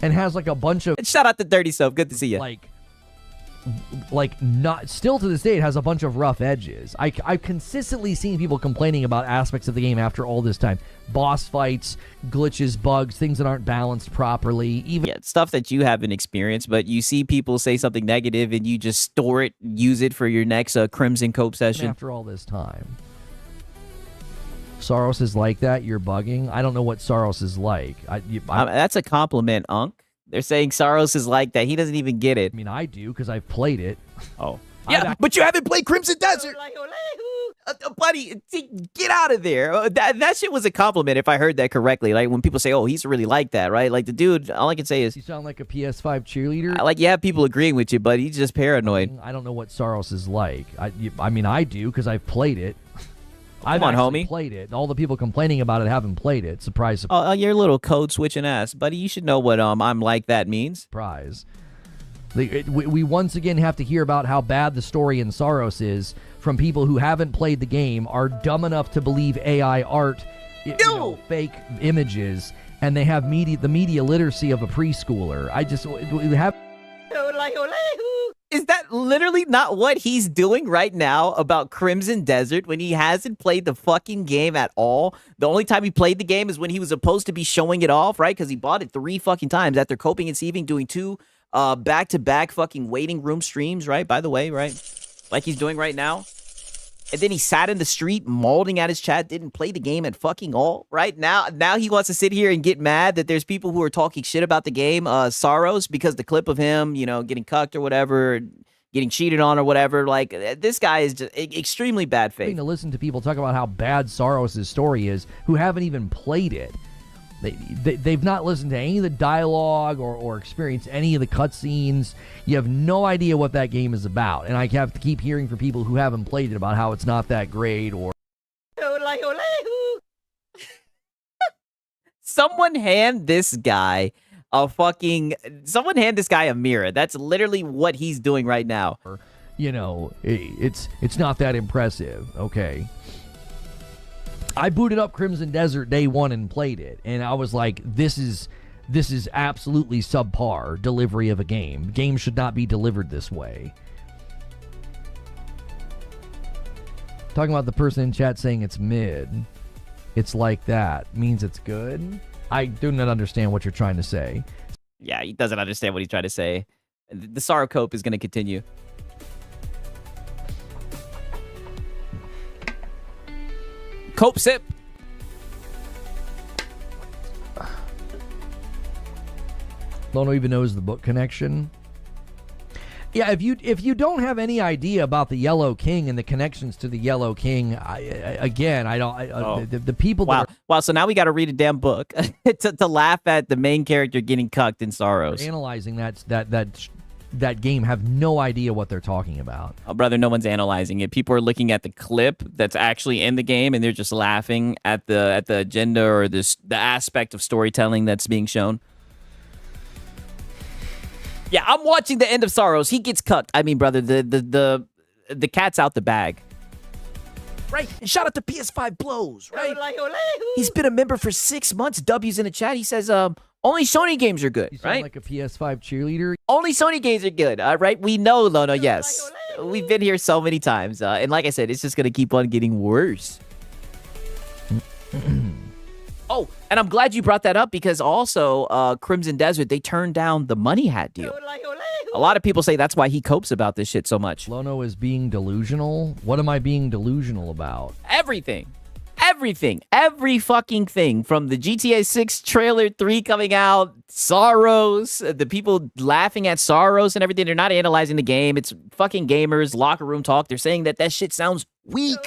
And has like a bunch of... Shout out to Dirty Soap. Good to see you. Like not still to this day, it has a bunch of rough edges. I've consistently seen people complaining about aspects of the game after all this time. Boss fights, glitches, bugs, things that aren't balanced properly. Even stuff that you haven't experienced, but you see people say something negative and you just store it, use it for your next Crimson Cope session. After all this time. Saros is like that? You're bugging? I don't know what Saros is like. That's a compliment, Unk. They're saying Saros is like that. He doesn't even get it. I mean, I do because I've played it. Oh. Yeah, but you haven't played Crimson Desert. Buddy, get out of there. That shit was a compliment if I heard that correctly. Like when people say, oh, he's really like that, right? Like the dude, all I can say is... You sound like a PS5 cheerleader. Like you have people agreeing with you, but he's just paranoid. I don't know what Saros is like. I mean, I do because I've played it. Come on, homie. Played it. All the people complaining about it haven't played it. Surprise, surprise. Oh, your little code switching ass, buddy. You should know what I'm like that means. Surprise. We once again have to hear about how bad the story in Saros is from people who haven't played the game, are dumb enough to believe AI art, fake images, and they have the media literacy of a preschooler. We have... Is that literally not what he's doing right now about Crimson Desert when he hasn't played the fucking game at all? The only time he played the game is when he was supposed to be showing it off, right? Because he bought it 3 fucking times after coping and sieving, doing 2 back-to-back fucking waiting room streams, right? By the way, right? Like he's doing right now. And then he sat in the street molding at his chat, didn't play the game at fucking all, right? Now he wants to sit here and get mad that there's people who are talking shit about the game, Saros, because the clip of him, getting cucked or whatever, getting cheated on or whatever. Like, this guy is just extremely bad faith. To listen to people talk about how bad Saros' story is who haven't even played it. They've not listened to any of the dialogue or experienced any of the cutscenes. You have no idea what that game is about. And I have to keep hearing from people who haven't played it about how it's not that great or... Someone hand this guy a mirror. That's literally what he's doing right now. It's not that impressive, okay? I booted up Crimson Desert day one and played it, and I was like, this is absolutely subpar delivery of a game. Games should not be delivered this way. Talking about the person in chat saying it's mid. It's like that. Means it's good? I do not understand what you're trying to say. Yeah, he doesn't understand what he's trying to say. The sorrow cope is going to continue. Cope sip. Lono even knows the book connection. Yeah, if you don't have any idea about the Yellow King and the connections to the Yellow King, the people. Wow, that wow. So now we got to read a damn book to laugh at the main character getting cucked in Sorrows. Analyzing that game have no idea what they're talking about. Oh, brother, no one's analyzing it. People are looking at the clip that's actually in the game, and they're just laughing at the agenda or the aspect of storytelling that's being shown. Yeah, I'm watching the end of Sorrows. He gets cucked. I mean, brother, the cat's out the bag. Right? And shout out to PS5 Blows, right? He's been a member for 6 months. W's in the chat. He says, only Sony games are good, You sound right? like a PS5 cheerleader. Only Sony games are good, right? We know, Lono, yes. We've been here so many times. And like I said, it's just going to keep on getting worse. Oh, and I'm glad you brought that up because also Crimson Desert, they turned down the Money Hat deal. A lot of people say that's why he copes about this shit so much. Lono is being delusional. What am I being delusional about? Everything. Every fucking thing from the GTA 6 trailer 3 coming out, Sorrows, the people laughing at Sorrows and everything. They're not analyzing the game. It's fucking gamers, locker room talk. They're saying that shit sounds weak.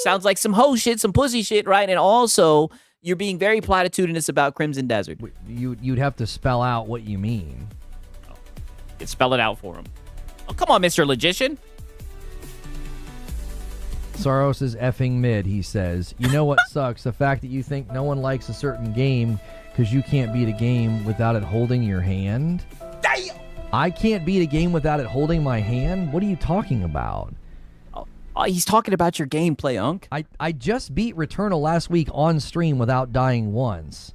Sounds like some hoe shit, some pussy shit, right? And also, you're being very platitudinous about Crimson Desert. You'd have to spell out what you mean. Spell it out for him. Oh, come on, Mr. Logician. Soros is effing mid, he says. You know what sucks? The fact that you think no one likes a certain game because you can't beat a game without it holding your hand. Damn! I can't beat a game without it holding my hand? What are you talking about? He's talking about your gameplay, Unk. I just beat Returnal last week on stream without dying once.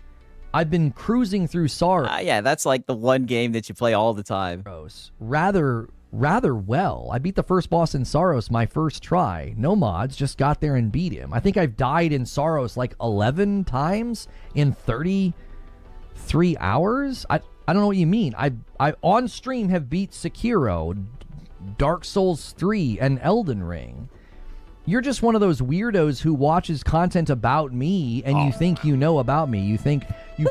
I've been cruising through Sorrow. Yeah, that's like the one game that you play all the time. Rather well. I beat the first boss in Sorrows my first try. No mods, just got there and beat him. I think I've died in Sorrows like 11 times in 33 hours. I don't know what you mean. I on stream have beat Sekiro, Dark Souls 3, and Elden Ring. You're just one of those weirdos who watches content about me and you think you know about me. You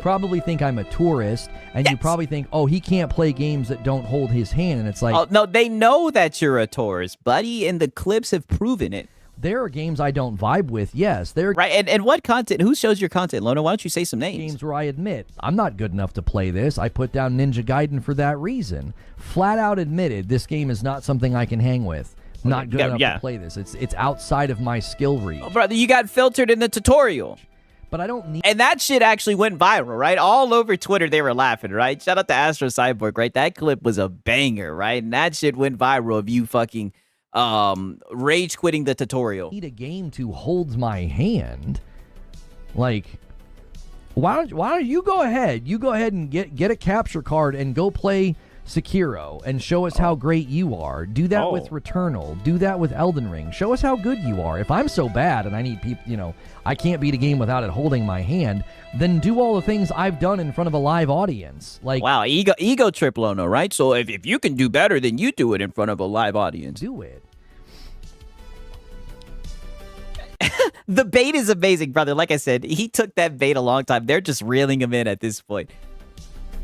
probably think I'm a tourist and you probably think, oh, he can't play games that don't hold his hand. And it's like, oh, no, they know that you're a tourist, buddy, and the clips have proven it. There are games I don't vibe with, yes. Right, and what content? Who shows your content, Lono? Why don't you say some names? Games where I admit, I'm not good enough to play this. I put down Ninja Gaiden for that reason. Flat out admitted, this game is not something I can hang with. Not good enough to play this. It's outside of my skill reach. Oh, brother, you got filtered in the tutorial. But I don't need... And that shit actually went viral, right? All over Twitter, they were laughing, right? Shout out to Astro Cyborg, right? That clip was a banger, right? And that shit went viral of you fucking rage quitting the tutorial. I need a game to hold my hand. Like, why don't you go ahead? You go ahead and get a capture card and go play Sekiro and show us how great you are. Do that with Returnal. Do that with Elden Ring. Show us how good you are. If I'm so bad and I need people, I can't beat a game without it holding my hand, then do all the things I've done in front of a live audience. Like, wow, ego trip, Lono, right? So if you can do better, then you do it in front of a live audience. Do it. The bait is amazing, brother. Like I said, he took that bait a long time. They're just reeling him in at this point.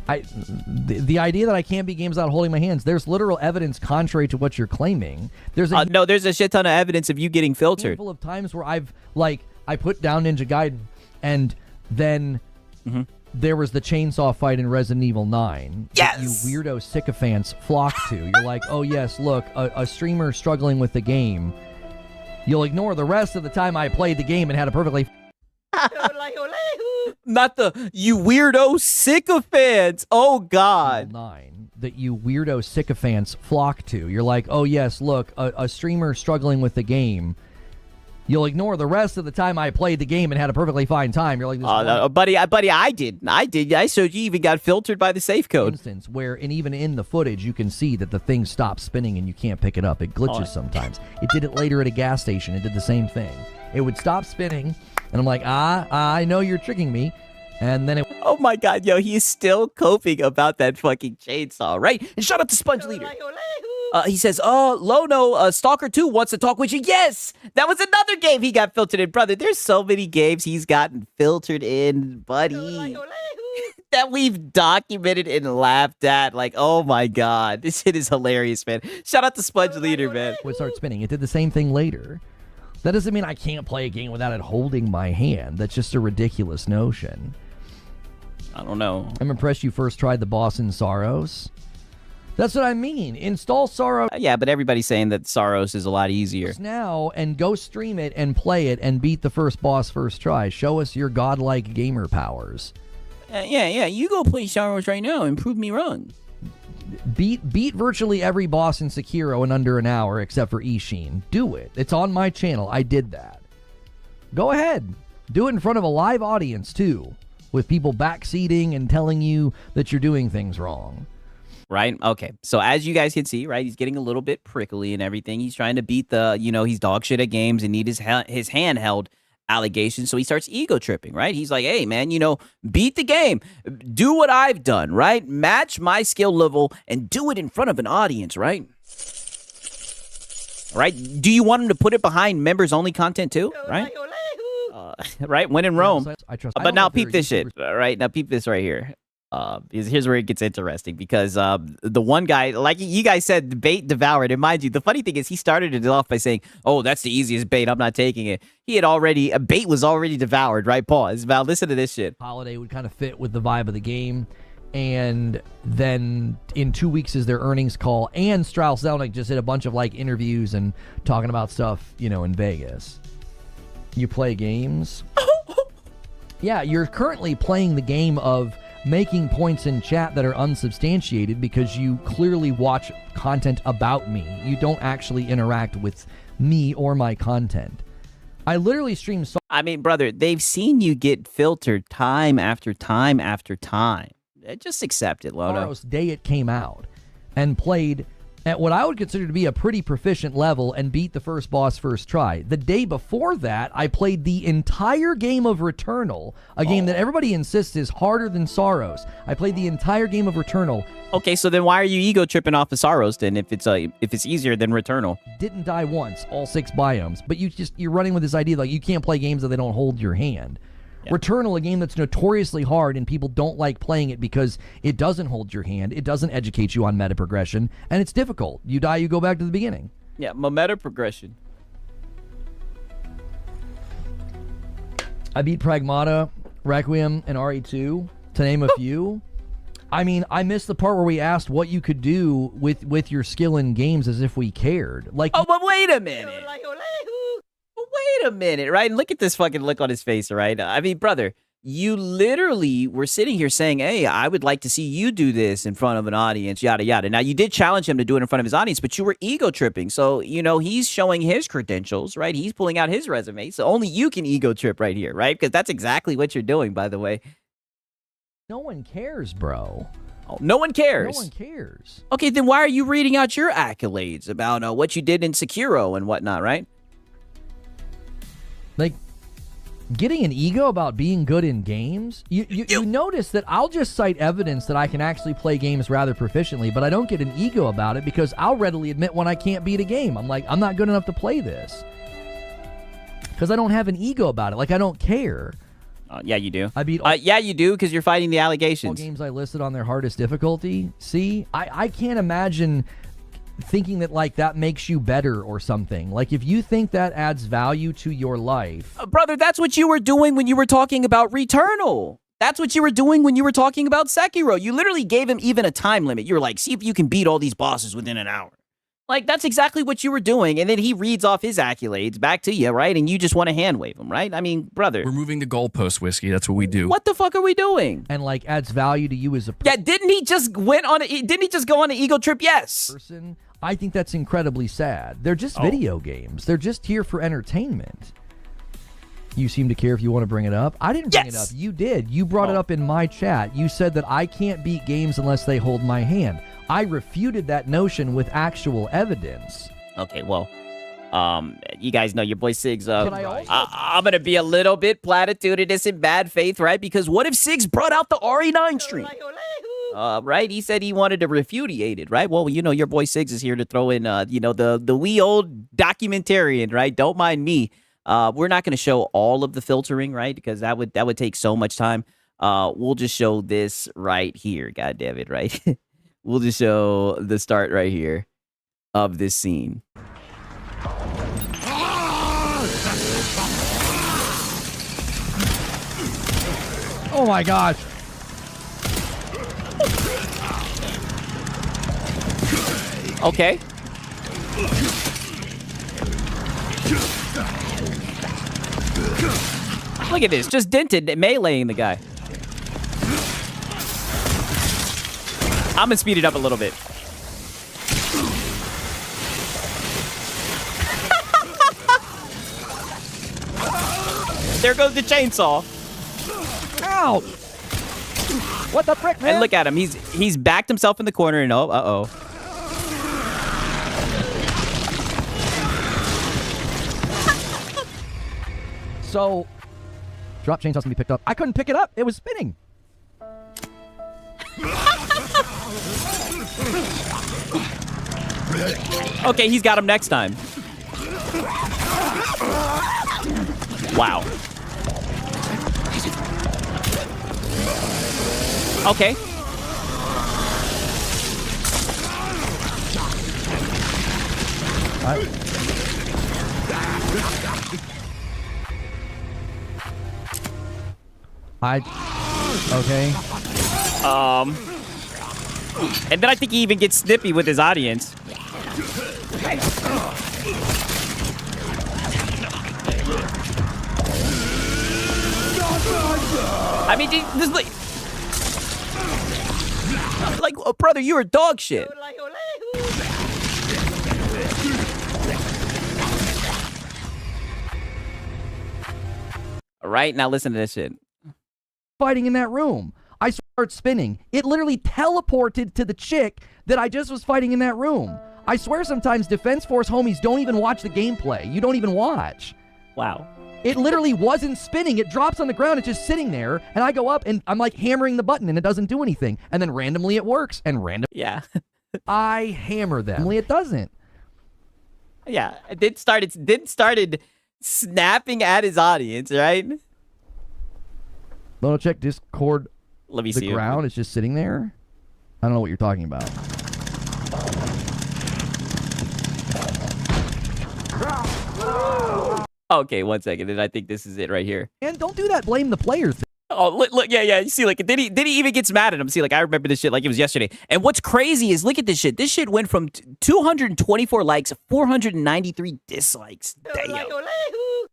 The idea that I can't beat games without holding my hands, there's literal evidence contrary to what you're claiming. There's A handful of times where I put down Ninja Gaiden and then there was the chainsaw fight in Resident Evil 9. Yes! That you weirdo sycophants flock to. You're like, oh yes, look, a streamer struggling with the game. You'll ignore the rest of the time I played the game and had a perfectly... Not the you weirdo sycophants. Oh God. 9 that you weirdo sycophants flock to. You're like, oh yes, look, a streamer struggling with the game. You'll ignore the rest of the time I played the game and had a perfectly fine time. You're like, this buddy, I did. I showed you even got filtered by the safe code. Instance where, and even in the footage, you can see that the thing stops spinning and you can't pick it up. It glitches sometimes. It did it later at a gas station. It did the same thing. It would stop spinning, and I'm like, I know you're tricking me. And then it... Oh my God, yo, he is still coping about that fucking chainsaw, right? And shout out to Sponge Leader. He says, Lono, Stalker 2 wants to talk with you. Yes, that was another game he got filtered in, brother. There's so many games he's gotten filtered in, buddy, that we've documented and laughed at. Like, oh my God, this shit is hilarious, man. Shout out to Sponge Leader, man. It would start spinning. It did the same thing later. That doesn't mean I can't play a game without it holding my hand. That's just a ridiculous notion. I don't know. I'm impressed you first tried the boss in Saros. That's what I mean. Install Saros. Yeah, but everybody's saying that Saros is a lot easier now, and go stream it and play it and beat the first boss first try. Show us your godlike gamer powers. Yeah. You go play Saros right now and prove me wrong. Beat virtually every boss in Sekiro in under an hour except for Ishin. Do it. It's on my channel. I did that. Go ahead. Do it in front of a live audience too, with people backseating and telling you that you're doing things wrong. Right? Okay. So as you guys can see, right, he's getting a little bit prickly and everything. He's trying to beat the, he's dog shit at games and need his handheld allegations. So he starts ego tripping, right? He's like, hey, man, beat the game. Do what I've done, right? Match my skill level and do it in front of an audience, right? Right? Do you want him to put it behind members-only content too, right? Right? When in Rome. But now peep this shit, right? Now peep this right here. Here's where it gets interesting because the one guy, like you guys said, bait devoured. And mind you, the funny thing is he started it off by saying, oh, that's the easiest bait. I'm not taking it. Bait was already devoured, right? Pause. Val, listen to this shit. Holiday would kind of fit with the vibe of the game. And then in 2 weeks is their earnings call. And Strauss Zelnick just did a bunch of interviews and talking about stuff, in Vegas. You play games? Yeah, you're currently playing the game of making points in chat that are unsubstantiated because you clearly watch content about me. You don't actually interact with me or my content. I literally stream... I mean, brother, they've seen you get filtered time after time after time. Just accept it, Lono. Day it came out and played at what I would consider to be a pretty proficient level and beat the first boss first try. The day before that, I played the entire game of Returnal, a game that everybody insists is harder than Saros. I played the entire game of Returnal. Okay, so then why are you ego tripping off of Saros then if it's easier than Returnal? Didn't die once, all 6 biomes, but you're running with this idea like you can't play games that they don't hold your hand. Yeah. Returnal, a game that's notoriously hard and people don't like playing it because it doesn't hold your hand, it doesn't educate you on meta progression, and it's difficult. You die, you go back to the beginning. Yeah, meta progression. I beat Pragmata, Requiem, and RE2, to name a few. I mean, I missed the part where we asked what you could do with your skill in games as if we cared. Like, oh, but wait a minute. Wait a minute, right? And look at this fucking look on his face, right? I mean, brother, you literally were sitting here saying, hey, I would like to see you do this in front of an audience, yada, yada. Now, you did challenge him to do it in front of his audience, but you were ego tripping. So, he's showing his credentials, right? He's pulling out his resume. So only you can ego trip right here, right? Because that's exactly what you're doing, by the way. No one cares, bro. Oh, no one cares? No one cares. Okay, then why are you reading out your accolades about what you did in Sekiro and whatnot, right? Like, getting an ego about being good in games? You notice that I'll just cite evidence that I can actually play games rather proficiently, but I don't get an ego about it because I'll readily admit when I can't beat a game. I'm like, I'm not good enough to play this. Because I don't have an ego about it. Like, I don't care. Yeah, you do. I beat yeah, you do, because you're fighting the allegations. All games I listed on their hardest difficulty. See? I can't imagine thinking that that makes you better or something. Like, if you think that adds value to your life, brother, that's what you were doing when you were talking about Returnal. That's what you were doing when you were talking about Sekiro. You literally gave him even a time limit. You were like, see if you can beat all these bosses within an hour. Like, that's exactly what you were doing. And then he reads off his accolades back to you, right? And you just want to hand wave him, right? I mean, brother. We're moving the goalpost, Whiskey. That's what we do. What the fuck are we doing? And adds value to you as a yeah, didn't he just go on an ego trip? Yes. Person. I think that's incredibly sad. They're just video games. They're just here for entertainment. You seem to care if you want to bring it up. I didn't bring it up. You did. You brought it up in my chat. You said that I can't beat games unless they hold my hand. I refuted that notion with actual evidence. Okay, well, you guys know your boy Siggs. But I also- I'm gonna be a little bit platitudinous in bad faith, right? Because what if Siggs brought out the RE9 stream? Right? He said he wanted to repudiate it, right? Well, you know, your boy Siggs is here to throw in, you know, the wee old documentarian, right? Don't mind me. We're not going to show all of the filtering, right? Because that would take so much time. We'll just show this right here. God damn it, right? We'll just show the start right here of this scene. Oh my gosh. Okay. Look at this, just dented meleeing the guy. I'm gonna speed it up a little bit. There goes the chainsaw. Ow! What the frick, man? And look at him, he's backed himself in the corner and uh-oh. So, drop chainsaws can be picked up. I couldn't pick it up. It was spinning. Okay, he's got him next time. Wow. Okay. Okay. And then I think he even gets snippy with his audience. I mean, this like, oh, brother, you're dog shit. All right, now listen to this shit. Fighting in that room. I start spinning. It literally teleported to the chick that I just was fighting in that room. I swear sometimes Defense Force homies don't even watch the gameplay. You don't even watch. Wow. It literally wasn't spinning. It drops on the ground. It's just sitting there. And I go up and I'm like hammering the button and it doesn't do anything. And then randomly it works. And randomly Yeah. I hammer them. It doesn't. Yeah. It started snapping at his audience, right? Lono check Discord. Let me the see. ground is just sitting there. I don't know what you're talking about. Okay, 1 second. And I think this is it right here. And don't do that blame the player thing. Oh, look, yeah. You see, like, then he even gets mad at him. See, like, I remember this shit like it was yesterday. And what's crazy is, look at this shit. This shit went from 224 likes to 493 dislikes. Damn.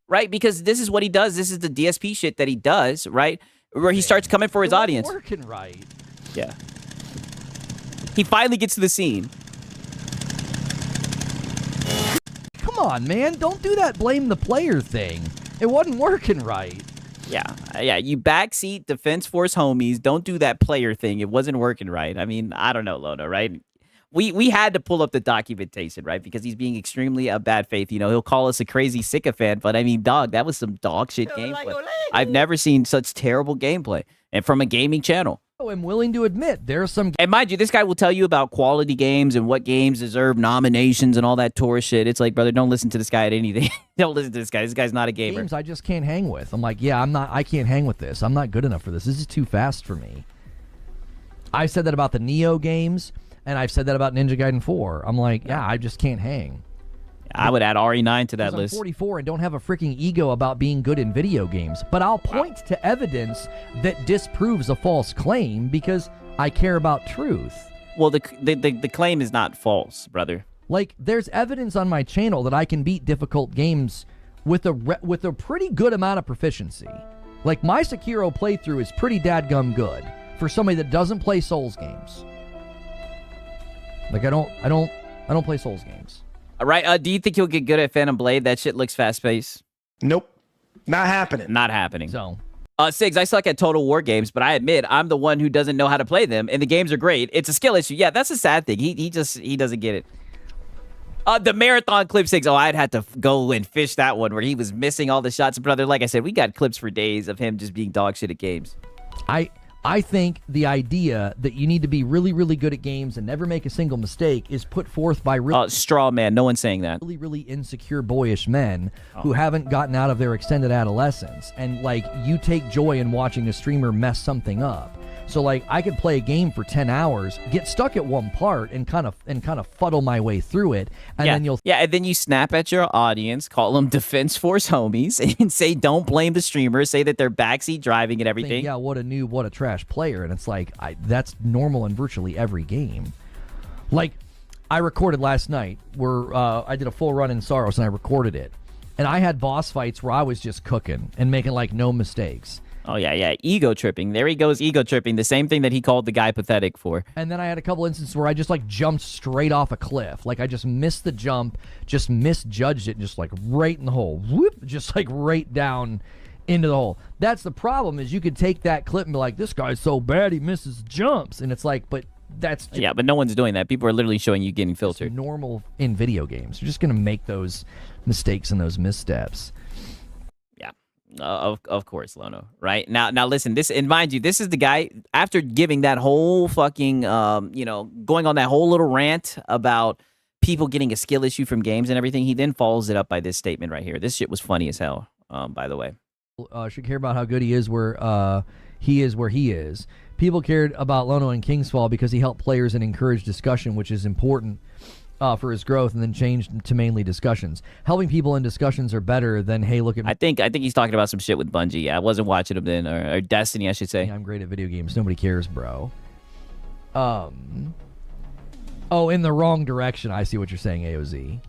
Right? Because this is what he does. This is the DSP shit that he does, right? Where he starts coming for his audience. Working right. Yeah. He finally gets to the scene. Come on, man. Don't do that blame the player thing. It wasn't working right. Yeah. You backseat Defense Force homies. Don't do that player thing. It wasn't working right. I mean, I don't know, Lono, right? We had to pull up the documentation, right? Because he's being extremely bad faith. You know, he'll call us a crazy sycophant, but I mean, dog, that was some dog shit gameplay. I've never seen such terrible gameplay. And from a gaming channel. I'm willing to admit there's some. And mind you, this guy will tell you about quality games and what games deserve nominations and all that tour shit. It's like, brother, don't listen to this guy at anything. Don't listen to this guy. This guy's not a gamer. Games I just can't hang with. I'm like, yeah, I can't hang with this. I'm not good enough for this. This is too fast for me. I've said that about the Neo games, and I've said that about Ninja Gaiden 4. I'm like, yeah, I just can't hang. I would add RE9 to that list. I'm 44 and don't have a freaking ego about being good in video games, but I'll point to evidence that disproves a false claim because I care about truth. Well, the claim is not false, brother. Like, there's evidence on my channel that I can beat difficult games with a pretty good amount of proficiency. Like, my Sekiro playthrough is pretty dadgum good for somebody that doesn't play Souls games. Like, I don't I don't play Souls games. All right. Do you think he'll get good at Phantom Blade? That shit looks fast-paced. Nope. Not happening. Not happening. So, Sigs, I suck at Total War games, but I admit I'm the one who doesn't know how to play them, and the games are great. It's a skill issue. Yeah, that's a sad thing. He doesn't get it. The marathon clip, Sigs. Oh, I'd have to go and fish that one where he was missing all the shots. Brother, like I said, we got clips for days of him just being dog shit at games. I think the idea that you need to be really, really good at games and never make a single mistake is put forth by really, straw man. No one's saying that. really, really insecure, boyish men who haven't gotten out of their extended adolescence. And, like, you take joy in watching a streamer mess something up. So, like, I could play a game for 10 hours, get stuck at one part, and kind of fuddle my way through it, and then you'll and then you snap at your audience, call them Defense Force homies, and say don't blame the streamer, say that they're backseat driving and everything. think, yeah, what a noob, what a trash player, and it's like that's normal in virtually every game. Like, I recorded last night where I did a full run in Saros, and I recorded it, and I had boss fights where I was just cooking and making like no mistakes. Oh, yeah. Ego tripping. There he goes, ego tripping. The same thing that he called the guy pathetic for. And then I had a couple instances where I just, like, jumped straight off a cliff. Like, I just missed the jump, just misjudged it, just, like, right in the hole. Whoop! Just, like, right down into the hole. That's the problem, is you could take that clip and be like, this guy's so bad he misses jumps. And it's like, but that's... Yeah, but no one's doing that. People are literally showing you getting filtered. It's normal in video games. You're just going to make those mistakes and those missteps. Of course, Lono. Right now, listen. This, and mind you, this is the guy after giving that whole fucking, going on that whole little rant about people getting a skill issue from games and everything. He then follows it up by this statement right here. This shit was funny as hell. By the way, should care about how good he is where he is. People cared about Lono and Kingsfall because he helped players and encouraged discussion, which is important. For his growth, and then changed to mainly discussions. Helping people in discussions are better than, hey, look at me. I think he's talking about some shit with Bungie. Yeah, I wasn't watching him then, or Destiny, I should say. I'm great at video games. Nobody cares, bro. Oh, in the wrong direction. I see what you're saying, AOZ.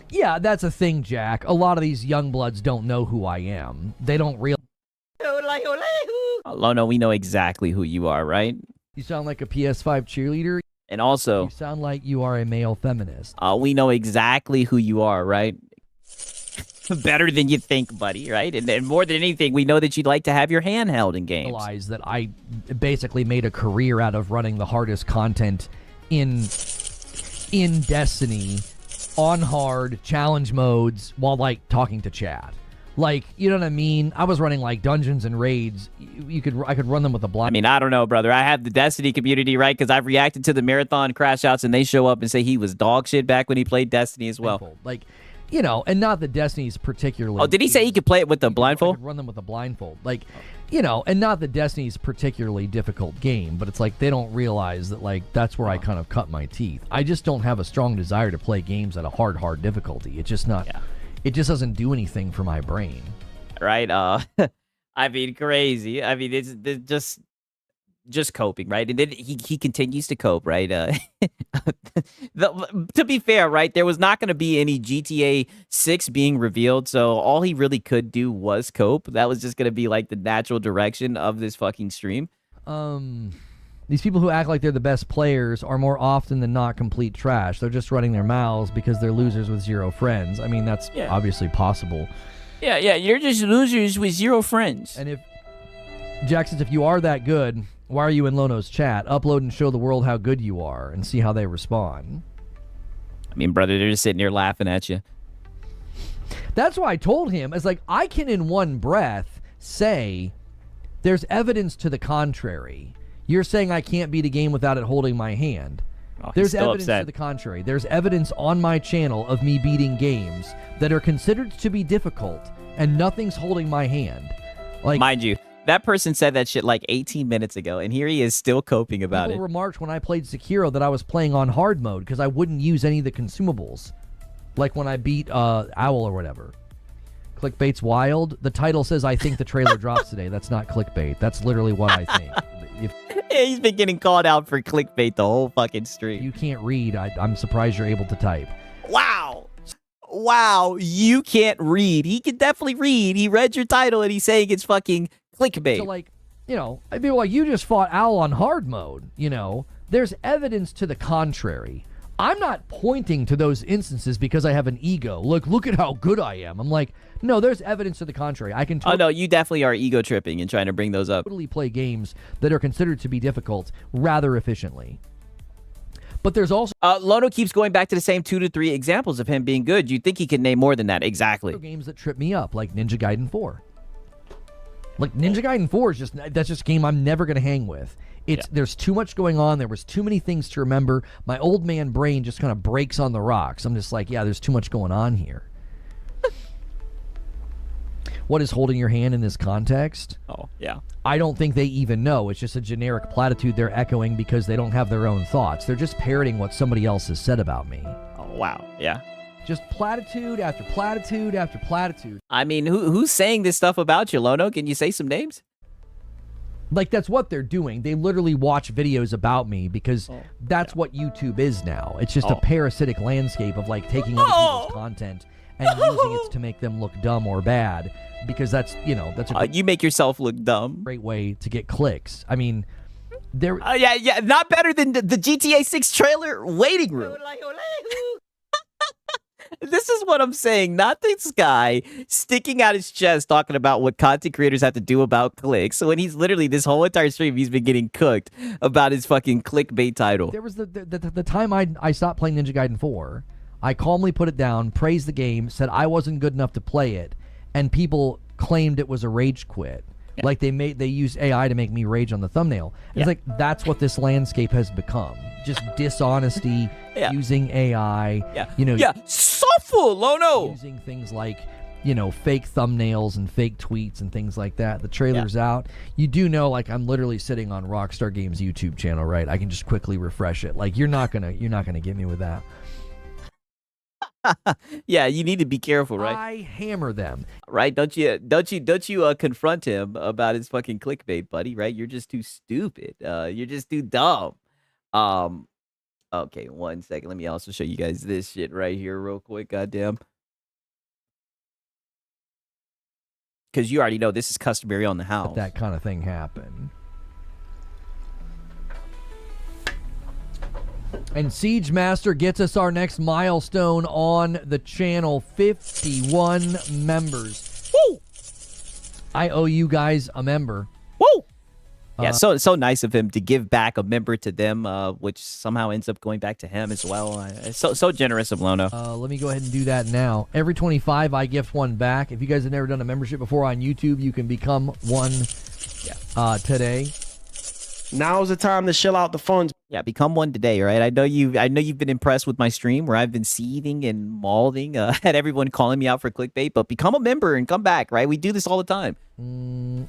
Yeah, that's a thing, Jack. A lot of these young bloods don't know who I am. They don't realize. Lono, we know exactly who you are, right? You sound like a PS5 cheerleader. And also, you sound like you are a male feminist. We know exactly who you are, right? Better than you think, buddy, right? And more than anything, we know that you'd like to have your hand held in games. Realize that I basically made a career out of running the hardest content in Destiny on hard challenge modes while, like, talking to chat. Like, you know what I mean? I was running, like, dungeons and raids. I could run them with a blind. I mean, I don't know, brother. I have the Destiny community, right? Because I've reacted to the marathon crash outs, and they show up and say he was dog shit back when he played Destiny as well. Like, you know, and not that Destiny's particularly... Oh, did he say he could play it with the blindfold? I could run them with a blindfold. Like, you know, and not that Destiny's particularly difficult game, but it's like they don't realize that, like, that's where I kind of cut my teeth. I just don't have a strong desire to play games at a hard difficulty. It's just not... Yeah. It just doesn't do anything for my brain. Right? I mean, crazy. I mean, it's just coping, right? And then he continues to cope, right? To be fair, right, there was not going to be any GTA 6 being revealed, so all he really could do was cope. That was just going to be like the natural direction of this fucking stream. These people who act like they're the best players are more often than not complete trash. They're just running their mouths because they're losers with zero friends. I mean, that's obviously possible. Yeah, you're just losers with zero friends. And if Jackson, if you are that good, why are you in Lono's chat? Upload and show the world how good you are and see how they respond. I mean, brother, they're just sitting here laughing at you. That's why I told him, it's like, I can in one breath say there's evidence to the contrary. You're saying I can't beat a game without it holding my hand. Oh, There's evidence to the contrary. There's evidence on my channel of me beating games that are considered to be difficult, and nothing's holding my hand. Like, mind you, that person said that shit like 18 minutes ago, and here he is still coping about it. People remarked when I played Sekiro that I was playing on hard mode because I wouldn't use any of the consumables. Like when I beat Owl or whatever. Clickbait's wild. The title says, I think the trailer drops today. That's not clickbait. That's literally what I think. Yeah, he's been getting called out for clickbait the whole fucking stream. You can't read. I'm surprised you're able to type. Wow, you can't read. He can definitely read. He read your title and he's saying it's fucking clickbait. So, like, you know, I mean, like, you just fought Owl on hard mode, you know. There's evidence to the contrary. I'm not pointing to those instances because I have an ego. Look at how good I am. I'm like, no, there's evidence to the contrary. I can Oh, no, you definitely are ego tripping and trying to bring those up. totally play games that are considered to be difficult rather efficiently. But there's also Lono keeps going back to the same 2 to 3 examples of him being good. You'd think he could name more than that. Exactly. games that trip me up, like Ninja Gaiden 4. Like Ninja Gaiden 4 is that's just a game I'm never going to hang with. There's too much going on. There was too many things to remember. My old man brain just kind of breaks on the rocks. I'm just like, yeah, there's too much going on here. What is holding your hand in this context? Oh, yeah. I don't think they even know. It's just a generic platitude they're echoing because they don't have their own thoughts. They're just parroting what somebody else has said about me. Oh, wow. Yeah. Just platitude after platitude after platitude. I mean, who's saying this stuff about you, Lono? Can you say some names? Like, that's what they're doing. They literally watch videos about me because that's what YouTube is now. It's just a parasitic landscape of, like, taking other people's content and using it to make them look dumb or bad because that's, that's a you make yourself look dumb. great way to get clicks. I mean, there. Yeah, not better than the GTA 6 trailer waiting room. This is what I'm saying. Not this guy sticking out his chest talking about what content creators have to do about clicks. So when he's literally this whole entire stream, he's been getting cooked about his fucking clickbait title. There was the time I stopped playing Ninja Gaiden 4. I calmly put it down, praised the game, said I wasn't good enough to play it, and people claimed it was a rage quit. Yeah. Like they used AI to make me rage on the thumbnail. It's like that's what this landscape has become. Just dishonesty, using AI. Soulful, Lono. Using things like, fake thumbnails and fake tweets and things like that. The trailer's out. You do know, like, I'm literally sitting on Rockstar Games YouTube channel, right? I can just quickly refresh it. Like, you're not gonna get me with that. Yeah, you need to be careful, right? I hammer them. Right? Don't you confront him about his fucking clickbait, buddy, right? You're just too stupid. You're just too dumb. Okay, 1 second. Let me also show you guys this shit right here real quick, goddamn. Because you already know this is customary on the house. That kind of thing happen. And Siege Master gets us our next milestone on the channel, 51 members. Woo! I owe you guys a member. Woo! Yeah, so nice of him to give back a member to them, which somehow ends up going back to him as well. So generous of Lono. Let me go ahead and do that now. Every 25, I gift one back. If you guys have never done a membership before on YouTube, you can become one today. Now's the time to shell out the funds. Yeah, become one today, right? I know you've been impressed with my stream where I've been seething and mauling at everyone calling me out for clickbait, but become a member and come back, right? We do this all the time.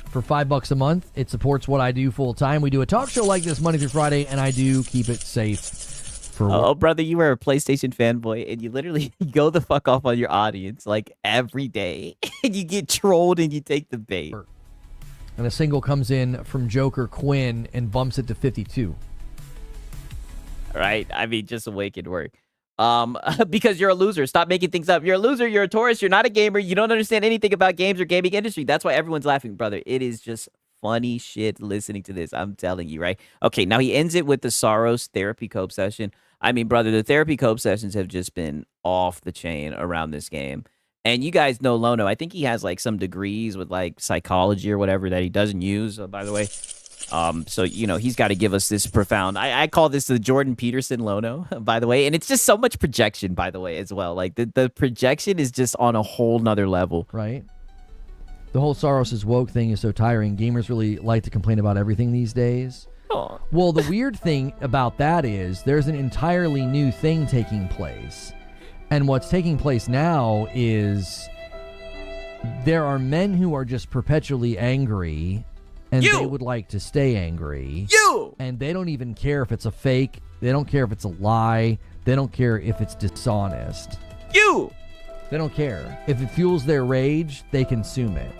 For $5 a month, it supports what I do full time. We do a talk show like this Monday through Friday, and I do keep it safe. For brother, you are a PlayStation fanboy, and you literally go the fuck off on your audience like every day, and you get trolled and you take the bait. And a single comes in from Joker Quinn and bumps it to 52. Right? I mean, just a wicked work. Because you're a loser. Stop making things up. You're a loser. You're a tourist. You're not a gamer. You don't understand anything about games or gaming industry. That's why everyone's laughing, brother. It is just funny shit listening to this. I'm telling you, right? Okay, now he ends it with the Soros therapy cope session. I mean, brother, the therapy cope sessions have just been off the chain around this game. And you guys know Lono. I think he has like some degrees with like psychology or whatever that he doesn't use, by the way. So, he's got to give us this profound. I call this the Jordan Peterson Lono, by the way. And it's just so much projection, by the way, as well. Like the projection is just on a whole nother level. Right. The whole Soros' woke thing is so tiring. Gamers really like to complain about everything these days. Oh. Well, the weird thing about that is there's an entirely new thing taking place. And what's taking place now is there are men who are just perpetually angry, and they would like to stay angry. And they don't even care if it's a fake. They don't care if it's a lie. They don't care if it's dishonest. They don't care. If it fuels their rage, they consume it.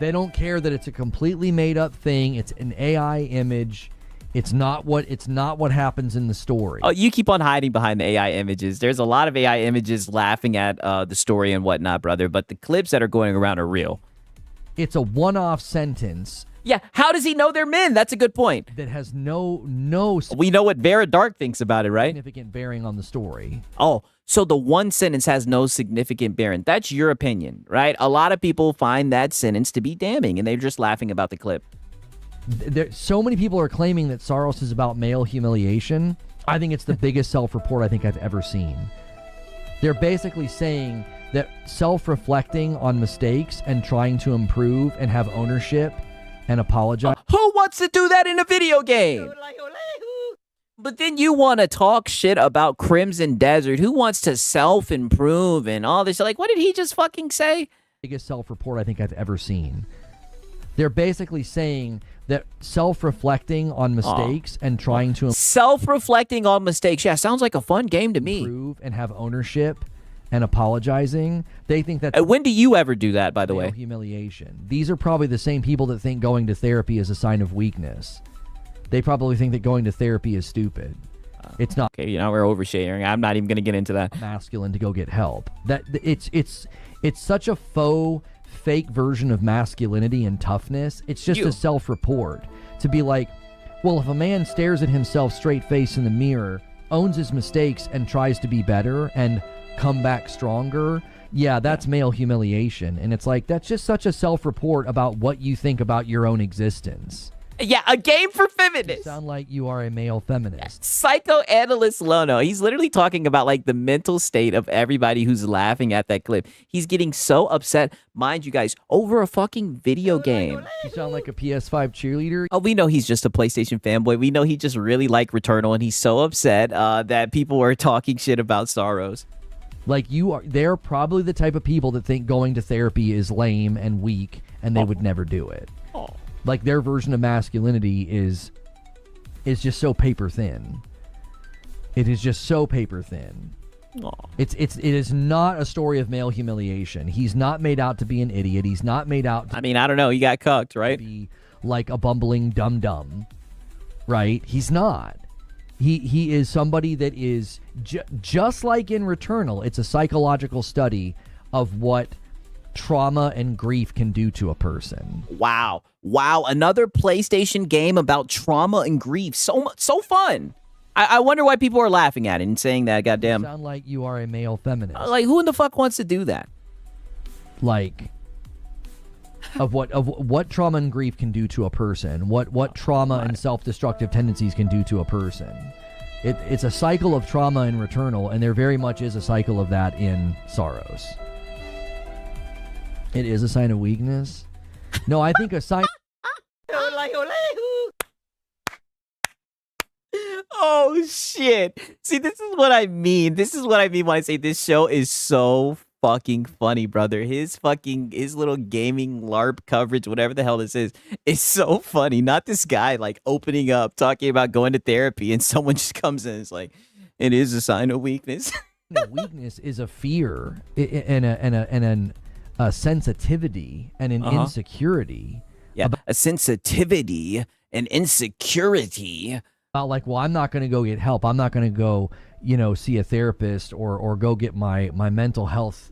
They don't care that it's a completely made up thing. It's an AI image. It's not what happens in the story. Oh, you keep on hiding behind the AI images. There's a lot of AI images laughing at the story and whatnot, brother. But the clips that are going around are real. It's a one-off sentence Yeah, how does he know they're men? That's a good point. that has no We know what Vera Dark thinks about it, right? significant bearing on the story. Oh, so the one sentence has no significant bearing. That's your opinion, right? A lot of people find that sentence to be damning, and they're just laughing about the clip. So many people are claiming that Saros is about male humiliation. I think it's the biggest self-report I think I've ever seen. They're basically saying that self-reflecting on mistakes and trying to improve and have ownership and apologize. Who wants to do that in a video game? But then you want to talk shit about Crimson Desert. Who wants to self-improve and all this? Like, what did he just fucking say? Biggest self-report I think I've ever seen. They're basically saying that self-reflecting on mistakes and trying to Self-reflecting on mistakes. Yeah, sounds like a fun game to me. improve and have ownership and apologizing. They think that When do you ever do that, by the male way? humiliation. These are probably the same people that think going to therapy is a sign of weakness. They probably think that going to therapy is stupid. It's not Okay, we're oversharing. I'm not even going to get into that. masculine to go get help. That it's such a faux fake version of masculinity and toughness. It's just a self-report to be like, well, if a man stares at himself straight face in the mirror, owns his mistakes and tries to be better and come back stronger, yeah, that's male humiliation. And it's like, that's just such a self-report about what you think about your own existence. Yeah, a game for You feminists. sound like you are a male feminist. Psychoanalyst Lono. He's literally talking about like the mental state of everybody who's laughing at that clip. He's getting so upset, mind you guys, over a fucking video game. You sound like a PS5 cheerleader. Oh, we know he's just a PlayStation fanboy. We know he just really liked Returnal, and he's so upset that people were talking shit about Saros. Like they're probably the type of people that think going to therapy is lame and weak, and they would never do it. Oh. Like their version of masculinity is just so paper thin. It is just so paper thin. Oh. It is not a story of male humiliation. He's not made out to be an idiot. He's not made out to I mean, I don't know. He got cucked, right? be like a bumbling dum-dum, right? He's not. He is somebody that is just like in Returnal. It's a psychological study of what trauma and grief can do to a person. Wow. Another PlayStation game about trauma and grief. So fun. I wonder why people are laughing at it and saying that. Goddamn. You sound like you are a male feminist. Like, who in the fuck wants to do that? Like of what trauma and grief can do to a person, what trauma and self-destructive tendencies can do to a person. It's a cycle of trauma in Returnal, and there very much is a cycle of that in Saros. It is a sign of weakness. No, I think a sign. Oh shit. See, this is what I mean. This is what I mean when I say this show is so fucking funny, brother. His little gaming LARP coverage, whatever the hell this is so funny. Not this guy like opening up, talking about going to therapy, and someone just comes in and is like, it is a sign of weakness. Weakness is a fear and a sensitivity and an insecurity. Yeah, a sensitivity and insecurity. About like, well, I'm not going to go get help. I'm not going to go, see a therapist or go get my mental health,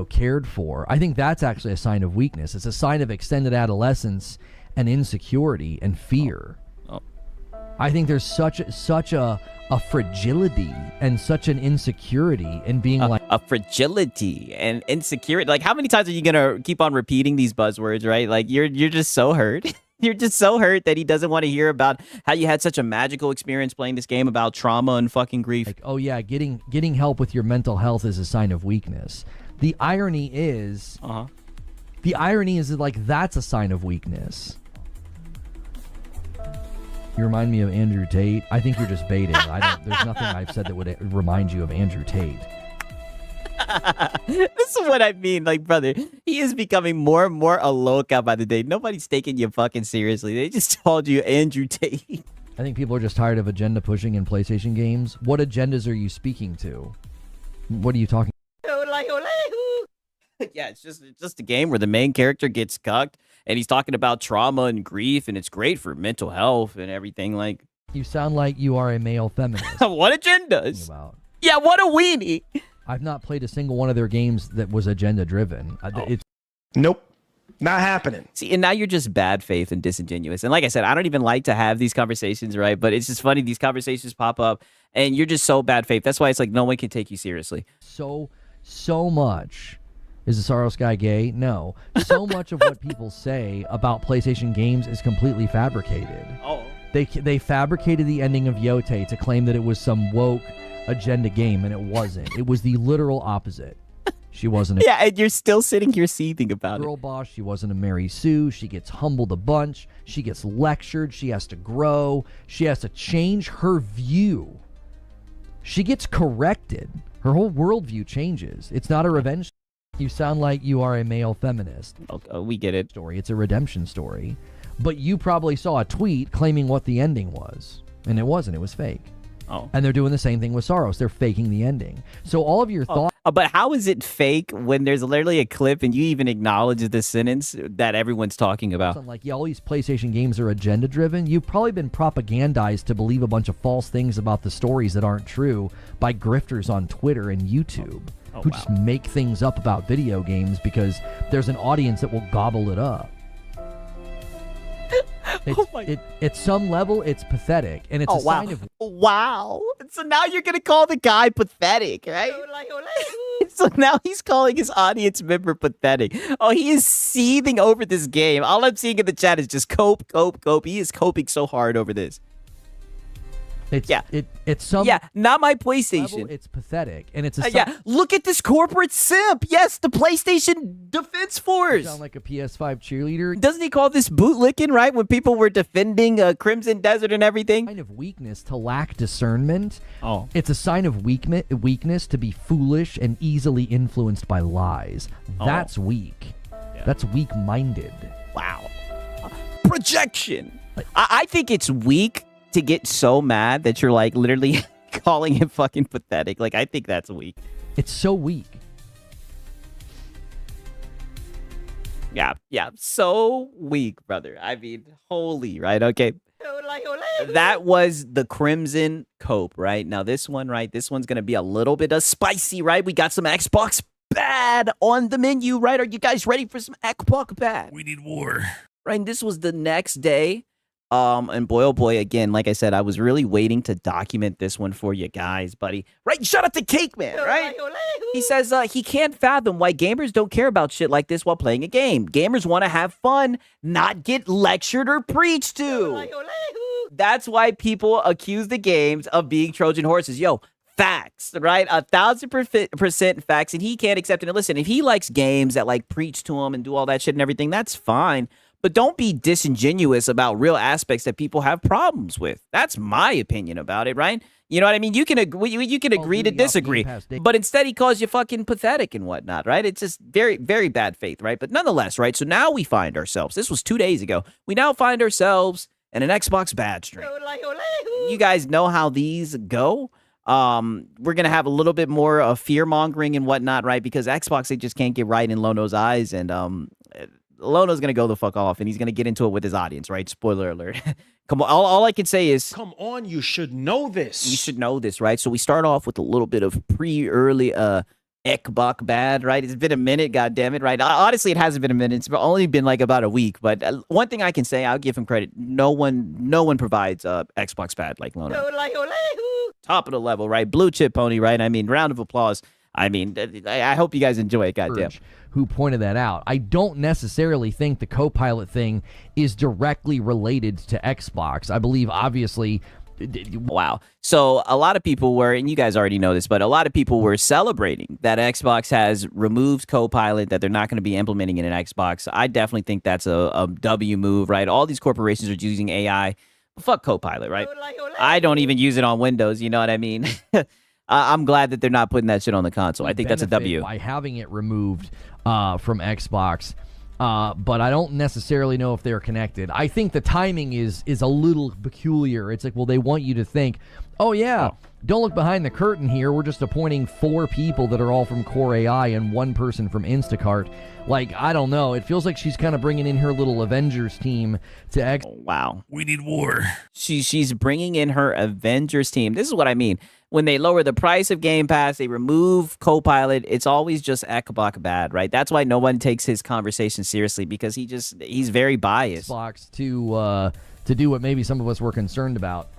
cared for. I think that's actually a sign of weakness. It's a sign of extended adolescence and insecurity and fear. Oh. I think there's such a fragility and such an insecurity in being like a fragility and insecurity. Like, how many times are you gonna keep on repeating these buzzwords, right? Like, you're just so hurt. You're just so hurt that he doesn't want to hear about how you had such a magical experience playing this game about trauma and fucking grief. like, oh yeah, getting help with your mental health is a sign of weakness. The irony is that, like, that's a sign of weakness. You remind me of Andrew Tate. I think you're just baiting. There's nothing I've said that would remind you of Andrew Tate. This is what I mean. Like, brother, he is becoming more and more a loca by the day. Nobody's taking you fucking seriously. They just called you Andrew Tate. I think people are just tired of agenda pushing in PlayStation games. What agendas are you speaking to? What are you talking Yeah, it's just a game where the main character gets cucked and he's talking about trauma and grief, and it's great for mental health and everything. Like, You sound like you are a male feminist. what agendas? Yeah, what a weenie. I've not played a single one of their games that was agenda driven. It's Nope. Not happening. See, and now you're just bad faith and disingenuous. And like I said, I don't even like to have these conversations, right? But it's just funny. These conversations pop up and you're just so bad faith. That's why it's like no one can take you seriously. So much. Is the Soros guy gay? No. So much of what people say about PlayStation games is completely fabricated. Oh. They fabricated the ending of Yote to claim that it was some woke agenda game, and it wasn't. It was the literal opposite. She wasn't a Yeah, and you're still sitting here seething about girl it. boss. She wasn't a Mary Sue. She gets humbled a bunch. She gets lectured. She has to grow. She has to change her view. She gets corrected. Her whole worldview changes. It's not a revenge. You sound like you are a male feminist. Okay, we get it. Story. It's a redemption story. But you probably saw a tweet claiming what the ending was. And it wasn't. It was fake. Oh. And they're doing the same thing with Soros. They're faking the ending. So all of your thoughts. But how is it fake when there's literally a clip and you even acknowledge the sentence that everyone's talking about? Like, yeah, all these PlayStation games are agenda driven. You've probably been propagandized to believe a bunch of false things about the stories that aren't true by grifters on Twitter and YouTube who just make things up about video games because there's an audience that will gobble it up. At some level, it's pathetic, and it's a sign of. Wow. So now you're going to call the guy pathetic, right? So now he's calling his audience member pathetic. Oh, he is seething over this game. All I'm seeing in the chat is just cope. He is coping so hard over this. It's not my PlayStation. Level, it's pathetic, and it's a look at this corporate simp. Yes, the PlayStation Defense Force. You sound like a PS5 cheerleader. Doesn't he call this bootlicking, right? When people were defending Crimson Desert and everything. Sign of weakness to lack discernment. Oh, it's a sign of weakness to be foolish and easily influenced by lies. That's weak. Yeah. That's weak-minded. Wow. Projection. I think it's weak to get so mad that you're like literally calling him fucking pathetic. Like, I think that's weak. It's so weak. Yeah, so weak, brother. I mean, holy, right? Okay. That was the Crimson Cope, right? Now this one, right? This one's going to be a little bit of spicy, right? We got some Xbox bad on the menu, right? Are you guys ready for some Xbox bad? We need war. Right, and this was the next day. And boy, oh boy, again, like I said, I was really waiting to document this one for you guys, buddy. Right, shout out to Cake Man, right? He says he can't fathom why gamers don't care about shit like this while playing a game. Gamers want to have fun, not get lectured or preached to. That's why people accuse the games of being Trojan horses. Yo, facts, right? 1,000% facts, and he can't accept it. And listen, if he likes games that like preach to him and do all that shit and everything, that's fine. But don't be disingenuous about real aspects that people have problems with. That's my opinion about it, right? You know what I mean? You can agree to disagree, but instead he calls you fucking pathetic and whatnot, right? It's just very, very bad faith, right? But nonetheless, right? So now we find ourselves, this was 2 days ago, we now find ourselves in an Xbox bad stream. You guys know how these go. We're going to have a little bit more of fear-mongering and whatnot, right? Because Xbox, they just can't get right in Lono's eyes, and Lono's going to go the fuck off, and he's going to get into it with his audience, right? Spoiler alert. Come on, all I can say is... Come on, you should know this. You should know this, right? So we start off with a little bit of pre-early Ekbok bad, right? It's been a minute, goddammit, right? Honestly, it hasn't been a minute. It's only been like about a week, but one thing I can say, I'll give him credit. No one provides Xbox bad like Lono. Top of the level, right? Blue chip pony, right? I mean, round of applause. I mean, I hope you guys enjoy it, goddamn. Who pointed that out. I don't necessarily think the co-pilot thing is directly related to Xbox. I believe, obviously... Wow. So a lot of people were, and you guys already know this, but a lot of people were celebrating that Xbox has removed Copilot, that they're not going to be implementing it in Xbox. I definitely think that's a W move, right? All these corporations are using AI. Fuck Copilot, right? I don't even use it on Windows, you know what I mean? I'm glad that they're not putting that shit on the console. I think that's a W. By having it removed from Xbox, but I don't necessarily know if they're connected. I think the timing is a little peculiar. It's like, well, they want you to think, Oh, yeah. Don't look behind the curtain here. We're just appointing 4 people that are all from Core AI and 1 person from Instacart. Like, I don't know. It feels like she's kind of bringing in her little Avengers team to wow. We need war. She's bringing in her Avengers team. This is what I mean. When they lower the price of Game Pass, they remove Copilot. It's always just Ekbok bad, right? That's why no one takes his conversation seriously, because he's very biased. Xbox to do what maybe some of us were concerned about.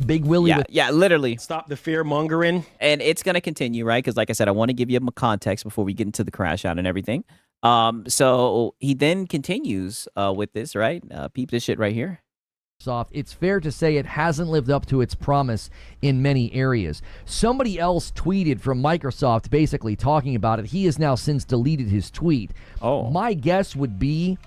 Big Willie. Yeah, literally. Stop the fear mongering. And it's going to continue, right? Because like I said, I want to give you a context before we get into the crash out and everything. So he then continues with this, right? Peep this shit right here. It's fair to say it hasn't lived up to its promise in many areas. Somebody else tweeted from Microsoft basically talking about it. He has now since deleted his tweet. Oh. My guess would be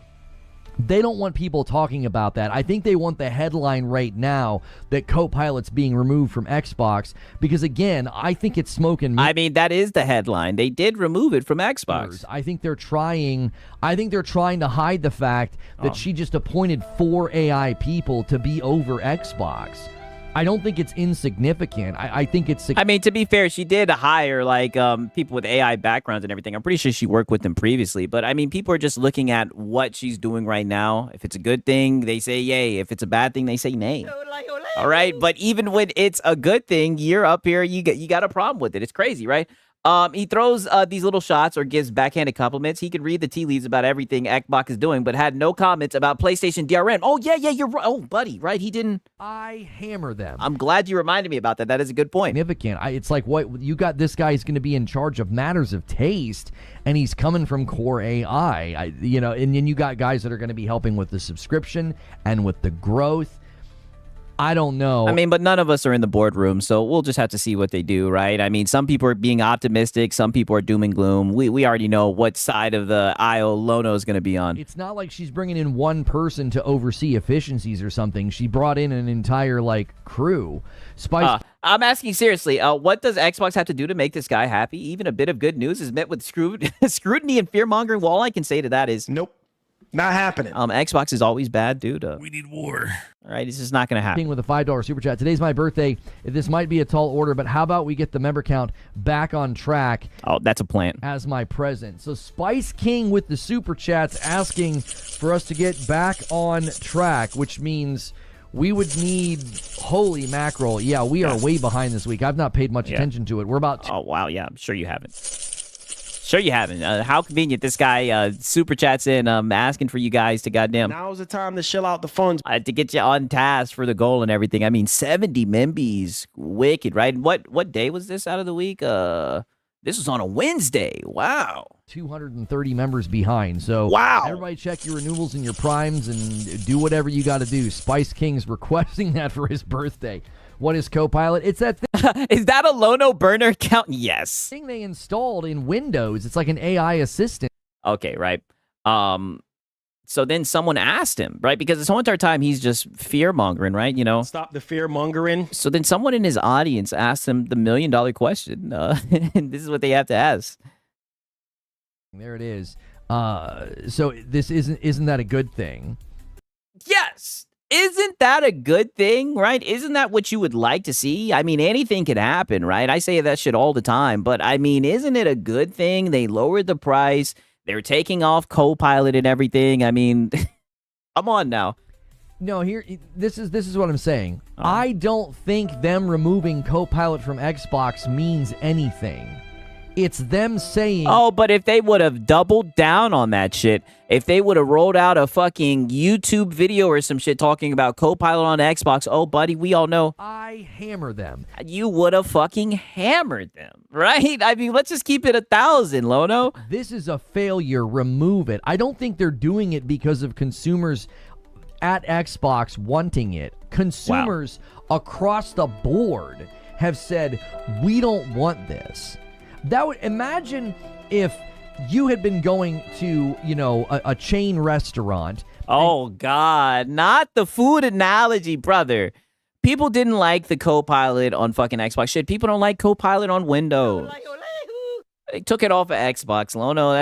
they don't want people talking about that. I think they want the headline right now that Copilot's being removed from Xbox because, again, I think it's smoke and mirrors. I mean, that is the headline. They did remove it from Xbox. I think they're trying to hide the fact that she just appointed 4 AI people to be over Xbox. I don't think it's insignificant. I think it's... I mean, to be fair, she did hire, like, people with AI backgrounds and everything. I'm pretty sure she worked with them previously. But, I mean, people are just looking at what she's doing right now. If it's a good thing, they say yay. If it's a bad thing, they say nay. All right? But even when it's a good thing, you're up here, you got a problem with it. It's crazy, right? He throws these little shots or gives backhanded compliments. He could read the tea leaves about everything Ekbok is doing, but had no comments about PlayStation DRM. Oh, yeah, you're right. Oh, buddy, right? He didn't. I hammer them. I'm glad you reminded me about that. That is a good point. Significant. It's like, what you got, this guy is going to be in charge of matters of taste, and he's coming from Core AI. And then you got guys that are going to be helping with the subscription and with the growth. I don't know. I mean, but none of us are in the boardroom, so we'll just have to see what they do, right? I mean, some people are being optimistic, some people are doom and gloom. We already know what side of the aisle Lono is going to be on. It's not like she's bringing in one person to oversee efficiencies or something. She brought in an entire, crew. I'm asking seriously, what does Xbox have to do to make this guy happy? Even a bit of good news is met with scrutiny and fear-mongering. All I can say to that is... Nope. Not happening. Xbox is always bad, dude. We need war. All right, this is not going to happen. With a $5 super chat. Today's my birthday. This might be a tall order, but how about we get the member count back on track? Oh, that's a plan. As my present. So Spice King with the super chats asking for us to get back on track, which means we would need, holy mackerel. Yeah, we are way behind this week. I've not paid much attention to it. We're about... Oh, wow, yeah. I'm sure you haven't. Sure you haven't. How convenient. This guy super chats in asking for you guys to goddamn... Now's the time to shell out the funds. To get you on task for the goal and everything. I mean, 70 Membies. Wicked, right? What day was this out of the week? This was on a Wednesday. Wow. 230 members behind. So wow. Everybody check your renewals and your primes and do whatever you got to do. Spice King's requesting that for his birthday. What is Copilot? It's that thing. Is that a Lono burner account? Yes. Thing they installed in Windows. It's like an AI assistant. Okay, right. So then someone asked him, right? Because this whole entire time he's just fear-mongering, right? Stop the fear-mongering. So then someone in his audience asked him the $1 million question. And this is what they have to ask. There it is. So this isn't that a good thing? Yes. Isn't that a good thing, right? Isn't that what you would like to see? I mean, anything can happen, right? I say that shit all the time, but I mean, isn't it a good thing? They lowered the price. They're taking off Copilot and everything. I mean, come on now. No, this is what I'm saying. I don't think them removing Copilot from Xbox means anything. It's them saying... Oh, but if they would have doubled down on that shit, if they would have rolled out a fucking YouTube video or some shit talking about Copilot on Xbox, oh, buddy, we all know... I hammer them. You would have fucking hammered them, right? I mean, let's just keep it 1,000, Lono. This is a failure. Remove it. I don't think they're doing it because of consumers at Xbox wanting it. Consumers across the board have said, we don't want this. That would imagine if you had been going to, a chain restaurant. Oh, God. Not the food analogy, brother. People didn't like the Copilot on fucking Xbox. Shit, people don't like Copilot on Windows. They took it off of Xbox, Lono.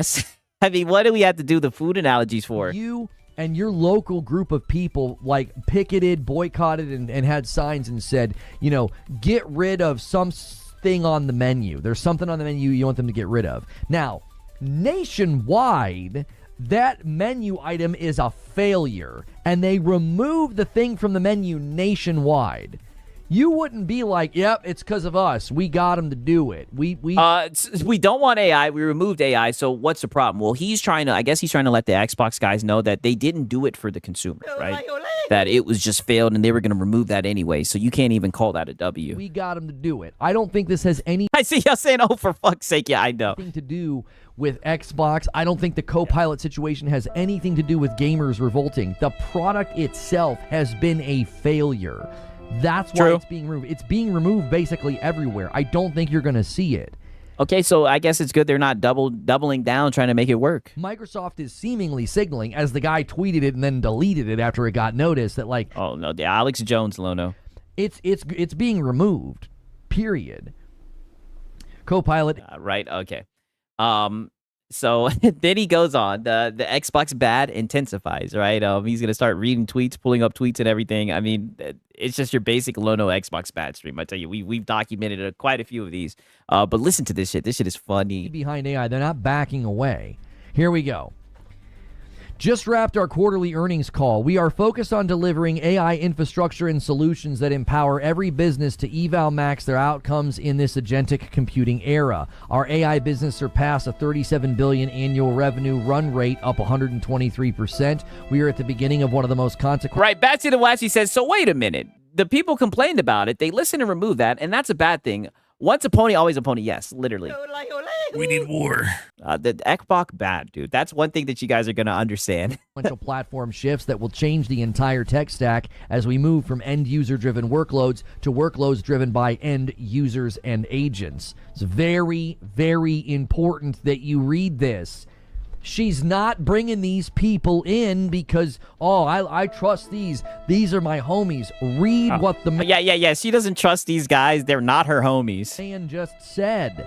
I mean, what do we have to do the food analogies for? You and your local group of people like picketed, boycotted, and had signs and said, you know, get rid of something on the menu. There's something on the menu you want them to get rid of. Now, nationwide, that menu item is a failure, and they remove the thing from the menu nationwide. You wouldn't be like, yep, it's because of us. We got them to do it. We don't want AI. We removed AI. So what's the problem? Well, I guess he's trying to let the Xbox guys know that they didn't do it for the consumer, right? That it was just failed and they were going to remove that anyway. So you can't even call that a W. We got them to do it. I don't think this has any. I see y'all saying, oh, for fuck's sake. Yeah, I know. Anything to do with Xbox. I don't think the co-pilot situation has anything to do with gamers revolting. The product itself has been a failure. That's why it's being removed. It's being removed basically everywhere. I don't think you're going to see it. Okay, so I guess it's good they're not doubling down trying to make it work. Microsoft is seemingly signaling, as the guy tweeted it and then deleted it after it got noticed, that like, oh no, the Alex Jones Lono. It's being removed. Period. Copilot. Right. Okay. So then he goes on. The Xbox bad intensifies, right? He's gonna start reading tweets, pulling up tweets and everything. I mean, it's just your basic Lono Xbox bad stream. I tell you, we've documented quite a few of these. But listen to this shit. This shit is funny. Behind AI, they're not backing away. Here we go. Just wrapped our quarterly earnings call. We are focused on delivering AI infrastructure and solutions that empower every business to eval max their outcomes in this agentic computing era. Our AI business surpassed a $37 billion annual revenue run rate, up 123%. We are at the beginning of one of the most consequential. Right, Batsy the Waxy says, so wait a minute. The people complained about it. They listened and removed that, and that's a bad thing. Once a pony, always a pony. Yes, literally. We need war. The Xbox bad, dude. That's one thing that you guys are going to understand. Platform shifts that will change the entire tech stack as we move from end-user-driven workloads to workloads driven by end users and agents. It's very, very important that you read this. She's not bringing these people in because, I trust these. These are my homies. Read what the... Yeah. She doesn't trust these guys. They're not her homies. Man just said.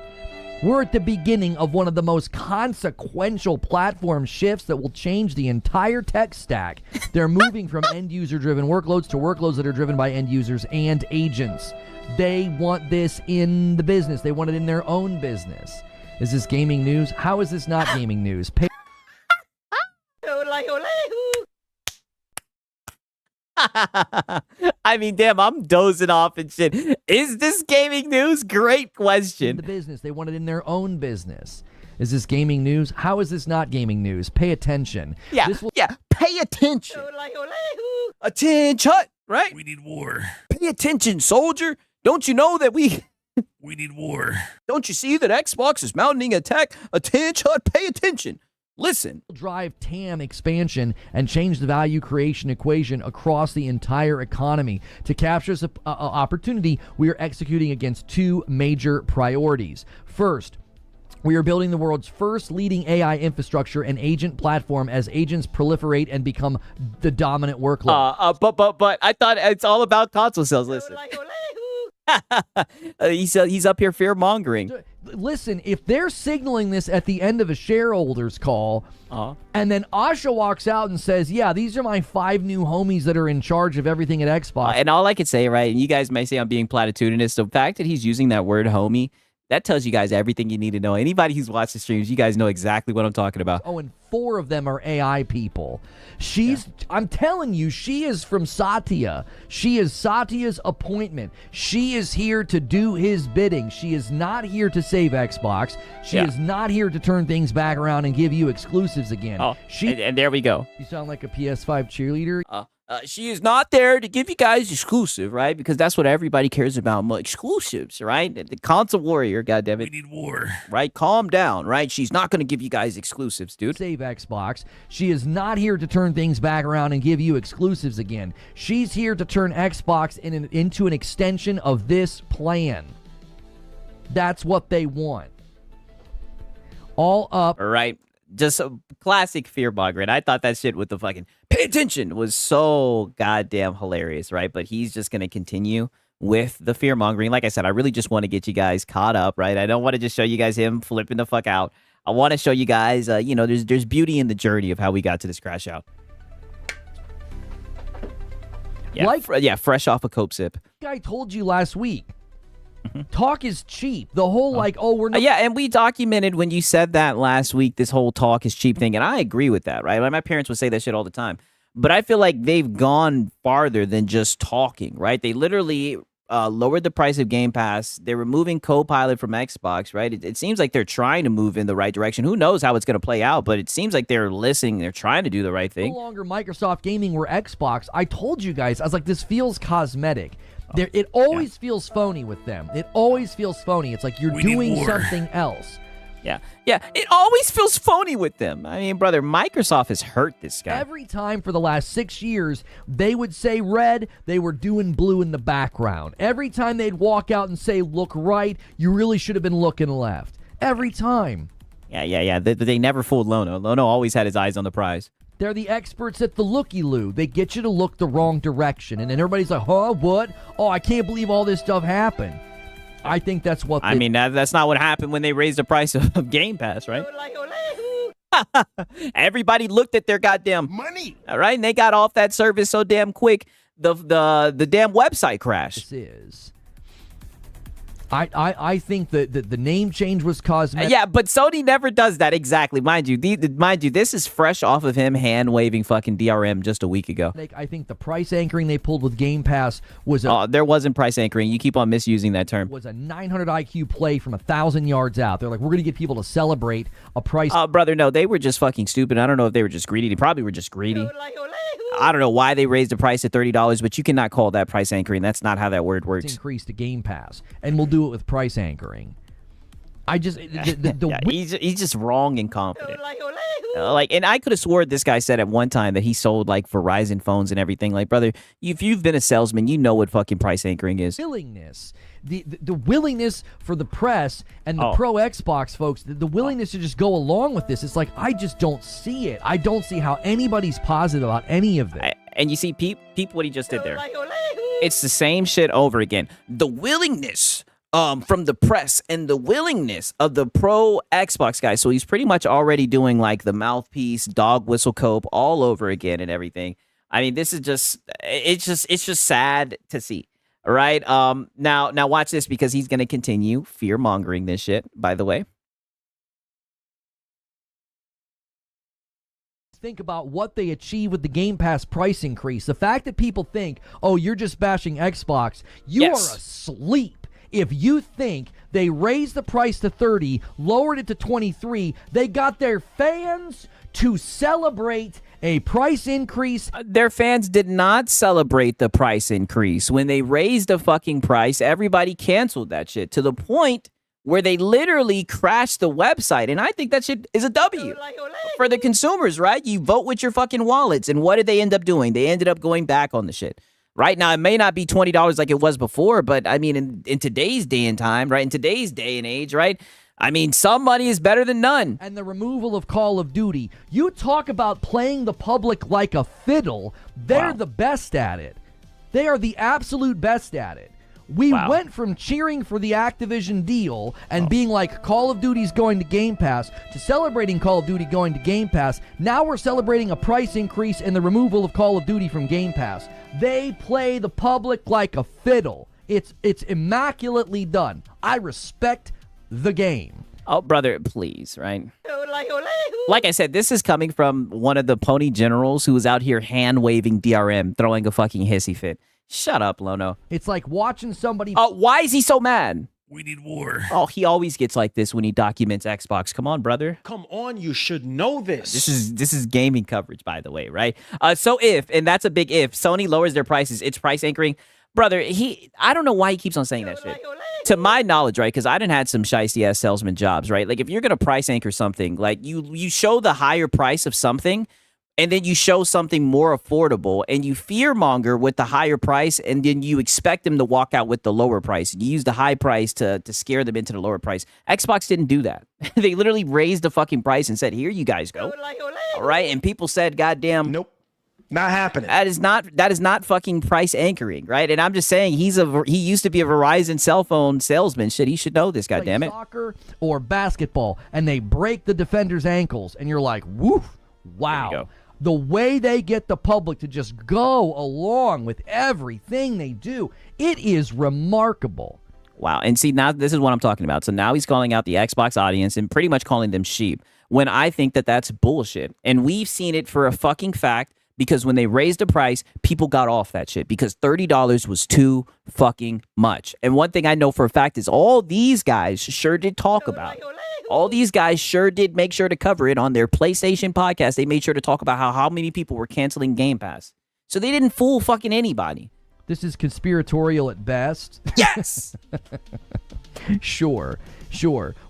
We're at the beginning of one of the most consequential platform shifts that will change the entire tech stack. They're moving from end-user-driven workloads to workloads that are driven by end users and agents. They want this in the business. They want it in their own business. Is this gaming news? How is this not gaming news? I mean, damn, I'm dozing off and shit. Is this gaming news? Great question. The business. They want it in their own business. Is this gaming news? How is this not gaming news? Pay attention. Yeah, pay attention. Attention, right? We need war. Pay attention, soldier. Don't you know that we need war. Don't you see that Xbox is mounting attack? Attention, pay attention. Listen. Drive TAM expansion and change the value creation equation across the entire economy. To capture this opportunity, we are executing against two major priorities. First, we are building the world's first leading AI infrastructure and agent platform as agents proliferate and become the dominant workload. But I thought it's all about console sales. Listen. He's up here fear-mongering. Listen, if they're signaling this at the end of a shareholders call, and then Asha walks out and says, yeah, these are my 5 new homies that are in charge of everything at Xbox. And all I could say, right, and you guys may say I'm being platitudinous, the fact that he's using that word homie, that tells you guys everything you need to know. Anybody who's watched the streams, you guys know exactly what I'm talking about. Oh, and 4 of them are AI people. I'm telling you, she is from Satya. She is Satya's appointment. She is here to do his bidding. She is not here to save Xbox. She is not here to turn things back around and give you exclusives again. And there we go. You sound like a PS5 cheerleader. She is not there to give you guys exclusive, right? Because that's what everybody cares about, exclusives, right? The console warrior, goddammit. We need war. Right? Calm down, right? She's not going to give you guys exclusives, dude. Save Xbox. She is not here to turn things back around and give you exclusives again. She's here to turn Xbox into an extension of this plan. That's what they want. All up. All right. Just a classic fear-mongering. I thought that shit with the fucking pay attention was so goddamn hilarious, right? But he's just going to continue with the fear-mongering. Like I said, I really just want to get you guys caught up, right? I don't want to just show you guys him flipping the fuck out. I want to show you guys, there's beauty in the journey of how we got to this crash out. Yeah, fresh off a Coke sip. I told you last week. Talk is cheap. The whole we're not. Yeah, and we documented when you said that last week, this whole talk is cheap thing, and I agree with that, right? Like, my parents would say that shit all the time. But I feel like they've gone farther than just talking, right? They literally lowered the price of Game Pass. They're removing Copilot from Xbox, right? It seems like they're trying to move in the right direction. Who knows how it's going to play out, but it seems like they're listening. They're trying to do the right thing. No longer Microsoft Gaming, we're Xbox. I told you guys, I was like, this feels cosmetic. It always feels phony with them. It always feels phony. It's like you're doing something else. Yeah, it always feels phony with them. I mean, brother, Microsoft has hurt this guy. Every time for the last 6 years, they would say red, they were doing blue in the background. Every time they'd walk out and say, look right, you really should have been looking left. Every time. Yeah. They never fooled Lono. Lono always had his eyes on the prize. They're the experts at the looky-loo. They get you to look the wrong direction. And then everybody's like, huh, what? Oh, I can't believe all this stuff happened. I think that's what I mean, that's not what happened when they raised the price of Game Pass, right? Everybody looked at their goddamn money, all right? And they got off that service so damn quick, the damn website crashed. This is. I think that the name change was cosmetic. Yeah, but Sony never does that exactly. Mind you, this is fresh off of him hand-waving fucking DRM just a week ago. I think the price anchoring they pulled with Game Pass was there wasn't price anchoring. You keep on misusing that term. Was a 900 IQ play from 1,000 yards out. They're like, we're going to get people to celebrate a price. Brother, no, they were just fucking stupid. I don't know if they were just greedy. They probably were just greedy. I don't know why they raised the price to $30, but you cannot call that price anchoring. That's not how that word works. Increase to Game Pass, and we'll do it with price anchoring. I just he's just wrong and confident. And I could have sworn this guy said at one time that he sold like Verizon phones and everything. Like, brother, if you've been a salesman, you know what fucking price anchoring is. Willingness, the willingness for the press and the pro Xbox folks, the willingness to just go along with this. It's like, I just don't see it. I don't see how anybody's positive about any of this. And you see, Peep what he just did there. It's the same shit over again. The willingness from the press and the willingness of the pro Xbox guys. So he's pretty much already doing like the mouthpiece, dog whistle cope all over again and everything. I mean, this is just sad to see. All right. Now watch this, because he's going to continue fear mongering this shit, by the way. Think about what they achieve with the Game Pass price increase. The fact that people think, oh, you're just bashing Xbox, you are asleep. If you think they raised the price to 30, lowered it to 23, they got their fans to celebrate a price increase. Their fans did not celebrate the price increase. When they raised the fucking price, everybody canceled that shit to the point where they literally crashed the website. And I think that shit is a W for the consumers, right? You vote with your fucking wallets. And what did they end up doing? They ended up going back on the shit. Right now, it may not be $20 like it was before, but I mean, in today's day and time, right? In today's day and age, right? I mean, some money is better than none. And the removal of Call of Duty. You talk about playing the public like a fiddle. They're the best at it. They are the absolute best at it. We went from cheering for the Activision deal and being like, Call of Duty's going to Game Pass, to celebrating Call of Duty going to Game Pass. Now we're celebrating a price increase and the removal of Call of Duty from Game Pass. They play the public like a fiddle. It's immaculately done. I respect the game. Oh, brother, please, right? Like I said, this is coming from one of the pony generals who was out here hand-waving DRM, throwing a fucking hissy fit. Shut up, Lono. It's like watching somebody... why is he so mad? We need war. Oh, he always gets like this when he documents Xbox. Come on, brother. Come on, you should know this. This is gaming coverage, by the way, right? So if, and that's a big if, Sony lowers their prices, it's price anchoring. Brother, I don't know why he keeps on saying that shit. To my knowledge, right, because I done had some shiesty-ass salesman jobs, right? Like, if you're going to price anchor something, like, you show the higher price of something, and then you show something more affordable, and you fearmonger with the higher price, and then you expect them to walk out with the lower price. You use the high price to scare them into the lower price. Xbox didn't do that. They literally raised the fucking price and said, here you guys go. All right, and people said, goddamn. Nope. Not happening. That is not fucking price anchoring, right? And I'm just saying, he used to be a Verizon cell phone salesman. Shit, he should know this, goddammit. Soccer or basketball, and they break the defender's ankles, and you're like, woof, wow. the way they get the public to just go along with everything they do, it is remarkable. Wow. And see, now this is what I'm talking about. So now he's calling out the Xbox audience and pretty much calling them sheep, when I think that that's bullshit. And we've seen it for a fucking fact, because when they raised the price, people got off that shit because $30 was too fucking much. And one thing I know for a fact is all these guys sure did talk about it. All these guys sure did make sure to cover it on their PlayStation podcast. They made sure to talk about how many people were canceling Game Pass. So they didn't fool fucking anybody. This is conspiratorial at best. Yes! Sure.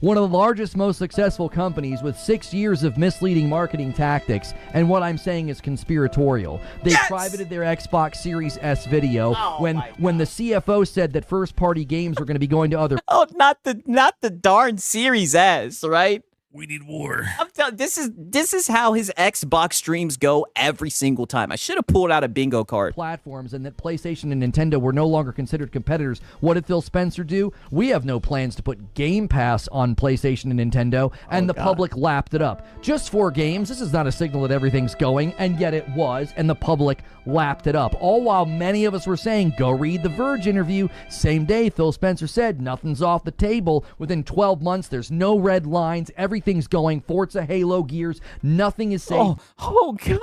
One of the largest, most successful companies with 6 years of misleading marketing tactics, and what I'm saying is conspiratorial. They privated their Xbox Series S video when the CFO said that first-party games were going to be going to other... Oh, not the darn Series S, right? We need war. I'm telling this is how his Xbox streams go every single time. I should have pulled out a bingo card. Platforms, and that PlayStation and Nintendo were no longer considered competitors. What did Phil Spencer do? We have no plans to put Game Pass on PlayStation and Nintendo, and the public lapped it up. Just 4 games. This is not a signal that everything's going, and yet it was, and the public lapped it up. All while many of us were saying, go read the Verge interview. Same day, Phil Spencer said, nothing's off the table. Within 12 months, there's no red lines. Everything's going. Forza, Halo, Gears. Nothing is safe. Oh God.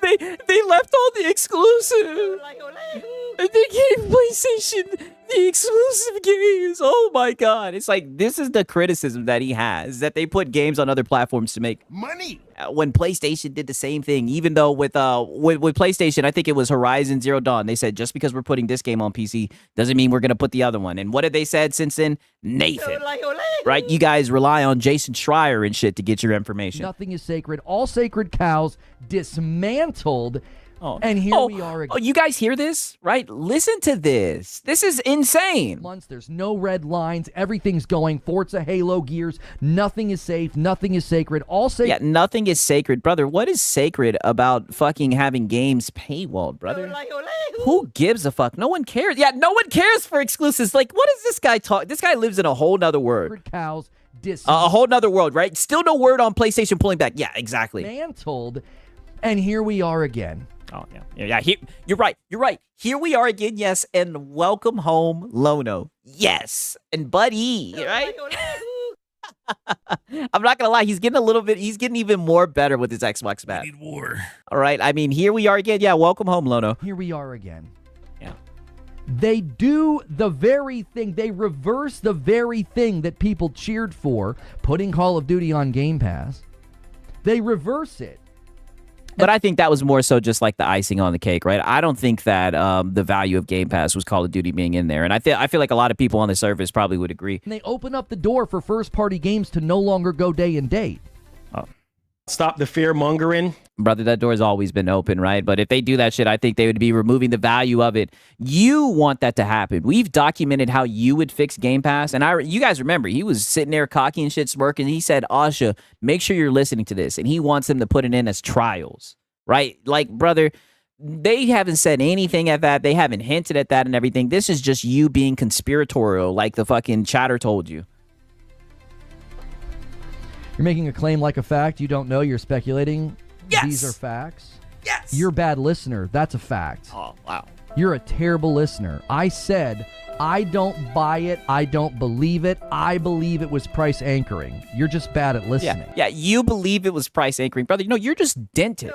They left all the exclusive. They gave PlayStation the exclusive games. Oh my God. It's like, this is the criticism that he has, that they put games on other platforms to make money. When PlayStation did the same thing, even though with PlayStation, I think it was Horizon Zero Dawn, they said, just because we're putting this game on PC doesn't mean we're going to put the other one. And what have they said since then? Nathan. Right? You guys rely on Jason Schreier and shit to get your information. Nothing is sacred. All sacred cows dismantled. And here we are again. Oh, you guys hear this? Right? Listen to this. This is insane. Months, there's no red lines. Everything's going. Forza, Halo, Gears. Nothing is safe. Nothing is sacred. All sacred. Yeah, nothing is sacred. Brother, what is sacred about fucking having games paywalled, brother? Who gives a fuck? No one cares. Yeah, no one cares for exclusives. Like, what is this guy talk? This guy lives in a whole nother world. Cows. A whole nother world, right? Still no word on PlayStation pulling back. Yeah, exactly. Dismantled. And here we are again. Oh, yeah. You're right. Here we are again, yes, and welcome home, Lono. Yes, and Buddy, right? I'm not gonna lie, he's getting even more better with his Xbox bat. We need war. All right, I mean, here we are again. Yeah, welcome home, Lono. Here we are again. Yeah. They do the very thing, they reverse the very thing that people cheered for, putting Call of Duty on Game Pass. They reverse it. But I think that was more so just like the icing on the cake, right? I don't think that the value of Game Pass was Call of Duty being in there. And I feel like a lot of people on the service probably would agree. And they open up the door for first-party games to no longer go day and date. Oh. Stop the fear-mongering. Brother, that door's always been open, right? But if they do that shit, I think they would be removing the value of it. You want that to happen. We've documented how you would fix Game Pass. And you guys remember, he was sitting there cocky and shit smirking. He said, Asha, make sure you're listening to this. And he wants them to put it in as trials, right? Like, brother, they haven't said anything at that. They haven't hinted at that and everything. This is just you being conspiratorial like the fucking chatter told you. You're making a claim like a fact. You don't know. You're speculating. Yes. These are facts. Yes. You're a bad listener. That's a fact. Oh, wow. You're a terrible listener. I said, I don't buy it. I don't believe it. I believe it was price anchoring. You're just bad at listening. Yeah, you believe it was price anchoring. Brother, you're just dented.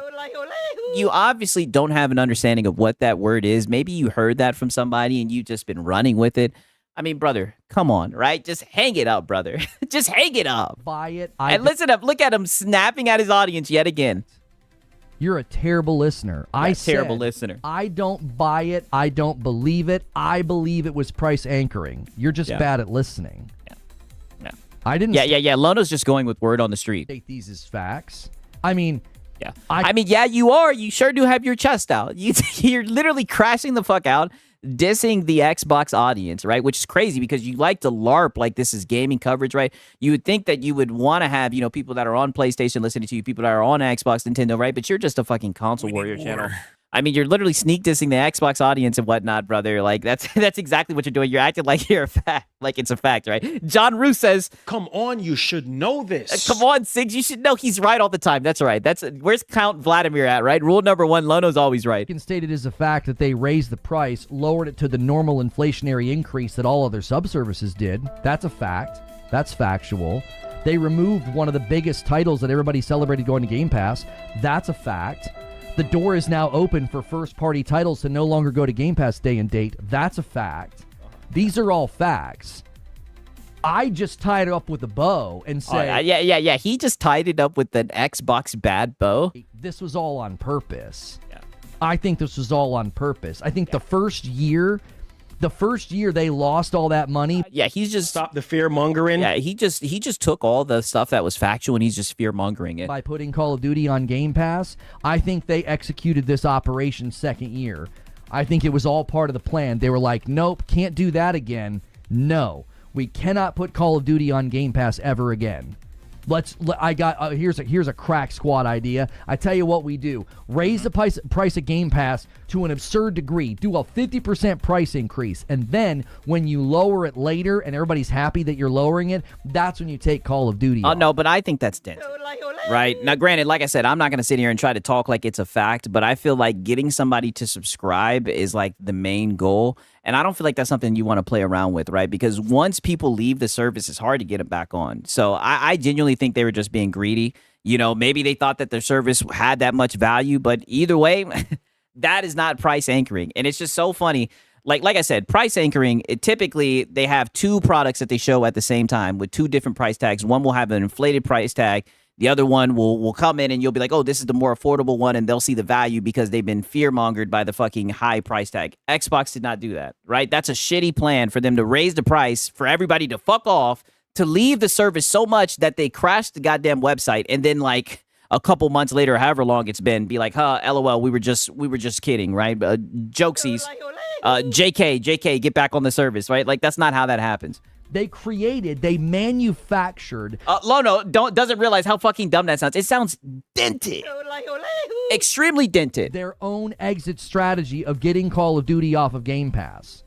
You obviously don't have an understanding of what that word is. Maybe you heard that from somebody and you've just been running with it. I mean, brother, come on, right? Just hang it up, brother. Just hang it up. Buy it. And listen up. Look at him snapping at his audience yet again. You're a terrible listener. I said, terrible listener. I don't buy it. I don't believe it. I believe it was price anchoring. You're just bad at listening. Yeah. I didn't. Yeah. Lono's just going with word on the street. Take these as facts. I mean. Yeah. I mean, yeah, you are. You sure do have your chest out. You're literally crashing the fuck out, dissing the Xbox audience, right? Which is crazy because you like to LARP like this is gaming coverage, right? You would think that you would want to have, people that are on PlayStation listening to you, people that are on Xbox, Nintendo, right? But you're just a fucking console warrior channel. I mean, you're literally sneak dissing the Xbox audience and whatnot, brother. Like, that's exactly what you're doing. You're acting like you're a fact, like it's a fact, right? John Roos says, Come on, you should know this. come on, Siggs, you should know he's right all the time. That's right. Where's Count Vladimir at, right? Rule number 1, Lono's always right. Stated as a fact that they raised the price, lowered it to the normal inflationary increase that all other subservices did. That's a fact. That's factual. They removed one of the biggest titles that everybody celebrated going to Game Pass. That's a fact. The door is now open for first-party titles to no longer go to Game Pass day and date. That's a fact. These are all facts. I just tied it up with a bow and say... Yeah. He just tied it up with an Xbox bad bow. This was all on purpose. Yeah. I think this was all on purpose. I think the first year they lost all that money. He's just... Stop the fear-mongering. Yeah, he just took all the stuff that was factual and he's just fear-mongering it. By putting Call of Duty on Game Pass, I think they executed this operation second year. I think it was all part of the plan. They were like, nope, can't do that again. No, we cannot put Call of Duty on Game Pass ever again. Here's a crack squad idea. I tell you what we do. Raise the price of Game Pass to an absurd degree. Do a 50% price increase. And then when you lower it later and everybody's happy that you're lowering it, that's when you take Call of Duty off. No, but I think that's dense. Right. Now, granted, like I said, I'm not going to sit here and try to talk like it's a fact, but I feel like getting somebody to subscribe is like the main goal. And I don't feel like that's something you want to play around with, right? Because once people leave the service, it's hard to get them back on. So I genuinely think they were just being greedy. You know, maybe they thought that their service had that much value, but either way, that is not price anchoring. And it's just so funny. Like I said, price anchoring, typically they have 2 products that they show at the same time with 2 different price tags. One will have an inflated price tag. The other one will come in and you'll be like, oh, this is the more affordable one, and they'll see the value because they've been fear-mongered by the fucking high price tag. Xbox did not do that, right? That's a shitty plan for them to raise the price for everybody to fuck off, to leave the service so much that they crashed the goddamn website, and then like a couple months later, however long it's been, be like, huh, LOL, we were just kidding, right? Jokesies. JK, get back on the service, right? Like, that's not how that happens. They manufactured. Lono doesn't realize how fucking dumb that sounds. It sounds dented. Extremely dented. Their own exit strategy of getting Call of Duty off of Game Pass.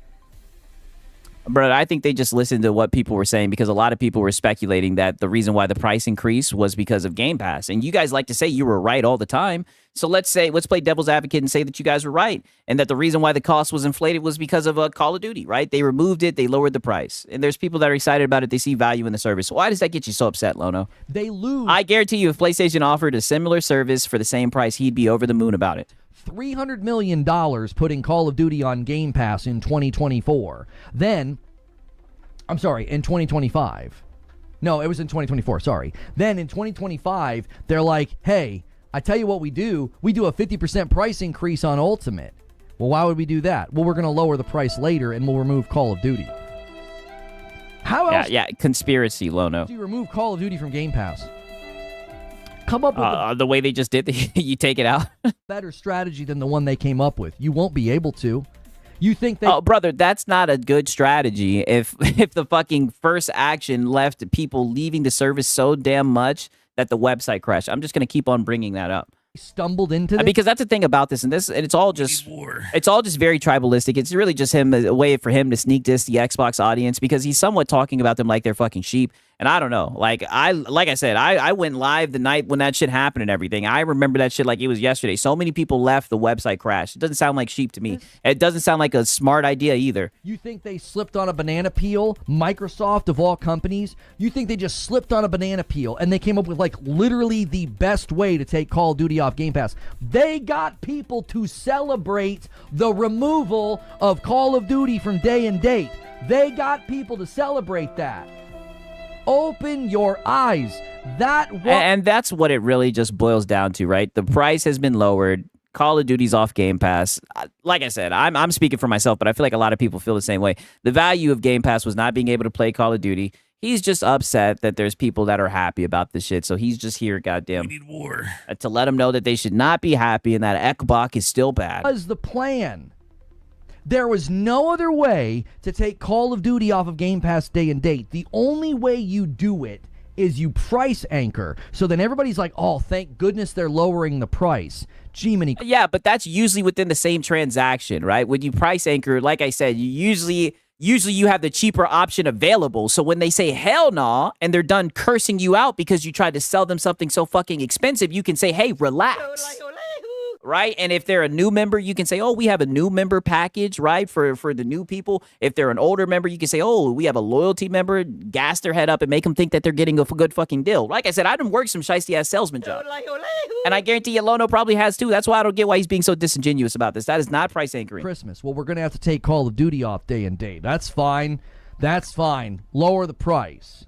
Bro, I think they just listened to what people were saying, because a lot of people were speculating that the reason why the price increase was because of Game Pass. And you guys like to say you were right all the time. So let's play devil's advocate and say that you guys were right, and that the reason why the cost was inflated was because of Call of Duty, right? They removed it, they lowered the price. And there's people that are excited about it, they see value in the service. Why does that get you so upset, Lono? They lose. I guarantee you, if PlayStation offered a similar service for the same price, he'd be over the moon about it. $300 million putting Call of Duty on Game Pass in 2024. Then, I'm sorry, in 2025. No, it was in 2024, sorry. Then in 2025, they're like, hey, I tell you what we do a 50% price increase on Ultimate. Well, why would we do that? Well, we're going to lower the price later and we'll remove Call of Duty. How else? Yeah, conspiracy, Lono. Do you remove Call of Duty from Game Pass? Come up with the way they just did, you take it out. Better strategy than the one they came up with. You won't be able to. You think they... Oh, brother, that's not a good strategy. If the fucking first action left people leaving the service so damn much that the website crashed. I'm just going to keep on bringing that up. Stumbled into this? Because that's the thing about this, and it's all just very tribalistic. It's really just a way for him to sneak diss the Xbox audience, because he's somewhat talking about them like they're fucking sheep. And I don't know. Like I said, I went live the night when that shit happened and everything. I remember that shit like it was yesterday. So many people left, the website crashed. It doesn't sound like sheep to me. It doesn't sound like a smart idea either. You think they slipped on a banana peel? Microsoft, of all companies, you think they just slipped on a banana peel and they came up with like literally the best way to take Call of Duty off Game Pass? They got people to celebrate the removal of Call of Duty from day and date. They got people to celebrate that. Open your eyes. And that's what it really just boils down to, right? The price has been lowered. Call of Duty's off Game Pass. Like I said, I'm speaking for myself, but I feel like a lot of people feel the same way. The value of Game Pass was not being able to play Call of Duty. He's just upset that there's people that are happy about this shit. So he's just here, goddamn, we need war. To let them know that they should not be happy and that Ekbach is still bad. That was the plan. There was no other way to take Call of Duty off of Game Pass day and date. The only way you do it is you price anchor. So then everybody's like, oh, thank goodness they're lowering the price. Gee, many. Yeah, but that's usually within the same transaction, right? When you price anchor, like I said, you usually you have the cheaper option available. So when they say hell nah and they're done cursing you out because you tried to sell them something so fucking expensive, you can say, hey, relax. Right? And if they're a new member, you can say, oh, we have a new member package, right? For the new people. If they're an older member, you can say, oh, we have a loyalty member, gas their head up and make them think that they're getting a good fucking deal. Like I said, I done worked some shiesty ass salesman jobs. And I guarantee you Lono probably has too. That's why I don't get why he's being so disingenuous about this. That is not price anchoring. Christmas. Well, we're going to have to take Call of Duty off day and date. That's fine. That's fine. Lower the price.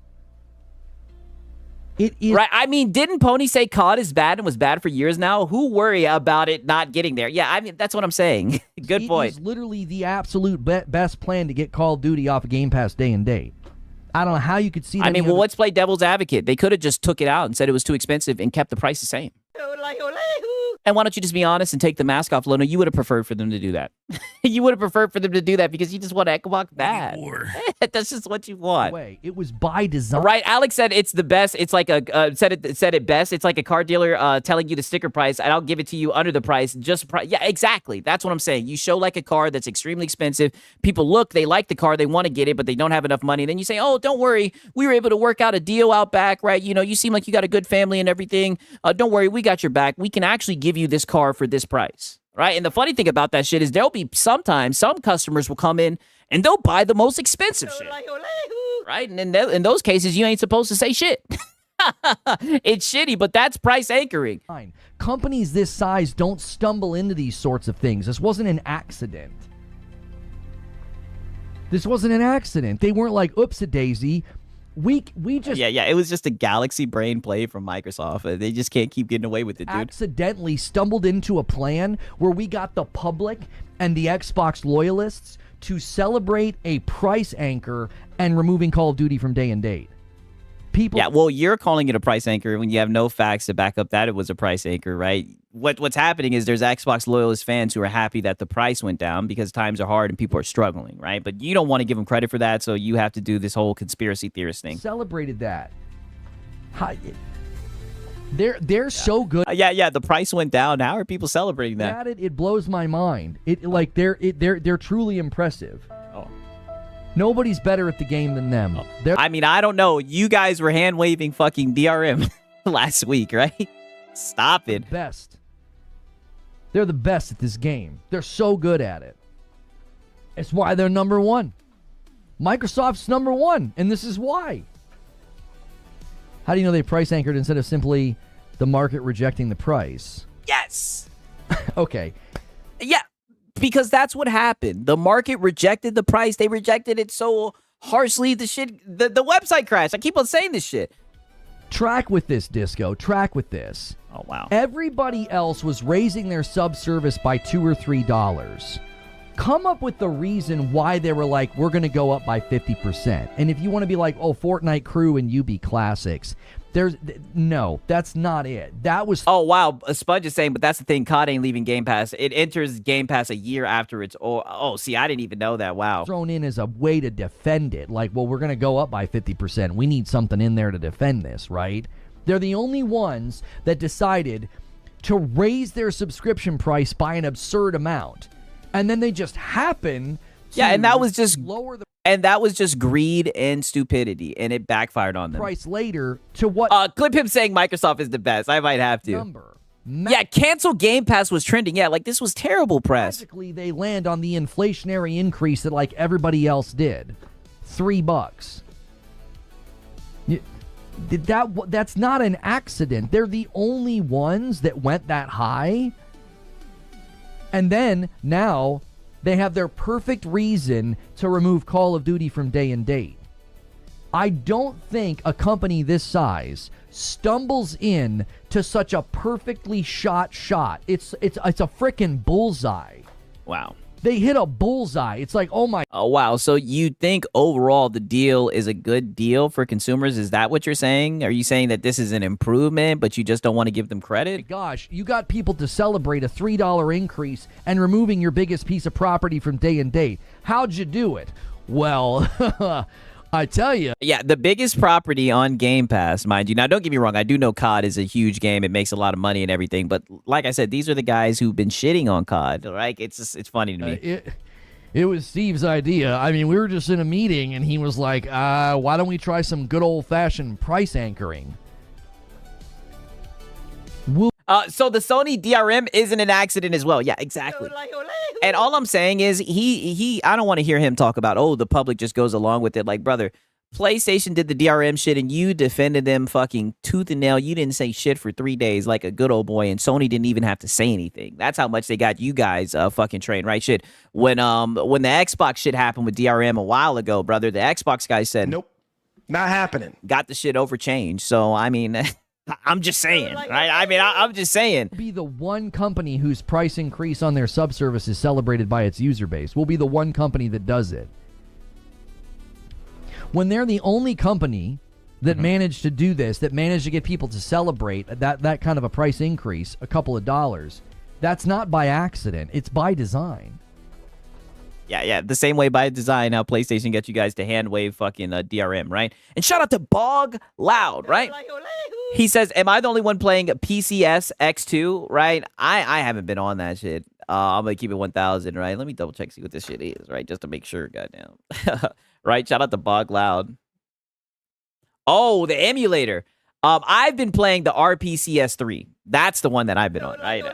It is right. I mean, didn't Pony say COD is bad and was bad for years now? Who worry about it not getting there? Yeah, I mean, that's what I'm saying. Good point. It is literally the absolute best plan to get Call of Duty off of Game Pass day and date. I don't know how you could see that. I mean, well, let's play devil's advocate. They could have just took it out and said it was too expensive and kept the price the same. And why don't you just be honest and take the mask off, Lono? You would have preferred for them to do that. You would have preferred for them to do that because you just want Xbox bad. That's just what you want. It was by design. Right. Alex said it's the best. It's like said it best. It's like a car dealer telling you the sticker price, and I'll give it to you under the price. Yeah, exactly. That's what I'm saying. You show like a car that's extremely expensive. People look, they like the car, they want to get it, but they don't have enough money. Then you say, oh, don't worry, we were able to work out a deal out back, right? You know, you seem like you got a good family and everything. Don't worry, we got your back. We can actually give you this car for this price, right? And the funny thing about that shit is there'll be sometimes some customers will come in and they'll buy the most expensive shit, right? And in those cases, you ain't supposed to say shit. It's shitty, but that's price anchoring. Fine. Companies this size don't stumble into these sorts of things. This wasn't an accident. This wasn't an accident. They weren't like, oops-a-daisy. We just... Yeah, it was just a galaxy brain play from Microsoft. They just can't keep getting away with it, dude. Accidentally stumbled into a plan where we got the public and the Xbox loyalists to celebrate a price anchor and removing Call of Duty from day and date. People... Yeah, well, you're calling it a price anchor when you have no facts to back up that it was a price anchor, right? What's happening is there's Xbox loyalist fans who are happy that the price went down because times are hard and people are struggling, right? But you don't want to give them credit for that, so you have to do this whole conspiracy theorist thing. Celebrated that. They're so good. Yeah, the price went down. How are people celebrating that? It blows my mind. They're truly impressive. Oh. Nobody's better at the game than them. Oh. I mean, I don't know. You guys were hand waving fucking DRM last week, right? Stop it. Best. They're the best at this game. They're so good at it. It's why they're number one. Microsoft's number one, and this is why. How do you know they price anchored instead of simply the market rejecting the price? Yes. Okay. Yeah, because that's what happened. The market rejected the price. They rejected it so harshly. The website crashed. I keep on saying this shit. Track with this, Disco. Track with this. Oh, wow. Everybody else was raising their sub-service by $2 or $3. Come up with the reason why they were like, we're going to go up by 50%. And if you want to be like, oh, Fortnite Crew and UB Classics, no, that's not it. That was... Oh, wow. Spudge is saying, but that's the thing. COD ain't leaving Game Pass. It enters Game Pass a year after it's... Oh, see, I didn't even know that. Wow. Thrown in as a way to defend it. Like, well, we're going to go up by 50%. We need something in there to defend this, right? They're the only ones that decided to raise their subscription price by an absurd amount. And then they just happen to and that was just lower the... And that was just greed and stupidity, and it backfired on them. Price later to what? Clip him saying Microsoft is the best. I might have to. Number. Cancel Game Pass was trending. Yeah, like this was terrible press. Basically, they land on the inflationary increase that like everybody else did. $3. That's not an accident. They're the only ones that went that high. And then now they have their perfect reason to remove Call of Duty from day and date. I don't think a company this size stumbles in to such a perfectly shot. It's a frickin' bullseye. Wow. They hit a bullseye. It's like, oh my. Oh, wow. So you think overall the deal is a good deal for consumers? Is that what you're saying? Are you saying that this is an improvement, but you just don't want to give them credit? Gosh, you got people to celebrate a $3 increase and removing your biggest piece of property from day and date. How'd you do it? Well, I tell you. Yeah, the biggest property on Game Pass, mind you. Now, don't get me wrong. I do know COD is a huge game. It makes a lot of money and everything. But like I said, these are the guys who've been shitting on COD. Right? It's funny to me. It was Steve's idea. I mean, we were just in a meeting, and he was like, why don't we try some good old-fashioned price anchoring? So the Sony DRM isn't an accident as well. Yeah, exactly. And all I'm saying is I don't want to hear him talk about, oh, the public just goes along with it. Like, brother, PlayStation did the DRM shit and you defended them fucking tooth and nail. You didn't say shit for 3 days like a good old boy, and Sony didn't even have to say anything. That's how much they got you guys fucking trained, right? Shit. When the Xbox shit happened with DRM a while ago, brother, the Xbox guy said, nope, not happening. Got the shit overchanged. So, I mean... I'm just saying, right? I mean, I'm just saying. Be the one company whose price increase on their subservice is celebrated by its user base. We'll be the one company that does it. When they're the only company that managed to do this, that managed to get people to celebrate that kind of a price increase, a couple of dollars, that's not by accident. It's by design. Yeah. The same way by design how PlayStation gets you guys to hand wave fucking DRM, right? And shout out to Bog Loud, right? He says, am I the only one playing PCS X2, right? I haven't been on that shit. I'm going to keep it 1,000, right? Let me double check, see what this shit is, right? Just to make sure, goddamn. Right? Shout out to Bog Loud. Oh, the emulator. I've been playing the RPCS3. That's the one that I've been on, right?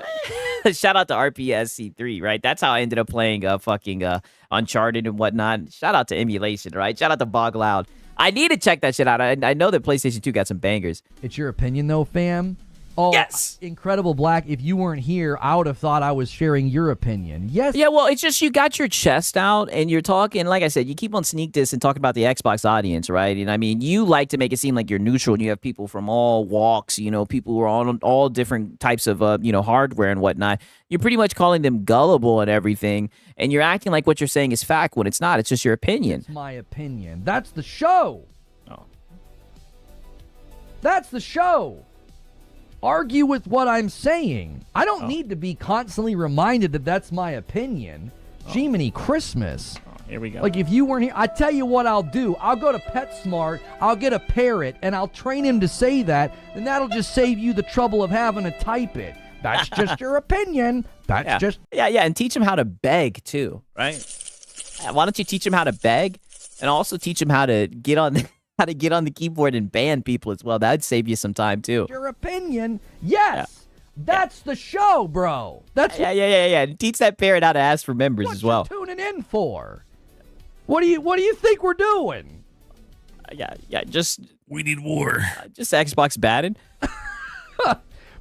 Shout out to RPSC3, right? That's how I ended up playing fucking Uncharted and whatnot. Shout out to emulation, right? Shout out to Bog Loud. I need to check that shit out. I know that PlayStation 2 got some bangers. It's your opinion, though, fam. Oh, yes. Incredible Black. If you weren't here, I would have thought I was sharing your opinion. Yes. Yeah, well, it's just you got your chest out and you're talking, like I said, you keep on sneak this and talking about the Xbox audience, right? And I mean, you like to make it seem like you're neutral and you have people from all walks, people who are on all different types of, hardware and whatnot. You're pretty much calling them gullible and everything. And you're acting like what you're saying is fact when it's not. It's just your opinion. It's my opinion. That's the show. Oh. That's the show. Argue with what I'm saying. I don't need to be constantly reminded that that's my opinion. Jiminy Christmas. Here we go. Like, if you weren't here, I tell you what I'll do. I'll go to PetSmart, I'll get a parrot, and I'll train him to say that, and that'll just save you the trouble of having to type it. That's just your opinion. That's just... Yeah, and teach him how to beg, too, right? Why don't you teach him how to beg, and also teach him how to get on... how to get on the keyboard and ban people as well. That'd save you some time, too. Your opinion? Yes! Yeah. That's the show, bro. That's Yeah. Teach that parrot how to ask for members as well. What you tuning in for? What do you think we're doing? Yeah, just... We need war. Just Xbox batted.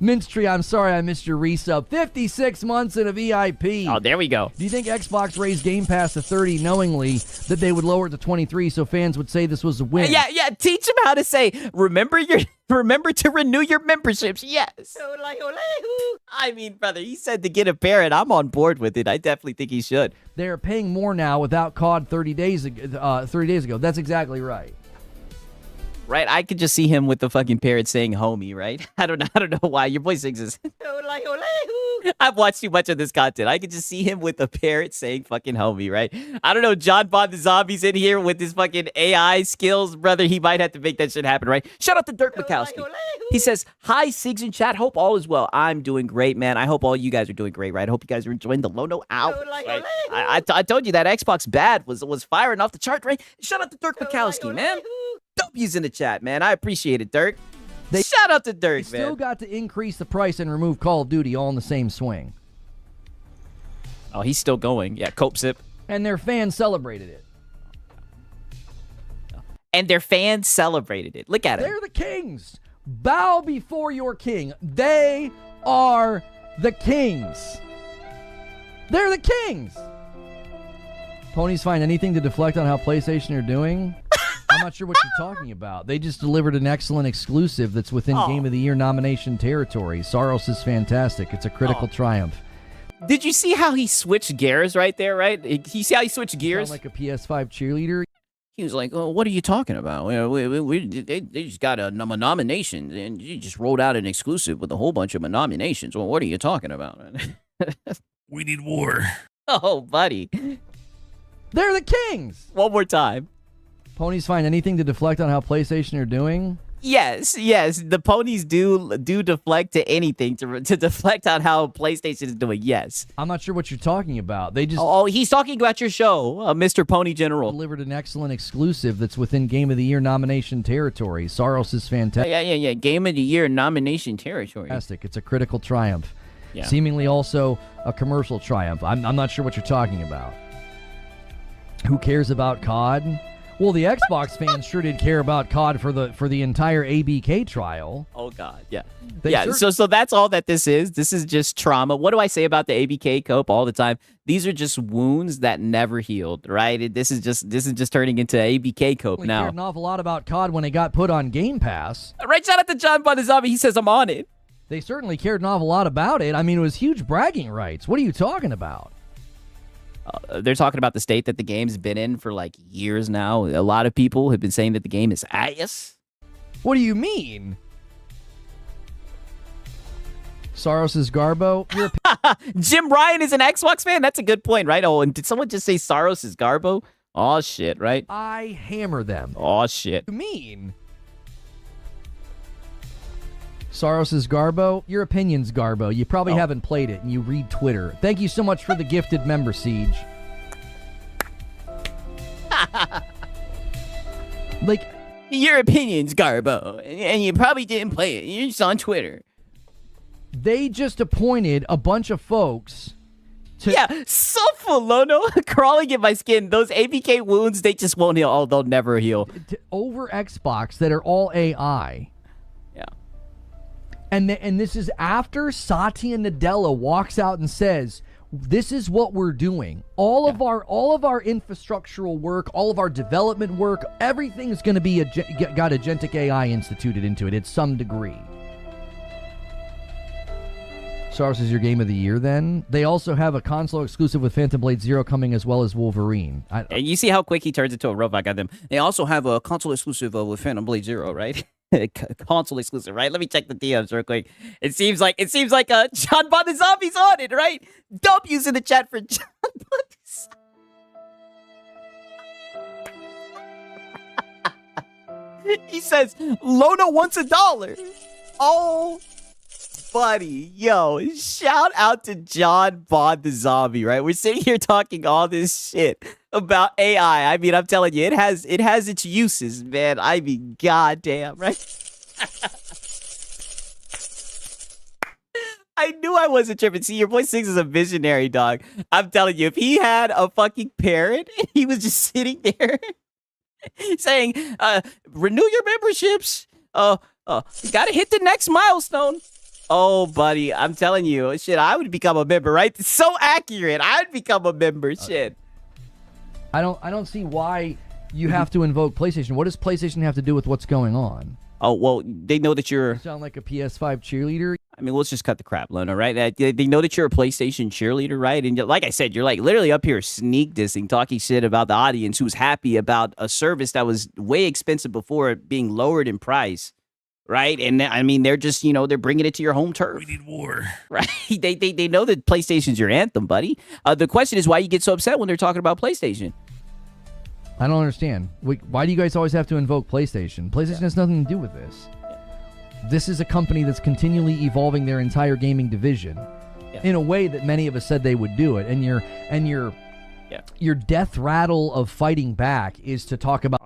Minstree, I'm sorry I missed your resub. 56 months in a VIP. Oh, there we go. Do you think Xbox raised Game Pass to 30 knowingly that they would lower it to 23 so fans would say this was a win? Yeah. Teach them how to say, remember to renew your memberships. Yes. I mean, brother, he said to get a parrot. I'm on board with it. I definitely think he should. They're paying more now without COD 30 days ago. That's exactly right. Right, I could just see him with the fucking parrot saying "homie." Right, I don't know why your boy sings this. I've watched too much of this content. I could just see him with the parrot saying "fucking homie." Right, I don't know. John Bond the Zombie's in here with his fucking AI skills, brother. He might have to make that shit happen. Right. Shout out to Dirk Mikowski. He says, "Hi, Sigs in chat. Hope all is well. I'm doing great, man. I hope all you guys are doing great. Right. I hope you guys are enjoying the Lono out. Right? I told you that Xbox Bad was firing off the chart. Right. Shout out to Dirk Mikowski, man." W's in the chat, man. I appreciate it, Dirk. Shout out to Dirk, they man. Still got to increase the price and remove Call of Duty all in the same swing. Oh, he's still going. Yeah, Cope Sip. And their fans celebrated it. Look at it. They're the kings. Bow before your king. They are the kings. They're the kings. Ponies find anything to deflect on how PlayStation are doing? I'm not sure what you're talking about. They just delivered an excellent exclusive that's within Game of the Year nomination territory. Saros is fantastic. It's a critical triumph. Did you see how he switched gears right there, right? You see how he switched gears? Sound like a PS5 cheerleader? He was like, oh, what are you talking about? They just got a nomination, and you just rolled out an exclusive with a whole bunch of nominations. Well, what are you talking about? We need war. Oh, buddy. They're the kings. One more time. Ponies find anything to deflect on how PlayStation are doing? Yes. The ponies do deflect to anything to deflect on how PlayStation is doing. Yes. I'm not sure what you're talking about. They just he's talking about your show, Mr. Pony General. delivered an excellent exclusive that's within Game of the Year nomination territory. Saros is fantastic. Yeah. Game of the Year nomination territory. It's a critical triumph. Yeah. Seemingly also a commercial triumph. I'm not sure what you're talking about. Who cares about COD? Well, the Xbox fans sure did care about COD for the entire ABK trial. Oh God, yeah. They So that's all that this is. This is just trauma. What do I say about the ABK cope all the time? These are just wounds that never healed, right? This is just turning into ABK cope They now. cared an awful lot about COD when it got put on Game Pass. Right, shout out to John Zombie. He says I'm on it. They certainly cared an awful lot about it. I mean, it was huge bragging rights. What are you talking about? They're talking about the state that the game's been in for like years now. A lot of people have been saying that the game is ass. What do you mean? Saros is Garbo. You're Jim Ryan is an Xbox fan? That's a good point, right? Oh, and did someone just say Saros is Garbo? Oh, shit, right? I hammer them. Oh, shit. What do you mean? Saros is Garbo. Your opinion's Garbo. You probably haven't played it and you read Twitter. Thank you so much for the gifted member, Siege. Like, your opinion's Garbo, and you probably didn't play it. You're just on Twitter. They just appointed a bunch of folks to... Yeah, Sofolono crawling in my skin. Those ABK wounds, they just won't heal. Oh, they'll never heal. Over Xbox that are all AI. Yeah. And this is after Satya Nadella walks out and says, this is what we're doing. All of our infrastructural work, all of our development work, everything's going to be got agentic AI instituted into it at some degree. Saros is your game of the year then? They also have a console exclusive with Phantom Blade Zero coming as well as Wolverine. And you see how quick he turns into a robot, got them. They also have a console exclusive with Phantom Blade Zero, right? Console exclusive, right? Let me check the DMs real quick. It seems like John Zombie's on it, right? W's in the chat for John He says Lono wants $1. Oh, buddy, yo, shout out to John the Zombie, right? We're sitting here talking all this shit about AI. I mean, I'm telling you, it has its uses, man. I mean, goddamn, right? I knew I wasn't tripping. See, your boy Six is a visionary, dog. I'm telling you, if he had a fucking parrot and he was just sitting there saying, renew your memberships. You gotta hit the next milestone. Oh, buddy, I'm telling you, shit, I would become a member, right? It's so accurate. I'd become a member, shit. I don't see why you have to invoke PlayStation. What does PlayStation have to do with what's going on? Oh, well, they know that you're... You sound like a PS5 cheerleader. I mean, let's just cut the crap, Lona, right? They know that you're a PlayStation cheerleader, right? And like I said, you're like literally up here sneak dissing, talking shit about the audience who's happy about a service that was way expensive before it being lowered in price. Right, and I mean, they're just they're bringing it to your home turf. We need war, right? They know that PlayStation's your anthem, buddy. The question is why you get so upset when they're talking about PlayStation. I don't understand. Why do you guys always have to invoke PlayStation? PlayStation has nothing to do with this. This is a company that's continually evolving their entire gaming division in a way that many of us said they would do it. And your death rattle of fighting back is to talk about.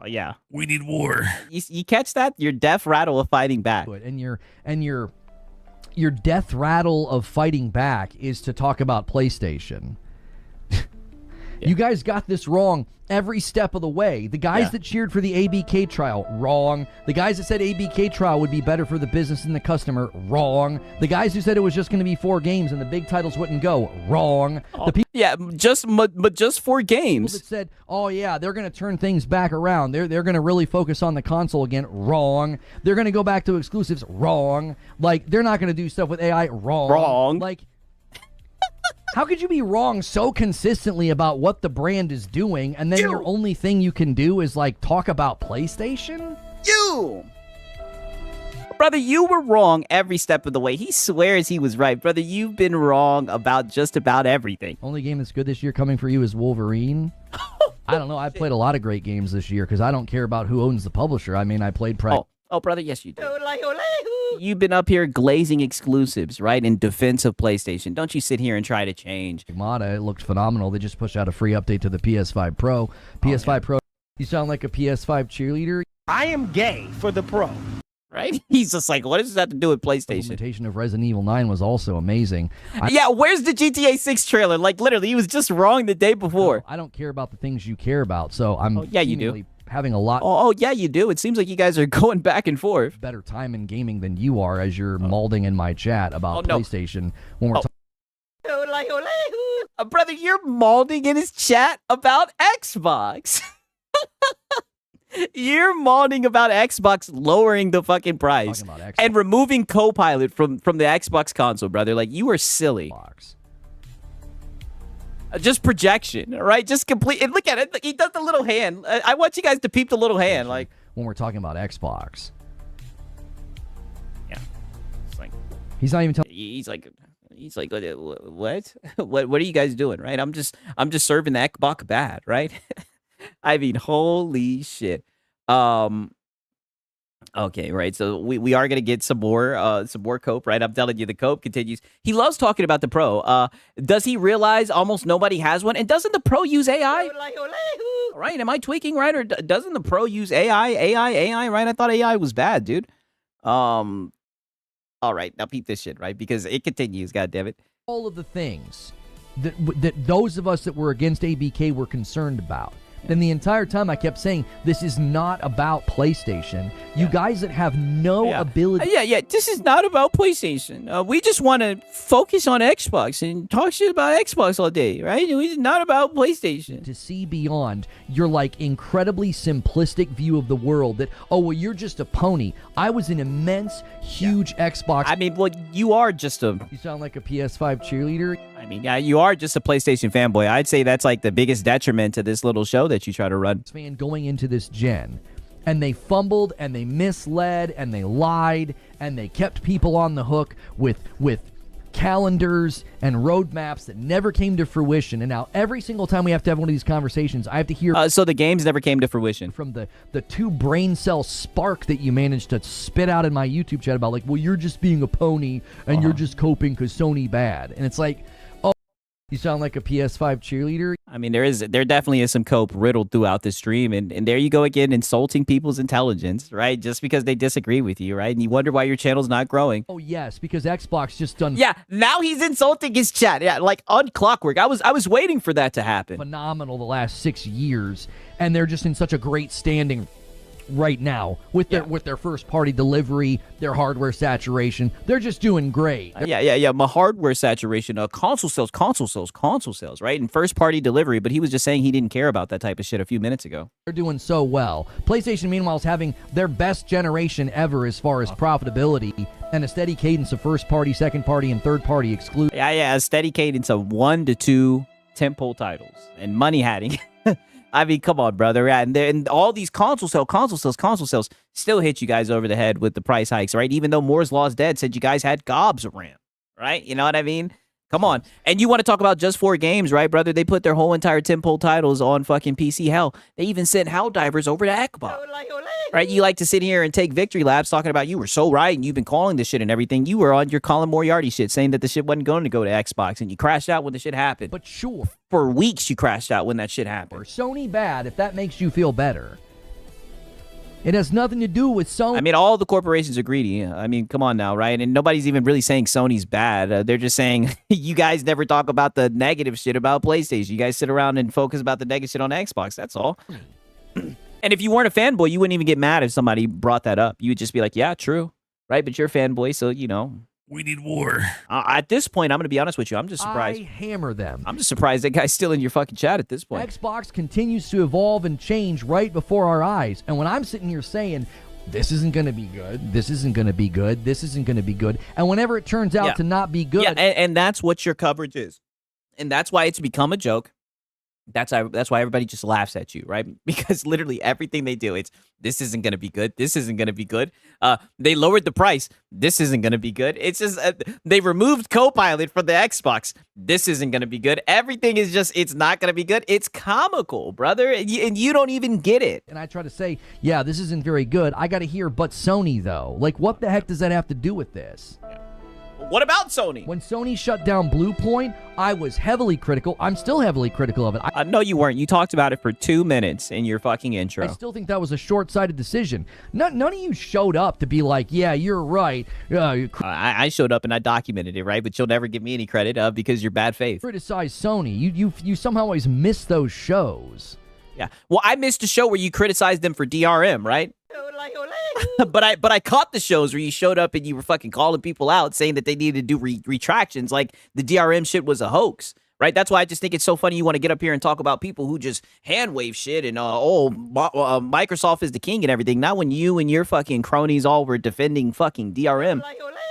We need war. You catch that? Your death rattle of fighting back. And your death rattle of fighting back is to talk about PlayStation. You guys got this wrong every step of the way. The guys that cheered for the ABK trial, wrong. The guys that said ABK trial would be better for the business and the customer, wrong. The guys who said it was just going to be 4 games and the big titles wouldn't go, wrong. Just 4 games. That said, oh yeah, they're going to turn things back around. They're going to really focus on the console again, wrong. They're going to go back to exclusives, wrong. Like they're not going to do stuff with AI, wrong. Like. How could you be wrong so consistently about what the brand is doing, and then your only thing you can do is, like, talk about PlayStation? Brother, you were wrong every step of the way. He swears he was right. Brother, you've been wrong about just about everything. Only game that's good this year coming for you is Wolverine? I don't know. I played a lot of great games this year because I don't care about who owns the publisher. I mean, I played Oh, brother, yes, you do. You've been up here glazing exclusives, right, in defense of PlayStation. Don't you sit here and try to change. Mata. It looked phenomenal. They just pushed out a free update to the PS5 Pro. PS5 Pro, you sound like a PS5 cheerleader. I am gay for the Pro. Right? He's just like, what does this have to do with The PlayStation? implementation of Resident Evil 9 was also amazing. Yeah, where's the GTA 6 trailer? Like, literally, he was just wrong the day before. I don't care about the things you care about, so I'm yeah, you do. seemingly having a lot yeah, you do. It seems like you guys are going back and forth. better time in gaming than you are as you're malding in my chat about PlayStation when we're brother, you're malding in his chat about Xbox. You're malding about Xbox lowering the fucking price and removing Copilot from the Xbox console, brother. Like, you are silly. Just projection, all right? Just complete. And look at it. He does the little hand. I want you guys to peep the little hand. Like, when we're talking about Xbox. Yeah. It's like, he's not even telling. He's like, what? What are you guys doing, right? I'm just serving the Xbox bad, right? I mean, holy shit. Okay, right. So we are gonna get some more cope, right? I'm telling you, the cope continues. He loves talking about the Pro. Does he realize almost nobody has one? And doesn't the Pro use AI? Right? Am I tweaking right? Or doesn't the Pro use AI? Right? I thought AI was bad, dude. All right, now peep this shit, right? Because it continues. God damn it. All of the things that those of us that were against ABK were concerned about. Then the entire time I kept saying, this is not about PlayStation. You guys that have no ability. Yeah. This is not about PlayStation. We just want to focus on Xbox and talk shit about Xbox all day, right? It's not about PlayStation. To see beyond your, like, incredibly simplistic view of the world that, oh, well, you're just a pony. I was an immense, huge Xbox. I mean, well, you are just a... You sound like a PS5 cheerleader. I mean, yeah, you are just a PlayStation fanboy. I'd say that's like the biggest detriment to this little show that you try to run. Fan going into this gen, and they fumbled and they misled and they lied and they kept people on the hook with calendars and roadmaps that never came to fruition. And now every single time we have to have one of these conversations, I have to hear so the games never came to fruition from the two brain cell spark that you managed to spit out in my YouTube chat about, like, well, you're just being a pony and you're just coping because Sony bad. And it's like, you sound like a PS5 cheerleader. I mean, there definitely is some cope riddled throughout the stream, and there you go again, insulting people's intelligence, right? Just because they disagree with you, right? And you wonder why your channel's not growing. Oh yes, because Xbox just done. Yeah, now he's insulting his chat. Yeah, like on clockwork. I was waiting for that to happen. Phenomenal the last 6 years, and they're just in such a great standing right now with their first party delivery, their hardware saturation. They're just doing great. Yeah. My hardware saturation, console sales, right? And first party delivery. But he was just saying he didn't care about that type of shit a few minutes ago. They're doing so well. PlayStation, meanwhile, is having their best generation ever as far as profitability and a steady cadence of first party, second party, and third party exclusive. Yeah, a steady cadence of 1 to 2 tentpole titles and money hatting. I mean, come on, brother. Yeah, and all these console sales still hit you guys over the head with the price hikes, right? Even though Moore's Law's dead said you guys had gobs of RAM, right? You know what I mean? Come on. And you want to talk about just 4 games, right, brother? They put their whole entire tentpole titles on fucking PC. Hell, they even sent Helldivers over to Xbox. Right? You like to sit here and take victory laps talking about you were so right and you've been calling this shit and everything. You were on your Colin Moriarty shit saying that the shit wasn't going to go to Xbox, and you crashed out when the shit happened. But sure. For weeks you crashed out when that shit happened. Sony bad, if that makes you feel better. It has nothing to do with Sony. I mean, all the corporations are greedy. I mean, come on now, right? And nobody's even really saying Sony's bad. They're just saying, you guys never talk about the negative shit about PlayStation. You guys sit around and focus about the negative shit on Xbox. That's all. And if you weren't a fanboy, you wouldn't even get mad if somebody brought that up. You would just be like, yeah, true. Right? But you're a fanboy, so, you know. We need war. At this point, I'm going to be honest with you. I'm just surprised. I hammer them. I'm just surprised that guy's still in your fucking chat at this point. Xbox continues to evolve and change right before our eyes. And when I'm sitting here saying, this isn't going to be good, this isn't going to be good, this isn't going to be good, and whenever it turns out to not be good. Yeah, and that's what your coverage is. And that's why it's become a joke. That's why everybody just laughs at you, right? Because literally everything they do, it's this isn't going to be good. This isn't going to be good. They lowered the price. This isn't going to be good. It's just they removed Copilot from the Xbox. This isn't going to be good. Everything is just it's not going to be good. It's comical, brother, and you don't even get it. And I try to say, yeah, this isn't very good. I got to hear, but Sony though. Like, what the heck does that have to do with this? What about Sony? When Sony shut down Blue Point, I was heavily critical. I'm still heavily critical of it. No, you weren't. You talked about it for 2 minutes in your fucking intro. I still think that was a short-sighted decision. None of you showed up to be like, yeah, you're right. I showed up and I documented it, right? But you'll never give me any credit because you're bad faith. Criticize Sony. You somehow always miss those shows. Yeah. Well, I missed a show where you criticized them for DRM, right? but I caught the shows where you showed up and you were fucking calling people out, saying that they needed to do retractions, like the DRM shit was a hoax, right? That's why I just think it's so funny you want to get up here and talk about people who just hand wave shit and Microsoft is the king and everything. Not when you and your fucking cronies all were defending fucking DRM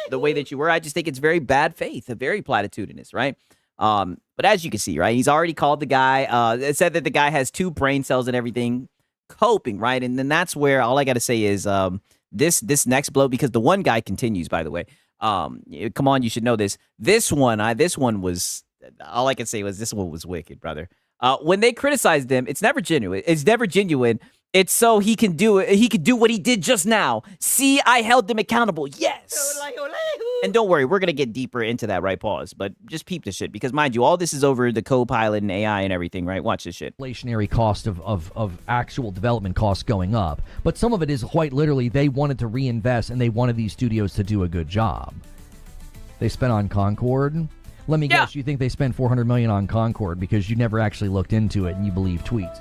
the way that you were. I just think it's very bad faith, very platitudinous, right? But as you can see, right, he's already called the guy. It said that the guy has 2 brain cells and everything. Coping, right? And then that's where all I got to say is this next blow, because the one guy continues, by the way. Come on, you should know this. This one was, all I can say was this one was wicked, brother. When they criticize them, it's never genuine. It's never genuine. It's so he can do it. He could do what he did just now. See, I held them accountable. Yes. And don't worry, we're going to get deeper into that, right? Pause. But just peep this shit, because mind you, all this is over the Copilot and AI and everything, right? Watch this shit. Inflationary cost of actual development costs going up. But some of it is quite literally they wanted to reinvest and they wanted these studios to do a good job. They spent on Concord. Let me guess, you think they spent $400 million on Concord because you never actually looked into it and you believe tweets.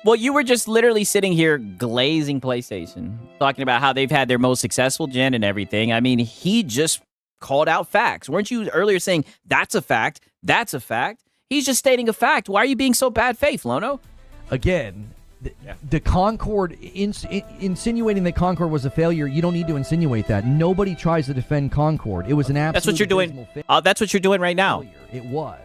Well, you were just literally sitting here glazing PlayStation, talking about how they've had their most successful gen and everything. I mean, he just called out facts. Weren't you earlier saying, that's a fact, that's a fact? He's just stating a fact. Why are you being so bad faith, Lono? Again, the Concord, insinuating that Concord was a failure, you don't need to insinuate that. Nobody tries to defend Concord. It was an absolute That's what you're doing. That's what you're doing right now. It was.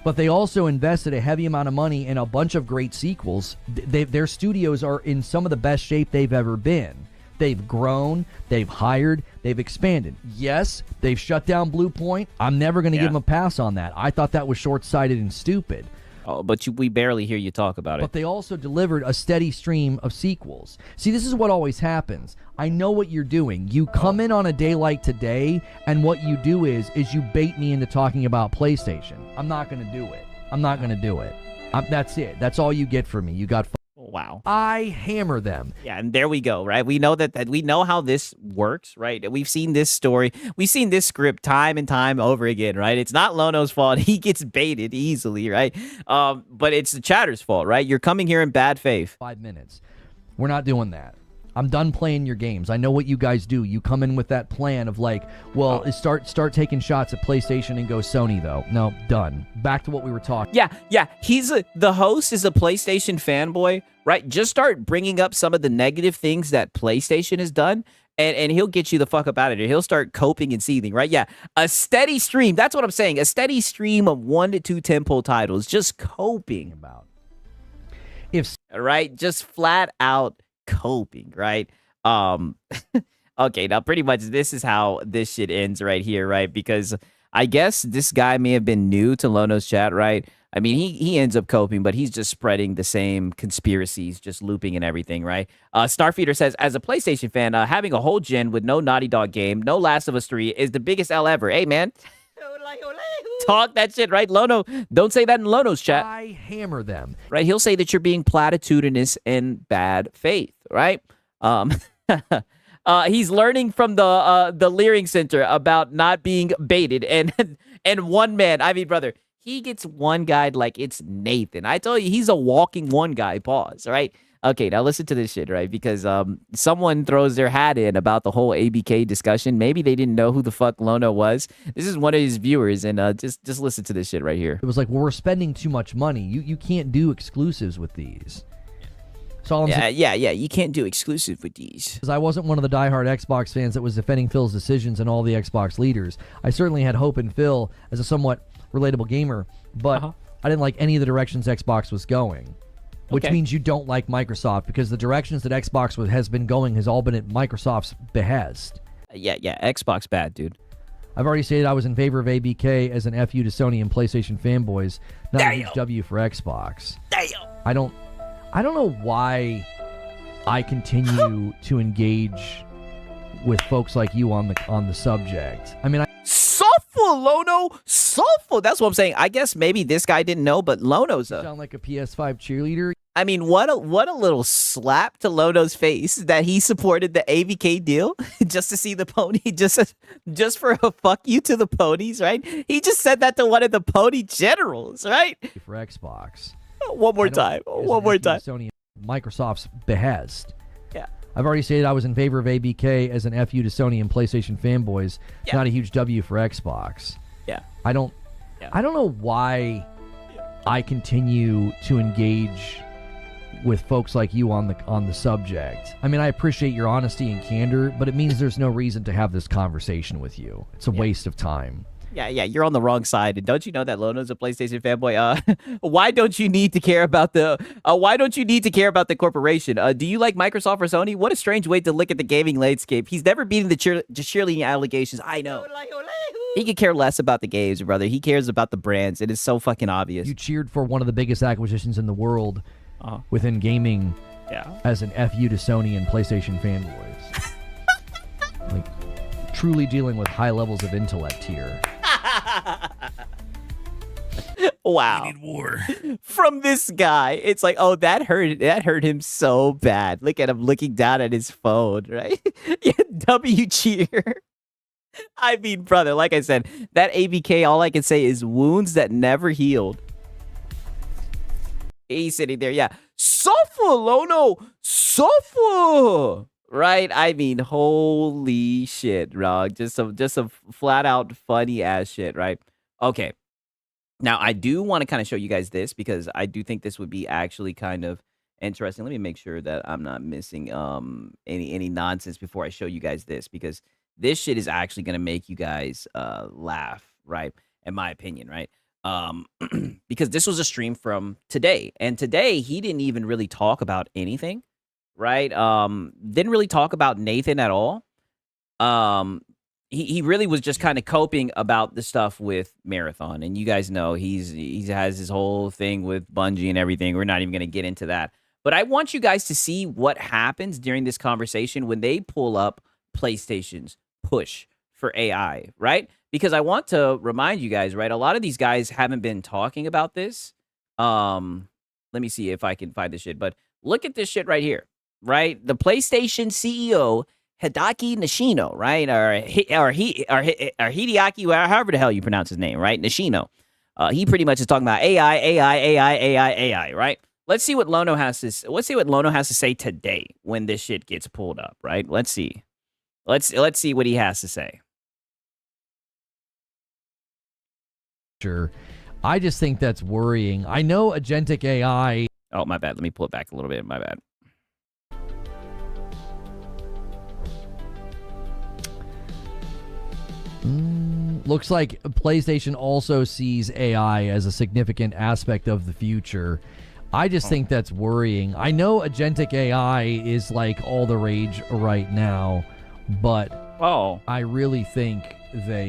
But they also invested a heavy amount of money in a bunch of great sequels. Their studios are in some of the best shape they've ever been. They've grown, they've hired, they've expanded. Yes, they've shut down Blue Point. I'm never going to give them a pass on that. I thought that was short-sighted and stupid. Oh, but we barely hear you talk about it. But they also delivered a steady stream of sequels. See, this is what always happens. I know what you're doing. You come in on a day like today, and what you do is you bait me into talking about PlayStation. I'm not going to do it. I'm not going to do it. That's it. That's all you get from me. You got... Wow. I hammer them. Yeah, and there we go, right? We know that we know how this works, right? We've seen this story. We've seen this script time and time over again, right? It's not Lono's fault. He gets baited easily, right? But it's the chatter's fault, right? You're coming here in bad faith. 5 minutes. We're not doing that. I'm done playing your games. I know what you guys do. You come in with that plan of like, well, start taking shots at PlayStation and go Sony, though. No, done. Back to what we were talking. Yeah. The host is a PlayStation fanboy, right? Just start bringing up some of the negative things that PlayStation has done, and he'll get you the fuck up out of there. He'll start coping and seething, right? Yeah, a steady stream. That's what I'm saying. A steady stream of 1 to 2 tentpole titles, just coping about. Right? Just flat out coping, right? Okay, now pretty much this is how this shit ends right here, right? Because I guess this guy may have been new to Lono's chat, right? I mean, he ends up coping, but he's just spreading the same conspiracies, just looping and everything, right? Starfeeder says, as a PlayStation fan, having a whole gen with no Naughty Dog game, no Last of Us 3 is the biggest L ever. Hey, man. Talk that shit, right? Lono, don't say that in Lono's chat. I hammer them. Right? He'll say that you're being platitudinous and bad faith, right? He's learning from the Leering Center about not being baited and one man. I mean, brother, he gets one guy like it's Nathan. I told you, he's a walking one guy. Pause, right? Okay, now listen to this shit, right? Because someone throws their hat in about the whole ABK discussion. Maybe they didn't know who the fuck Lono was. This is one of his viewers, and just listen to this shit right here. It was like, well, we're spending too much money. You can't do exclusives with these. So all I'm saying, you can't do exclusive with these. Because I wasn't one of the diehard Xbox fans that was defending Phil's decisions and all the Xbox leaders. I certainly had hope in Phil as a somewhat relatable gamer, but I didn't like any of the directions Xbox was going, which means you don't like Microsoft because the directions that Xbox has been going has all been at Microsoft's behest. Yeah, Xbox bad, dude. I've already stated I was in favor of ABK as an FU to Sony and PlayStation fanboys, not a huge W for Xbox. Damn. I don't know why I continue to engage with folks like you on the subject. I mean, Soulful, Lono. Soulful. That's what I'm saying. I guess maybe this guy didn't know, but Lono's sound like a PS5 cheerleader. I mean, what a little slap to Lono's face that he supported the AVK deal just to see the pony, just for a fuck you to the ponies, right? He just said that to one of the pony generals, right? For Xbox. One more time. Sony, Microsoft's behest. Yeah. I've already stated I was in favor of ABK as an FU to Sony and PlayStation fanboys, not a huge W for Xbox. Yeah. I don't know why I continue to engage with folks like you on the subject. I mean, I appreciate your honesty and candor, but it means there's no reason to have this conversation with you. It's a waste of time. Yeah, you're on the wrong side. And don't you know that Lono's a PlayStation fanboy? Why don't you need to care about the corporation? Do you like Microsoft or Sony? What a strange way to look at the gaming landscape. He's never beaten the cheerleading allegations. I know. He could care less about the games, brother. He cares about the brands. It is so fucking obvious. You cheered for one of the biggest acquisitions in the world within gaming as an FU to Sony and PlayStation fanboys. Like, truly dealing with high levels of intellect here. Wow. We need war. From this guy, it's like, oh, that hurt him so bad. Look at him looking down at his phone, right? W cheer. I mean, brother, like I said, that ABK, all I can say is wounds that never healed. He's sitting there, yeah. Soulful, Lono. Soulful. Right? I mean, holy shit, Rog. Just some flat out funny ass shit, right? Okay. Now, I do want to kind of show you guys this because I do think this would be actually kind of interesting. Let me make sure that I'm not missing any nonsense before I show you guys this, because this shit is actually going to make you guys laugh, right? In my opinion, right? Because this was a stream from today, and today he didn't even really talk about anything, right? Didn't really talk about Nathan at all. He really was just kind of coping about the stuff with Marathon, and you guys know he has his whole thing with Bungie and everything. We're not even going to get into that, but I want you guys to see what happens during this conversation when they pull up PlayStation's push for AI, right? Because I want to remind you guys, right? A lot of these guys haven't been talking about this. Let me see if I can find this shit, but look at this shit right here, right? The PlayStation CEO, Hideki Nishino, right? Or Hideaki, however the hell you pronounce his name, right? Nishino. He pretty much is talking about AI, right? Let's see what Lono has to say today when this shit gets pulled up, right? Let's see. Let's see what he has to say. Sure. I just think that's worrying. I know agentic AI. Oh, my bad. Let me pull it back a little bit. My bad. Looks like PlayStation also sees AI as a significant aspect of the future. I just think that's worrying. I know agentic AI is like all the rage right now, but I really think they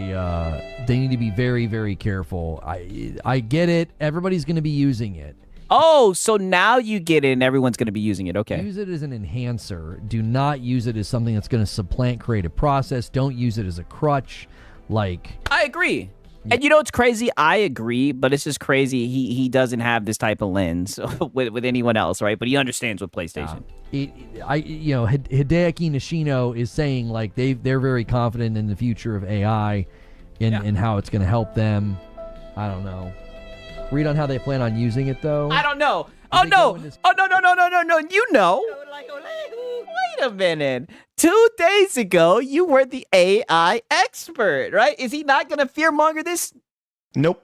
need to be very, very careful. I get it. Everybody's going to be using it. Oh, so now you get it and everyone's going to be using it. Okay. Use it as an enhancer. Do not use it as something that's going to supplant creative process. Don't use it as a crutch. Like, I agree. And you know what's crazy? I agree, but it's just crazy. He doesn't have this type of lens with anyone else, right? But he understands with PlayStation. Hideki Nishino is saying like they're very confident in the future of AI and how it's going to help them. I don't know. Read on how they plan on using it though. I don't know. Oh no. No. You know. Wait a minute. 2 days ago, you were the AI expert, right? Is he not going to fearmonger this? Nope.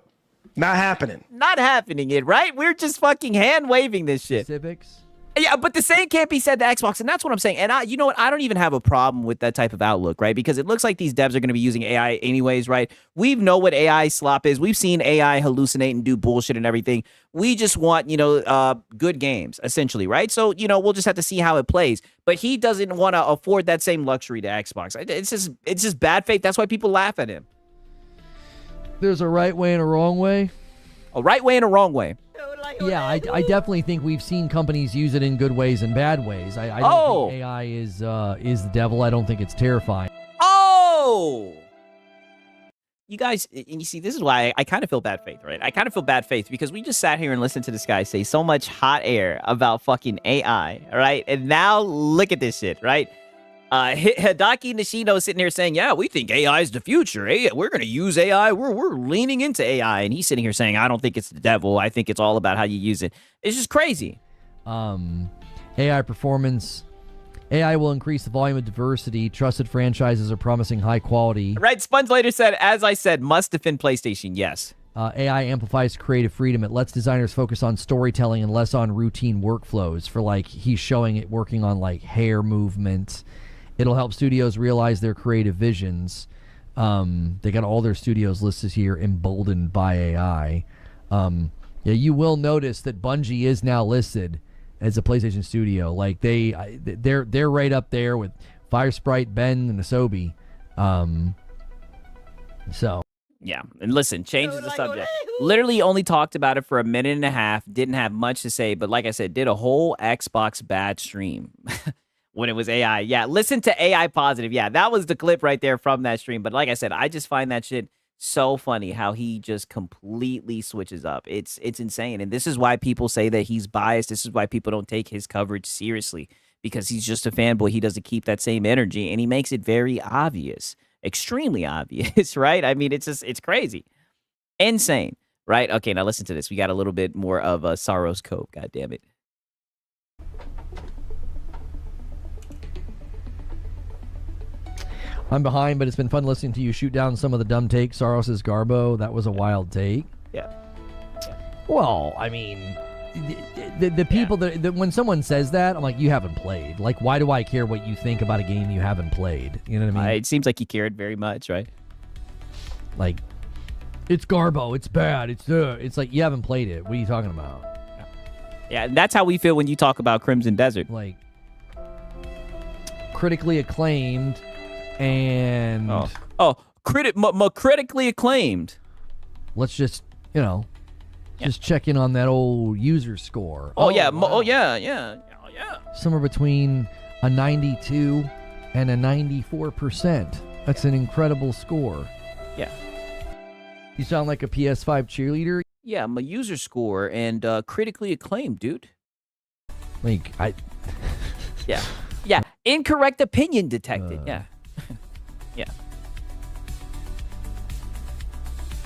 Not happening. Not happening it, right? We're just fucking hand waving this shit. Civics. Yeah, but the same can't be said to Xbox, and that's what I'm saying. And you know what? I don't even have a problem with that type of outlook, right? Because it looks like these devs are going to be using AI anyways, right? We know what AI slop is. We've seen AI hallucinate and do bullshit and everything. We just want, good games, essentially, right? So, we'll just have to see how it plays. But he doesn't want to afford that same luxury to Xbox. It's just bad faith. That's why people laugh at him. There's a right way and a wrong way. A right way and a wrong way. Yeah, I definitely think we've seen companies use it in good ways and bad ways. I don't think AI is the devil. I don't think it's terrifying. Oh! You guys, and you see, this is why I kind of feel bad faith, right? I kind of feel bad faith because we just sat here and listened to this guy say so much hot air about fucking AI, all right? And now look at this shit, right? Hidaki Nishino is sitting here saying, yeah, we think AI is the future. We're going to use AI. We're leaning into AI. And he's sitting here saying, I don't think it's the devil. I think it's all about how you use it. It's just crazy. AI performance. AI will increase the volume of diversity. Trusted franchises are promising high quality. Right. Sponge later said, as I said, must defend PlayStation. Yes. AI amplifies creative freedom. It lets designers focus on storytelling and less on routine workflows. For he's showing it working on hair movement. It'll help studios realize their creative visions. They got all their studios listed here, emboldened by AI. You will notice that Bungie is now listed as a PlayStation studio. They're right up there with Firesprite, Ben, and Asobi. Yeah, and listen, changes the subject. Literally only talked about it for a minute and a half. Didn't have much to say, but like I said, did a whole Xbox bad stream. When it was AI. Yeah, listen to AI positive. Yeah, that was the clip right there from that stream. But like I said, I just find that shit so funny how he just completely switches up. It's insane. And this is why people say that he's biased. This is why people don't take his coverage seriously, because he's just a fanboy. He doesn't keep that same energy, and he makes it very obvious, extremely obvious, right? I mean, it's crazy. Insane, right? Okay, now listen to this. We got a little bit more of a Sorrow's Cove, God damn it. I'm behind, but it's been fun listening to you shoot down some of the dumb takes. Soros is Garbo. That was a wild take. Yeah. Well, I mean, the people that when someone says that, I'm like, you haven't played. Why do I care what you think about a game you haven't played? You know what I mean? It seems like he cared very much, right? It's Garbo. It's bad. It's like you haven't played it. What are you talking about? Yeah, and that's how we feel when you talk about Crimson Desert. Critically acclaimed. And critically acclaimed. Let's just just check in on that old user score. Yeah. Somewhere between a 92 and a 94%. That's an incredible score. Yeah. You sound like a PS5 cheerleader. Yeah, my user score and critically acclaimed, dude. Yeah. Incorrect opinion detected. Yeah. Yeah.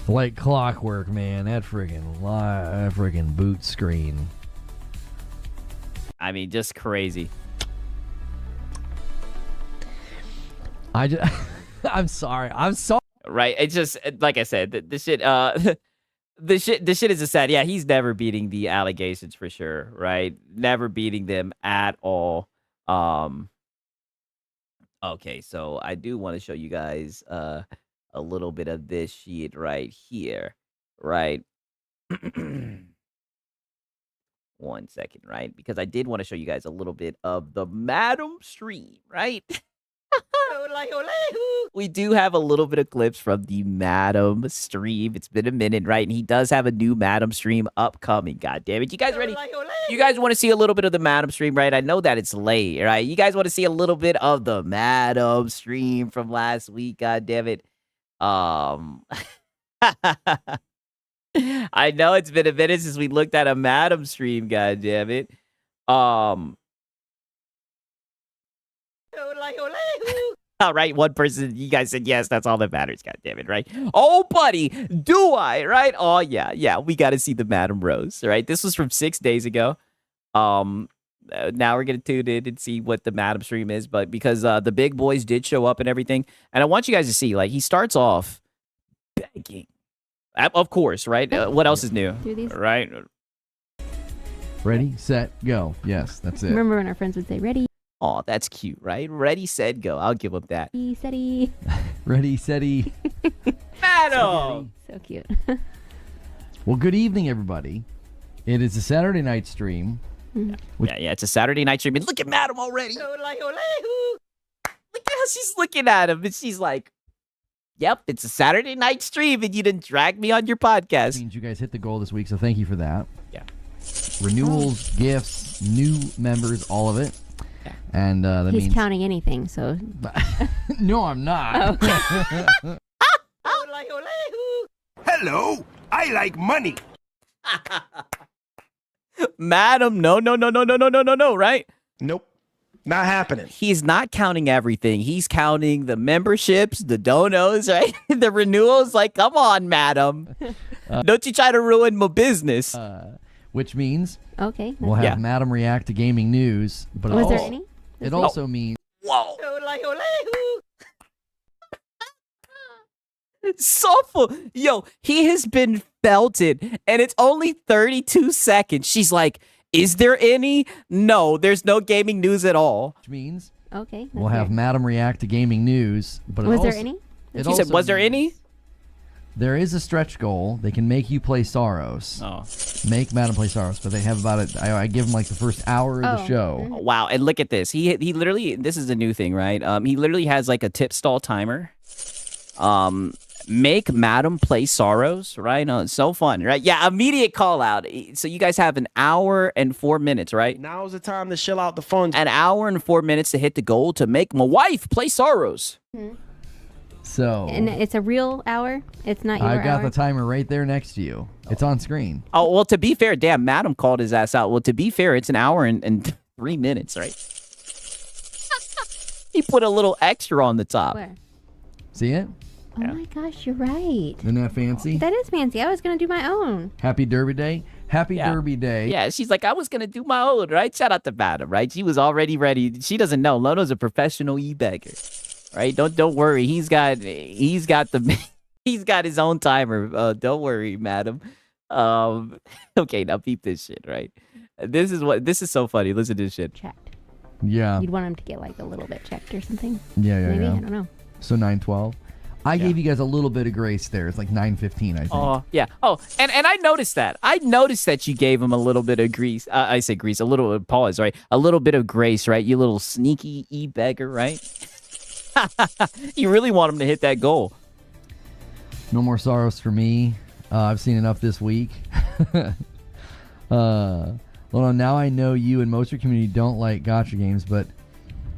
Like clockwork, man. That friggin' boot screen. I mean, just crazy. I'm sorry. Right. It's just like I said, the shit. The shit is a sad. Yeah, he's never beating the allegations for sure. Right. Never beating them at all. Okay, so I do want to show you guys a little bit of this shit right here, right? 1 second, right? Because I did want to show you guys a little bit of the Madam stream, right? We do have a little bit of clips from the Madam stream. It's been a minute, right? And he does have a new Madam stream upcoming. God damn it. You guys ready? You guys want to see a little bit of the Madam stream, right? I know that it's late, right? You guys want to see a little bit of the Madam stream from last week. God damn it. I know it's been a minute since we looked at a Madam stream. God damn it. All right, one person, you guys said yes, that's all that matters, god damn it, right? Oh, buddy, do I, right? Oh, yeah, we got to see the Madam Rose, right? This was from 6 days ago. Now we're going to tune in and see what the Madam stream is, but because the big boys did show up and everything, and I want you guys to see, he starts off begging. Of course, right? What else is new, right? Ready, set, go. Yes, that's it. Remember when our friends would say, ready, Oh, that's cute, right? Ready, set, go. I'll give him that. steady. Ready, steady. Madam! So cute. Well, good evening, everybody. It is a Saturday night stream. Yeah, it's a Saturday night stream. And look at Madam already. Look at how she's looking at him. And she's like, yep, it's a Saturday night stream, and you didn't drag me on your podcast. Means you guys hit the goal this week, so thank you for that. Yeah. Renewals, gifts, new members, all of it. And that He's means counting anything, so. no, I'm not. Hello, I like money. Madam, no, right? Nope. Not happening. He's not counting everything. He's counting the memberships, the donos, right? The renewals. Like, come on, madam. Don't you try to ruin my business. Which means Okay. we'll have Madam react to gaming news. But Was there also, any? it also means Whoa. Soulful. Yo, he has been felted, and it's only 32 seconds. She's like, is there any? No, there's no gaming news at all. which means Okay. we'll have Madam react to gaming news. But Was it there also, any? It She said, also was there means any? There is a stretch goal. They can make you play Soros. Oh. Make Madam play Soros, but they have about it. I give them like the first hour of the show. Wow, and look at this. He literally, this is a new thing, right? He literally has like a tip stall timer. Make Madam play Sorrows, right? It's so fun, right? Yeah, immediate call out. So you guys have an hour and 4 minutes, right? Now's the time to shell out the funds. An hour and 4 minutes to hit the goal to make my wife play Sorrows. So And it's a real hour? It's not your I got hour? the timer right there next to you. It's on screen. Oh, well, to be fair, damn, Madam called his ass out. Well, to be fair, it's an hour and 3 minutes, right? He put a little extra on the top. Where? See it? Oh my gosh, you're right. Isn't that fancy? That is fancy. I was going to do my own. Happy Derby Day. Happy Derby Day. Yeah, she's like, I was going to do my own, right? Shout out to Madam, right? She was already ready. She doesn't know. Lono's a professional e-bagger, right? Don't worry. He's got he's got his own timer. Don't worry, Madam. Okay, now beep this shit, right? This is so funny. Listen to this shit. Checked. Yeah. You'd want him to get like a little bit checked or something. Yeah. Maybe? I don't know. So 9:12. I gave you guys a little bit of grace there. It's like 9:15, I think. Oh, yeah. Oh, and I noticed that. I noticed that you gave him a little bit of grease. I say grease, a little pause, right? A little bit of grace, right? You little sneaky e-beggar, right? You really want him to hit that goal. No more sorrows for me. I've seen enough this week. Well, now I know you and most of your community don't like gacha games, but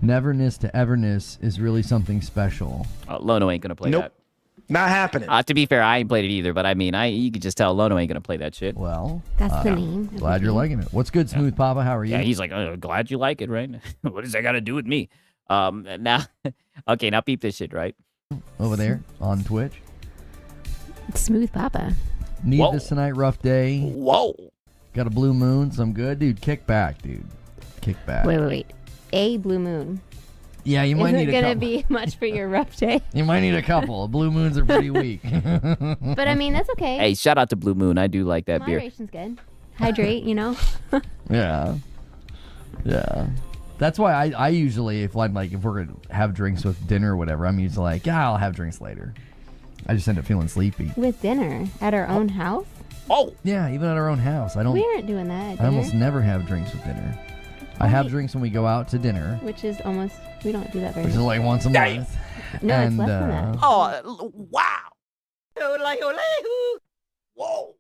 neverness to everness is really something special. Lono ain't gonna play that. Not happening. To be fair, I ain't played it either, but I mean, you could just tell Lono ain't gonna play that shit. Well, That's the name. of glad the you're game. liking it. What's good, Smooth Papa? How are you? Yeah, he's like, glad you like it, right? What does that got to do with me? Now, okay, now peep this shit, right? Over there on Twitch. Smooth Papa. Need Whoa. this tonight, rough day. Whoa. Got a blue moon, so I'm good. Dude, kick back, dude. Kick back. Wait. A blue moon. Yeah, you might Isn't need a gonna couple. be much for your rough day. You might need a couple. Blue moons are pretty weak. But I mean, that's okay. Hey, shout out to Blue Moon. I do like that beer. Moderation's good. Hydrate, you know. Yeah. That's why I usually, if we're gonna have drinks with dinner or whatever, I'm usually like, yeah, I'll have drinks later. I just end up feeling sleepy. With dinner at our own house. Oh. Yeah, even at our own house. We aren't doing that. At I dinner, almost never have drinks with dinner. I have drinks when we go out to dinner, which is almost. We don't do that very which is much. like once a month. No, it's And, less than that. Oh, wow. Whoa.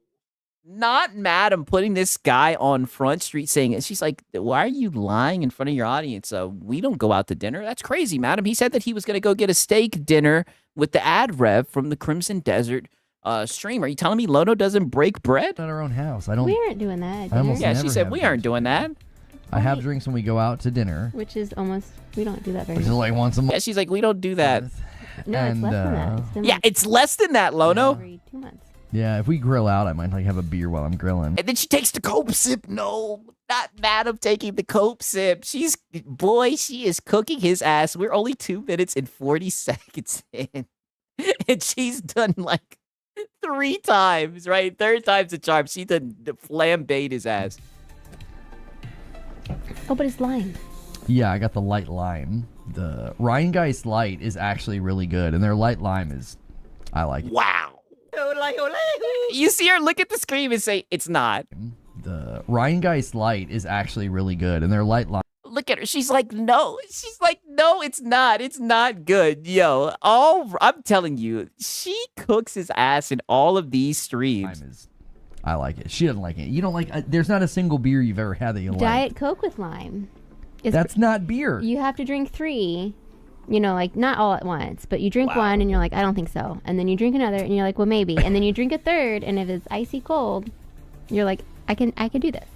Not Madam putting this guy on Front Street saying, she's like, why are you lying in front of your audience? We don't go out to dinner. That's crazy, Madam. He said that he was going to go get a steak dinner with the ad rev from the Crimson Desert stream. Are you telling me Lono doesn't break bread? At our own house. I don't. We aren't doing that. At I almost dinner, Yeah, she never said have we drinks aren't doing that. I have drinks when we go out to dinner, which is almost. We don't do that very which is much. like once a month. Yeah, she's like, we don't do that. No, it's and, less than that. It's been Yeah, like it's less than that, Lono. every 2 months. Yeah, if we grill out, I might have a beer while I'm grilling. And then she takes the cope sip. No, not Madam taking the cope sip. She is cooking his ass. We're only 2 minutes and 40 seconds in. And she's done like 3 times, right? Third time's the charm. She done flambéed his ass. Oh, but it's lime. Yeah, I got the light lime. The Rheingeist light is actually really good, and their light lime is, I like it. Wow. You see her look at the screen and say, it's not. The Rheingeist light is actually really good, and their light lime. Look at her. She's like, no. She's like, no, it's not. It's not good. Yo, I'm telling you, she cooks his ass in all of these streams. I like it. She doesn't like it. You don't like, there's not a single beer you've ever had that you like. Diet Coke with lime. That's not beer. You have to drink 3, like not all at once, but you drink one and you're like, I don't think so. And then you drink another and you're like, well, maybe. And then you drink a third, and if it's icy cold, you're like, I can do this.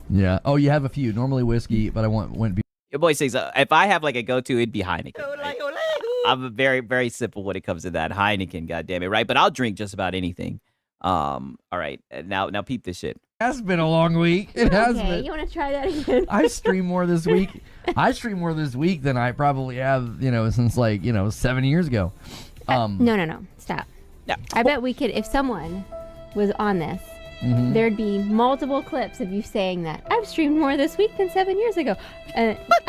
Yeah. Oh, you have a few. Normally whiskey, but I wouldn't be. Your boy says, if I have like a go-to, it'd be Heineken. Right? I'm very, very simple when it comes to that. Heineken, goddammit, right? But I'll drink just about anything. All right. Now peep this shit. Has been a long week. It has been. You want to try that again? I stream more this week. I stream more this week than I probably have, since 7 years ago. No. Stop. Yeah. I bet we could, if someone was on this, there'd be multiple clips of you saying that. I've streamed more this week than 7 years ago.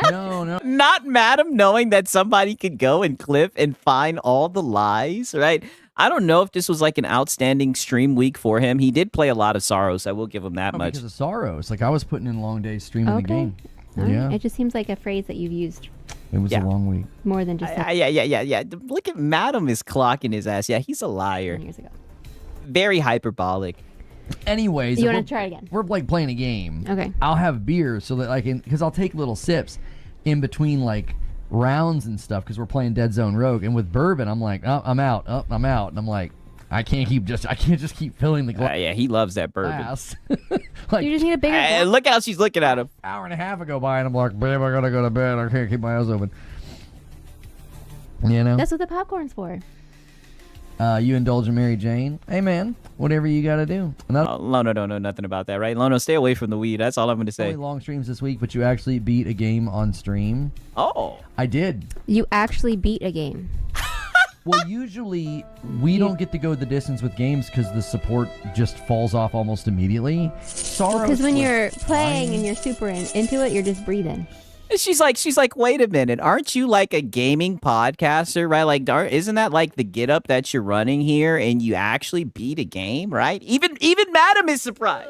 No. Not Madam knowing that somebody could go and clip and find all the lies, right? I don't know if this was like an outstanding stream week for him. He did play a lot of Sorrows. I will give him that much. Because of Sorrows. I was putting in long days streaming the game. Yeah. It just seems like a phrase that you've used. It was a long week. More than just... Yeah. Look at Madam is clocking his ass. Yeah, he's a liar. 10 years ago. Very hyperbolic. Anyways, you want to try again? We're playing a game. Okay. I'll have beer so that I can, because I'll take little sips in between rounds and stuff because we're playing Dead Zone Rogue, and with bourbon I'm like, oh, I'm out, and I'm like, I can't just keep filling the glass. Yeah, he loves that bourbon. You just need a bigger glass. Look how she's looking at him. Hour and a half ago by, and I'm like, babe, I gotta go to bed. I can't keep my eyes open. That's what the popcorn's for. You indulge in Mary Jane. Hey, man, whatever you got to do. Lono don't know nothing about that, right? Lono, stay away from the weed. That's all I'm going to say. Only long streams this week, but you actually beat a game on stream. Oh. I did. You actually beat a game. Well, usually we don't get to go the distance with games because the support just falls off almost immediately. Because when you're playing and you're super into it, you're just breathing. She's like, wait a minute, aren't you like a gaming podcaster, right? Like, isn't that like the get up that you're running here, and you actually beat a game, right? Even Madam is surprised.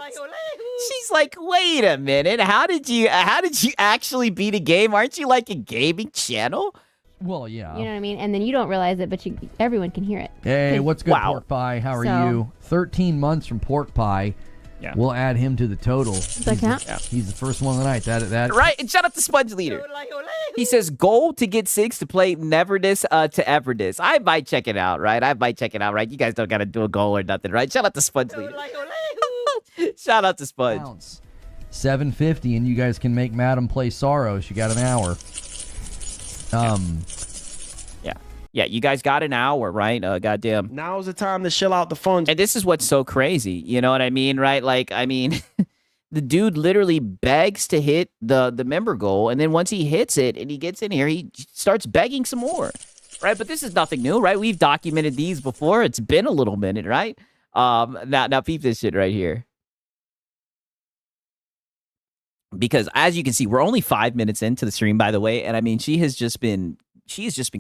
She's like, wait a minute, how did you actually beat a game? Aren't you like a gaming channel? Well, yeah. You know what I mean? And then you don't realize it, but everyone can hear it. Hey, what's good, Pork Pie? How are you? 13 months from Pork Pie. Yeah. We'll add him to the total. Does that count? He's the first one of the night. That right. And shout out to Sponge Leader. He says goal to get 6 to play Never This to Ever This. I might check it out, right? You guys don't gotta do a goal or nothing, right? Shout out to Sponge Leader. Shout out to Sponge. Bounce. 750, and you guys can make Madam play Sorrows. You got an hour. Yeah, you guys got an hour, right? Goddamn. Now's the time to chill out the funds. And this is what's so crazy. You know what I mean, right? The dude literally begs to hit the member goal, and then once he hits it and he gets in here, he starts begging some more, right? But this is nothing new, right? We've documented these before. It's been a little minute, right? Now peep this shit right here. Because as you can see, we're only 5 minutes into the stream, by the way, and she has just been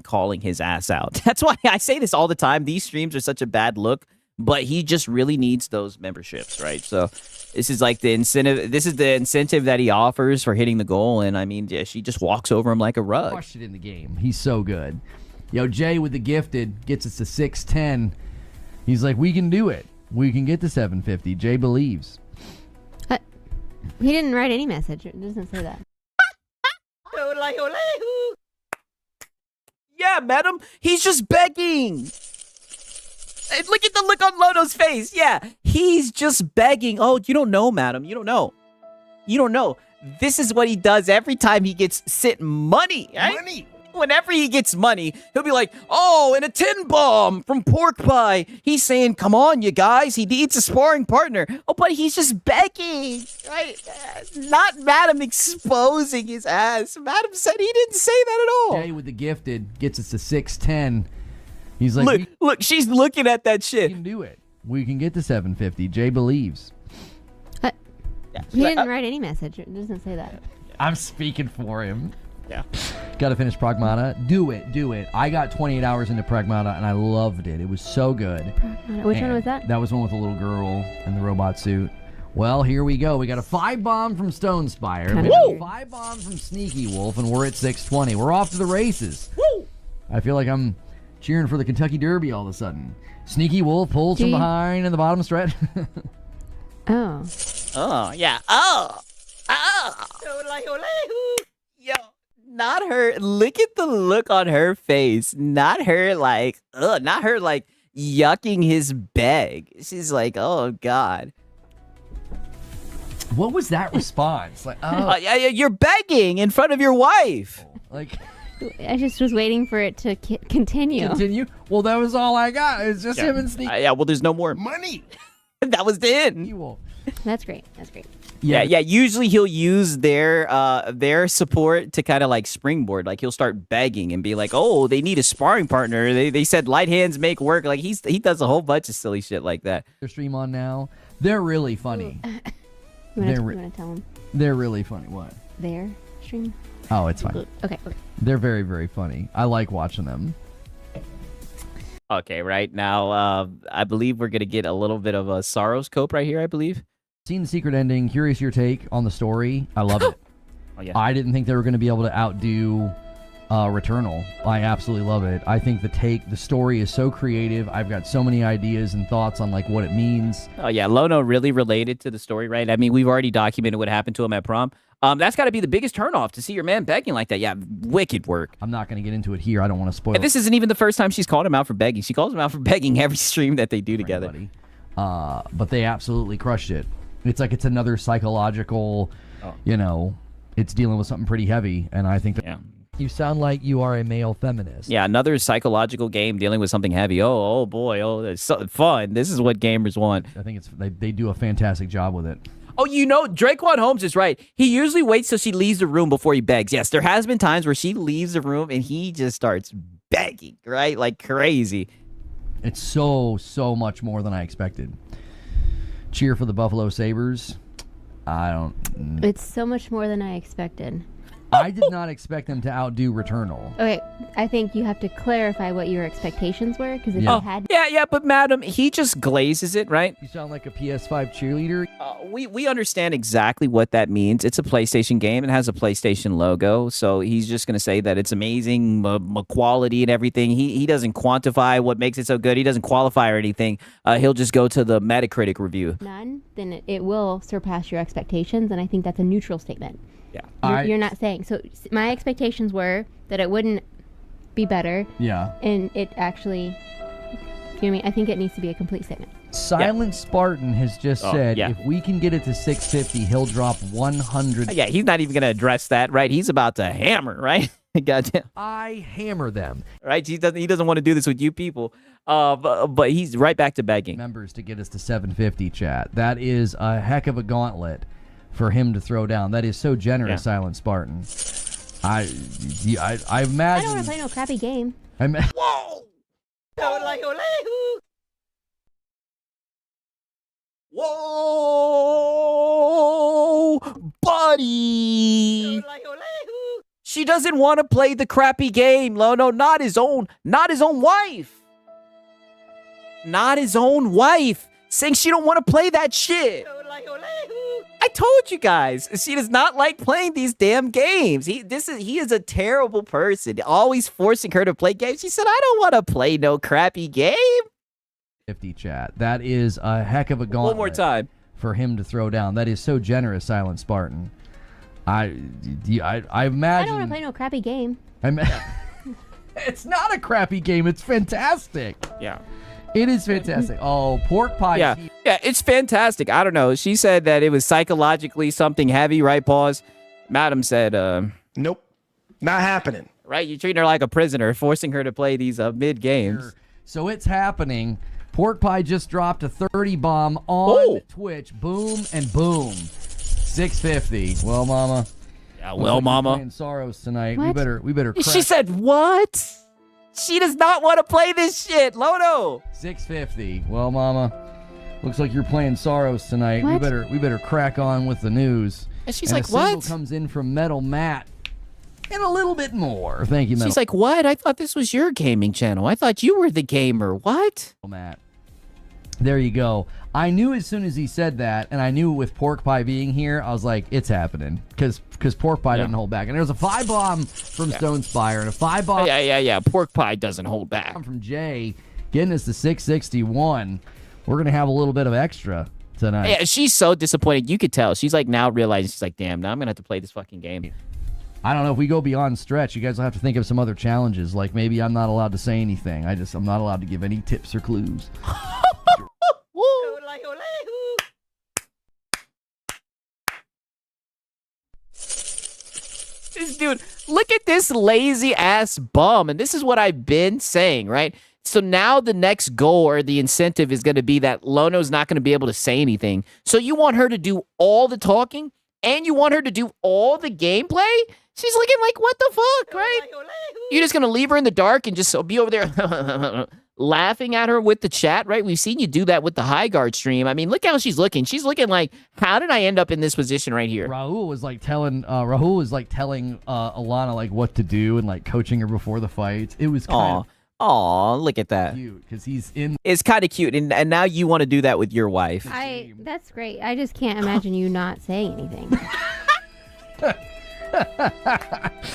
calling his ass out. That's why I say this all the time. These streams are such a bad look, but he just really needs those memberships, right? So this is like the incentive. This is the incentive that he offers for hitting the goal, and she just walks over him like a rug. Crushed it in the game. He's so good. Yo, Jay with the gifted gets us to 610. He's like, we can do it. We can get to 750. Jay believes. He didn't write any message. It doesn't say that. Yeah, madam. He's just begging. Look at the look on Lono's face. Yeah, he's just begging. Oh, you don't know, madam. You don't know. You don't know. This is what he does every time he gets sent money. Right? Money. Whenever he gets money, he'll be like, oh, and a 10 bomb from Pork Pie. He's saying, come on, you guys. He needs a sparring partner. Oh, but he's just begging, right? Not Madam exposing his ass. Madam said he didn't say that at all. Jay with the gifted gets us to 610. He's like, look, she's looking at that shit. We can do it. We can get to 750. Jay believes. He didn't write any message. It doesn't say that. I'm speaking for him. Yeah. Got to finish Pragmata. Do it. I got 28 hours into Pragmata, and I loved it. It was so good. Which one was that? That was one with the little girl in the robot suit. Well, here we go. We got a 5-bomb from Stone Spire. We got a 5-bomb from Sneaky Wolf, and we're at 620. We're off to the races. Woo! I feel like I'm cheering for the Kentucky Derby all of a sudden. Sneaky Wolf pulls from behind in the bottom stretch. Oh. Oh, yeah. Oh. Yo, not her. Look at the look on her face. Not her like, not her like yucking his bag. She's like, oh, God. What was that response? Like, you're begging in front of your wife. Like, I just was waiting for it to continue. Continue? Well, that was all I got. It's just him and Sneaky. Yeah, well, there's no more money. That was the end. That's great. That's great. Yeah. Usually he'll use their support to kind of like springboard. Like he'll start begging and be like, "Oh, they need a sparring partner. They said light hands make work." Like he does a whole bunch of silly shit like that. Their stream on now. They're really funny. You want to tell them? They're really funny. What? Their stream? Oh, it's fine. Okay. They're very, very funny. I like watching them. Okay, right now, I believe we're gonna get a little bit of a Sorrow's Cope right here. I believe. Seen the secret ending. Curious your take on the story. I love it. Oh, yeah. I didn't think they were going to be able to outdo Returnal. I absolutely love it. I think the story is so creative. I've got so many ideas and thoughts on like what it means. Oh yeah, Lono really related to the story, right? I mean, we've already documented what happened to him at prom. That's got to be the biggest turnoff to see your man begging like that. Yeah, wicked work. I'm not going to get into it here. I don't want to spoil. And this isn't even the first time she's called him out for begging. She calls him out for begging every stream that they do together. But they absolutely crushed it. It's like it's another psychological, it's dealing with something pretty heavy. And I think that you sound like you are a male feminist. Yeah, another psychological game dealing with something heavy. Oh boy, it's so fun. This is what gamers want. I think they do a fantastic job with it. Oh, Draquan Holmes is right. He usually waits till she leaves the room before he begs. Yes, there has been times where she leaves the room and he just starts begging, right? Like crazy. It's so much more than I expected. Cheer for the Buffalo Sabres. It's so much more than I expected. I did not expect them to outdo Returnal. Okay, I think you have to clarify what your expectations were, because if you had... Yeah, but madam, he just glazes it, right? You sound like a PS5 cheerleader. We understand exactly what that means. It's a PlayStation game. It has a PlayStation logo, so he's just going to say that it's amazing quality and everything. He doesn't quantify what makes it so good. He doesn't qualify or anything. He'll just go to the Metacritic review. None, then it will surpass your expectations, and I think that's a neutral statement. Yeah. You're not saying. So my expectations were that it wouldn't be better. Yeah. And it actually, you know what I mean? I think it needs to be a complete statement. Silent Spartan has just said if we can get it to 650, he'll drop 100. Yeah, he's not even going to address that, right? He's about to hammer, right? Goddamn. I hammer them. Right? He doesn't want to do this with you people. But he's right back to begging. Members to get us to 750, chat. That is a heck of a gauntlet for him to throw down. That is so generous, Silent Spartan. I imagine... I don't want to play no crappy game. Whoa! Whoa! Buddy! She doesn't want to play the crappy game, Lono. Not his own wife. Not his own wife. Saying she don't want to play that shit. I told you guys, she does not like playing these damn games. He is a terrible person, always forcing her to play games. She said, I don't want to play no crappy game. 50 chat. That is a heck of a gauntlet. One more time. For him to throw down. That is so generous, Silent Spartan. I imagine... I don't want to play no crappy game. It's not a crappy game. It's fantastic. Yeah. It is fantastic. Oh, pork pie. Yeah, it's fantastic. I don't know. She said that it was psychologically something heavy, right, Pause? Madam said, nope, not happening. Right, you're treating her like a prisoner, forcing her to play these mid-games. So it's happening. Pork pie just dropped a 30 bomb on Twitch. Boom and boom. 650. Well, mama. Yeah, well, mama. Playing Sorrows tonight. What? We better crack. She said what? She does not want to play this shit, Lono. 650. Well, mama, looks like you're playing Sorrows tonight. What? We better crack on with the news. And she's and like, a single what? comes in from Metal Matt. And a little bit more. Thank you, Metal. She's like, what? I thought this was your gaming channel. I thought you were the gamer. What? Matt. There you go. I knew as soon as he said that, and I knew with Pork Pie being here, I was like, it's happening. Because Pork Pie doesn't hold back. And there's a 5-bomb from Stone Spire and a 5-bomb. Yeah. Pork Pie doesn't hold back. From Jay, getting us to 661. We're going to have a little bit of extra tonight. Yeah, she's so disappointed. You could tell. She's like now realizing, she's like, damn, now I'm going to have to play this fucking game. I don't know if we go beyond stretch. You guys will have to think of some other challenges. Like maybe I'm not allowed to say anything. I'm not allowed to give any tips or clues. This dude, look at this lazy ass bum. And this is what I've been saying, right? So now the next goal or the incentive is going to be that Lono's not going to be able to say anything. So you want her to do all the talking and you want her to do all the gameplay? She's looking like, what the fuck, right? You're just going to leave her in the dark and just be over there laughing at her with the chat, right? We've seen you do that with the High Guard stream. I mean, look how she's looking. She's looking like, how did I end up in this position right here? Rahul was like telling Alana like what to do and like coaching her before the fights. It was kind of Aw, look at that. cute because he's in. It's kind of cute. And now you want to do that with your wife. That's great. I just can't imagine you not saying anything.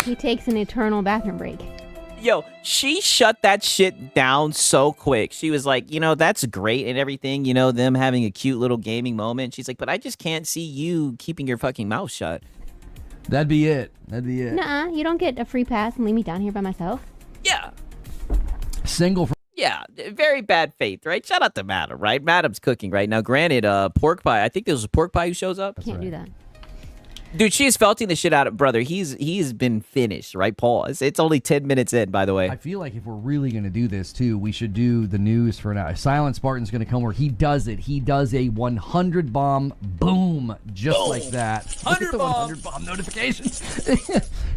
He takes an eternal bathroom break. Yo, she shut that shit down so quick. She was like, that's great and everything, them having a cute little gaming moment. She's like, but I just can't see you keeping your fucking mouth shut. That'd be it. Nuh-uh, you don't get a free pass and leave me down here by myself. Yeah. Single from. Yeah, very bad faith, right? Shout out to Madam, right? Madam's cooking right now. Granted, Pork Pie, I think there was a Pork Pie who shows up. Can't do that. Dude, she is felting the shit out of brother. He's been finished, right? Pause. It's only 10 minutes in, by the way. I feel like if we're really going to do this too, we should do the news for now. Silent Spartan's going to come where he does it. He does a 100 bomb, boom, just like that. Look at the 100 bomb notifications.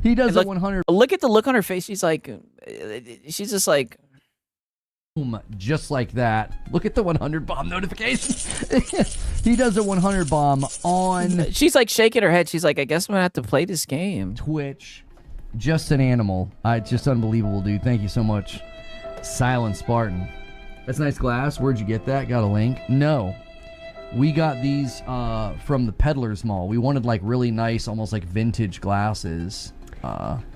He does a 100. Look at the look on her face. She's just like. Boom, just like that. Look at the 100 bomb notifications. He does a 100 bomb on. She's like shaking her head. She's like, I guess I'm going to have to play this game. Twitch. Just an animal. It's just unbelievable, dude. Thank you so much. Silent Spartan. That's nice glass. Where'd you get that? Got a link? No. We got these from the Peddler's Mall. We wanted like really nice, almost like vintage glasses.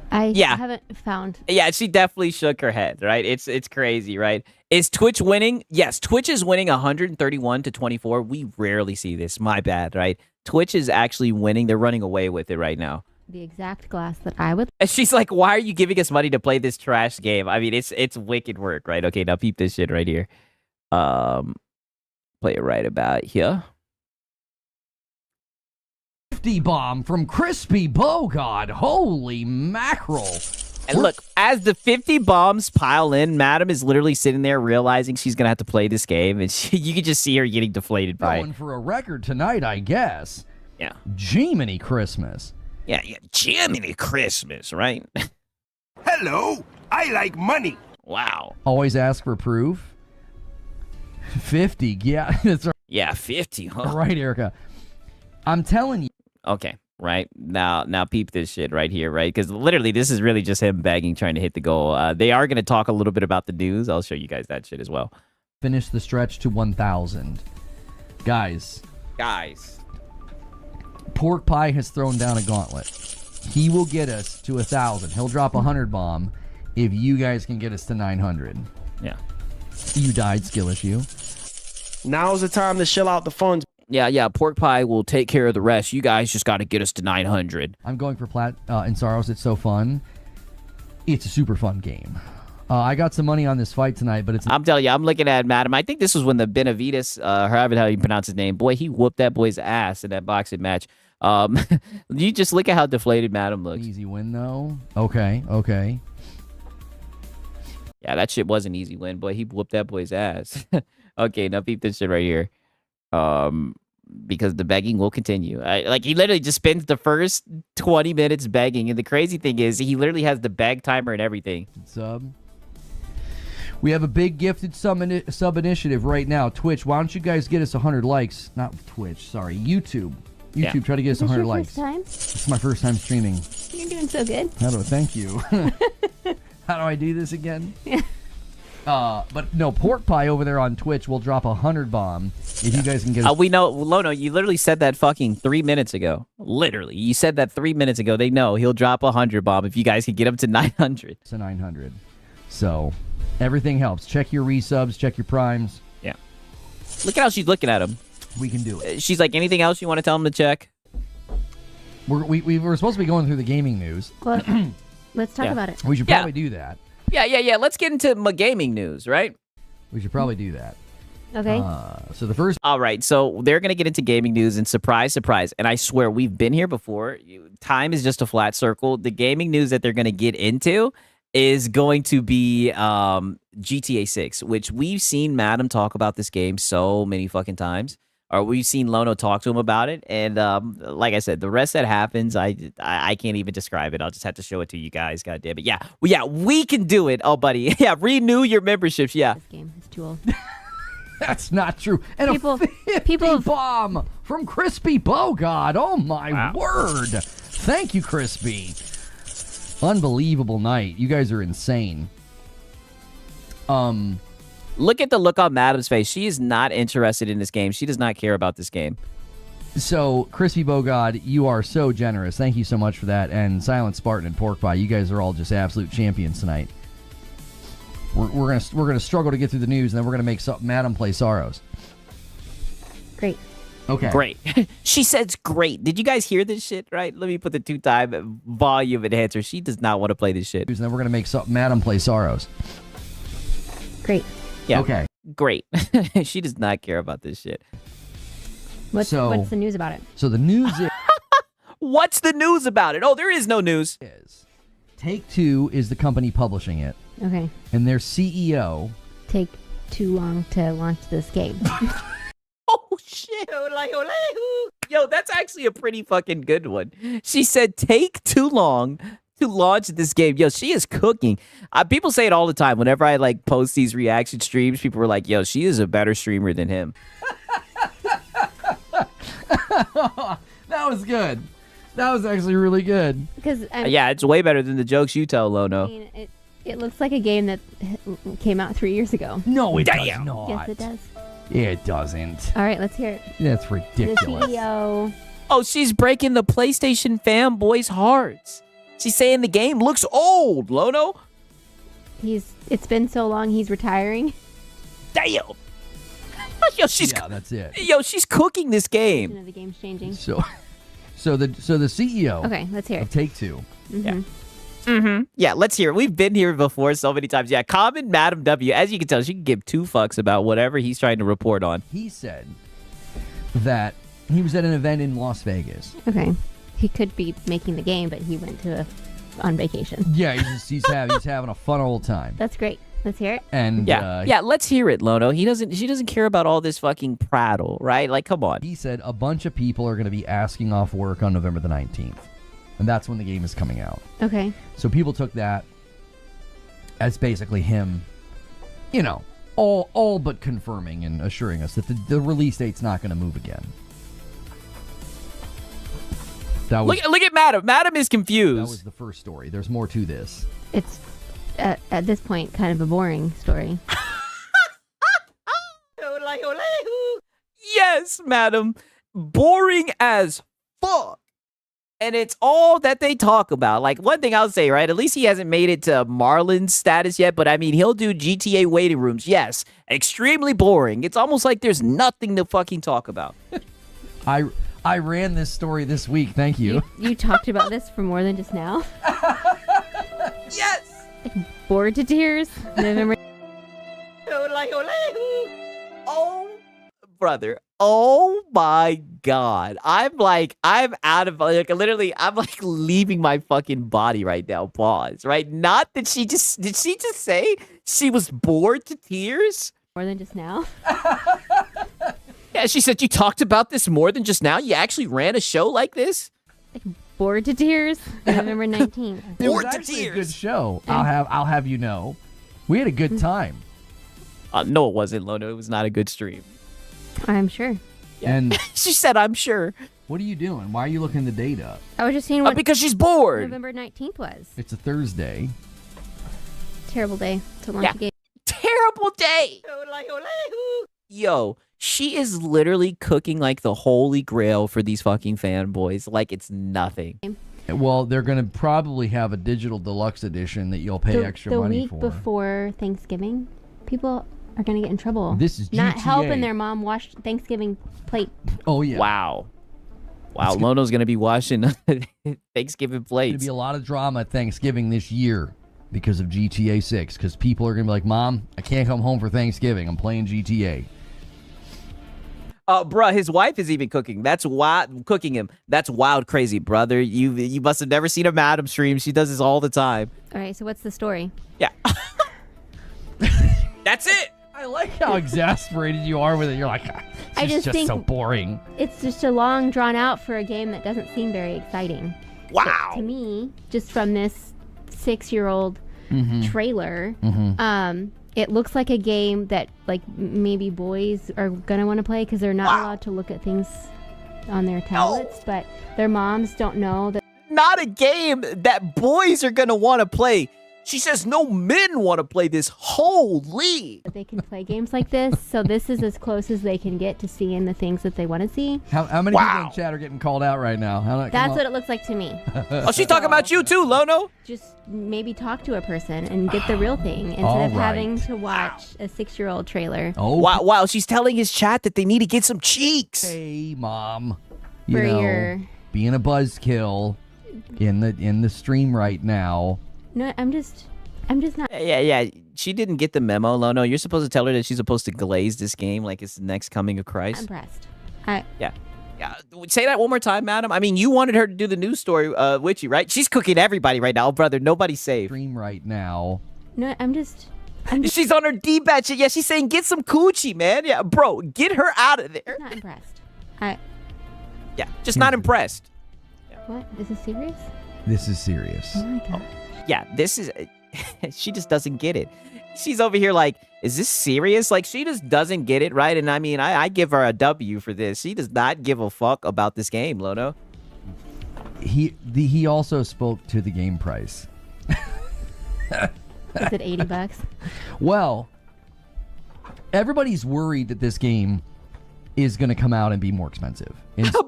I haven't found. Yeah, she definitely shook her head, right? It's crazy, right? Is Twitch winning? Yes, Twitch is winning 131-24. We rarely see this. My bad, right? Twitch is actually winning. They're running away with it right now. The exact glass that I would. And she's like, why are you giving us money to play this trash game? I mean, it's wicked work, right? Okay, now peep this shit right here. Play it right about here. 50 bomb from Crispy Bogod. Holy mackerel. And look, as the 50 bombs pile in, Madam is literally sitting there realizing she's going to have to play this game. And you can just see her getting deflated by Going it. for a record tonight, I guess. Yeah. Jiminy Christmas. Yeah, Jiminy Christmas, right? Hello, I like money. Wow. Always ask for proof. 50, yeah. That's right. Yeah, 50, huh? Right, Erica. I'm telling you. Okay, right. Now peep this shit right here, right? Because literally this is really just him begging, trying to hit the goal. They are going to talk a little bit about the news. I'll show you guys that shit as well. Finish the stretch to 1,000. Guys. Pork Pie has thrown down a gauntlet. He will get us to 1,000. He'll drop 100 bomb if you guys can get us to 900. Yeah. You died, skill issue. Now's the time to shell out the funds. Yeah, Pork Pie will take care of the rest. You guys just got to get us to 900. I'm going for Plat in Sorrows. It's so fun. It's a super fun game. I got some money on this fight tonight, but I'm telling you, I'm looking at Madam. I think this was when the Benavides, however how you pronounce his name, boy, he whooped that boy's ass in that boxing match. You just look at how deflated Madam looks. Easy win, though. Okay. Yeah, that shit was an easy win, boy. He whooped that boy's ass. Okay, now peep this shit right here. Because the begging will continue. He literally just spends the first 20 minutes begging, and the crazy thing is he literally has the bag timer and everything. Sub. We have a big gifted sub initiative right now. Twitch, why don't you guys get us 100 likes? Not Twitch, sorry, YouTube. YouTube, try to get us Is this 100 your likes. first time? It's my first time streaming. You're doing so good. Thank you. How do I do this again? But no, Pork Pie over there on Twitch will drop 100 bomb if you guys can get us. We know, Lono, you literally said that fucking 3 minutes ago. Literally. You said that 3 minutes ago. They know he'll drop 100 bomb if you guys can get him to 900. To 900. So everything helps. Check your resubs, check your primes. Yeah. Look at how she's looking at him. We can do it. She's like, anything else you want to tell him to check? We were supposed to be going through the gaming news. Well, let's talk about it. We should probably do that. Yeah. Let's get into my gaming news, right? We should probably do that. Okay. So the first. All right. So they're going to get into gaming news, and surprise, surprise. And I swear, we've been here before. Time is just a flat circle. The gaming news that they're going to get into is going to be GTA 6, which we've seen Madam talk about this game so many fucking times. Or we've seen Lono talk to him about it. And like I said, the rest that happens, I can't even describe it. I'll just have to show it to you guys. God damn it. Yeah, we can do it. Oh, buddy. Yeah, renew your memberships. Yeah. This game is too old. That's not true. And people bomb from Crispy Bogod. Oh, my word. Thank you, Crispy. Unbelievable night. You guys are insane. Look at the look on Madam's face. She is not interested in this game. She does not care about this game. So, Crispy Bogod, you are so generous. Thank you so much for that. And Silent Spartan and Pork Pie, you guys are all just absolute champions tonight. We're gonna struggle to get through the news, and then we're gonna make Madam play Sorrows. Great. Okay. Great. She says great. Did you guys hear this shit, right? Let me put the 2-time volume enhancer. She does not want to play this shit. And then we're gonna make Madam play Sorrows. Great. Yeah. Okay. Great. She does not care about this shit. What's the news about it? So the news is... What's the news about it? Oh, there is no news. Take-Two is the company publishing it. Okay. And their CEO... Take too long to launch this game. Oh, shit. Yo, that's actually a pretty fucking good one. She said, take too long to launch this game. Yo, she is cooking. People say it all the time. Whenever I like post these reaction streams, people were like, yo, she is a better streamer than him. That was good. That was actually really good. Because yeah, it's way better than the jokes you tell, Lono. I mean, it looks like a game that came out 3 years ago. No, it does not. Yes, it does. It doesn't. All right, let's hear it. That's ridiculous. The CEO. Oh, she's breaking the PlayStation fanboys' hearts. She's saying the game looks old, Lono. It's been so long, he's retiring. Damn. Yo, that's it. Yo, she's cooking this game. The game's changing. So the CEO. Okay, let's hear it. Of Take-Two. Mm-hmm. Yeah, let's hear it. We've been here before so many times. Yeah, Common Madam W, as you can tell, she can give 2 fucks about whatever he's trying to report on. He said that he was at an event in Las Vegas. Okay. He could be making the game, but he went on vacation. Yeah, he's having a fun old time. That's great. Let's hear it. And yeah, let's hear it, Lono. She doesn't care about all this fucking prattle, right? Like, come on. He said a bunch of people are going to be asking off work on November the 19th. And that's when the game is coming out. Okay. So people took that as basically him, all but confirming and assuring us that the release date's not going to move again. Look at Madam. Madam is confused. That was the first story. There's more to this. It's, at this point, kind of a boring story. Yes, Madam. Boring as fuck. And it's all that they talk about. Like, one thing I'll say, right? At least he hasn't made it to Marlon's status yet. But, I mean, he'll do GTA waiting rooms. Yes. Extremely boring. It's almost like there's nothing to fucking talk about. I ran this story this week. Thank you. You talked about this for more than just now. Yes. Like, bored to tears. November. Oh, brother. Oh my God. I'm out of, literally, I'm leaving my fucking body right now. Pause, right? Not that did she just say she was bored to tears? More than just now? Yeah, she said you talked about this more than just now. You actually ran a show like this? Like, bored to tears. November 19th. It was actually a good show. I'll have you know. We had a good time. No, it wasn't, Lono. It was not a good stream. I'm sure. And she said, I'm sure. What are you doing? Why are you looking the date up? I was just seeing what because she's bored. November 19th was. It's a Thursday. Terrible day to launch a game. Terrible day. Yo, she is literally cooking like the holy grail for these fucking fanboys. Like it's nothing. Well, they're going to probably have a digital deluxe edition that you'll pay extra money for. The week before Thanksgiving, people are going to get in trouble. This is not GTA. helping their mom wash Thanksgiving plate. Oh, yeah. Wow. Lono's going to be washing Thanksgiving plates. There's going to be a lot of drama at Thanksgiving this year because of GTA 6. Because people are going to be like, Mom, I can't come home for Thanksgiving. I'm playing GTA. Bruh, his wife is even cooking. That's wild. Cooking him. That's wild crazy, brother. You must have never seen a Madam stream. She does this all the time. All right, so what's the story? Yeah. That's it. I like how exasperated you are with it. You're like, it's just think so boring. It's just a long drawn out for a game that doesn't seem very exciting. Wow. But to me, just from this 6-year-old trailer, it looks like a game that like maybe boys are gonna want to play because they're not allowed to look at things on their tablets, but their moms don't know that. Not a game that boys are gonna want to play. She says no men want to play this. Holy. They can play games like this, so this is as close as they can get to seeing the things that they want to see. How many people in chat are getting called out right now? That's what it looks like to me. Oh, she's talking about you too, Lono. Just maybe talk to a person and get the real thing instead of having to watch a 6-year-old trailer. Oh, wow. She's telling his chat that they need to get some cheeks. Hey, Mom. For your being a buzzkill in the stream right now. No, I'm just not. Yeah. She didn't get the memo, Lono. You're supposed to tell her that she's supposed to glaze this game like it's the next coming of Christ. I'm impressed. Yeah. Say that one more time, madam. I mean, you wanted her to do the news story with you, right? She's cooking everybody right now, brother. Nobody's safe. Stream right now. No, I'm just. She's on her D-bat shit. Yeah, she's saying get some coochie, man. Yeah, bro, get her out of there. Not impressed. Yeah, just not impressed. What? Is this serious? This is serious. Oh my god. Yeah, this is. She just doesn't get it. She's over here like, is this serious? Like, she just doesn't get it, right? And I mean, I give her a W for this. She does not give a fuck about this game, Lono. He also spoke to the game price. Is it $80? Well, everybody's worried that this game is going to come out and be more expensive.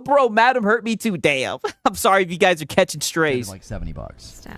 Bro, Madam hurt me too. Damn. I'm sorry if you guys are catching strays. Like $70. Stop.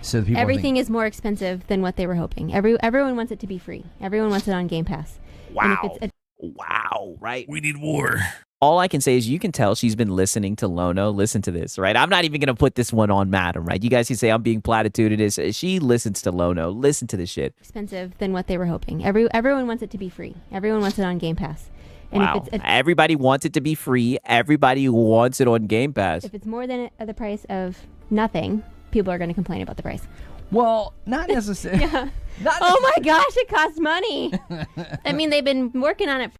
So people everything is more expensive than what they were hoping. Everyone wants it to be free. Everyone wants it on Game Pass. Wow. Wow, right? We need war. All I can say is you can tell she's been listening to Lono. Listen to this, right? I'm not even going to put this one on Madam, right? You guys can say I'm being platitudinous. She listens to Lono. Listen to this shit. Expensive than what they were hoping. Everyone wants it to be free. Everyone wants it on Game Pass. And wow. Everybody wants it to be free. Everybody wants it on Game Pass. If it's more than the price of nothing, people are going to complain about the price. Well, not necessarily. Yeah. Oh my gosh, it costs money. I mean, they've been working on it.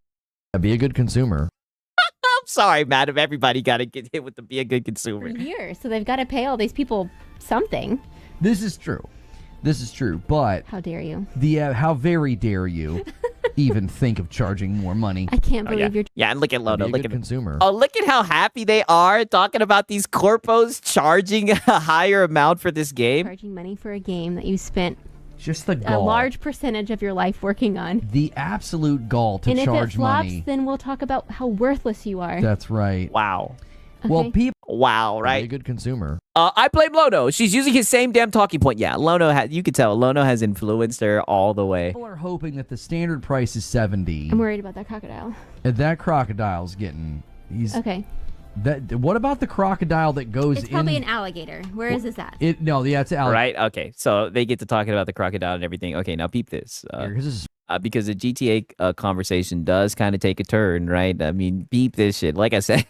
Be a good consumer. I'm sorry, Madam. Everybody got to get hit with the be a good consumer. For years, so they've got to pay all these people something. This is true. But how dare you? How very dare you even think of charging more money? I can't believe you're. Yeah, and look at Lono. Look at consumer. Oh, look at how happy they are talking about these corpos charging a higher amount for this game. Charging money for a game that you spent just the gall. A large percentage of your life working on. The absolute gall to charge money. And if it flops, money. Then we'll talk about how worthless you are. That's right. Wow. Okay. Well, people. Wow, right? Be a good consumer. I blame Lono. She's using his same damn talking point. Yeah, Lono. You could tell Lono has influenced her all the way. People are hoping that the standard price is $70. I'm worried about that crocodile. And that crocodile's getting. Okay. What about the crocodile that goes in? It's probably an alligator. Where is this at? It's an alligator. Right? Okay. So they get to talking about the crocodile and everything. Okay, now peep this. Because the GTA conversation does kind of take a turn, right? I mean, peep this shit. Like I said,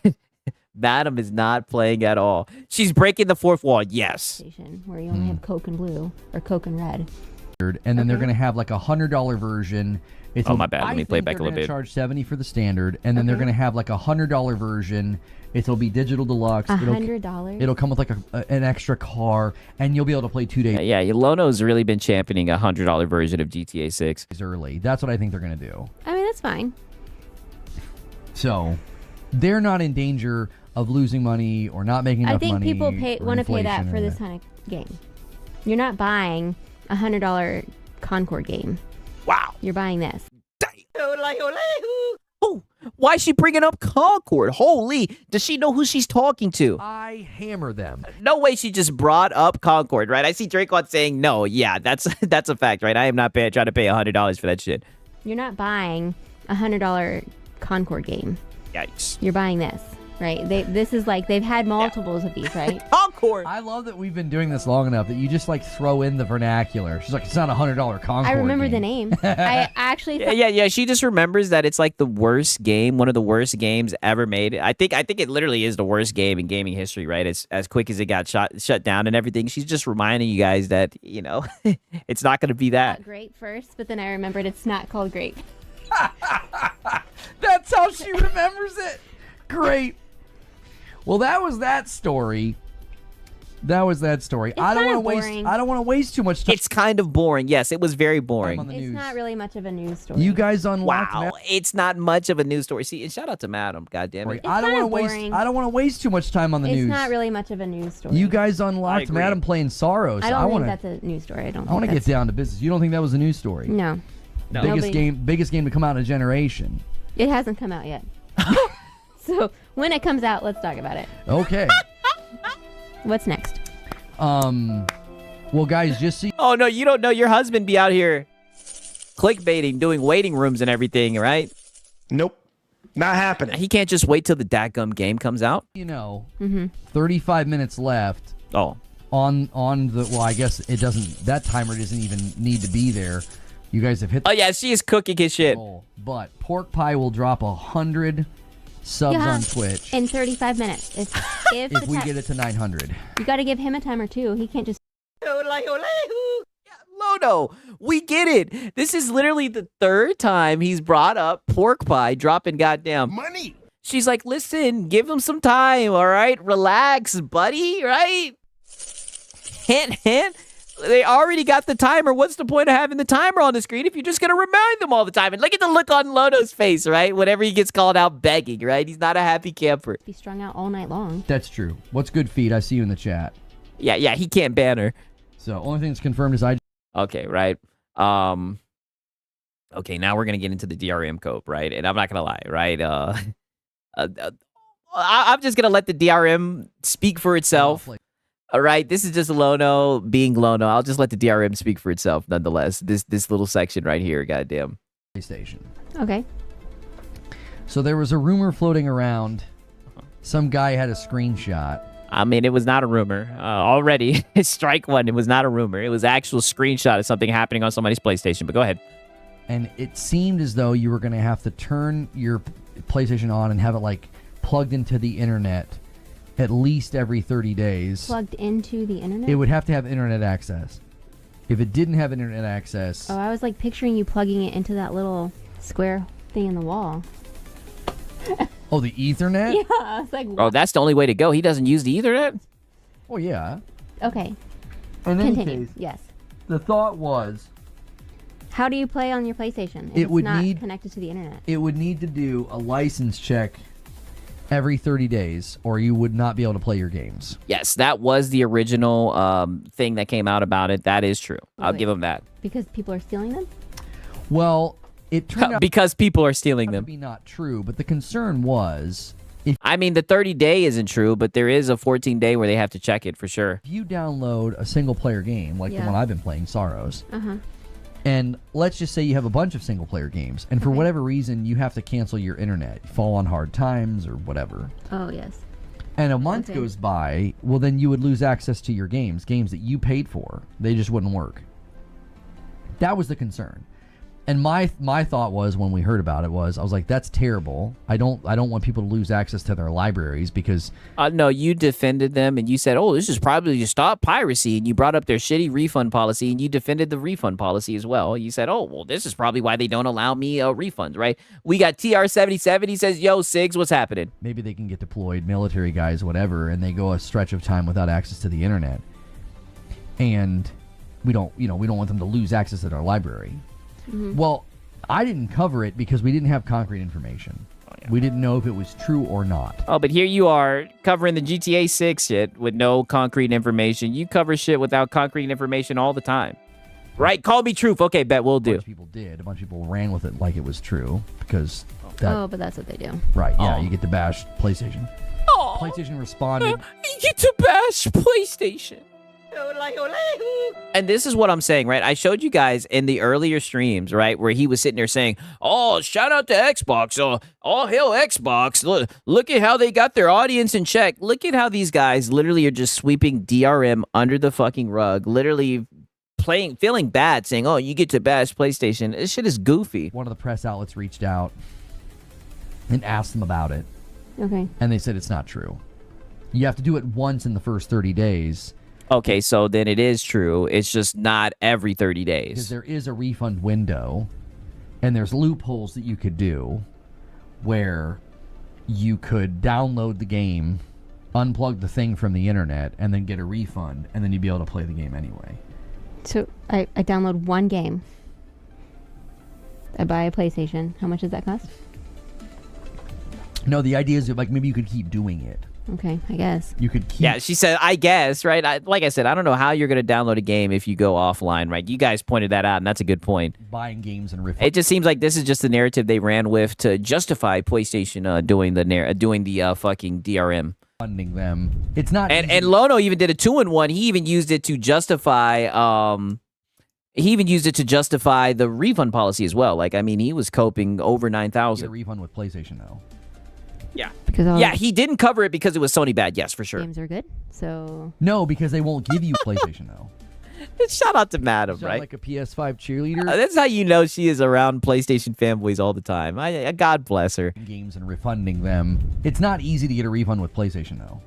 Madam is not playing at all. She's breaking the fourth wall. Yes. Where you only have Coke and Blue or Coke and Red. And then they're going to have like a $100 version. My bad. Let me play back a little bit. Charge $70 for the standard, and then they're going to have like a $100 version. It'll be digital deluxe. $100. It'll come with like an extra car, and you'll be able to play 2 days. Yeah, Lono's really been championing a $100 version of GTA 6. Early. That's what I think they're going to do. I mean, that's fine. So, they're not in danger of losing money or not making enough I think money. people want to pay that inflation for or this kind of game. You're not buying $100 Concord game. Wow. You're buying this. Oh, why is she bringing up Concord? Holy, does she know who she's talking to? I hammer them. No way she just brought up Concord, right? I see Drakeon saying no. Yeah, that's a fact, right? I am not trying to pay $100 for that shit. You're not buying $100 Concord game. Yikes. You're buying this, right? This is like they've had multiples of these, right? Concord. I love that we've been doing this long enough that you just like throw in the vernacular. She's like, it's not $100 Concord. I remember game. the name. I actually thought, Yeah. She just remembers that it's like the worst game, one of the worst games ever made. I think it literally is the worst game in gaming history, right? It's as quick as it got shut down and everything. She's just reminding you guys that it's not going to be that. Grape first, but then I remembered it's not called Grape. That's how she remembers it. Great. Well, that was that story. I don't want to waste. I don't want to waste too much time. It's kind of boring. Yes, it was very boring. On the It's news. not really much of a news story. You guys unlocked. Wow, it's not much of a news story. See, and shout out to Madam. God damn it. I don't want to waste. boring. I don't want to waste too much time on the It's news. not really much of a news story. You guys I unlocked agree. Madam playing Sorrows. I don't think wanna, that's a news story. I want to get down to business. You don't think that was a news story? No. Biggest game to come out in a generation. It hasn't come out yet. So when it comes out, let's talk about it. Okay. What's next? Well, guys, just see. Oh no, you don't know your husband be out here clickbaiting, doing waiting rooms and everything, right? Nope. Not happening. He can't just wait till the dadgum game comes out. 35 minutes left. Oh. On the I guess it doesn't. That timer doesn't even need to be there. You guys have hit. Oh yeah, she is cooking his shit. But Pork Pie will drop 100 subs on Twitch in 35 minutes. If we get it to 900. You got to give him a timer too. He can't just. Lono, we get it. This is literally the third time he's brought up Pork Pie dropping goddamn money. She's like, listen, give him some time, all right? Relax, buddy, right? Hint. They already got the timer. What's the point of having the timer on the screen if you're just going to remind them all the time? And look at the look on Lono's face, right? Whenever he gets called out begging, right? He's not a happy camper. Be strung out all night long. That's true. What's good, Feed? I see you in the chat. Yeah, he can't ban her. So only thing that's confirmed is I. Okay, right. Okay, now we're gonna get into the DRM code, right? And I'm not gonna lie, right? I'm just gonna let the DRM speak for itself. All right, this is just Lono being Lono. I'll just let the DRM speak for itself, nonetheless. This little section right here, goddamn. PlayStation. Okay. So there was a rumor floating around. Some guy had a screenshot. I mean, it was not a rumor. Already, strike one. It was not a rumor. It was actual screenshot of something happening on somebody's PlayStation. But go ahead. And it seemed as though you were going to have to turn your PlayStation on and have it like plugged into the internet at least every 30 days. Plugged into the internet? It would have to have internet access. If it didn't have internet access... Oh, I was like picturing you plugging it into that little square thing in the wall. Oh, the Ethernet? Yeah, I was like, Oh, that's the only way to go. He doesn't use the Ethernet? Oh, yeah. okay. In any Continue. case, Yes. the thought was... How do you play on your PlayStation if It it's would not need- connected to the internet? It would need to do a license check every 30 days, or you would not be able to play your games. Yes, that was the original thing that came out about it. That is true. I'll Wait. give him that. Because people are stealing them? Well, it turned out Because people are stealing to them. be not true, but the concern was I mean, the 30-day isn't true, but there is a 14-day where they have to check it for sure. if you download a single-player game, like the Yeah. one I've been playing, Sorrows, Uh-huh. and let's just say you have a bunch of single-player games, and for whatever reason, you have to cancel your internet, you fall on hard times or whatever, Oh, yes. and a month Okay. goes by, well, then you would lose access to your games that you paid for. They just wouldn't work. That was the concern. And my thought was when we heard about it was I was like, that's terrible. I don't want people to lose access to their libraries because No, you defended them and you said, oh, this is probably to stop piracy. And you brought up their shitty refund policy and you defended the refund policy as well. You said, oh, well, this is probably why they don't allow me refunds, right? We got TR77. He says, yo, Sigs, what's happening? maybe they can get deployed, military guys, whatever, and they go a stretch of time without access to the internet. And we don't want them to lose access to their library. Well, I didn't cover it because we didn't have concrete information. We didn't know if it was true or not. Oh, but here you are covering the GTA 6 shit with no concrete information. You cover shit without concrete information all the time. Right? Call me truth. Okay, bet we'll do. A bunch of people did. A bunch of people ran with it like it was true because Oh, but that's what they do. Right, yeah, you get to bash PlayStation. Oh. PlayStation responded. You get to bash PlayStation. And this is what I'm saying, right? I showed you guys in the earlier streams, right, where he was sitting there saying, "Oh, shout out to Xbox. Oh, hell, Xbox. Look at how they got their audience in check. Look at how these guys literally are just sweeping DRM under the fucking rug, literally feeling bad, saying, "Oh, you get to bash PlayStation." This shit is goofy. One of the press outlets reached out and asked them about it. Okay. And they said it's not true. You have to do it once in the first 30 days. Okay, so then it is true. It's just not every 30 days. Because there is a refund window, and there's loopholes that you could do where you could download the game, unplug the thing from the internet, and then get a refund, and then you'd be able to play the game anyway. So I download one game. I buy a PlayStation. How much does that cost? No, the idea is that, like, maybe you could keep doing it. Okay, I guess. You could keep... Yeah, she said, I guess, right? Like I said, I don't know how you're going to download a game if you go offline, right? You guys pointed that out, and that's a good point. Buying games and refund. It just seems like this is just the narrative they ran with to justify PlayStation doing the fucking DRM. Funding them. It's not... And Lono even did a 2-in-1. He even used it to justify... He even used it to justify the refund policy as well. Like, I mean, he was coping over 9,000. A refund with PlayStation, though. Yeah. Because yeah, he didn't cover it because it was Sony bad. Yes, for sure. Games are good, so... No, because they won't give you PlayStation, though. Shout out to Madam, right? Like a PS5 cheerleader. That's how you know she is around PlayStation fanboys all the time. God bless her. Games and refunding them. It's not easy to get a refund with PlayStation, though.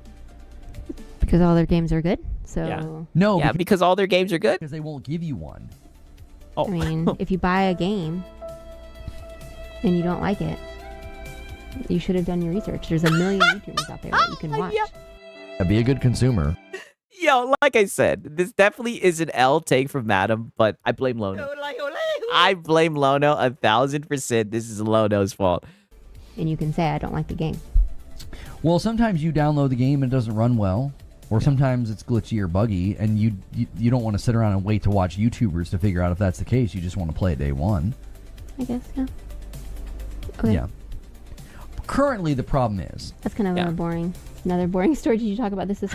Because all their games are good, so... Yeah. No, yeah, because all their games are good. Because they won't give you one. Oh. I mean, if you buy a game and you don't like it, you should have done your research. There's a million YouTubers out there that you can watch. Yeah, be a good consumer. Yo, like I said, this definitely is an L take from Madam, but I blame Lono. I blame Lono 1,000%. This is Lono's fault. And you can say, I don't like the game. Well, sometimes you download the game and it doesn't run well. Or sometimes it's glitchy or buggy, and you don't want to sit around and wait to watch YouTubers to figure out if that's the case. You just want to play it day one. I guess, yeah. Okay. Yeah. Currently, the problem is... That's kind of another boring story. Did you talk about this week?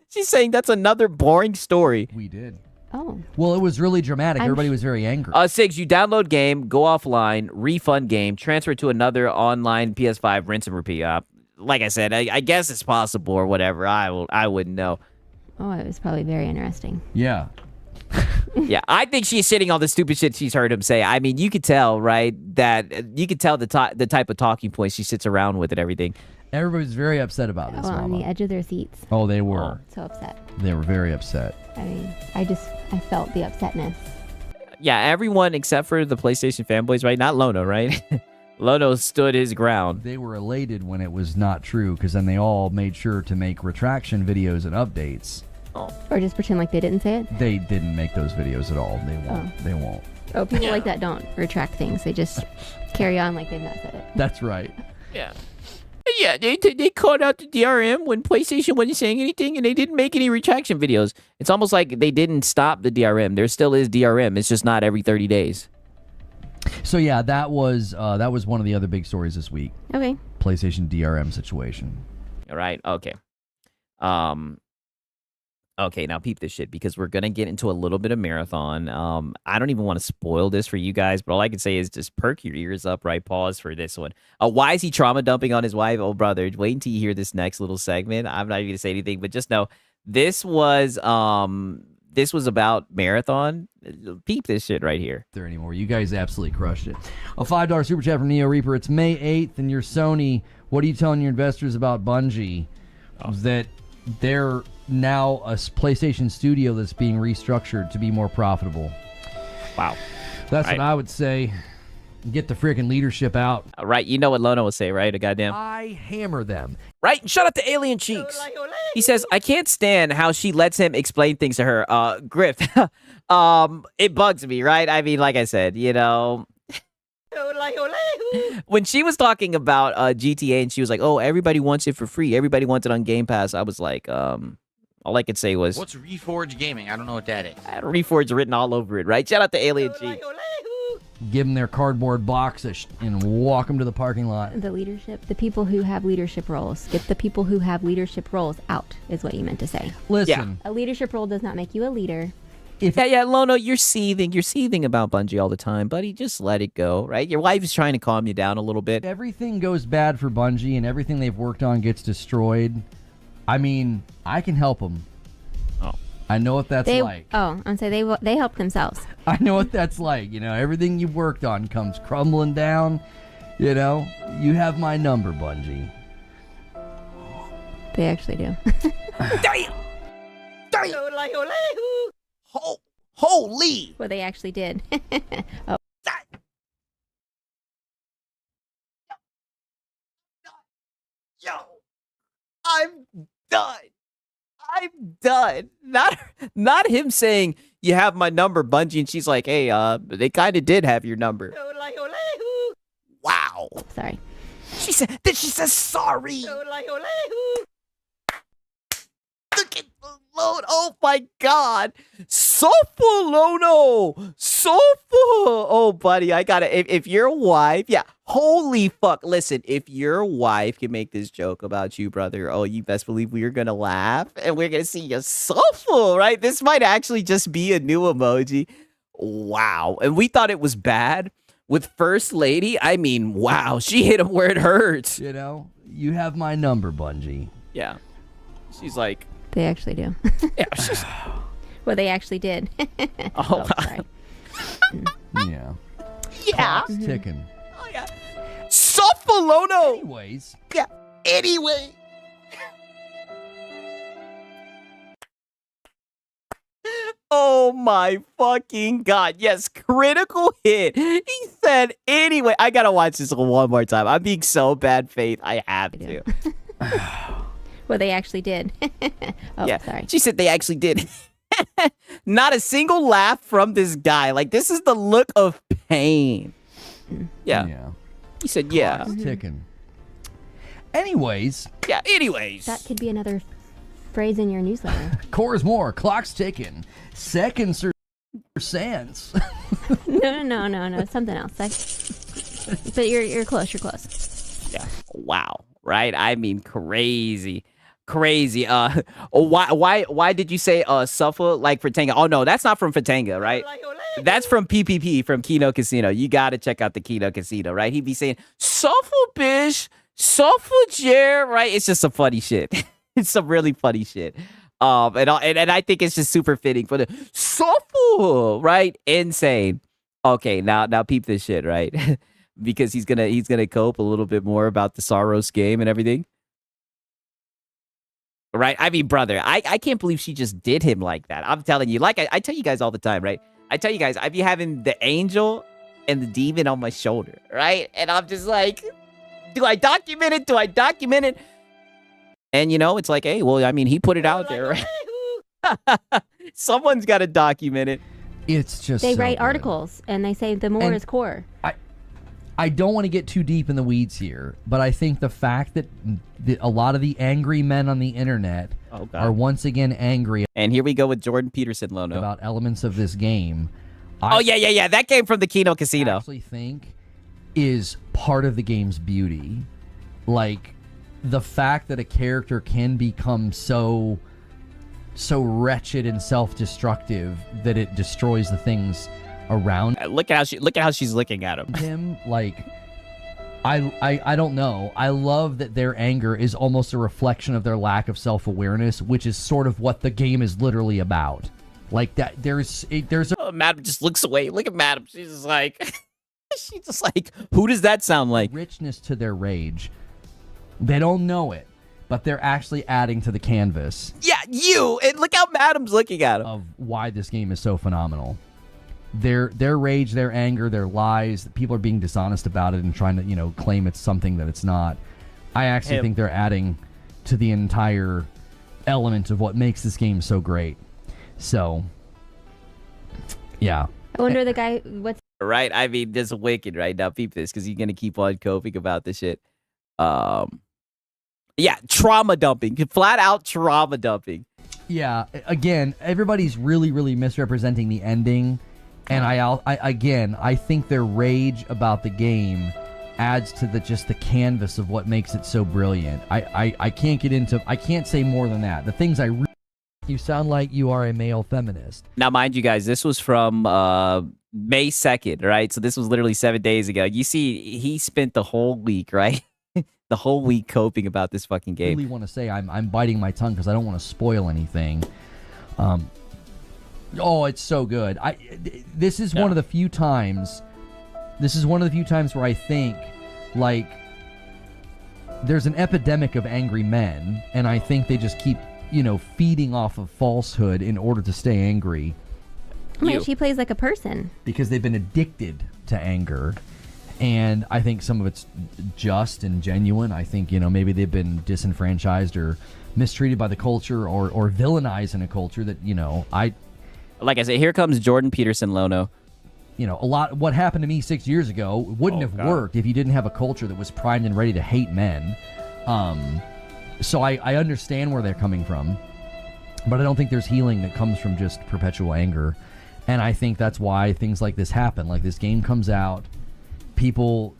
She's saying that's another boring story. We did. Oh. Well, it was really dramatic. Everybody was very angry. Siggs, you download game, go offline, refund game, transfer it to another online PS5, rinse and repeat. Like I said, I guess it's possible or whatever. I wouldn't know. Oh, it was probably very interesting. Yeah. Yeah, I think she's shitting all the stupid shit she's heard him say. I mean, you could tell, right, that you could tell the type of talking points she sits around with and everything. Everybody's very upset about this, on the edge of their seats. Oh, they were. So upset. They were very upset. I mean, I felt the upsetness. Yeah, everyone except for the PlayStation fanboys, right? Not Lono, right? Lono stood his ground. They were elated when it was not true, because then they all made sure to make retraction videos and updates. Oh. Or just pretend like they didn't say it? They didn't make those videos at all. They won't. Oh. They won't. Oh, people like that don't retract things. They just carry on like they've not said it. That's right. Yeah. Yeah, they called out the DRM when PlayStation wasn't saying anything, and they didn't make any retraction videos. It's almost like they didn't stop the DRM. There still is DRM. It's just not every 30 days. So yeah, that was one of the other big stories this week. Okay. PlayStation DRM situation. All right. Okay. Okay, now peep this shit, because we're gonna get into a little bit of marathon. I don't even want to spoil this for you guys, but all I can say is just perk your ears up, right? Pause for this one. Why is he trauma dumping on his wife? Oh, brother, wait until you hear this next little segment. I'm not even gonna say anything, but just know this was about marathon. Peep this shit right here. There anymore? You guys absolutely crushed it. A $5 super chat from Neo Reaper. It's May 8th, and you're Sony. What are you telling your investors about Bungie? That they're now a PlayStation studio that's being restructured to be more profitable. Wow. That's what I would say. Get the freaking leadership out. Right, you know what Lono would say, right? A goddamn. I hammer them. Right? And shout out to Alien Cheeks. He says, I can't stand how she lets him explain things to her. Griff, it bugs me, right? I mean, like I said, you know, When she was talking about GTA and she was like, "Oh, everybody wants it for free. Everybody wants it on Game Pass." I was like, all I could say was, What's Reforge Gaming? I don't know what that is. I had Reforge written all over it, right? Shout out to Alien G. Give them their cardboard box and walk them to the parking lot. The leadership, the people who have leadership roles. Get the people who have leadership roles out, is what you meant to say. Listen. A leadership role does not make you a leader. Yeah, Lono, you're seething about Bungie all the time, buddy. Just let it go, right? Your wife is trying to calm you down a little bit. Everything goes bad for Bungie and everything they've worked on gets destroyed. I mean, I can help them. Oh. I know what that's like. Oh, I'm saying they help themselves. I know what that's like. You know, everything you've worked on comes crumbling down. You know, you have my number, Bungie. They actually do. Damn! Holy! Well, they actually did. Oh. Yo, I'm done. Not him saying you have my number, Bungie, and she's like, hey, they kind of did have your number. Wow. Sorry. She says sorry. Look at the load. Oh my God. Sofalono. Oh, buddy, I got it. If your wife, yeah, holy fuck. Listen, if your wife can make this joke about you, brother, oh, you best believe we're going to laugh and we're going to see you sofal, right? This might actually just be a new emoji. Wow. And we thought it was bad with First Lady. I mean, wow, she hit him where it hurts. You know, you have my number, Bungie. Yeah. She's like, they actually do. Yeah, she's... Well, they actually did. Oh, sorry. Yeah. Yeah. Clock's ticking. Oh, yeah. Sofalono. Anyways. Yeah. Anyway. Oh my fucking God. Yes, critical hit. He said, anyway. I gotta watch this one more time. I'm being so bad faith. I have to. Well, they actually did. Oh, yeah. Sorry. She said they actually did. Not a single laugh from this guy. Like, this is the look of pain. Yeah. He said, yeah. Clock's ticking. Anyways. Yeah, anyways. That could be another phrase in your newsletter. Core's more. Clock's ticking. Seconds or cents. No. Something else. But you're close. You're close. Yeah. Wow. Right? I mean, crazy. Why did you say suffer like Fratanga? Oh no, that's not from Fratanga, right? That's from PPP, from Kino Casino. You gotta check out the Kino Casino, right? He'd be saying suffer bish, suffer jer, right? It's just some funny shit. It's some really funny shit. And I think it's just super fitting for the suffer, right? Insane. Okay, now peep this shit, right? Because he's gonna cope a little bit more about the Saros game and everything. Right? I mean, brother, I can't believe she just did him like that. I'm telling you, like I tell you guys all the time, right? I tell you guys, I be having the angel and the demon on my shoulder, right? And I'm just like, do I document it? And you know, it's like, hey, well, I mean, he put it out there, right? Someone's got to document it. It's just they so write good. articles and they say the more is core. I don't want to get too deep in the weeds here, but I think the fact that a lot of the angry men on the internet are once again angry. And here we go with Jordan Peterson, Lono. About elements of this game. Yeah. That came from the Kino Casino. I actually think is part of the game's beauty. Like, the fact that a character can become so wretched and self-destructive that it destroys the things around. Look at how she's looking at him. Like, I don't know. I love that their anger is almost a reflection of their lack of self-awareness, which is sort of what the game is literally about. Like that. There's a Madam just looks away. Look at Madam. She's just like, who does that sound like? Richness to their rage. They don't know it, but they're actually adding to the canvas. Yeah, and look how Madam's looking at him. Of why this game is so phenomenal. Their rage, their anger, their lies. People are being dishonest about it and trying to, claim it's something that it's not. I actually think they're adding to the entire element of what makes this game so great. So, yeah. I wonder the guy, what's right? I mean, this is wicked right now. Peep this, because you're gonna keep on coping about this shit. Yeah, trauma dumping, flat out trauma dumping. Yeah, again, everybody's really misrepresenting the ending, and I think their rage about the game adds to the canvas of what makes it so brilliant. I can't say more than that. The things you sound like you are a male feminist. Now, mind you guys, this was from May 2nd, right? So this was literally 7 days ago. You see, he spent the whole week, right? The whole week coping about this fucking game. I really want to say I'm biting my tongue because I don't want to spoil anything. Oh, it's so good. This is one of the few times. This is one of the few times where I think, like, there's an epidemic of angry men, and I think they just keep, feeding off of falsehood in order to stay angry. Oh my, she plays like a person. Because they've been addicted to anger. And I think some of it's just and genuine. I think, maybe they've been disenfranchised or mistreated by the culture or villainized in a culture that, Like I said, here comes Jordan Peterson Lono. What happened to me 6 years ago wouldn't have worked if you didn't have a culture that was primed and ready to hate men. So I understand where they're coming from, but I don't think there's healing that comes from just perpetual anger. And I think that's why things like this happen. Like, this game comes out, people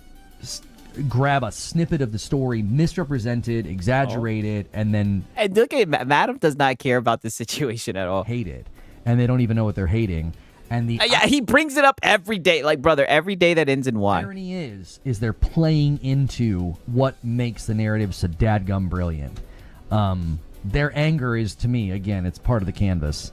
grab a snippet of the story, misrepresent it, exaggerate it, and then... And look at Madam does not care about this situation at all. Hate it. And they don't even know what they're hating. And he brings it up every day. Like, brother, every day that ends in Y. The irony is they're playing into what makes the narrative so dadgum brilliant. Their anger is, to me, again, it's part of the canvas.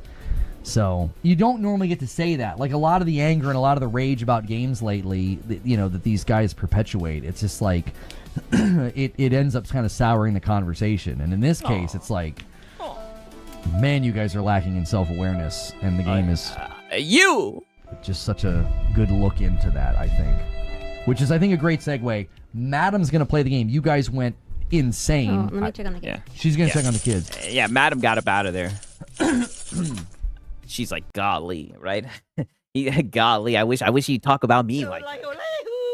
So you don't normally get to say that. Like, a lot of the anger and a lot of the rage about games lately, that these guys perpetuate, it's just like it ends up kind of souring the conversation. And in this case, it's like, man, you guys are lacking in self-awareness, and the game is just such a good look into that, I think. Which is, I think, a great segue. Madam's going to play the game. You guys went insane. Oh, let me check on the kids. Yeah. She's going to check on the kids. Yeah, Madam got up out of there. She's like, golly, right? Golly, I wish he'd talk about me like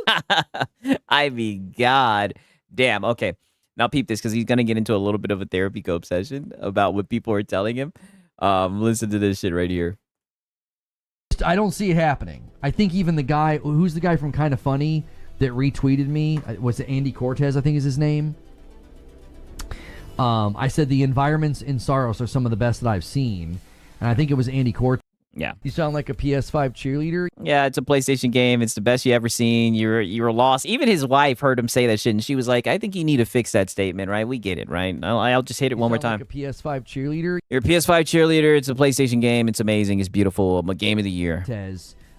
that. I mean, God damn. Okay, now peep this, because he's gonna get into a little bit of a therapy cope session about what people are telling him. Listen to this shit right here. I don't see it happening. I think even the guy, who's the guy from Kind of Funny that retweeted me, was it Andy Cortez, I think is his name? I said the environments in Saros are some of the best that I've seen. And I think it was Andy Cortez. Yeah. You sound like a PS5 cheerleader. Yeah, it's a PlayStation game. It's the best you ever seen. You're lost. Even his wife heard him say that shit, and she was like, I think you need to fix that statement, right? We get it, right? I'll just hit it one more time. Like a PS5 cheerleader. You're a PS5 cheerleader. It's a PlayStation game. It's amazing. It's beautiful. I'm a game of the year.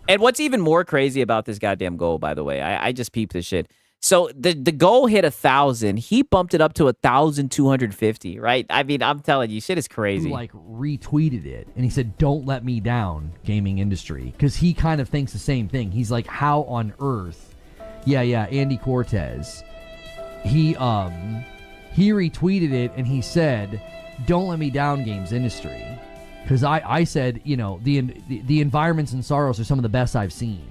And what's even more crazy about this goddamn goal, by the way, I just peeped this shit. So the goal hit 1,000. He bumped it up to 1,250, right? I mean, I'm telling you, shit is crazy. Who, like, retweeted it, and he said, "Don't let me down, gaming industry," because he kind of thinks the same thing. He's like, "How on earth?" Yeah, Andy Cortez. He retweeted it, and he said, "Don't let me down, games industry," because I said, the environments in Saros are some of the best I've seen.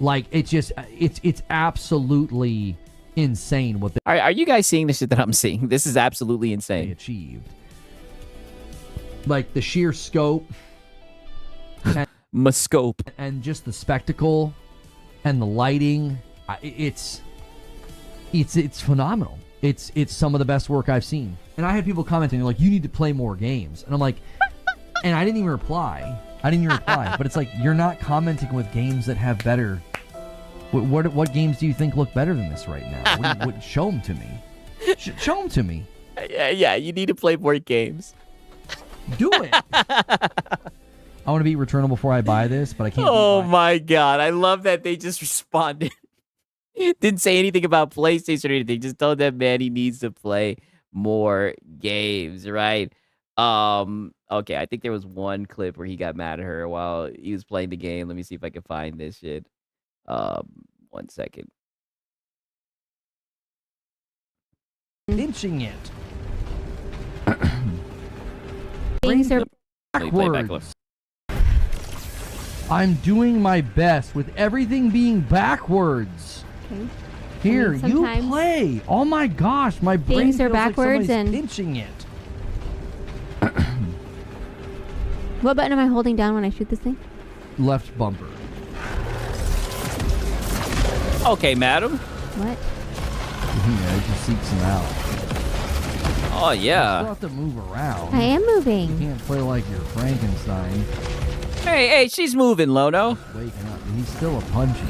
Like, it's absolutely insane what are you guys seeing the shit that I'm seeing? This is absolutely insane. They achieved. Like, the sheer scope. Scope. And just the spectacle and the lighting. It's phenomenal. It's some of the best work I've seen. And I had people commenting, like, you need to play more games. And I'm like, and I didn't even reply. But it's like, you're not commenting with games that have better. What games do you think look better than this right now? Show them to me. Show them to me. Yeah, you need to play more games. Do it. I want to beat Returnal before I buy this, but I can't. Oh my God, I love that they just responded. Didn't say anything about PlayStation or anything. Just told that man he needs to play more games, right? Okay, I think there was one clip where he got mad at her while he was playing the game. Let me see if I can find this shit. 1 second. Pinching it. Things are Play backwards. I'm doing my best with everything being backwards. Okay. Here, I mean, you sometimes play. Oh my gosh, my brain things are feels like backwards somebody's and- pinching it. What button am I holding down when I shoot this thing? Left bumper. Okay, madam. What? Yeah, it just seeks him out. Oh, You yeah. still have to move around. I am You moving. can't play like you're Frankenstein. Hey, she's moving, Lono. Waking up. He's still a punchy.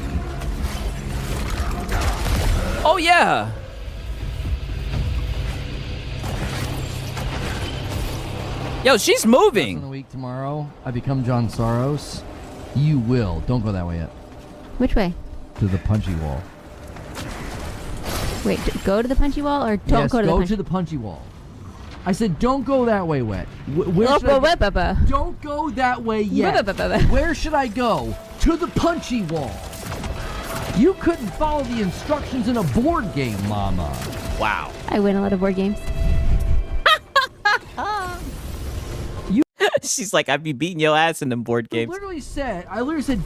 Oh, yeah. Yo, she's In moving. a week tomorrow, I become John Soros. You will. Don't go that way yet. Which way? To the punchy wall. Wait, go to the punchy wall or don't Yes, go to the go punchy to the punchy wall. I said, don't go that way, Wet. Where should I go? Don't go that way yet. Where should I go? To the punchy wall. You couldn't follow the instructions in a board game, Mama. Wow. I win a lot of board games. She's like, I'd be beating your ass in them board I games. literally said,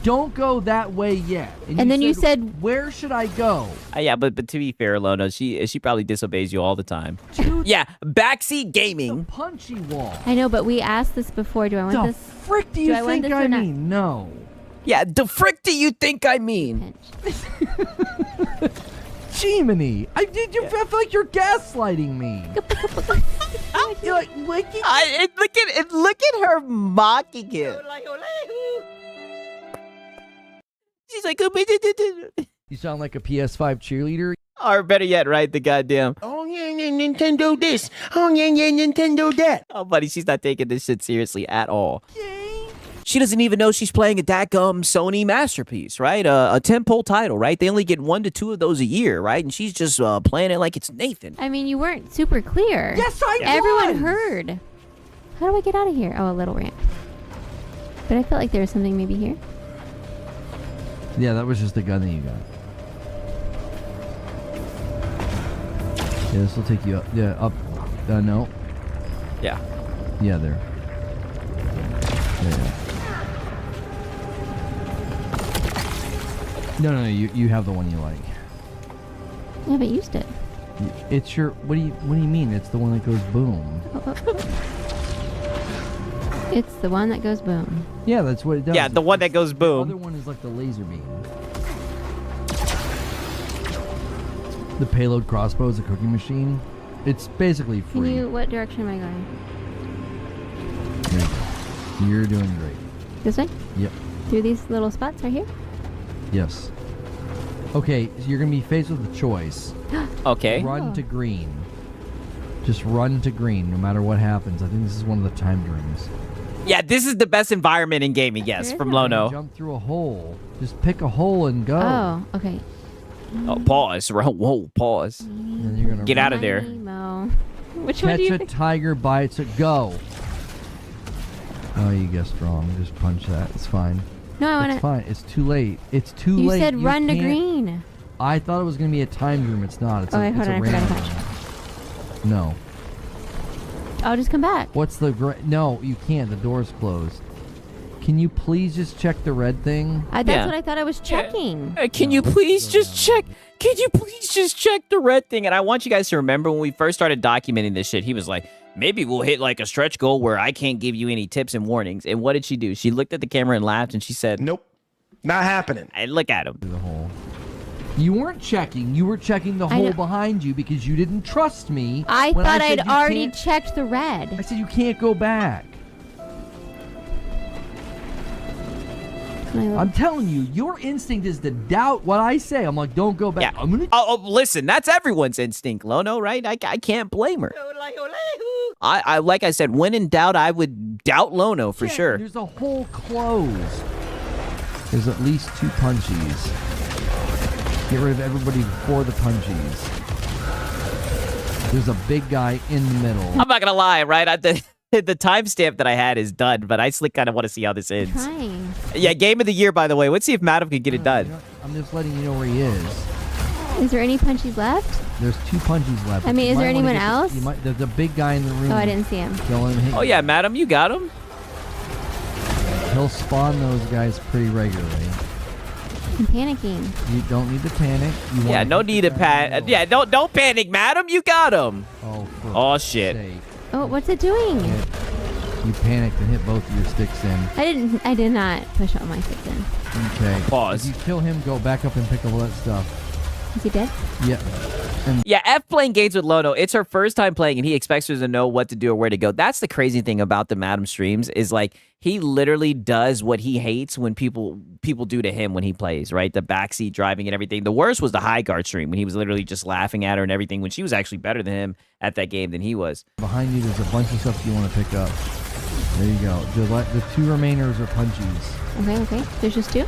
don't go that way yet. And then you said, where should I go? Yeah, but to be fair, Lono, she probably disobeys you all the time. Yeah, backseat gaming. Punchy wall. I know, but we asked this before. Do I want The this? frick do you I want think this I or not? mean? No. Yeah, the frick do you think I mean? Jiminy, I feel like you're gaslighting me. You're like, look at her mocking him. She's like, you sound like a PS5 cheerleader. or better yet, right? The goddamn. Oh yeah, Nintendo this. Oh yeah, Nintendo that. Oh, buddy, she's not taking this shit seriously at all. She doesn't even know she's playing a dadgum Sony masterpiece, right? A tentpole title, right? They only get 1 to 2 of those a year, right? And she's just playing it like it's Nathan. I mean, you weren't super clear. Yes, I Everyone was. heard. How do I get out of here? Oh, a little ramp. But I felt like there was something maybe here. Yeah, that was just the gun that you got. Yeah, this will take you up. Yeah, up. No. Yeah. Yeah, there. Yeah. No, you have the one you like. I haven't used it. It's your, what do you mean? It's the one that goes boom. It's the one that goes boom. Yeah, that's what it does. Yeah, the one that goes The boom. other one is like the laser beam. The payload crossbow is a cooking machine. It's basically free. What direction am I going? There you go. You're doing great. This way? Yep. Through these little spots right here? Yes. Okay, so you're gonna be faced with a choice. Okay. Run to green. Just run to green, no matter what happens. I think this is one of the timed rooms. Yeah, this is the best environment in gaming, yes, from Lono. Jump through a hole. Just pick a hole and go. Oh, okay. Oh, pause. Whoa, pause. And you're gonna Get out of there. Nemo. Which one do Catch you a think? tiger by its go. Oh, you guessed wrong. Just punch that. It's fine. No, I want It's to. fine. It's too late. It's too You late. said run to can't- green. I thought it was going to be a timed room. It's not. It's Oh, a, wait, it's hold a on. I forgot random to touch. room. No. I'll just come back. What's the... No, you can't. The door's closed. Can you please just check the red thing? That's Yeah. what I thought I was checking. Can you please just check? Can you please just check the red thing? And I want you guys to remember when we first started documenting this shit, he was like, maybe we'll hit like a stretch goal where I can't give you any tips and warnings. And what did she do? She looked at the camera and laughed and she said, Nope. Not happening. and look at him. The hole. You weren't checking. You were checking the I hole know. behind you because you didn't trust me. I when thought said I'd you already can't- checked the red. I said you can't go back. I'm telling you, your instinct is to doubt what I say. I'm like, don't go back. Yeah. I'm gonna. Oh, listen, that's everyone's instinct, Lono, right? I can't blame her. I like I said, when in doubt, I would doubt Lono for sure. There's a hole closed. There's at least 2 punchies. Get rid of everybody before the punchies. There's a big guy in the middle. I'm not gonna lie, right? The timestamp that I had is done, but I still kind of want to see how this ends. Trying. Yeah, game of the year, by the way. Let's see if Madam can get it done. I'm just letting you know where he is. Is there any punchies left? There's 2 punchies left. I mean, You is there might wanna anyone get the- else? you might, there's a big guy in the room. Oh, I didn't see him. Don't let him hit Oh you. yeah, Madam, you got him. He'll spawn those guys pretty regularly. I'm panicking. You don't need to panic. Yeah, no need to panic. Yeah, don't panic, madam. You got him. Oh, shit. Sake. Oh, what's it doing? You panicked and hit both of your sticks in. I did not push all my sticks in. Okay. Pause. If you kill him, go back up and pick up all that stuff. Is he dead? Yeah. Yeah, F playing games with Lono. It's her first time playing, and he expects her to know what to do or where to go. That's the crazy thing about the Madam streams is like he literally does what he hates when people do to him when he plays, right? The backseat driving and everything. The worst was the high guard stream when he was literally just laughing at her and everything when she was actually better than him at that game than he was. Behind you, there's a bunch of stuff you want to pick up. There you go. The two remainers are punchies. Okay. There's just two?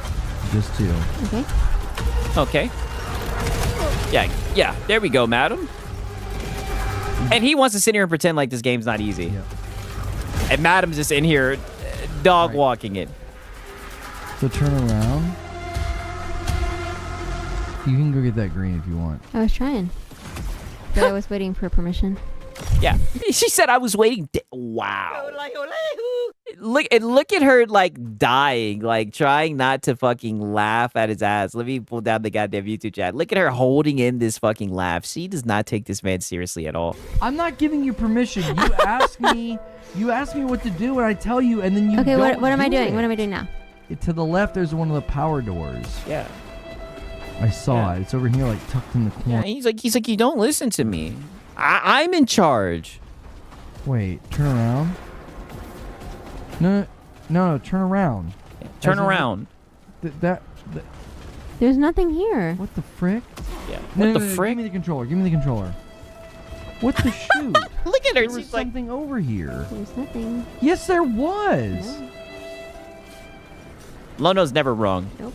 Just two. Okay. Okay. Yeah, there we go, madam. And he wants to sit here and pretend like this game's not easy. Yep. And madam's just in here dog walking it. So turn around. You can go get that green if you want. I was trying. But I was waiting for permission. Yeah. She said I was waiting. Wow. Look at her like dying, like trying not to fucking laugh at his ass. Let me pull down the goddamn YouTube chat. Look at her holding in this fucking laugh. She does not take this man seriously at all. I'm not giving you permission. You ask me what to do and I tell you and then you Okay, don't what am I do doing? it. What am I doing now? To the left there's one of the power doors. Yeah. I saw it. It's over here like tucked in the corner. Yeah, he's like, you don't listen to me. I'm in charge. Wait, turn around. No, turn around. Turn around. There's nothing here. What the frick? Yeah. No, What the frick? Give me the controller. Give me the controller. What the shoot? Look at her. There was something over here. There's nothing. Yes, there was. No. Lono's never wrong. Nope.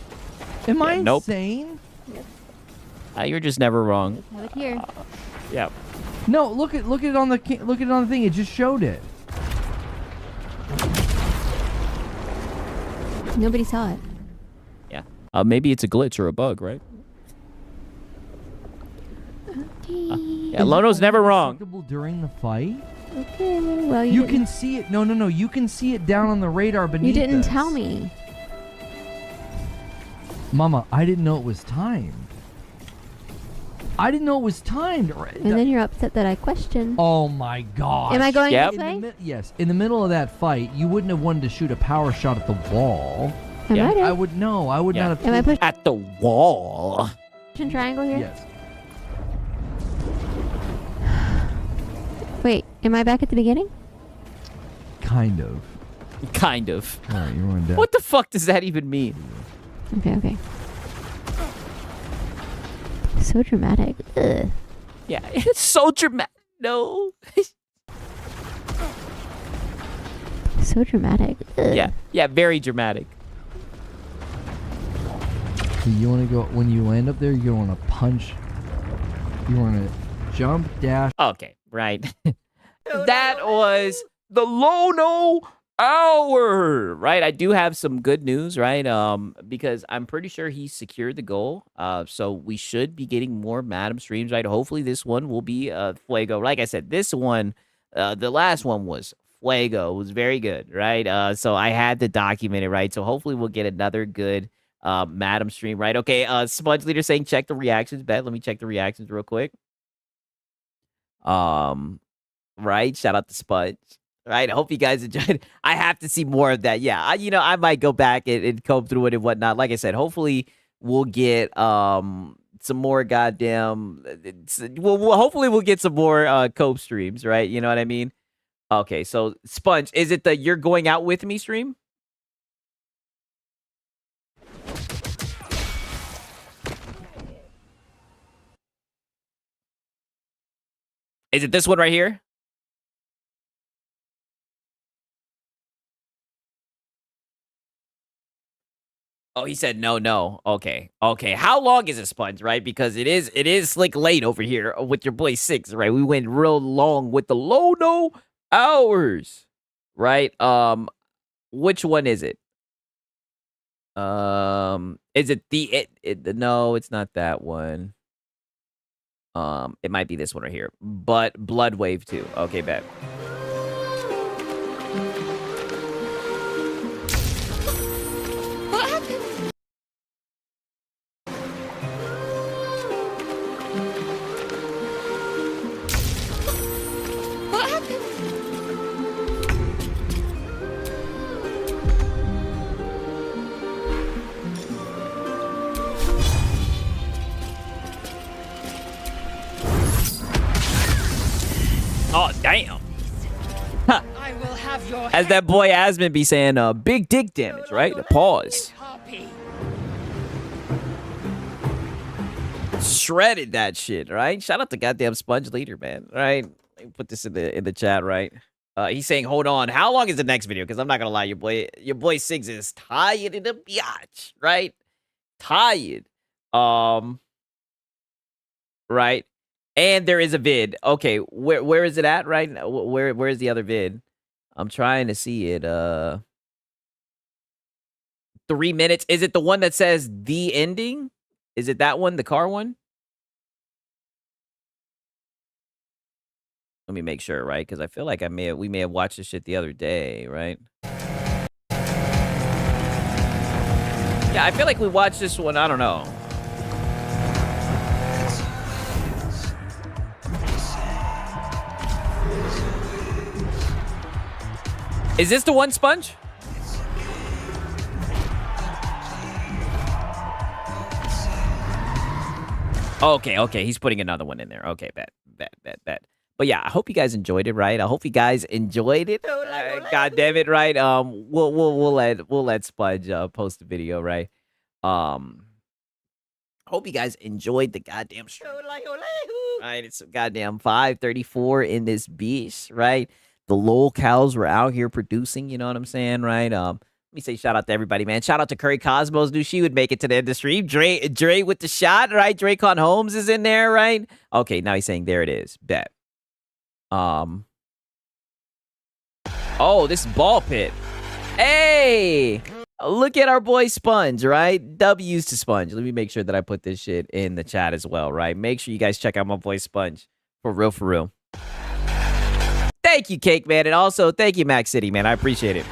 Am I nope. insane? Yep. You're just never wrong. Have it here. Yeah. No, look at it on the thing. It just showed it. Nobody saw it. Yeah. Maybe it's a glitch or a bug, right? Okay. Yeah, Lono's never wrong. During the fight? Okay. Well, You didn't- can see it. No. You can see it down on the radar beneath. You didn't us. tell me. Mama, I didn't know it was timed. I didn't know it was timed. And then you're upset that I questioned. Oh my gosh. Am I going Yep. this way? Yes. In the middle of that fight, you wouldn't have wanted to shoot a power shot at the wall. I might have. I would not have. Am I pushing At the wall. triangle here? Yes. Wait, am I back at the beginning? Kind of. Kind of. All right, you're on deck. What the fuck does that even mean? Okay. So dramatic. Ugh. Yeah, it's so dramatic. No. So dramatic. Ugh. Yeah, very dramatic. So you want to go when you land up there? You want to punch. You want to jump, dash. Okay, right. That was the Lono Hour, right? I do have some good news, right? Because I'm pretty sure he secured the goal. So we should be getting more Madam streams, right? Hopefully this one will be Fuego. Like I said, this one, the last one was Fuego. It was very good, right? So I had to document it, right? So hopefully we'll get another good Madam stream, right? Okay, Sponge Leader saying check the reactions, bet. Let me check the reactions real quick. Right? Shout out to Sponge. Right? I hope you guys enjoyed. I have to see more of that. Yeah, I might go back and comb through it and whatnot. Like I said, hopefully we'll get some more goddamn. Hopefully we'll get some more Cope streams, right? You know what I mean? Okay, so Sponge, is it the "You're Going Out With Me" stream? Is it this one right here? Oh, he said no. Okay. How long is it, Sponge, right? Because it is like late over here with your boy 6, right? We went real long with the Lono hours, right? Which one is it? Is it no, it's not that one. It might be this one right here. But Blood Wave 2. Okay, bet. As that boy Asmund be saying, big dick damage, right? Pause. Shredded that shit, right? Shout out to goddamn Sponge Leader, man. Right? Let me put this in the chat, right? He's saying, hold on. How long is the next video? Because I'm not gonna lie, your boy Siggs is tired in the biatch, right? Tired. Right? And there is a vid. Okay, where is it at right now? Where is the other vid? I'm trying to see it. 3 minutes. Is it the one that says the ending? Is it that one, the car one? Let me make sure, right? Because I feel like we may have watched this shit the other day, right? Yeah, I feel like we watched this one. I don't know. Is this the one, Sponge? Okay. He's putting another one in there. Okay, bet. But yeah, I hope you guys enjoyed it, right? I hope you guys enjoyed it. God damn it, right? We'll let Sponge post the video, right? Hope you guys enjoyed the goddamn stream. Right, it's goddamn 5:34 in this beast, right? The locals were out here producing, you know what I'm saying, right? Let me say shout out to everybody, man. Shout out to Curry Cosmos. Knew she would make it to the end of the stream. Dre with the shot, right? Dracon Holmes is in there, right? Okay, now he's saying there it is. Bet. Oh, this is Ball Pit. Hey! Look at our boy Sponge, right? W's to Sponge. Let me make sure that I put this shit in the chat as well, right? Make sure you guys check out my boy Sponge. For real. Thank you, Cake Man. And also, thank you, Max City, man. I appreciate it.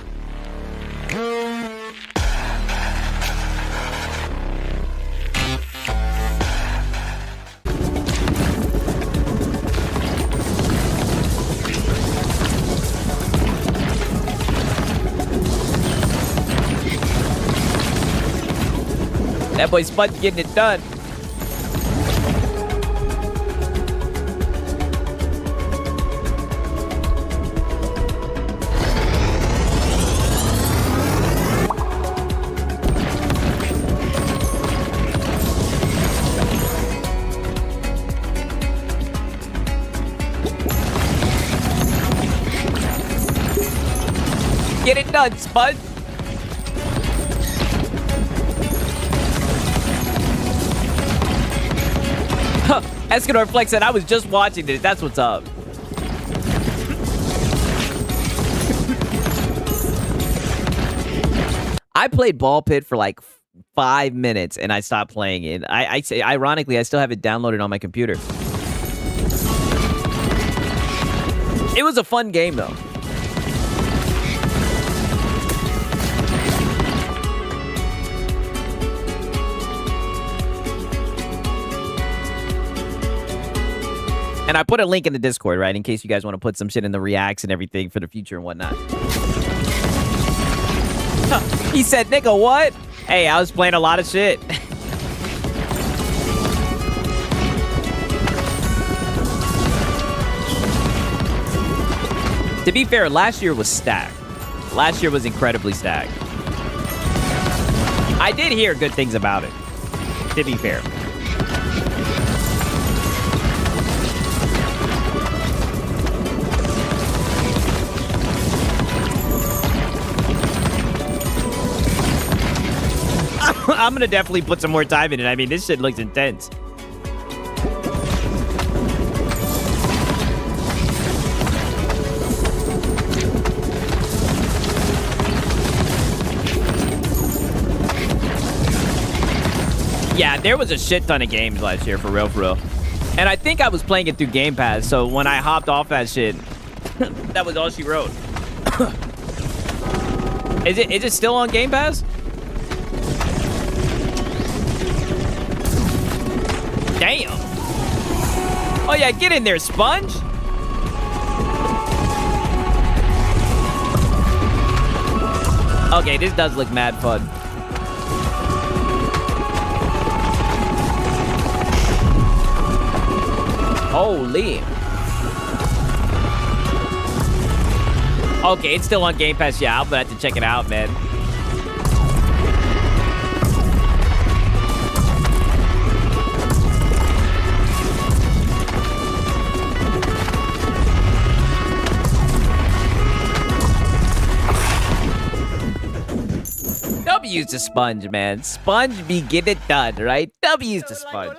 That boy Sponge getting it done. Get it done, Sponge. Escanor Flex said, I was just watching it. That's what's up. I played Ball Pit for like 5 minutes and I stopped playing it. I say, ironically, I still have it downloaded on my computer. It was a fun game, though. And I put a link in the Discord, right, in case you guys want to put some shit in the reacts and everything for the future and whatnot. He said, nigga, what? Hey, I was playing a lot of shit. To be fair, last year was stacked. Last year was incredibly stacked. I did hear good things about it, to be fair. I'm gonna definitely put some more time in it. I mean, this shit looks intense. Yeah, there was a shit ton of games last year, for real. And I think I was playing it through Game Pass, so when I hopped off that shit, that was all she wrote. Is it still on Game Pass? Damn. Oh, yeah, get in there, Sponge. Okay, this does look mad fun. Okay, it's still on Game Pass. Yeah, I'm gonna have to check it out, man. W's to Sponge, man. Sponge be get it done, right? W's to Sponge.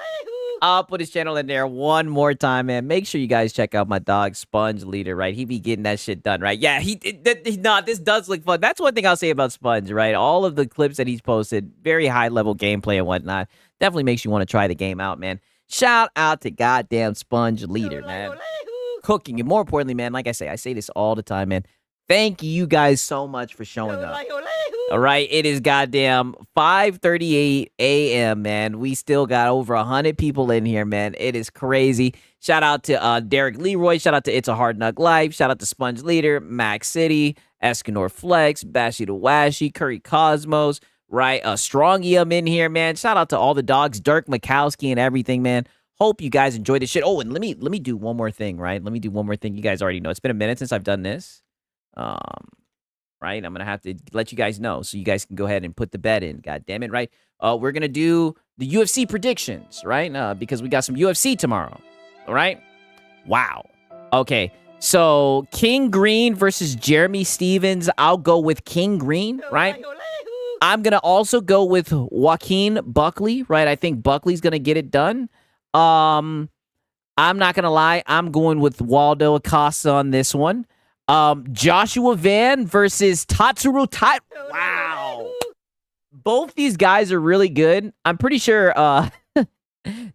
I'll put his channel in there one more time, man. Make sure you guys check out my dog, Sponge Leader, right? He be getting that shit done, right? Yeah, this does look fun. That's one thing I'll say about Sponge, right? All of the clips that he's posted, very high-level gameplay and whatnot. Definitely makes you want to try the game out, man. Shout out to goddamn Sponge Leader, man. Cooking, and more importantly, man, like I say this all the time, man. Thank you guys so much for showing up. All right, it is goddamn 5:38 a.m., man. We still got over 100 people in here, man. It is crazy. Shout out to Derek Leroy. Shout out to It's a Hard Knock Life. Shout out to Sponge Leader, Max City, Escanor Flex, Bashy the Washy, Curry Cosmos, right? Strong EM in here, man. Shout out to all the dogs, Dirk Mikowski and everything, man. Hope you guys enjoyed this shit. Oh, and let me do one more thing, right? Let me do one more thing. You guys already know. It's been a minute since I've done this. Right? I'm going to have to let you guys know so you guys can go ahead and put the bet in. God damn it, right? We're going to do the UFC predictions, right? Because we got some UFC tomorrow. All right? Wow. Okay. So, King Green versus Jeremy Stevens. I'll go with King Green, right? I'm going to also go with Joaquin Buckley, right? I think Buckley's going to get it done. I'm not going to lie. I'm going with Waldo Acosta on this one. Joshua Van versus Tatsuro Tai. Wow. Both these guys are really good. I'm pretty sure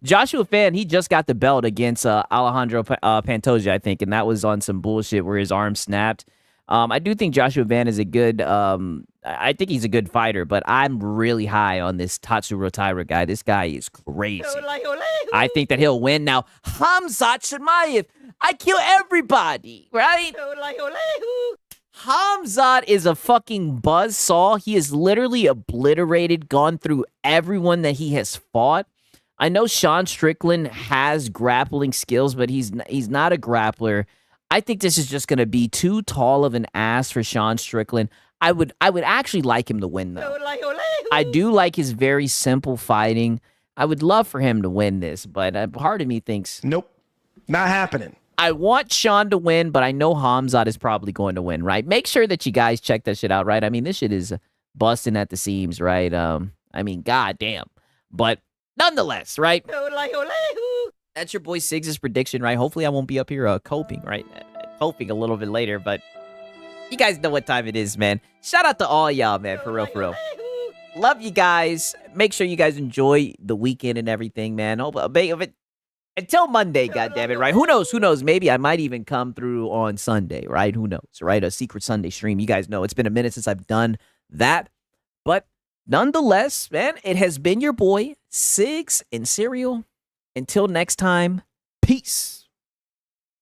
Joshua Van, he just got the belt against Alejandro Pantoja, I think, and that was on some bullshit where his arm snapped. I do think Joshua Van is a good I think he's a good fighter, but I'm really high on this Tatsuro Taira guy. This guy is crazy. I think that he'll win. Now, Khamzat Chimaev, I kill everybody, right? Khamzat is a fucking buzzsaw. He is literally obliterated, gone through everyone that he has fought. I know Sean Strickland has grappling skills, but he's not a grappler. I think this is just going to be too tall of an ass for Sean Strickland. I would actually like him to win, though. I do like his very simple fighting. I would love for him to win this, but part of me thinks... Nope. Not happening. I want Sean to win, but I know Khamzat is probably going to win, right? Make sure that you guys check that shit out, right? I mean, this shit is busting at the seams, right? I mean, goddamn. But nonetheless, right? That's your boy Siggs' prediction, right? Hopefully I won't be up here coping, right? Coping a little bit later, but you guys know what time it is, man. Shout out to all y'all, man, for real, for real. Love you guys. Make sure you guys enjoy the weekend and everything, man. Until Monday, goddammit, right? Who knows? Who knows? Maybe I might even come through on Sunday, right? Who knows, right? A secret Sunday stream. You guys know it's been a minute since I've done that. But nonetheless, man, it has been your boy, Siggs and Cereal. Until next time, peace.